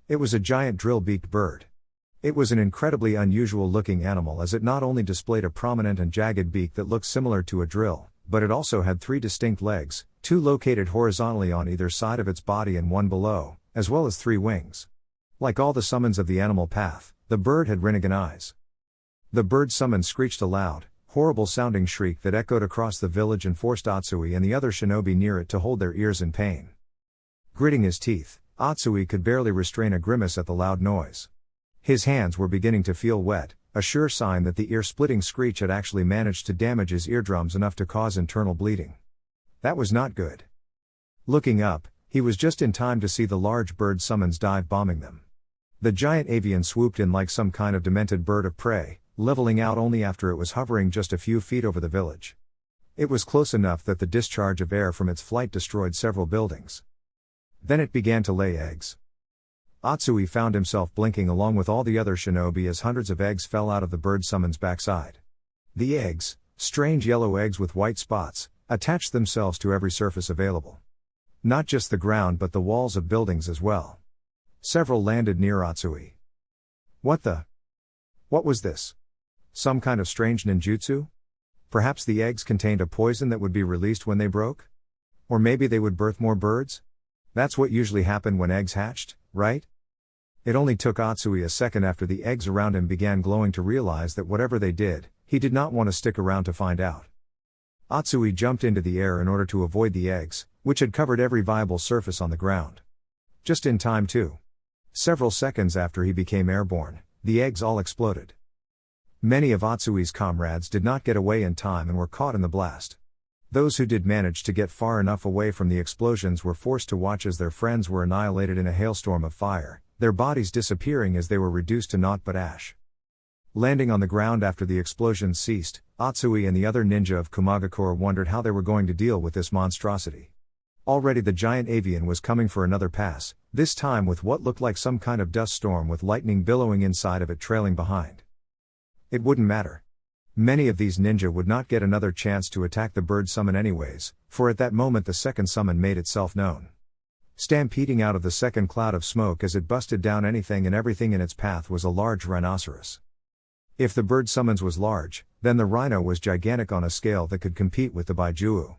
It was a giant drill-beaked bird. It was an incredibly unusual-looking animal as it not only displayed a prominent and jagged beak that looked similar to a drill, but it also had 3 distinct legs, 2 located horizontally on either side of its body and 1 below, as well as 3 wings. Like all the summons of the animal path, the bird had Rinnegan eyes. The bird summon screeched a loud, horrible-sounding shriek that echoed across the village and forced Atsui and the other shinobi near it to hold their ears in pain. Gritting his teeth, Atsui could barely restrain a grimace at the loud noise. His hands were beginning to feel wet, a sure sign that the ear-splitting screech had actually managed to damage his eardrums enough to cause internal bleeding. That was not good. Looking up, he was just in time to see the large bird summons dive bombing them. The giant avian swooped in like some kind of demented bird of prey, leveling out only after it was hovering just a few feet over the village. It was close enough that the discharge of air from its flight destroyed several buildings. Then it began to lay eggs. Atsui found himself blinking along with all the other shinobi as hundreds of eggs fell out of the bird summon's backside. The eggs, strange yellow eggs with white spots, attached themselves to every surface available. Not just the ground but the walls of buildings as well. Several landed near Atsui. What was this? Some kind of strange ninjutsu? Perhaps the eggs contained a poison that would be released when they broke? Or maybe they would birth more birds? That's what usually happened when eggs hatched, right? It only took Atsui a second after the eggs around him began glowing to realize that whatever they did, he did not want to stick around to find out. Atsui jumped into the air in order to avoid the eggs, which had covered every viable surface on the ground. Just in time too. Several seconds after he became airborne, the eggs all exploded. Many of Atsui's comrades did not get away in time and were caught in the blast. Those who did manage to get far enough away from the explosions were forced to watch as their friends were annihilated in a hailstorm of fire, their bodies disappearing as they were reduced to naught but ash. Landing on the ground after the explosions ceased, Atsui and the other ninja of Kumagakure wondered how they were going to deal with this monstrosity. Already the giant avian was coming for another pass, this time with what looked like some kind of dust storm with lightning billowing inside of it trailing behind. It wouldn't matter. Many of these ninja would not get another chance to attack the bird summon anyways, for at that moment the second summon made itself known. Stampeding out of the second cloud of smoke as it busted down anything and everything in its path was a large rhinoceros. If the bird summons was large, then the rhino was gigantic on a scale that could compete with the Baijiu.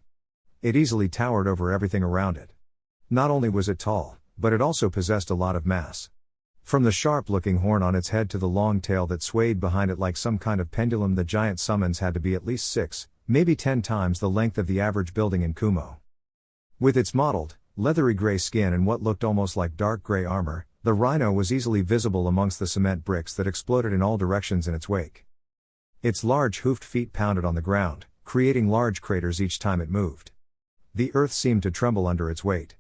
It easily towered over everything around it. Not only was it tall, but it also possessed a lot of mass. From the sharp-looking horn on its head to the long tail that swayed behind it like some kind of pendulum, the giant summons had to be at least 6, maybe 10 times the length of the average building in Kumo. With its mottled, leathery gray skin and what looked almost like dark gray armor, the rhino was easily visible amongst the cement bricks that exploded in all directions in its wake. Its large hoofed feet pounded on the ground, creating large craters each time it moved. The earth seemed to tremble under its weight.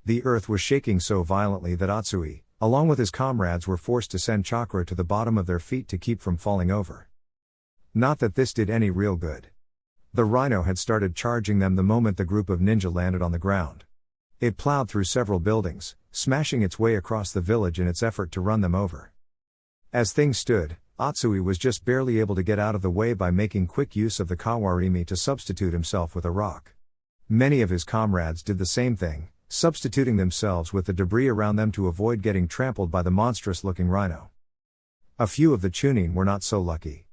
The earth was shaking so violently that Atsui, along with his comrades, were forced to send chakra to the bottom of their feet to keep from falling over. Not that this did any real good. The rhino had started charging them the moment the group of ninja landed on the ground. It plowed through several buildings, smashing its way across the village in its effort to run them over. As things stood, Atsui was just barely able to get out of the way by making quick use of the kawarimi to substitute himself with a rock. Many of his comrades did the same thing, substituting themselves with the debris around them to avoid getting trampled by the monstrous-looking rhino. A few of the chunin were not so lucky.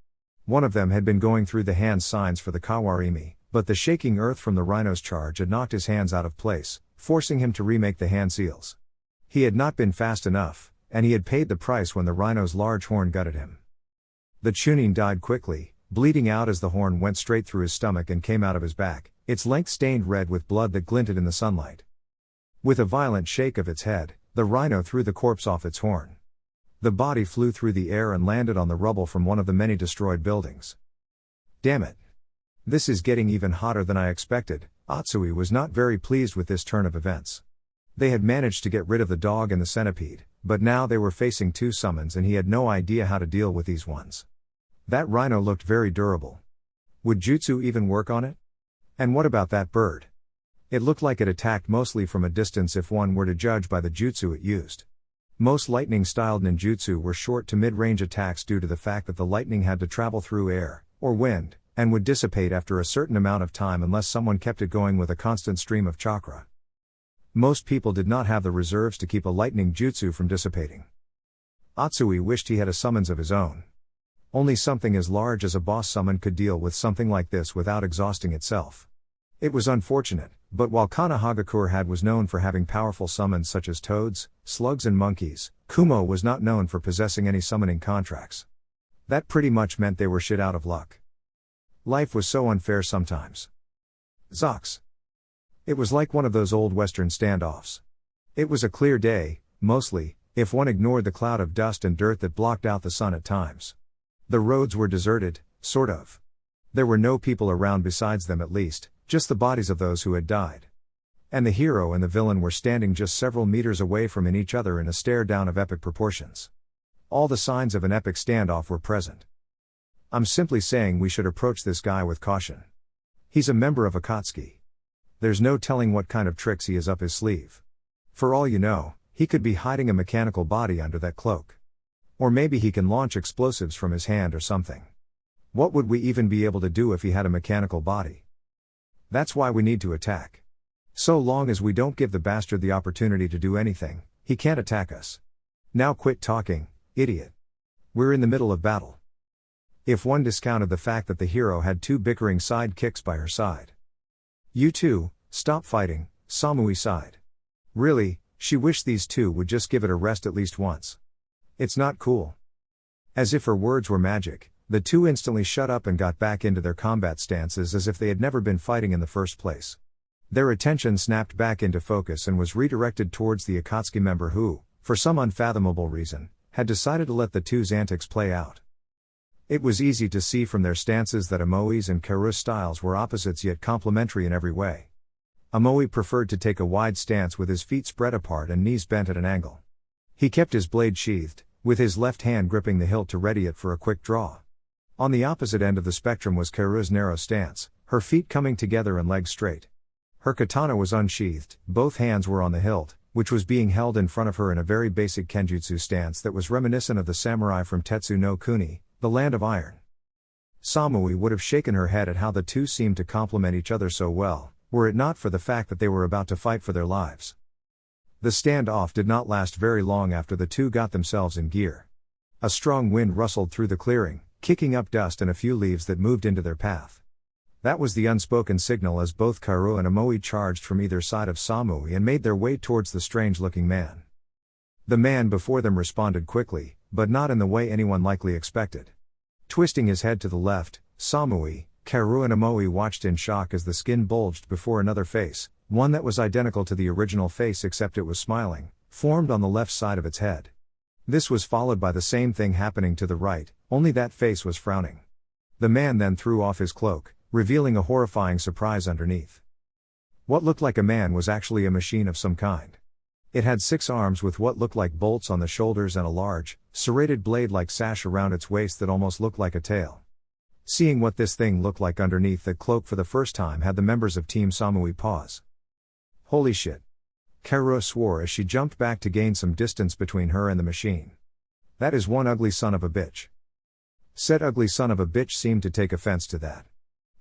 One of them had been going through the hand signs for the Kawarimi, but the shaking earth from the rhino's charge had knocked his hands out of place, forcing him to remake the hand seals. He had not been fast enough, and he had paid the price when the rhino's large horn gutted him. The Chunin died quickly, bleeding out as the horn went straight through his stomach and came out of his back, its length stained red with blood that glinted in the sunlight. With a violent shake of its head, the rhino threw the corpse off its horn. The body flew through the air and landed on the rubble from one of the many destroyed buildings. Damn it! This is getting even hotter than I expected. Atsui was not very pleased with this turn of events. They had managed to get rid of the dog and the centipede, but now they were facing two summons and he had no idea how to deal with these ones. That rhino looked very durable. Would jutsu even work on it? And what about that bird? It looked like it attacked mostly from a distance if one were to judge by the jutsu it used. Most lightning-styled ninjutsu were short to mid-range attacks due to the fact that the lightning had to travel through air, or wind, and would dissipate after a certain amount of time unless someone kept it going with a constant stream of chakra. Most people did not have the reserves to keep a lightning jutsu from dissipating. Atsui wished he had a summons of his own. Only something as large as a boss summon could deal with something like this without exhausting itself. It was unfortunate, but while Konoha was known for having powerful summons such as toads, slugs and monkeys, Kumo was not known for possessing any summoning contracts. That pretty much meant they were shit out of luck. Life was so unfair sometimes. Zox. It was like one of those old Western standoffs. It was a clear day, mostly, if one ignored the cloud of dust and dirt that blocked out the sun at times. The roads were deserted, sort of. There were no people around besides them at least, just the bodies of those who had died. And the hero and the villain were standing just several meters away from each other in a stare-down of epic proportions. All the signs of an epic standoff were present. I'm simply saying we should approach this guy with caution. He's a member of Akatsuki. There's no telling what kind of tricks he has up his sleeve. For all you know, he could be hiding a mechanical body under that cloak. Or maybe he can launch explosives from his hand or something. What would we even be able to do if he had a mechanical body? That's why we need to attack. So long as we don't give the bastard the opportunity to do anything, he can't attack us. Now quit talking, idiot. We're in the middle of battle. If one discounted the fact that the hero had two bickering sidekicks by her side. You two, stop fighting, Samui sighed. Really, she wished these two would just give it a rest at least once. It's not cool. As if her words were magic, the two instantly shut up and got back into their combat stances as if they had never been fighting in the first place. Their attention snapped back into focus and was redirected towards the Akatsuki member who, for some unfathomable reason, had decided to let the two's antics play out. It was easy to see from their stances that Amoi's and Karu's styles were opposites yet complementary in every way. Amoi preferred to take a wide stance with his feet spread apart and knees bent at an angle. He kept his blade sheathed, with his left hand gripping the hilt to ready it for a quick draw. On the opposite end of the spectrum was Karu's narrow stance, her feet coming together and legs straight. Her katana was unsheathed, both hands were on the hilt, which was being held in front of her in a very basic kenjutsu stance that was reminiscent of the samurai from Tetsu no Kuni, the Land of Iron. Samui would have shaken her head at how the two seemed to complement each other so well, were it not for the fact that they were about to fight for their lives. The standoff did not last very long after the two got themselves in gear. A strong wind rustled through the clearing, kicking up dust and a few leaves that moved into their path. That was the unspoken signal as both Karu and Amoi charged from either side of Samui and made their way towards the strange-looking man. The man before them responded quickly, but not in the way anyone likely expected. Twisting his head to the left, Samui, Karu and Amoi watched in shock as the skin bulged before another face, one that was identical to the original face except it was smiling, formed on the left side of its head. This was followed by the same thing happening to the right, only that face was frowning. The man then threw off his cloak, revealing a horrifying surprise underneath. What looked like a man was actually a machine of some kind. It had 6 arms with what looked like bolts on the shoulders and a large, serrated blade-like sash around its waist that almost looked like a tail. Seeing what this thing looked like underneath that cloak for the first time had the members of Team Samui pause. Holy shit. Karu swore as she jumped back to gain some distance between her and the machine. That is one ugly son of a bitch. Said ugly son of a bitch seemed to take offense to that.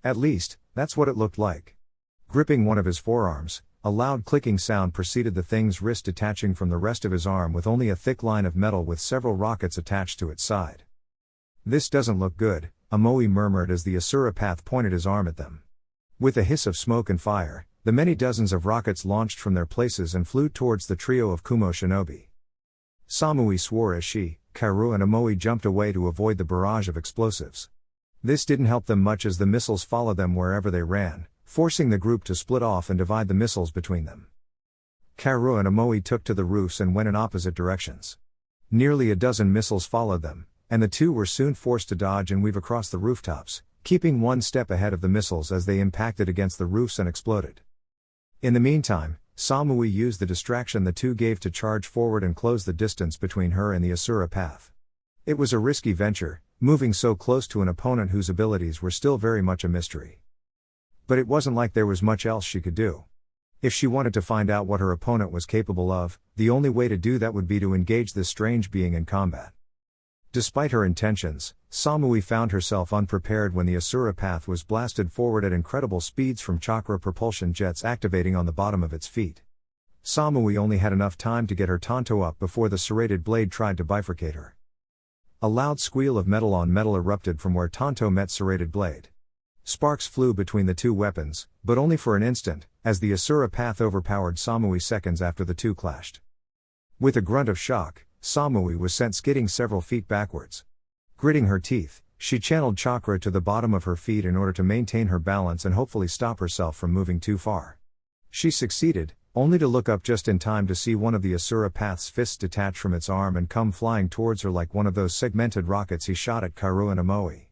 At least, that's what it looked like. Gripping one of his forearms, a loud clicking sound preceded the thing's wrist detaching from the rest of his arm with only a thick line of metal with several rockets attached to its side. This doesn't look good, Amoe murmured as the Asura path pointed his arm at them. With a hiss of smoke and fire, the many dozens of rockets launched from their places and flew towards the trio of Kumo shinobi. Samui swore as she, Kaoru and Amoe jumped away to avoid the barrage of explosives. This didn't help them much as the missiles followed them wherever they ran, forcing the group to split off and divide the missiles between them. Kaoru and Amoe took to the roofs and went in opposite directions. Nearly a dozen missiles followed them, and the two were soon forced to dodge and weave across the rooftops, keeping one step ahead of the missiles as they impacted against the roofs and exploded. In the meantime, Samui used the distraction the two gave to charge forward and close the distance between her and the Asura path. It was a risky venture, moving so close to an opponent whose abilities were still very much a mystery. But it wasn't like there was much else she could do. If she wanted to find out what her opponent was capable of, the only way to do that would be to engage this strange being in combat. Despite her intentions, Samui found herself unprepared when the Asura path was blasted forward at incredible speeds from chakra propulsion jets activating on the bottom of its feet. Samui only had enough time to get her tanto up before the serrated blade tried to bifurcate her. A loud squeal of metal on metal erupted from where tanto met serrated blade. Sparks flew between the two weapons, but only for an instant, as the Asura path overpowered Samui seconds after the two clashed. With a grunt of shock, Samui was sent skidding several feet backwards. Gritting her teeth, she channeled chakra to the bottom of her feet in order to maintain her balance and hopefully stop herself from moving too far. She succeeded, only to look up just in time to see one of the Asura path's fists detach from its arm and come flying towards her like one of those segmented rockets he shot at Kaoru and Amoe.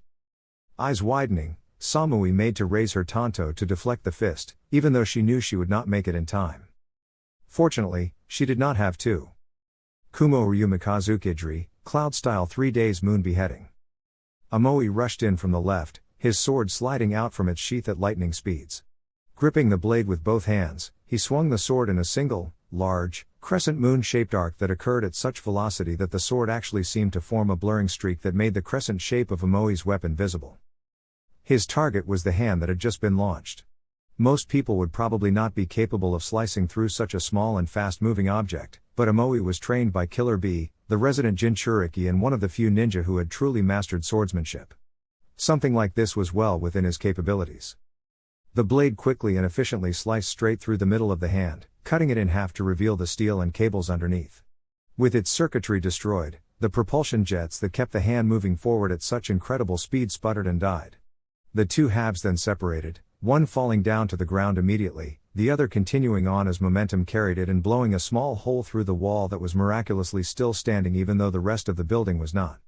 Eyes widening, Samui made to raise her tanto to deflect the fist, even though she knew she would not make it in time. Fortunately, she did not have to. Kumo Ryu Mikazukidri, Cloud-style 3 days moon beheading. Amoe rushed in from the left, his sword sliding out from its sheath at lightning speeds. Gripping the blade with both hands, he swung the sword in a single, large, crescent moon-shaped arc that occurred at such velocity that the sword actually seemed to form a blurring streak that made the crescent shape of Amoe's weapon visible. His target was the hand that had just been launched. Most people would probably not be capable of slicing through such a small and fast-moving object, but Amoe was trained by Killer Bee, the resident Jinchuriki and one of the few ninja who had truly mastered swordsmanship. Something like this was well within his capabilities. The blade quickly and efficiently sliced straight through the middle of the hand, cutting it in half to reveal the steel and cables underneath. With its circuitry destroyed, the propulsion jets that kept the hand moving forward at such incredible speed sputtered and died. The two halves then separated, one falling down to the ground immediately, the other continuing on as momentum carried it and blowing a small hole through the wall that was miraculously still standing even though the rest of the building was not.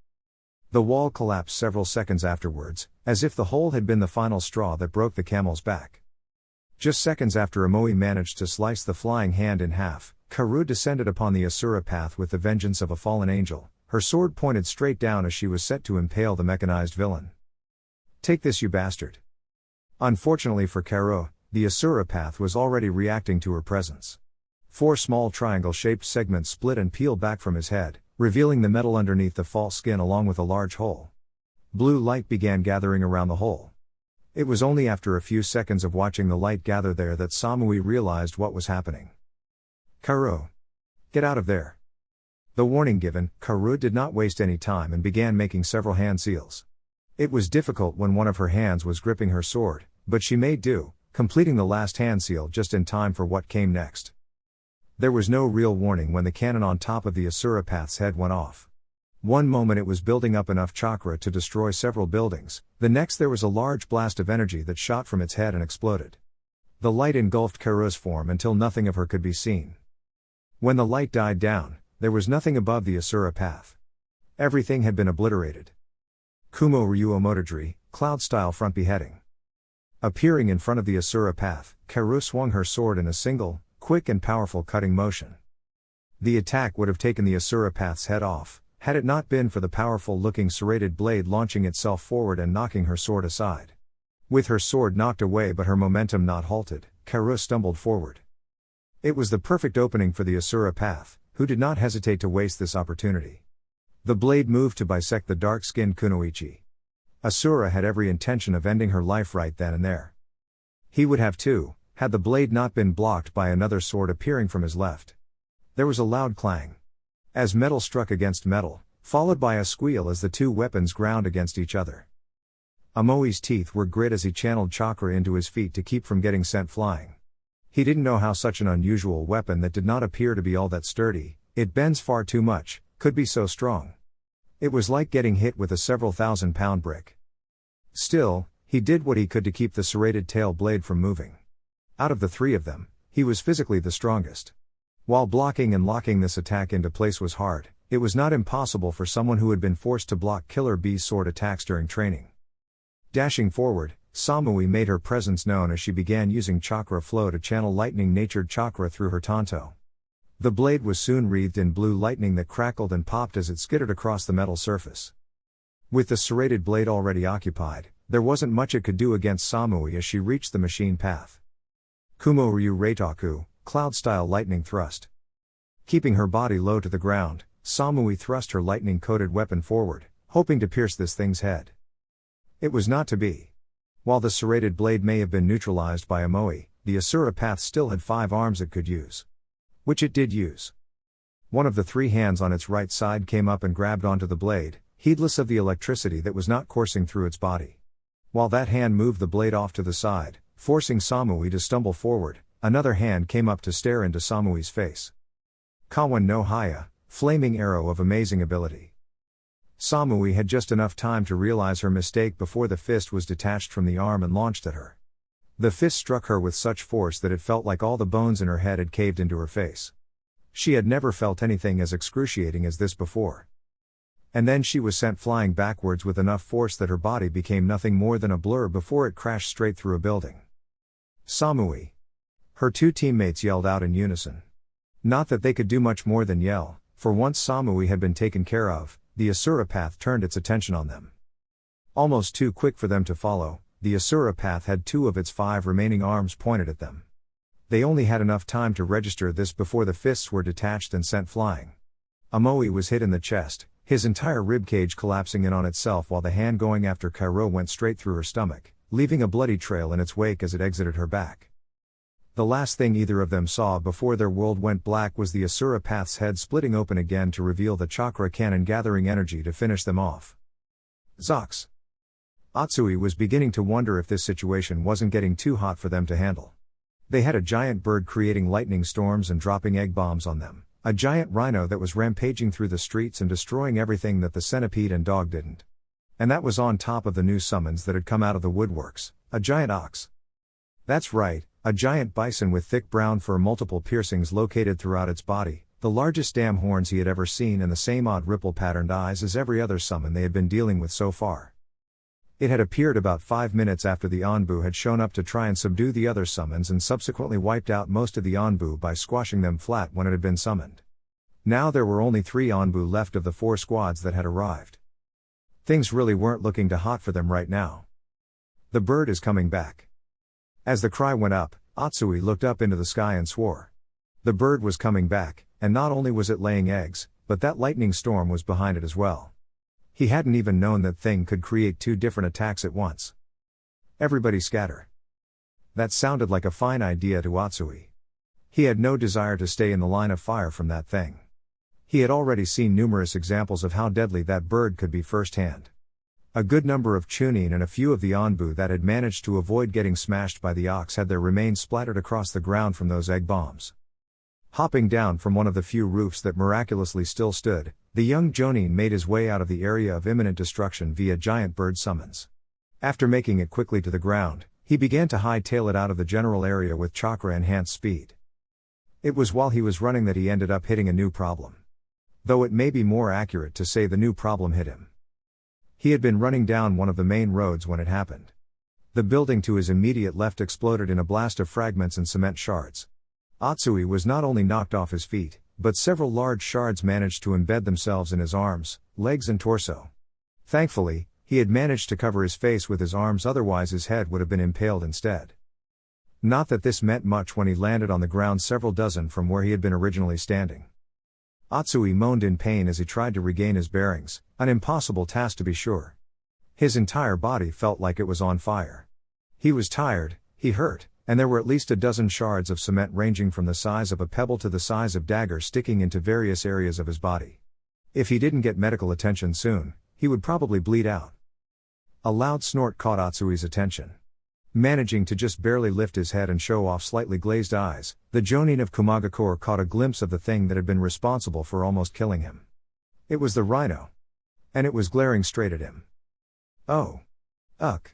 The wall collapsed several seconds afterwards, as if the hole had been the final straw that broke the camel's back. Just seconds after Amoe managed to slice the flying hand in half, Kaoru descended upon the Asura path with the vengeance of a fallen angel, her sword pointed straight down as she was set to impale the mechanized villain. "Take this, you bastard." Unfortunately for Kaoru, the Asura path was already reacting to her presence. 4 small triangle-shaped segments split and peeled back from his head, revealing the metal underneath the false skin along with a large hole. Blue light began gathering around the hole. It was only after a few seconds of watching the light gather there that Samui realized what was happening. "Kaoru! Get out of there!" The warning given, Kaoru did not waste any time and began making several hand seals. It was difficult when one of her hands was gripping her sword, but she made do, completing the last hand seal just in time for what came next. There was no real warning when the cannon on top of the Asura path's head went off. One moment it was building up enough chakra to destroy several buildings, the next there was a large blast of energy that shot from its head and exploded. The light engulfed Kaoru's form until nothing of her could be seen. When the light died down, there was nothing above the Asura path. Everything had been obliterated. Kumo Ryu Omotadri, Cloud-style front beheading. Appearing in front of the Asura path, Kaoru swung her sword in a single, quick and powerful cutting motion. The attack would have taken the Asura path's head off, had it not been for the powerful-looking serrated blade launching itself forward and knocking her sword aside. With her sword knocked away but her momentum not halted, Kaoru stumbled forward. It was the perfect opening for the Asura path, who did not hesitate to waste this opportunity. The blade moved to bisect the dark-skinned kunoichi. Asura had every intention of ending her life right then and there. He would have too, had the blade not been blocked by another sword appearing from his left. There was a loud clang, as metal struck against metal, followed by a squeal as the two weapons ground against each other. Amoi's teeth were grit as he channeled chakra into his feet to keep from getting sent flying. He didn't know how such an unusual weapon that did not appear to be all that sturdy, it bends far too much, could be so strong. It was like getting hit with a several thousand-pound brick. Still, he did what he could to keep the serrated tail blade from moving. Out of the three of them, he was physically the strongest. While blocking and locking this attack into place was hard, it was not impossible for someone who had been forced to block Killer Bee's sword attacks during training. Dashing forward, Samui made her presence known as she began using chakra flow to channel lightning-natured chakra through her tanto. The blade was soon wreathed in blue lightning that crackled and popped as it skittered across the metal surface. With the serrated blade already occupied, there wasn't much it could do against Samui as she reached the machine path. Kumo Ryu Reitaku, cloud-style lightning thrust. Keeping her body low to the ground, Samui thrust her lightning-coated weapon forward, hoping to pierce this thing's head. It was not to be. While the serrated blade may have been neutralized by Amoi, the Asura path still had 5 arms it could use. Which it did use. One of the 3 hands on its right side came up and grabbed onto the blade, heedless of the electricity that was not coursing through its body. While that hand moved the blade off to the side, forcing Samui to stumble forward, another hand came up to stare into Samui's face. Kawan no Haya, flaming arrow of amazing ability. Samui had just enough time to realize her mistake before the fist was detached from the arm and launched at her. The fist struck her with such force that it felt like all the bones in her head had caved into her face. She had never felt anything as excruciating as this before. And then she was sent flying backwards with enough force that her body became nothing more than a blur before it crashed straight through a building. Samui. Her 2 teammates yelled out in unison. Not that they could do much more than yell, for once Samui had been taken care of, the Asura path turned its attention on them. Almost too quick for them to follow, the Asura path had 2 of its 5 remaining arms pointed at them. They only had enough time to register this before the fists were detached and sent flying. Amoi was hit in the chest, his entire ribcage collapsing in on itself while the hand going after Kairo went straight through her stomach, leaving a bloody trail in its wake as it exited her back. The last thing either of them saw before their world went black was the Asura path's head splitting open again to reveal the chakra cannon gathering energy to finish them off. Zox. Atsui was beginning to wonder if this situation wasn't getting too hot for them to handle. They had a giant bird creating lightning storms and dropping egg bombs on them, a giant rhino that was rampaging through the streets and destroying everything that the centipede and dog didn't. And that was on top of the new summons that had come out of the woodworks, a giant ox. That's right, a giant bison with thick brown fur, multiple piercings located throughout its body, the largest damn horns he had ever seen, and the same odd ripple-patterned eyes as every other summon they had been dealing with so far. It had appeared about 5 minutes after the Anbu had shown up to try and subdue the other summons and subsequently wiped out most of the Anbu by squashing them flat when it had been summoned. Now there were only 3 Anbu left of the 4 squads that had arrived. Things really weren't looking too hot for them right now. The bird is coming back. As the cry went up, Atsui looked up into the sky and swore. The bird was coming back, and not only was it laying eggs, but that lightning storm was behind it as well. He hadn't even known that thing could create 2 different attacks at once. Everybody scatter. That sounded like a fine idea to Atsui. He had no desire to stay in the line of fire from that thing. He had already seen numerous examples of how deadly that bird could be firsthand. A good number of Chunin and a few of the Anbu that had managed to avoid getting smashed by the ox had their remains splattered across the ground from those egg bombs. Hopping down from one of the few roofs that miraculously still stood, the young Jonin made his way out of the area of imminent destruction via giant bird summons. After making it quickly to the ground, he began to hightail it out of the general area with chakra-enhanced speed. It was while he was running that he ended up hitting a new problem. Though it may be more accurate to say the new problem hit him. He had been running down one of the main roads when it happened. The building to his immediate left exploded in a blast of fragments and cement shards. Atsui was not only knocked off his feet, but several large shards managed to embed themselves in his arms, legs and torso. Thankfully, he had managed to cover his face with his arms, otherwise his head would have been impaled instead. Not that this meant much when he landed on the ground several dozen from where he had been originally standing. Atsui moaned in pain as he tried to regain his bearings, an impossible task to be sure. His entire body felt like it was on fire. He was tired, he hurt, and there were at least a dozen shards of cement ranging from the size of a pebble to the size of dagger sticking into various areas of his body. If he didn't get medical attention soon, he would probably bleed out. A loud snort caught Atsui's attention. Managing to just barely lift his head and show off slightly glazed eyes, the Jonin of Kumagakure caught a glimpse of the thing that had been responsible for almost killing him. It was the rhino. And it was glaring straight at him. Oh. Ugh.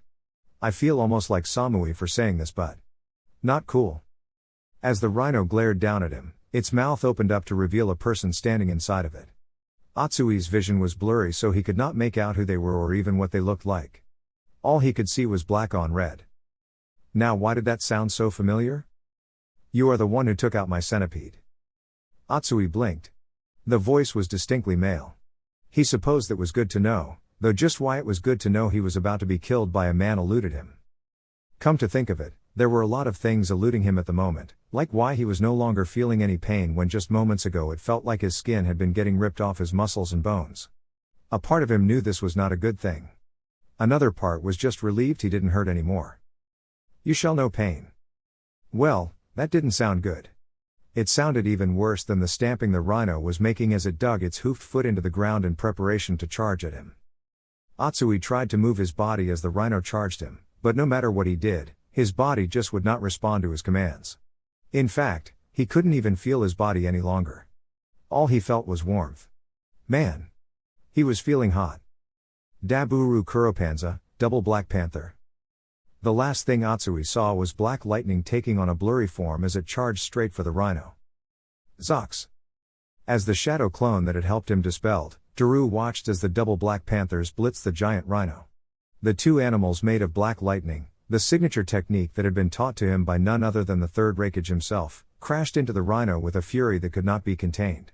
I feel almost like Samui for saying this, but not cool. As the rhino glared down at him, its mouth opened up to reveal a person standing inside of it. Atsui's vision was blurry, so he could not make out who they were or even what they looked like. All he could see was black on red. Now, why did that sound so familiar? You are the one who took out my centipede. Atsui blinked. The voice was distinctly male. He supposed that was good to know, though just why it was good to know he was about to be killed by a man eluded him. Come to think of it, there were a lot of things eluding him at the moment, like why he was no longer feeling any pain when just moments ago it felt like his skin had been getting ripped off his muscles and bones. A part of him knew this was not a good thing. Another part was just relieved he didn't hurt anymore. You shall know pain. Well, that didn't sound good. It sounded even worse than the stamping the rhino was making as it dug its hoofed foot into the ground in preparation to charge at him. Atsui tried to move his body as the rhino charged him, but no matter what he did, his body just would not respond to his commands. In fact, he couldn't even feel his body any longer. All he felt was warmth. Man! He was feeling hot. Daburu Kuropanza, Double Black Panther. The last thing Atsui saw was black lightning taking on a blurry form as it charged straight for the rhino. Zox! As the shadow clone that had helped him dispelled, Daru watched as the Double Black Panthers blitzed the giant rhino. The two animals made of black lightning, the signature technique that had been taught to him by none other than the third Raikage himself, crashed into the rhino with a fury that could not be contained.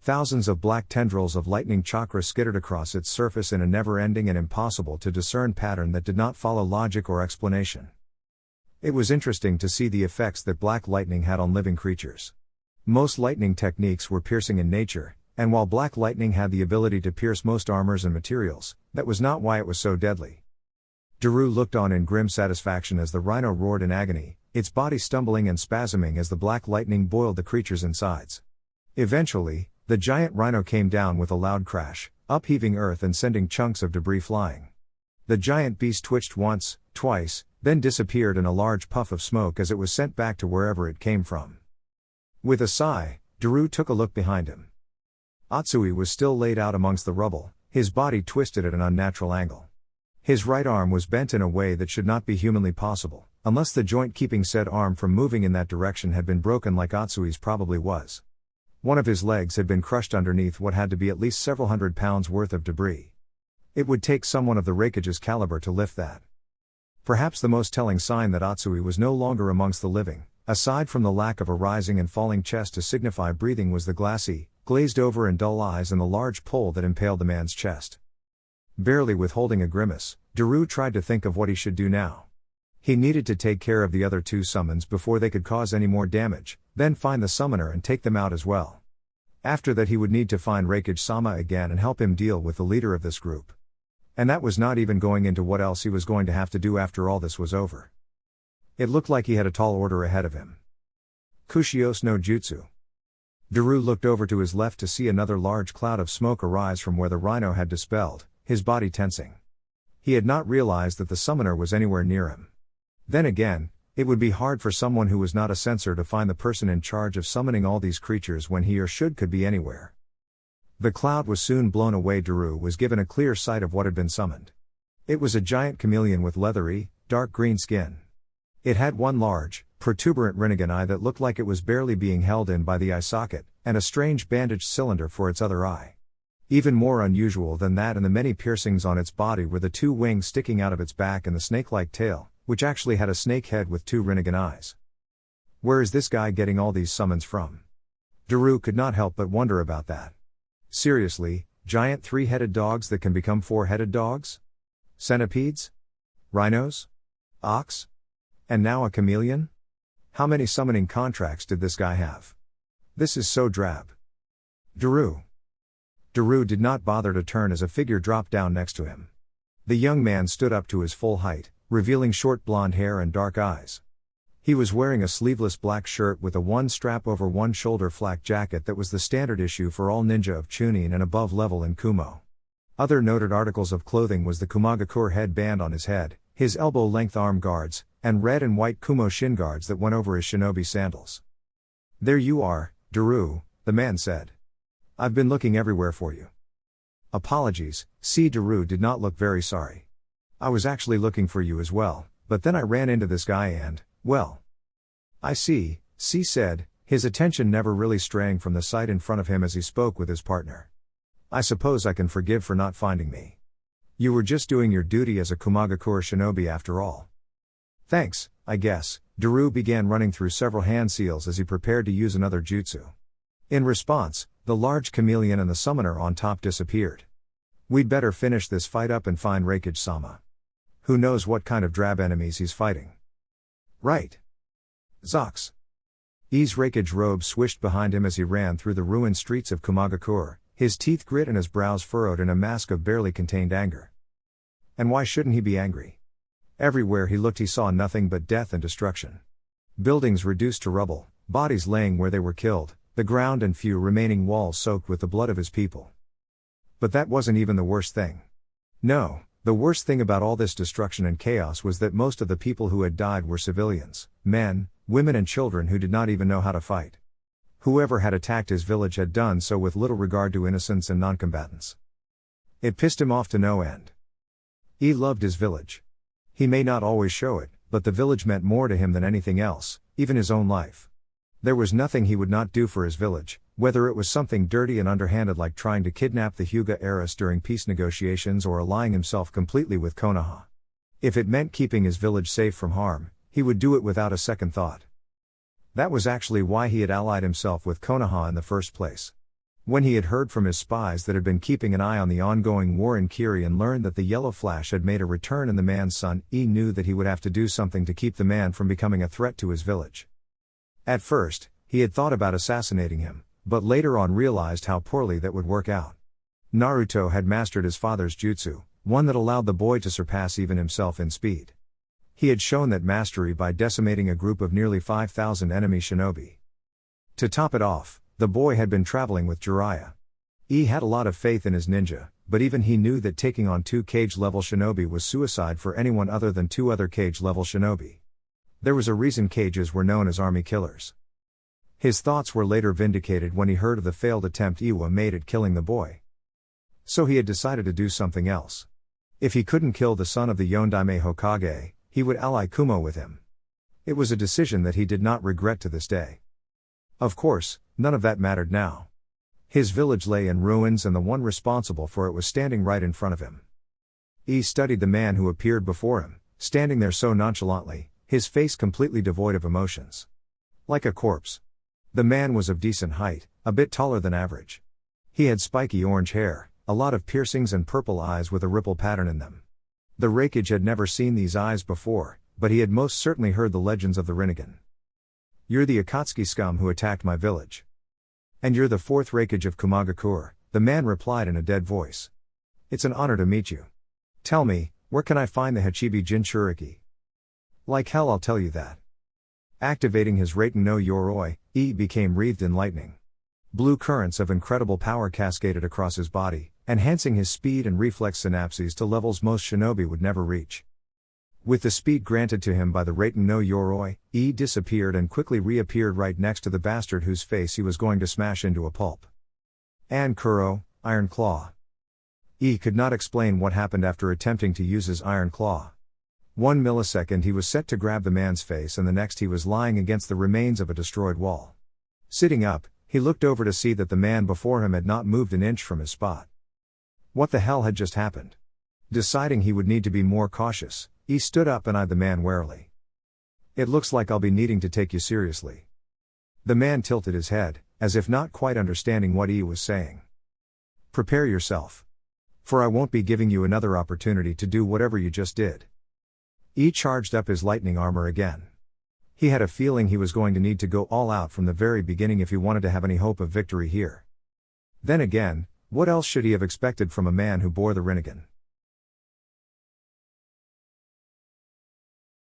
Thousands of black tendrils of lightning chakra skittered across its surface in a never-ending and impossible to discern pattern that did not follow logic or explanation. It was interesting to see the effects that black lightning had on living creatures. Most lightning techniques were piercing in nature, and while black lightning had the ability to pierce most armors and materials, that was not why it was so deadly. Daru looked on in grim satisfaction as the rhino roared in agony, its body stumbling and spasming as the black lightning boiled the creature's insides. Eventually, the giant rhino came down with a loud crash, upheaving earth and sending chunks of debris flying. The giant beast twitched once, twice, then disappeared in a large puff of smoke as it was sent back to wherever it came from. With a sigh, Daru took a look behind him. Atsui was still laid out amongst the rubble, his body twisted at an unnatural angle. His right arm was bent in a way that should not be humanly possible, unless the joint keeping said arm from moving in that direction had been broken like Atsui's probably was. One of his legs had been crushed underneath what had to be at least several hundred pounds worth of debris. It would take someone of the Raikage's caliber to lift that. Perhaps the most telling sign that Atsui was no longer amongst the living, aside from the lack of a rising and falling chest to signify breathing, was the glassy, glazed over and dull eyes and the large pole that impaled the man's chest. Barely withholding a grimace, Daru tried to think of what he should do now. He needed to take care of the other two summons before they could cause any more damage, then find the summoner and take them out as well. After that he would need to find Raikage-sama again and help him deal with the leader of this group. And that was not even going into what else he was going to have to do after all this was over. It looked like he had a tall order ahead of him. Kushios no Jutsu. Daru looked over to his left to see another large cloud of smoke arise from where the rhino had dispelled, his body tensing. He had not realized that the summoner was anywhere near him. Then again, it would be hard for someone who was not a censor to find the person in charge of summoning all these creatures when he or should could be anywhere. The cloud was soon blown away. Daru was given a clear sight of what had been summoned. It was a giant chameleon with leathery, dark green skin. It had one large, protuberant Rinnegan eye that looked like it was barely being held in by the eye socket, and a strange bandaged cylinder for its other eye. Even more unusual than that and the many piercings on its body were the two wings sticking out of its back and the snake-like tail, which actually had a snake head with two Rinnegan eyes. Where is this guy getting all these summons from? Daru could not help but wonder about that. Seriously, giant three-headed dogs that can become four-headed dogs? Centipedes? Rhinos? Ox? And now a chameleon? How many summoning contracts did this guy have? This is so drab. Daru did not bother to turn as a figure dropped down next to him. The young man stood up to his full height, revealing short blonde hair and dark eyes. He was wearing a sleeveless black shirt with a one-strap over one shoulder flak jacket that was the standard issue for all ninja of Chunin and above level in Kumo. Other noted articles of clothing was the Kumagakure headband on his head, his elbow-length arm guards, and red and white Kumo shin guards that went over his shinobi sandals. "There you are, Daru," the man said. "I've been looking everywhere for you." "Apologies," Daru did not look very sorry. "I was actually looking for you as well, but then I ran into this guy and, well." "I see," said, his attention never really straying from the sight in front of him as he spoke with his partner. "I suppose I can forgive for not finding me. You were just doing your duty as a Kumagakure shinobi after all." "Thanks, I guess." Daru began running through several hand seals as he prepared to use another jutsu. In response, the large chameleon and the summoner on top disappeared. "We'd better finish this fight up and find Reikage-sama. Who knows what kind of drab enemies he's fighting." "Right. Zox." I's Reikage robe swished behind him as he ran through the ruined streets of Kumagakure, his teeth grit and his brows furrowed in a mask of barely contained anger. And why shouldn't he be angry? Everywhere he looked he saw nothing but death and destruction. Buildings reduced to rubble, bodies laying where they were killed, the ground and few remaining walls soaked with the blood of his people. But that wasn't even the worst thing. No, the worst thing about all this destruction and chaos was that most of the people who had died were civilians, men, women and children who did not even know how to fight. Whoever had attacked his village had done so with little regard to innocents and noncombatants. It pissed him off to no end. He loved his village. He may not always show it, but the village meant more to him than anything else, even his own life. There was nothing he would not do for his village, whether it was something dirty and underhanded like trying to kidnap the Hyuga heiress during peace negotiations or allying himself completely with Konoha. If it meant keeping his village safe from harm, he would do it without a second thought. That was actually why he had allied himself with Konoha in the first place. When he had heard from his spies that had been keeping an eye on the ongoing war in Kiri and learned that the Yellow Flash had made a return in the man's son, he knew that he would have to do something to keep the man from becoming a threat to his village. At first, he had thought about assassinating him, but later on realized how poorly that would work out. Naruto had mastered his father's jutsu, one that allowed the boy to surpass even himself in speed. He had shown that mastery by decimating a group of nearly 5,000 enemy shinobi. To top it off, the boy had been traveling with Jiraiya. He had a lot of faith in his ninja, but even he knew that taking on 2 cage-level shinobi was suicide for anyone other than 2 other cage-level shinobi. There was a reason cages were known as army killers. His thoughts were later vindicated when he heard of the failed attempt Iwa made at killing the boy. So he had decided to do something else. If he couldn't kill the son of the Yondaime Hokage, he would ally Kumo with him. It was a decision that he did not regret to this day. Of course, none of that mattered now. His village lay in ruins and the one responsible for it was standing right in front of him. He studied the man who appeared before him, standing there so nonchalantly, his face completely devoid of emotions. Like a corpse. The man was of decent height, a bit taller than average. He had spiky orange hair, a lot of piercings and purple eyes with a ripple pattern in them. The Reikage had never seen these eyes before, but he had most certainly heard the legends of the Rinnegan. "You're the Akatsuki scum who attacked my village. And you're the 4th Reikage of Kumagakure," the man replied in a dead voice. "It's an honor to meet you. Tell me, where can I find the Hachibi Jinchuriki?" "Like hell I'll tell you that." Activating his Reiten no Yoroi, he became wreathed in lightning. Blue currents of incredible power cascaded across his body, enhancing his speed and reflex synapses to levels most shinobi would never reach. With the speed granted to him by the Reiten no Yoroi, he disappeared and quickly reappeared right next to the bastard whose face he was going to smash into a pulp. "And Kuro, Iron Claw." He could not explain what happened after attempting to use his Iron Claw. 1 millisecond he was set to grab the man's face and the next he was lying against the remains of a destroyed wall. Sitting up, he looked over to see that the man before him had not moved an inch from his spot. What the hell had just happened? Deciding he would need to be more cautious, he stood up and eyed the man warily. "It looks like I'll be needing to take you seriously." The man tilted his head, as if not quite understanding what he was saying. "Prepare yourself. For I won't be giving you another opportunity to do whatever you just did." He charged up his lightning armor again. He had a feeling he was going to need to go all out from the very beginning if he wanted to have any hope of victory here. Then again, what else should he have expected from a man who bore the Rinnegan?